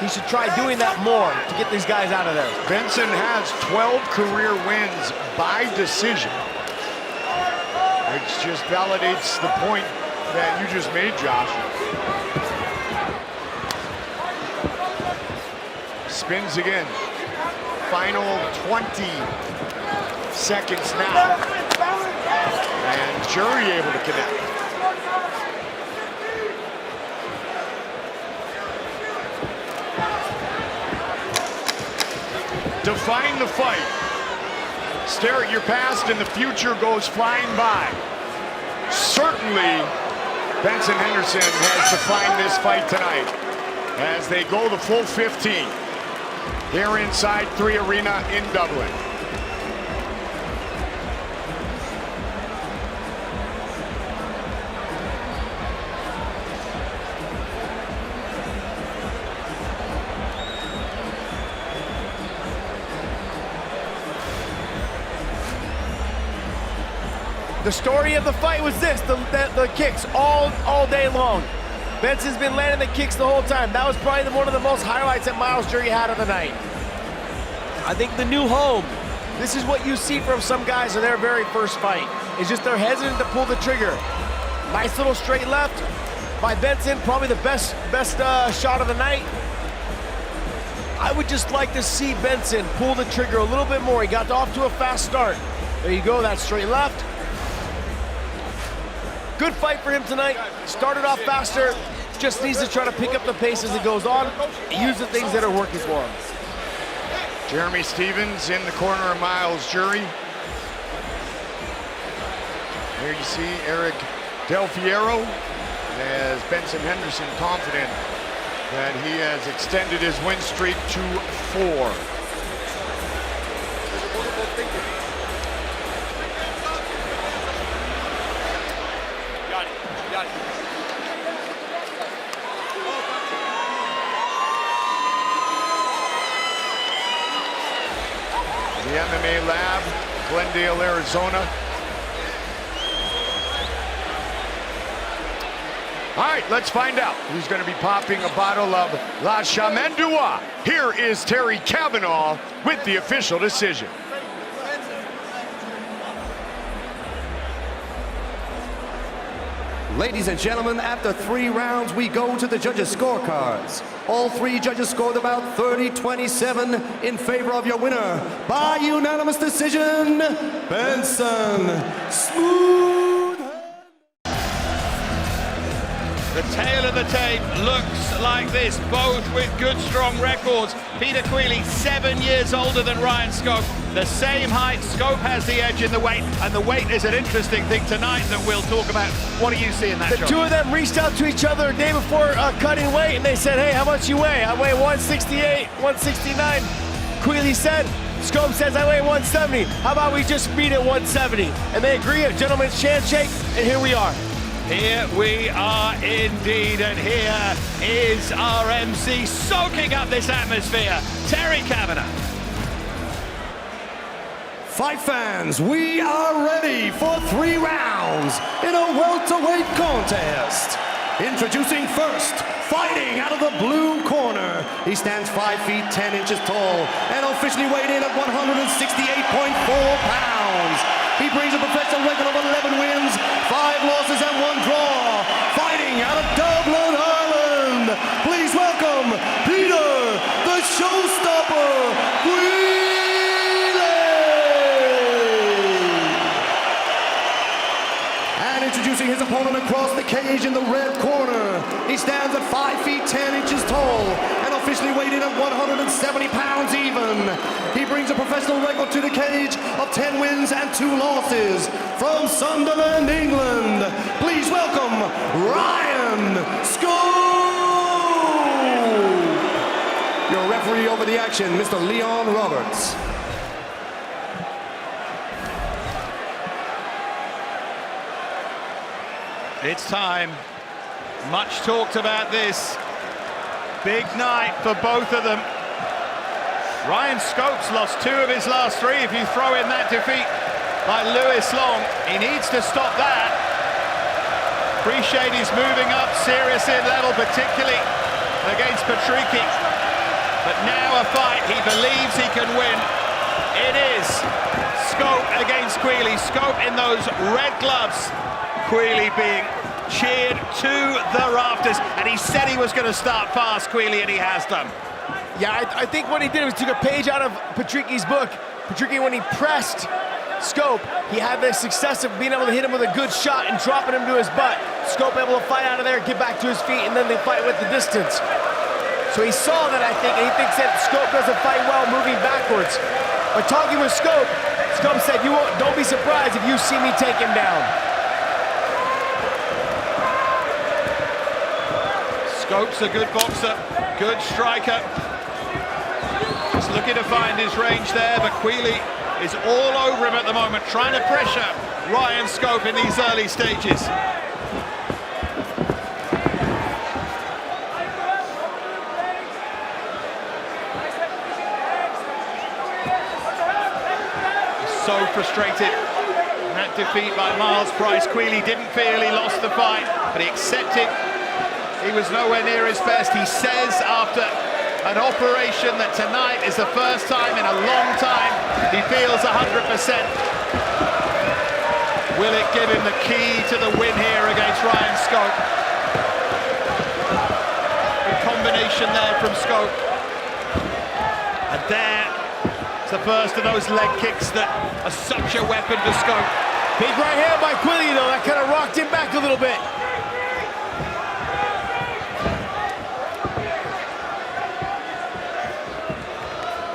He should try doing that more to get these guys out of there. Benson has 12 career wins by decision, which just validates the point that you just made, Josh. Spins again. Final 20 seconds now. And Jury able to connect. Define the fight. Stare at your past and the future goes flying by. Certainly, Benson Henderson has defined this fight tonight as they go the full 15 here inside 3 Arena in Dublin. The story of the fight was this, the kicks all day long. Benson's been landing the kicks the whole time. That was probably one of the most highlights that Miles Jury had of the night. I think the new home, this is what you see from some guys in their very first fight. It's just they're hesitant to pull the trigger. Nice little straight left by Benson, probably the best shot of the night. I would just like to see Benson pull the trigger a little bit more. He got off to a fast start. There you go, that straight left. Good fight for him tonight. Started off faster. Just needs to try to pick up the pace as it goes on. Use the things that are working for him. Jeremy Stevens in the corner of Miles Jury. Here you see Eric Del Fiero as Benson Henderson confident that he has extended his win streak to 4. The MMA Lab, Glendale, Arizona. All right, let's find out who's going to be popping a bottle of La Chamendua. Here is Terry Cavanaugh with the official decision. Ladies and gentlemen, after 3 rounds, we go to the judges' scorecards. All 3 judges scored about 30-27 in favor of your winner. By unanimous decision, Benson Smooth. The tail of the tape looks like this, both with good, strong records. Peter Quley, 7 years older than Ryan Scope. The same height, Scope has the edge in the weight, and the weight is an interesting thing tonight that we'll talk about. What do you see in that, The two of them reached out to each other a day before cutting weight, and they said, hey, how much you weigh? I weigh 168, 169. Quley said, Scope says I weigh 170. How about we just meet at 170? And they agree, a gentleman's handshake, and here we are. Here we are indeed, and here is our MC soaking up this atmosphere, Terry Cavanaugh. Fight fans, we are ready for 3 rounds in a welterweight contest. Introducing first, fighting out of the blue corner. He stands 5 feet 10 inches tall and officially weighed in at 168.4 pounds. He brings a professional record of 11 wins, 5 losses, and 1 draw. Fighting out of Dublin, Ireland, please welcome Peter, the Showstopper, Quley. And introducing his opponent across the cage in the red corner. He stands at 5 feet 10 inches tall and officially weighed in at 170 pounds even. He brings a professional record to the cage of 10 wins and 2 losses. From Sunderland, England, please welcome Ryan Scope. Your referee over the action, Mr. Leon Roberts. It's time. Much talked about this. Big night for both of them. Ryan Scope's lost 2 of his last 3. If you throw in that defeat by Lewis Long, he needs to stop that. Appreciate he's moving up seriously in level, particularly against Patricky. But now a fight he believes he can win. It is Scope against Quley. Scope in those red gloves. Quley being cheered to the rafters, and he said he was going to start fast, Quley, and he has done. Yeah, I think what he did was took a page out of Patricky's book. Patricky, when he pressed Scope, he had the success of being able to hit him with a good shot and dropping him to his butt. Scope able to fight out of there, get back to his feet, and then they fight with the distance. So he saw that, I think, and he thinks that Scope doesn't fight well moving backwards. But talking with Scope, Scope said, don't be surprised if you see me take him down. Scope's a good boxer, good striker. Just looking to find his range there, but Quley is all over him at the moment, trying to pressure Ryan Scope in these early stages. So frustrated. That defeat by Miles Price. Quley didn't feel he lost the fight, but he accepted he was nowhere near his best. He says after an operation that tonight is the first time in a long time he feels 100%. Will it give him the key to the win here against Ryan Scope? Good combination there from Scope. And there's the first of those leg kicks that are such a weapon for Scope. Big right hand by Quley, though. That kind of rocked him back a little bit.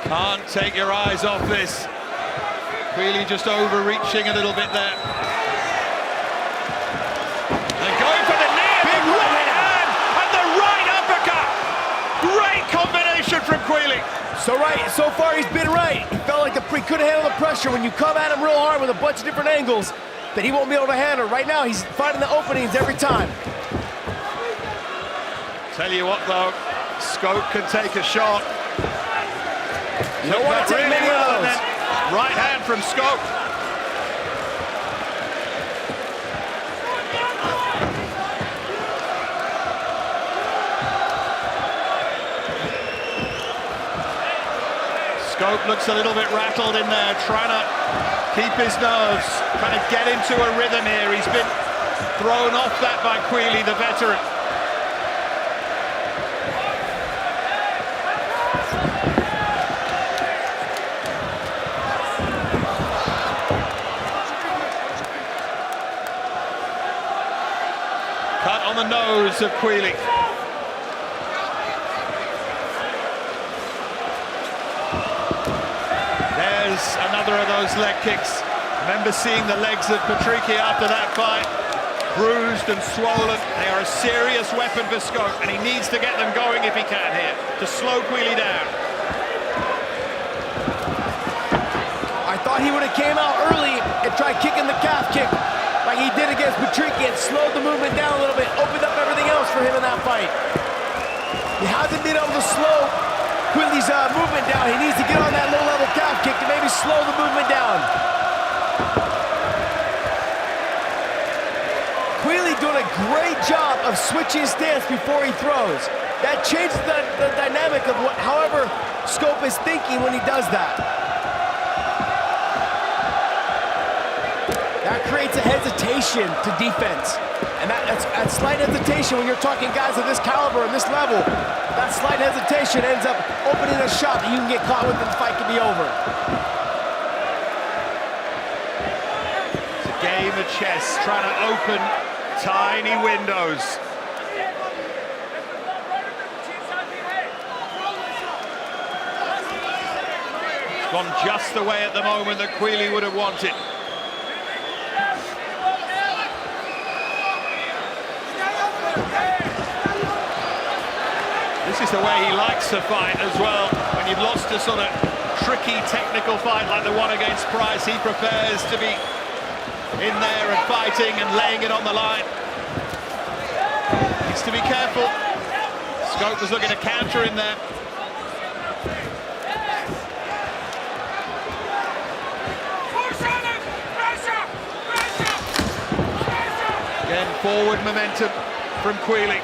Can't take your eyes off this. Quley just overreaching a little bit there. And going for the knee, big right hand, and the right uppercut. Great combination from Quley. So far he's been right. He felt like he couldn't handle the pressure. When you come at him real hard with a bunch of different angles, that he won't be able to handle. Right now he's finding the openings every time. Tell you what though, Scope can take a shot. You don't want to take many of those. Right hand from Scope. Scope looks a little bit rattled in there, trying to keep his nerves, trying to get into a rhythm here. He's been thrown off that by Quley, the veteran. Cut on the nose of Quley. There's another of those leg kicks. Remember seeing the legs of Patricky after that fight. Bruised and swollen. They are a serious weapon for Scope, and he needs to get them going if he can here, to slow Quley down. I thought he would have came out early and tried kicking the calf kick like he did against Patricky and slowed the movement down a little bit, opened up everything else for him in that fight. He hasn't been able to slow Quley's movement down. He needs to get on that low-level calf kick to maybe slow the movement down. Quley doing a great job of switching his stance before he throws. That changes the dynamic of however Scope is thinking when he does that. That creates a hesitation to defense. And that's slight hesitation when you're talking guys of this caliber and this level. That slight hesitation ends up opening a shot that you can get caught with and the fight can be over. It's a game of chess, trying to open tiny windows. It's gone just the way at the moment that Quley would have wanted. This is the way he likes to fight as well. When you've lost a sort of tricky technical fight like the one against Price, he prefers to be in there and fighting and laying it on the line. Needs to be careful. Scope was looking to counter in there. Again, forward momentum from Quley.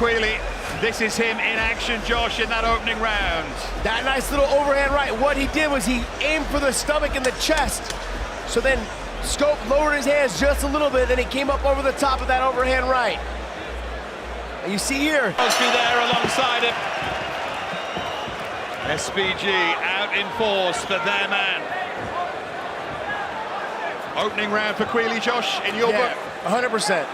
Quley, this is him in action, Josh, in that opening round. That nice little overhand right. What he did was he aimed for the stomach and the chest. So then Scope lowered his hands just a little bit, then he came up over the top of that overhand right. And you see here. Mosby there alongside him. SBG out in force for their man. Opening round for Quley, Josh, in your book? 100%.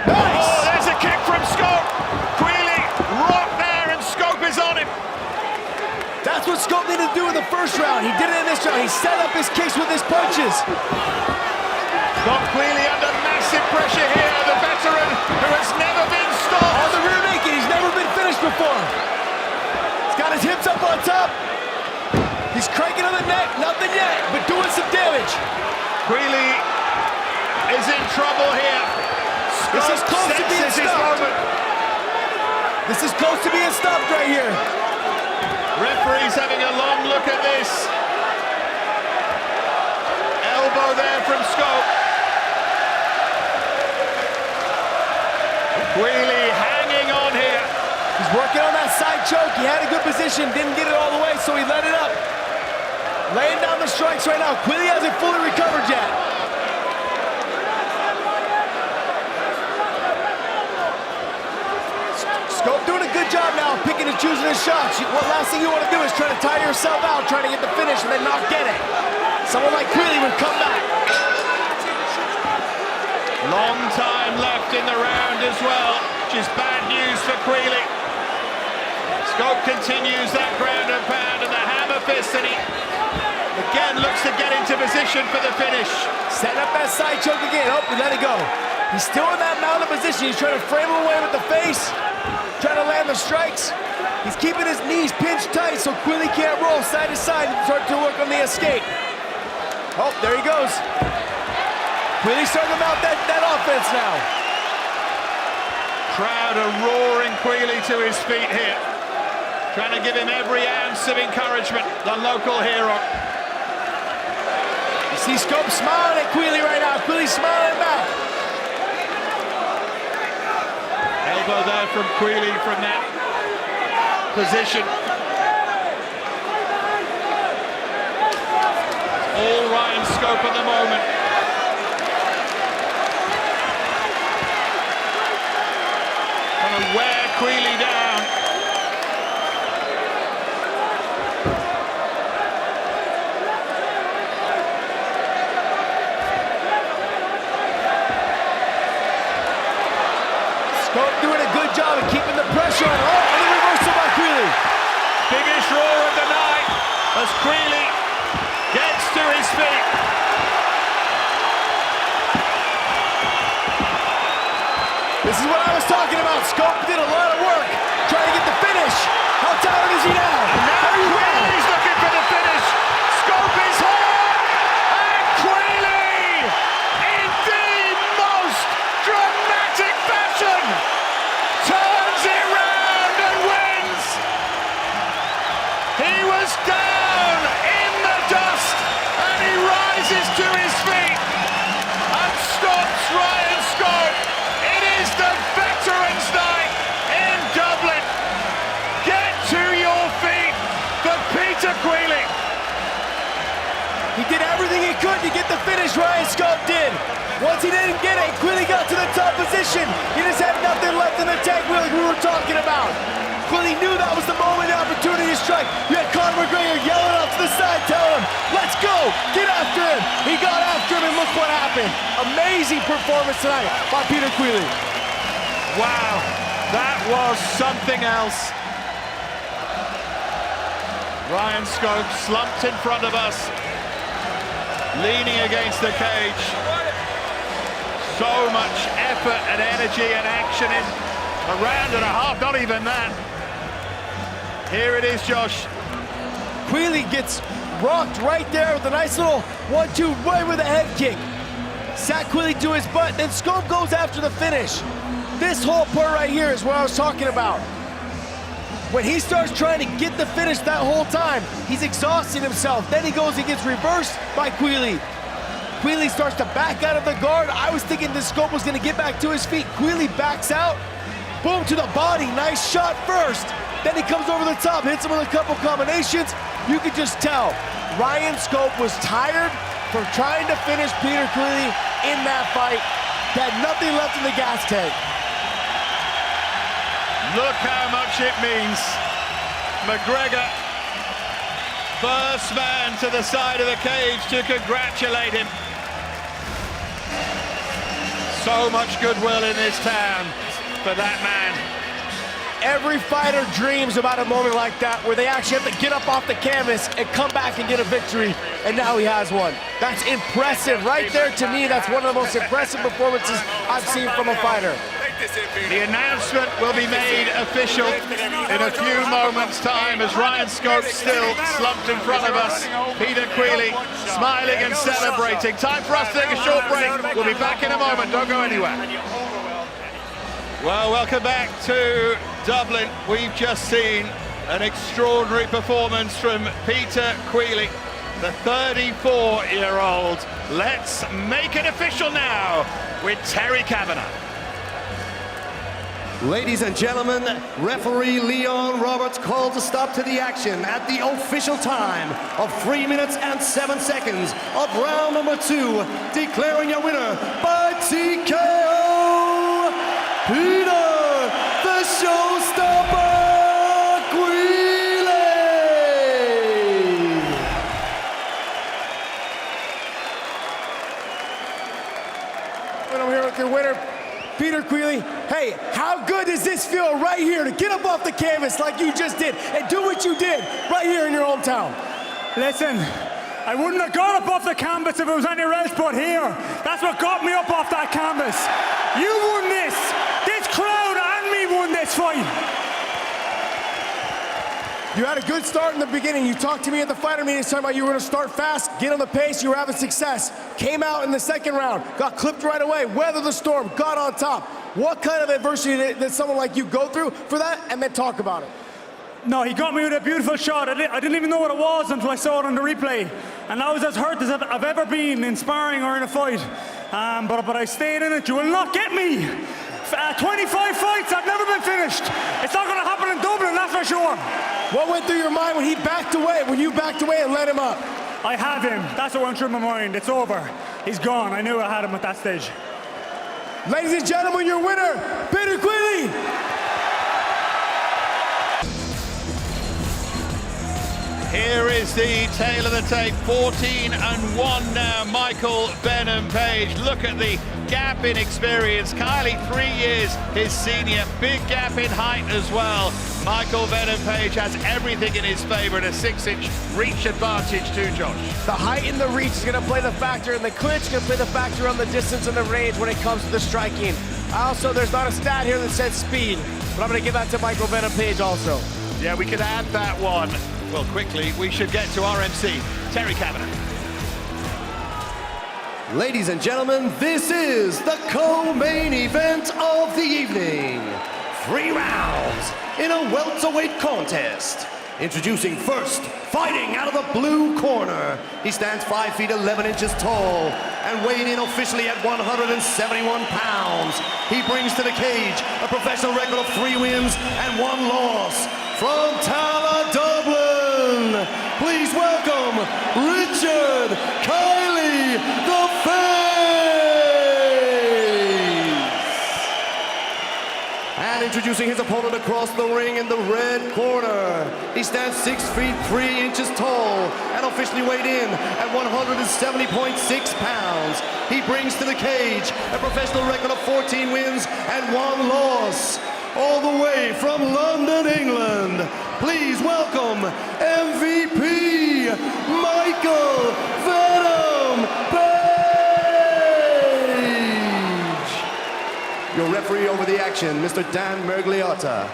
Oh, there's a kick from Scope. Quley rocked there and Scope is on him. That's what Scope needed to do in the first round. He did it in this round. He set up his kicks with his punches. Got Quley under massive pressure here, the veteran who has never been stopped. On the rear naked, he's never been finished before. He's got his hips up on top. He's cranking on the neck, nothing yet, but doing some damage. Quley is in trouble here. This is close to being stopped. This is close to being stopped right here. Referee's having a long look at this. Elbow there from Scope. Quley hanging on here. He's working on that side choke. He had a good position, didn't get it all the way, so he let it up. Laying down the strikes right now. Quley hasn't fully recovered yet. Scope doing a good job now, picking and choosing his shots. What last thing you want to do is try to tire yourself out, trying to get the finish and then not get it. Someone like Quley would come back. Long time left in the round as well, which is bad news for Quley. Scope continues that ground and pound and the hammer fist, and he again looks to get into position for the finish. Setting up that side choke again. Oh, he let it go. He's still in that mounted position. He's trying to frame him away with the face. Trying to land the strikes. He's keeping his knees pinched tight so Quley can't roll side to side and start to work on the escape. Oh, there he goes. Quley starting to mount that offense now. Crowd are roaring Quley to his feet here. Trying to give him every ounce of encouragement, the local hero. You see Scope smiling at Quley right now. Quley smiling back. Elbow there from Quley from that position. All Ryan Scope at the moment. Trying to wear Quley down. Scope doing a good job of keeping the pressure on. Oh, and the reversal by Quley. Biggest roar of the night as Quley gets to his feet. This is what I was talking about. Scope did a lot of work trying to get the finish. How tired is he now? Now Quley's looking for the finish. Scope is here. And Quley, in the most dramatic fashion, turns it round and wins. He was down in the dust and he rises to his feet and stops Peter Quley. He did everything he could to get the finish. Ryan Scope did. Once he didn't get it, Quley got to the top position. He just had nothing left in the tank wheel like we were talking about. Quley knew that was the moment, the opportunity to strike. You had Conor McGregor yelling off to the side, telling him, let's go, get after him. He got after him, and look what happened. Amazing performance tonight by Peter Quley. Wow, that was something else. Ryan Scope slumped in front of us, leaning against the cage. So much effort and energy and action in a round and a half, not even that. Here it is, Josh. Quley gets rocked right there with a nice little 1-2 right with a head kick. Sat Quley to his butt, then Scope goes after the finish. This whole part right here is what I was talking about. When he starts trying to get the finish that whole time, he's exhausting himself. Then he goes and gets reversed by Quley. Quley starts to back out of the guard. I was thinking this Scope was gonna get back to his feet. Quley backs out, boom to the body, nice shot first. Then he comes over the top, hits him with a couple combinations. You could just tell Ryan Scope was tired from trying to finish Peter Quley in that fight. He had nothing left in the gas tank. Look how much it means. McGregor, first man to the side of the cage to congratulate him. So much goodwill in this town for that man. Every fighter dreams about a moment like that where they actually have to get up off the canvas and come back and get a victory, and now he has one. That's impressive. Right there, to me, that's one of the most impressive performances I've seen from a fighter. The announcement will be made official in a few moments' time as Ryan Scope still slumped in front of us. Peter Quley smiling and celebrating. Time for us to take a short break. We'll be back in a moment. Don't go anywhere. Well, welcome back to Dublin. We've just seen an extraordinary performance from Peter Quley, the 34-year-old. Let's make it official now with Terry Kavanagh. Ladies and gentlemen, referee Leon Roberts calls a stop to the action at the official time of 3 minutes and 7 seconds of round number 2, declaring your winner by TKO, Peter, the showstopper, Quley! And I'm here with your winner, Peter Quley. Hey, how good does this feel right here to get up off the canvas like you just did and do what you did right here in your hometown? Listen, I wouldn't have got up off the canvas if it was anywhere else but here. That's what got me up off that canvas. You won this. This crowd and me won this fight. You had a good start in the beginning. You talked to me at the fighter meetings talking about you were going to start fast, get on the pace, you were having success. Came out in the second round, got clipped right away, weathered the storm, got on top. What kind of adversity did someone like you go through for that, and then talk about it? No, he got me with a beautiful shot. I didn't even know what it was until I saw it on the replay. And I was as hurt as I've ever been in sparring or in a fight. But I stayed in it. You will not get me. 25 fights, I've never been finished. It's not going to happen in Dublin, that's for sure. What went through your mind when he backed away, when you backed away and let him up? I have him. That's what went through my mind. It's over. He's gone. I knew I had him at that stage. Ladies and gentlemen, your winner, Peter Quley. Here is the tail of the tape, 14-1 now, Michael Benham-Page. Look at the gap in experience. Kylie, 3 years his senior, big gap in height as well. Michael Benham-Page has everything in his favor and a 6-inch reach advantage too, Josh. The height and the reach is going to play the factor, and the clinch is going to play the factor on the distance and the range when it comes to the striking. Also, there's not a stat here that says speed, but I'm going to give that to Michael Benham-Page also. Yeah, we could add that one. Well, quickly, we should get to our MC, Terry Kavanagh. Ladies and gentlemen, this is the co-main event of the evening. 3 rounds in a welterweight contest. Introducing first, fighting out of the blue corner. He stands 5 feet 11 inches tall and weighing in officially at 171 pounds. He brings to the cage a professional record of 3 wins and 1 loss. From Tala, Dublin, please welcome Richard Kylie the Face! And introducing his opponent across the ring in the red corner. He stands 6 feet 3 inches tall and officially weighed in at 170.6 pounds. He brings to the cage a professional record of 14 wins and 1 loss. All the way from London, England, please welcome MVP Michael Venom Page! Your referee over the action, Mr. Dan Mergliotta.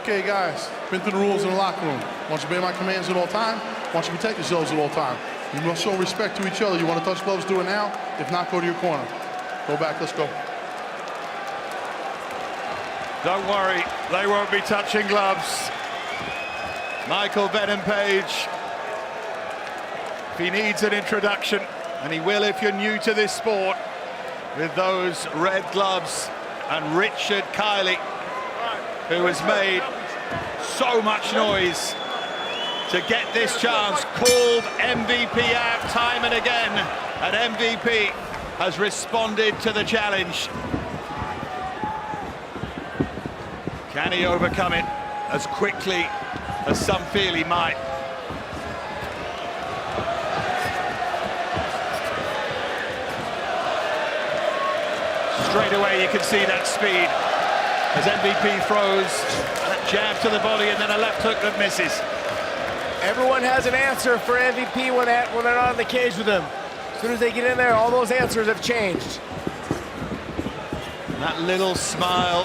Okay, guys, been through the rules in the locker room. I want you to obey my commands at all time. I want you to protect yourselves at all time. You must show respect to each other. You want to touch gloves, do it now. If not, go to your corner. Go back, let's go. Don't worry, they won't be touching gloves. Michael Venom Page, if he needs an introduction, and he will if you're new to this sport, with those red gloves, and Richard Kylie, who has made so much noise to get this chance, called MVP out time and again, and MVP has responded to the challenge. Can he overcome it as quickly as some feel he might? Straight away you can see that speed as MVP throws that jab to the body and then a left hook that misses. Everyone has an answer for MVP when they're not in the cage with him. As soon as they get in there, all those answers have changed. That little smile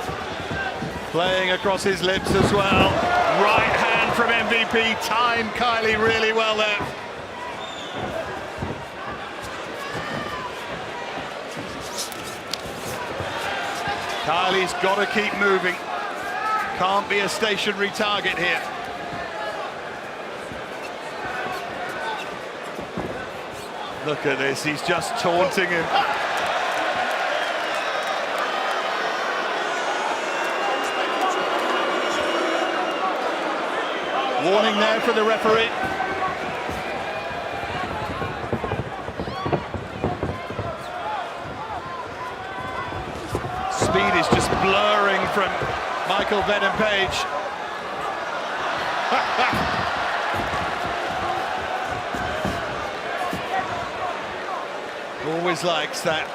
playing across his lips as well. Right hand from MVP, timed Kylie really well there. Kylie's got to keep moving. Can't be a stationary target here. Look at this, he's just taunting him. Warning there for the referee. Speed is just blurring from Michael Venom Page. Always likes that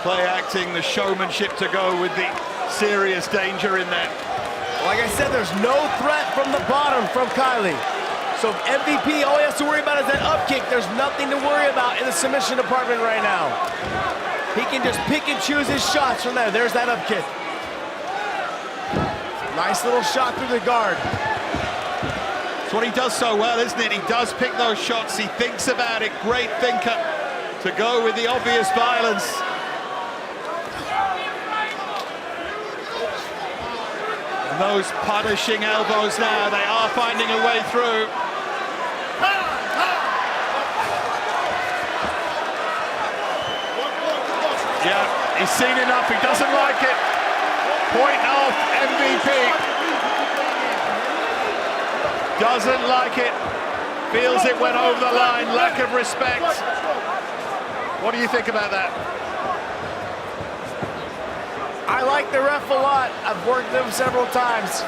play acting, the showmanship to go with the serious danger in there. Like I said, there's no threat from the bottom from Kylie. So MVP, all he has to worry about is that up kick. There's nothing to worry about in the submission department right now. He can just pick and choose his shots from there. There's that up kick. Nice little shot through the guard. It's what he does so well, isn't it? He does pick those shots. He thinks about it. Great thinker to go with the obvious violence. And those punishing elbows now, they are finding a way through. Yeah, he's seen enough, he doesn't like it. Point off MVP. Doesn't like it. Feels it went over the line, lack of respect. What do you think about that? I like the ref a lot. I've worked with him several times.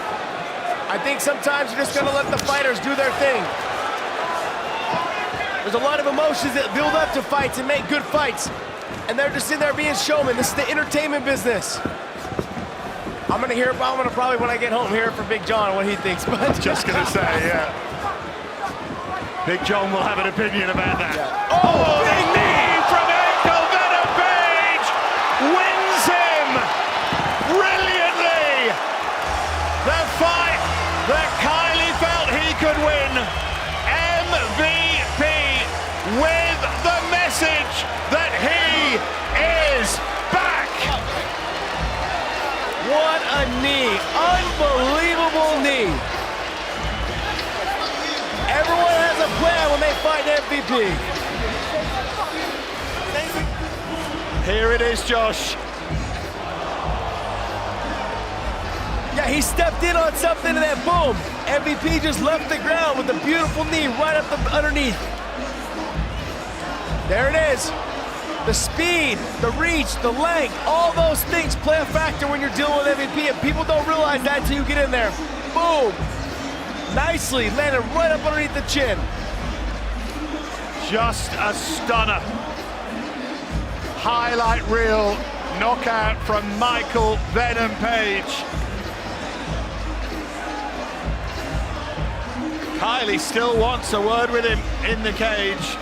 I think sometimes you're just gonna let the fighters do their thing. There's a lot of emotions that build up to fights and make good fights. And they're just in there being showmen. This is the entertainment business. I'm gonna probably when I get home hear it from Big John what he thinks. But just gonna say, yeah. Big John will have an opinion about that. Yeah. Oh, big knee from Michael Venom Page! Wins him brilliantly! The fight that Kylie felt he could win. MVP with the message that he is back! What a knee, unbelievable knee. Everyone has a plan when they fight MVP. Here it is, Josh. Yeah, he stepped in on something and then boom, MVP just left the ground with a beautiful knee right up underneath. There it is. The speed, the reach, the length, all those things play a factor when you're dealing with MVP, and people don't realize that until you get in there. Boom. Nicely landed right up underneath the chin. Just a stunner. Highlight reel knockout from Michael Venom Page. Kylie still wants a word with him in the cage.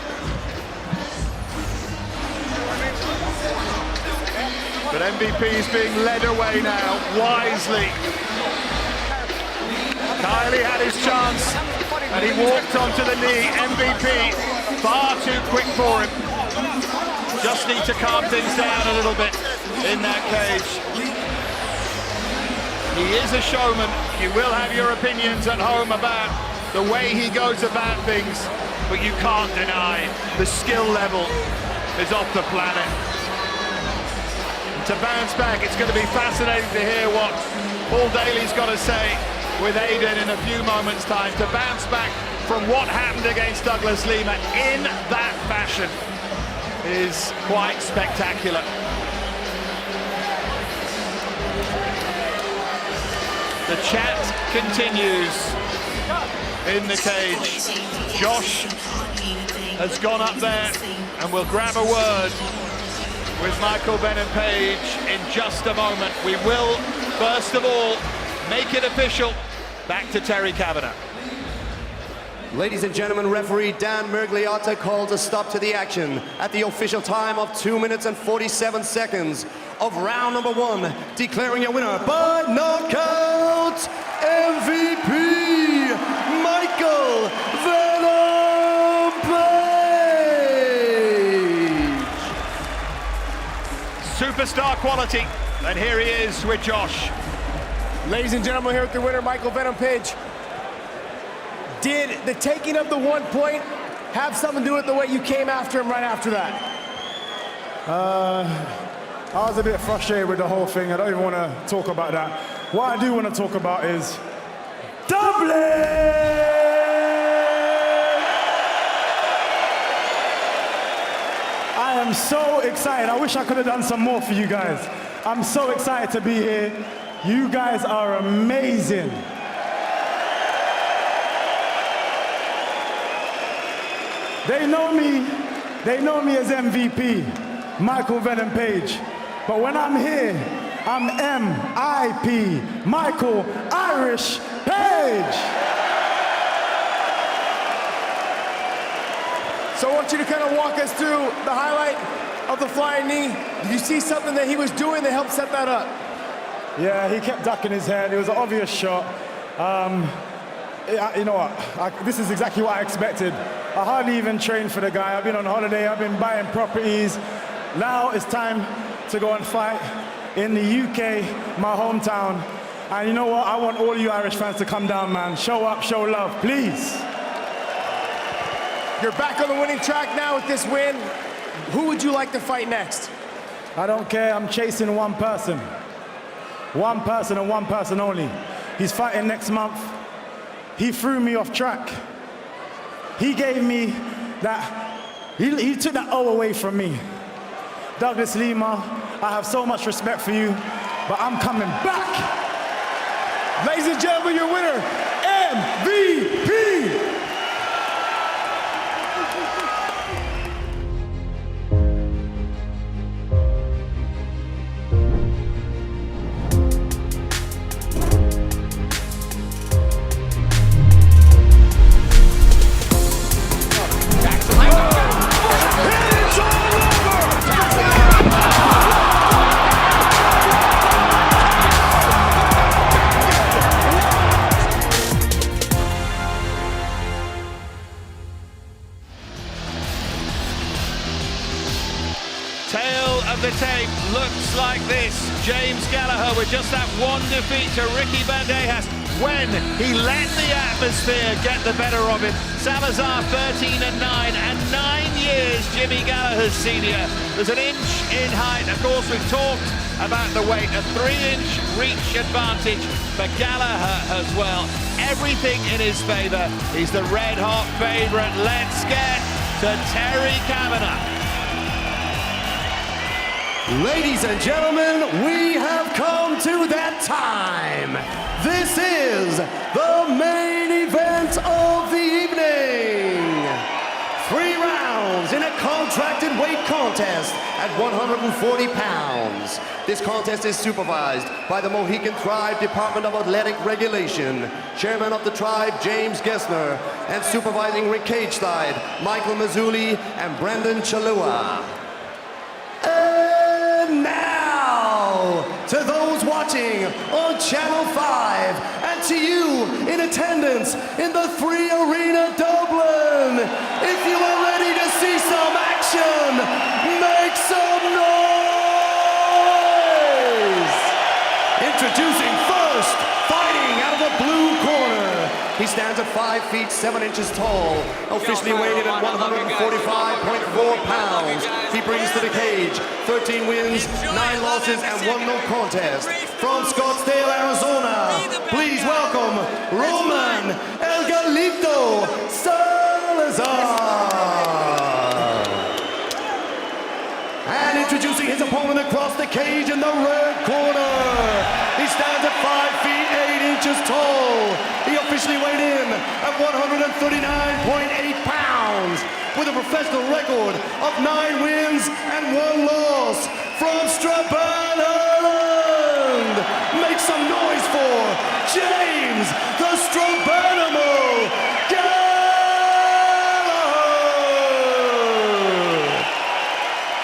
But MVP is being led away now, wisely. Kylie had his chance, and he walked onto the knee. MVP, far too quick for him. Just need to calm things down a little bit in that cage. He is a showman. You will have your opinions at home about the way he goes about things, but you can't deny the skill level is off the planet. To bounce back, it's going to be fascinating to hear what Paul Daly's got to say with Aiden in a few moments' time. To bounce back from what happened against Douglas Lima in that fashion is quite spectacular. The chat continues in the cage. Josh has gone up there and will grab a word with Michael Venom Page in just a moment. We will, first of all, make it official. Back to Terry Kavanagh. Ladies and gentlemen, referee Dan Mergliata calls a stop to the action at the official time of 2 minutes and 47 seconds of round number 1, declaring a winner by knockout, MVP, Michael Venom Page. Superstar quality, and here he is with Josh. Ladies and gentlemen, here with the winner, Michael Venom Page. Did the taking of the 1 point have something to do with the way you came after him right after that? I was a bit frustrated with the whole thing. I don't even want to talk about that. What I do want to talk about is Dublin! I am so excited. I wish I could have done some more for you guys. I'm so excited to be here. You guys are amazing. They know me as MVP, Michael Venom Page. But when I'm here, I'm M.I.P., Michael Irish Page. So I want you to kind of walk us through the highlight of the flying knee. Did you see something that he was doing that helped set that up? Yeah, he kept ducking his head. It was an obvious shot. You know what? This is exactly what I expected. I hardly even trained for the guy. I've been on holiday. I've been buying properties. Now it's time to go and fight in the UK, my hometown. And you know what? I want all you Irish fans to come down, man. Show up, show love, please. You're back on the winning track now with this win. Who would you like to fight next? I don't care. I'm chasing one person. One person and one person only. He's fighting next month. He threw me off track. He gave me that, he took that O away from me. Douglas Lima, I have so much respect for you, but I'm coming back. Ladies and gentlemen, your winner, MVP. The tape looks like this. James Gallagher with just that one defeat to Ricky Bandejas. when he let the atmosphere get the better of him. Salazar 13-9, and 9 years Jimmy Gallagher's senior. There's an inch in height. Of course, we've talked about the weight, a 3-inch reach advantage for Gallagher as well. Everything in his favor. He's the red-hot favorite. Let's get to Terry Kavanagh. Ladies and gentlemen, we have come to that time. This is the main event of the evening. 3 rounds in a contracted weight contest at 140 pounds. This contest is supervised by the Mohican Tribe Department of Athletic Regulation, Chairman of the tribe, James Gessner, and supervising ring cage side, Michael Mazzulli and Brendan Chalua. And now, to those watching on Channel 5, and to you in attendance in the 3 Arena Dublin, if you are ready to see some action, make some noise! Introducing first, fighting out of the blue corner. He stands at 5 feet 7 inches tall, officially weighed in at 145.4 pounds. He brings to the cage 13 wins, 9 losses, and 1 no contest. From Scottsdale, Arizona, please welcome Roman El Galito Salazar. And introducing his opponent across the cage in the red corner. He stands at 5 feet 8 inches tall. He officially weighed in at 139.8 pounds with a professional record of 9 wins and 1 loss. From Strabane, Ireland, make some noise for James the Strabanimo Gallagher.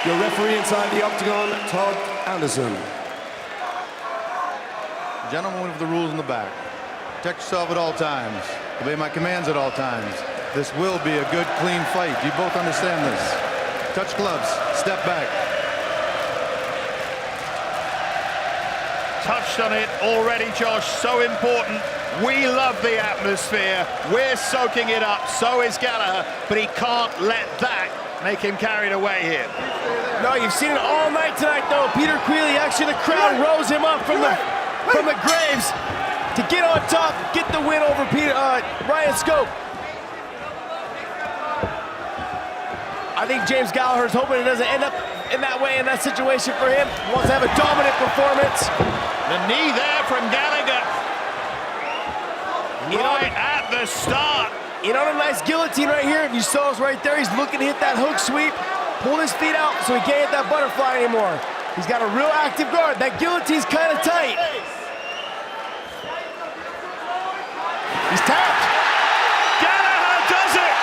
Your referee inside the octagon, Todd Anderson. Gentlemen with the rules in the back. Protect yourself at all times. Obey my commands at all times. This will be a good, clean fight. You both understand this. Touch gloves. Step back. Touched on it already, Josh. So important. We love the atmosphere. We're soaking it up. So is Gallagher. But he can't let that make him carried away here. No, you've seen it all night tonight, though. Peter Quley, actually the crowd rose him up from the graves to get on top, get the win over Ryan Scope. I think James Gallagher's hoping it doesn't end up in that way, in that situation for him. He wants to have a dominant performance. The knee there from Gallagher. Right at the start. You know, a nice guillotine right here. If you saw us right there, he's looking to hit that hook sweep, pull his feet out so he can't hit that butterfly anymore. He's got a real active guard. That guillotine's kind of tight. He's tapped. Gallagher does it.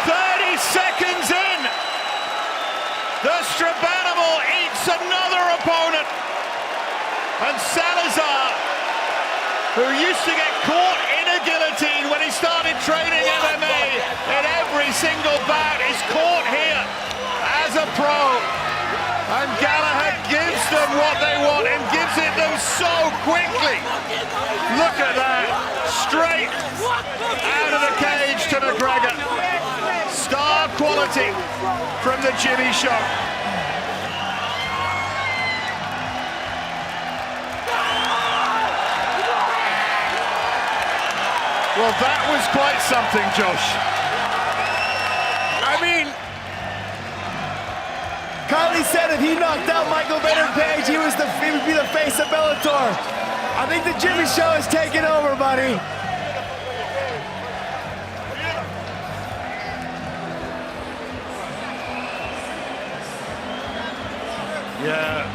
30 seconds in. The Strabanimo eats another opponent. And Salazar, who used to get caught in a guillotine when he started training MMA, in every single bout is caught here as a pro. And Gallagher gives them what they want and gives it them so quickly. Look at that. Straight out of the cage to McGregor. Star quality from the Jimmy Show. Well, that was quite something, Josh. I mean, Kylie said if he knocked out Michael Venom Page, he would be the face of Bellator. I think the Jimmy Show is taking over, buddy. Yeah,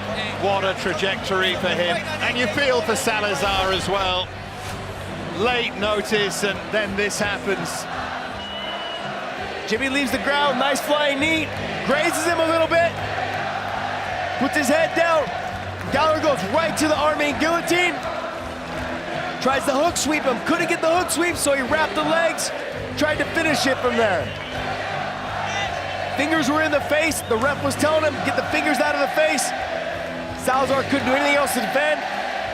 what a trajectory for him. And you feel for Salazar as well. Late notice, and then this happens. Jimmy leaves the ground, nice flying knee, grazes him a little bit, puts his head down. Gallagher goes right to the arming guillotine, tries to hook sweep him, couldn't get the hook sweep, so he wrapped the legs, tried to finish it from there. Fingers were in the face, the ref was telling him, get the fingers out of the face. Salazar couldn't do anything else to defend.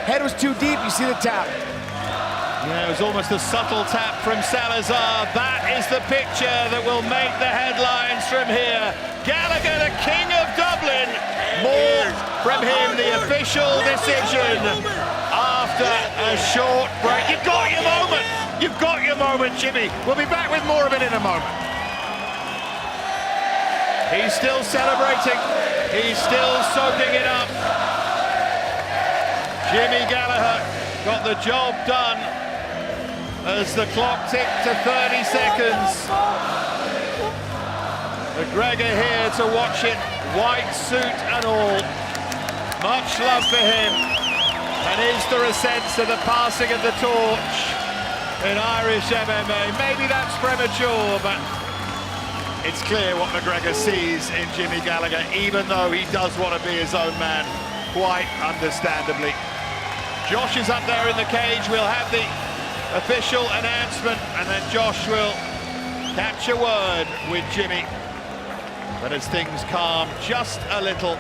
Head was too deep, you see the tap. Yeah, it was almost a subtle tap from Salazar. That is the picture that will make the headlines from here. Gallagher, the king of Dublin. More from him, the official decision after a short break. You've got your moment. You've got your moment, Jimmy. We'll be back with more of it in a moment. He's still celebrating. He's still soaking it up. Jimmy Gallagher got the job done as the clock ticked to 30 seconds. McGregor here to watch it, white suit and all. Much love for him. And is there a sense of the passing of the torch in Irish MMA? Maybe that's premature, but it's clear what McGregor sees in Jimmy Gallagher, even though he does want to be his own man, quite understandably. Josh is up there in the cage. We'll have the official announcement, and then Josh will catch a word with Jimmy. But as things calm just a little,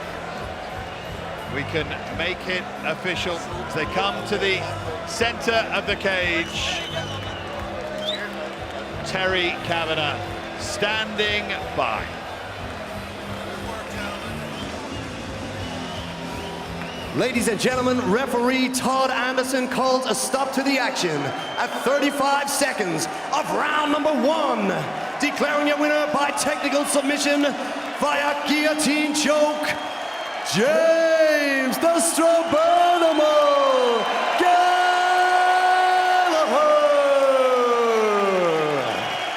we can make it official as they come to the center of the cage. Terry Kavanagh standing by. Ladies and gentlemen, referee Todd Anderson calls a stop to the action at 35 seconds of round number 1, declaring a winner by technical submission via guillotine choke, James the Strobonimal Gallagher.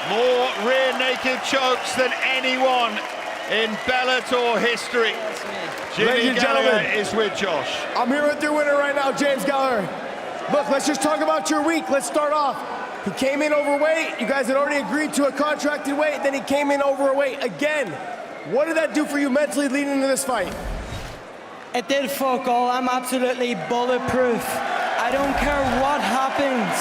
More rear naked chokes than anyone in Bellator history. Jimmy Gallagher is with Josh. I'm here with your winner right now, James Gallagher. Look, let's just talk about your week. Let's start off. He came in overweight. You guys had already agreed to a contracted weight. Then he came in overweight again. What did that do for you mentally leading into this fight? It did fuck all. I'm absolutely bulletproof. I don't care what happens.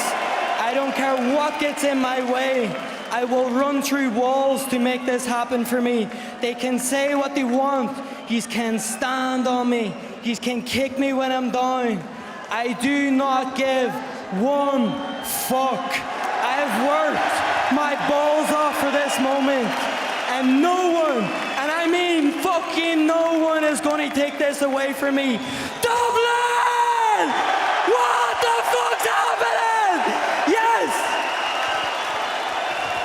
I don't care what gets in my way. I will run through walls to make this happen for me. They can say what they want. He can stand on me. He can kick me when I'm down. I do not give one fuck. I have worked my balls off for this moment. And no one, and I mean fucking no one, is going to take this away from me. Dublin! What the fuck's happening? Yes!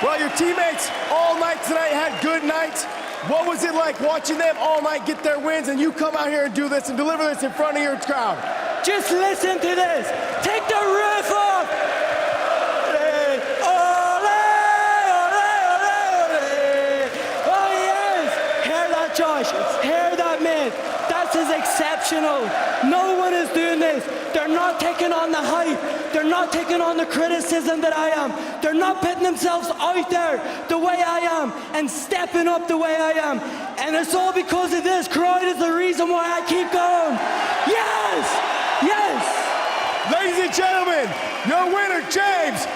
Well, your teammates all night tonight had good nights. What was it like watching them all night get their wins and you come out here and do this and deliver this in front of your crowd? Just listen to this. Take the roof off. Oh yes. Hear that, Josh. Hear that, man. That is exceptional. No one is doing this. They're not taking on the hype. They're not taking on the criticism that I am. They're not putting themselves out there the way I am and stepping up the way I am. And it's all because of this crowd is the reason why I keep going. Yes! Yes! Ladies and gentlemen, your winner, James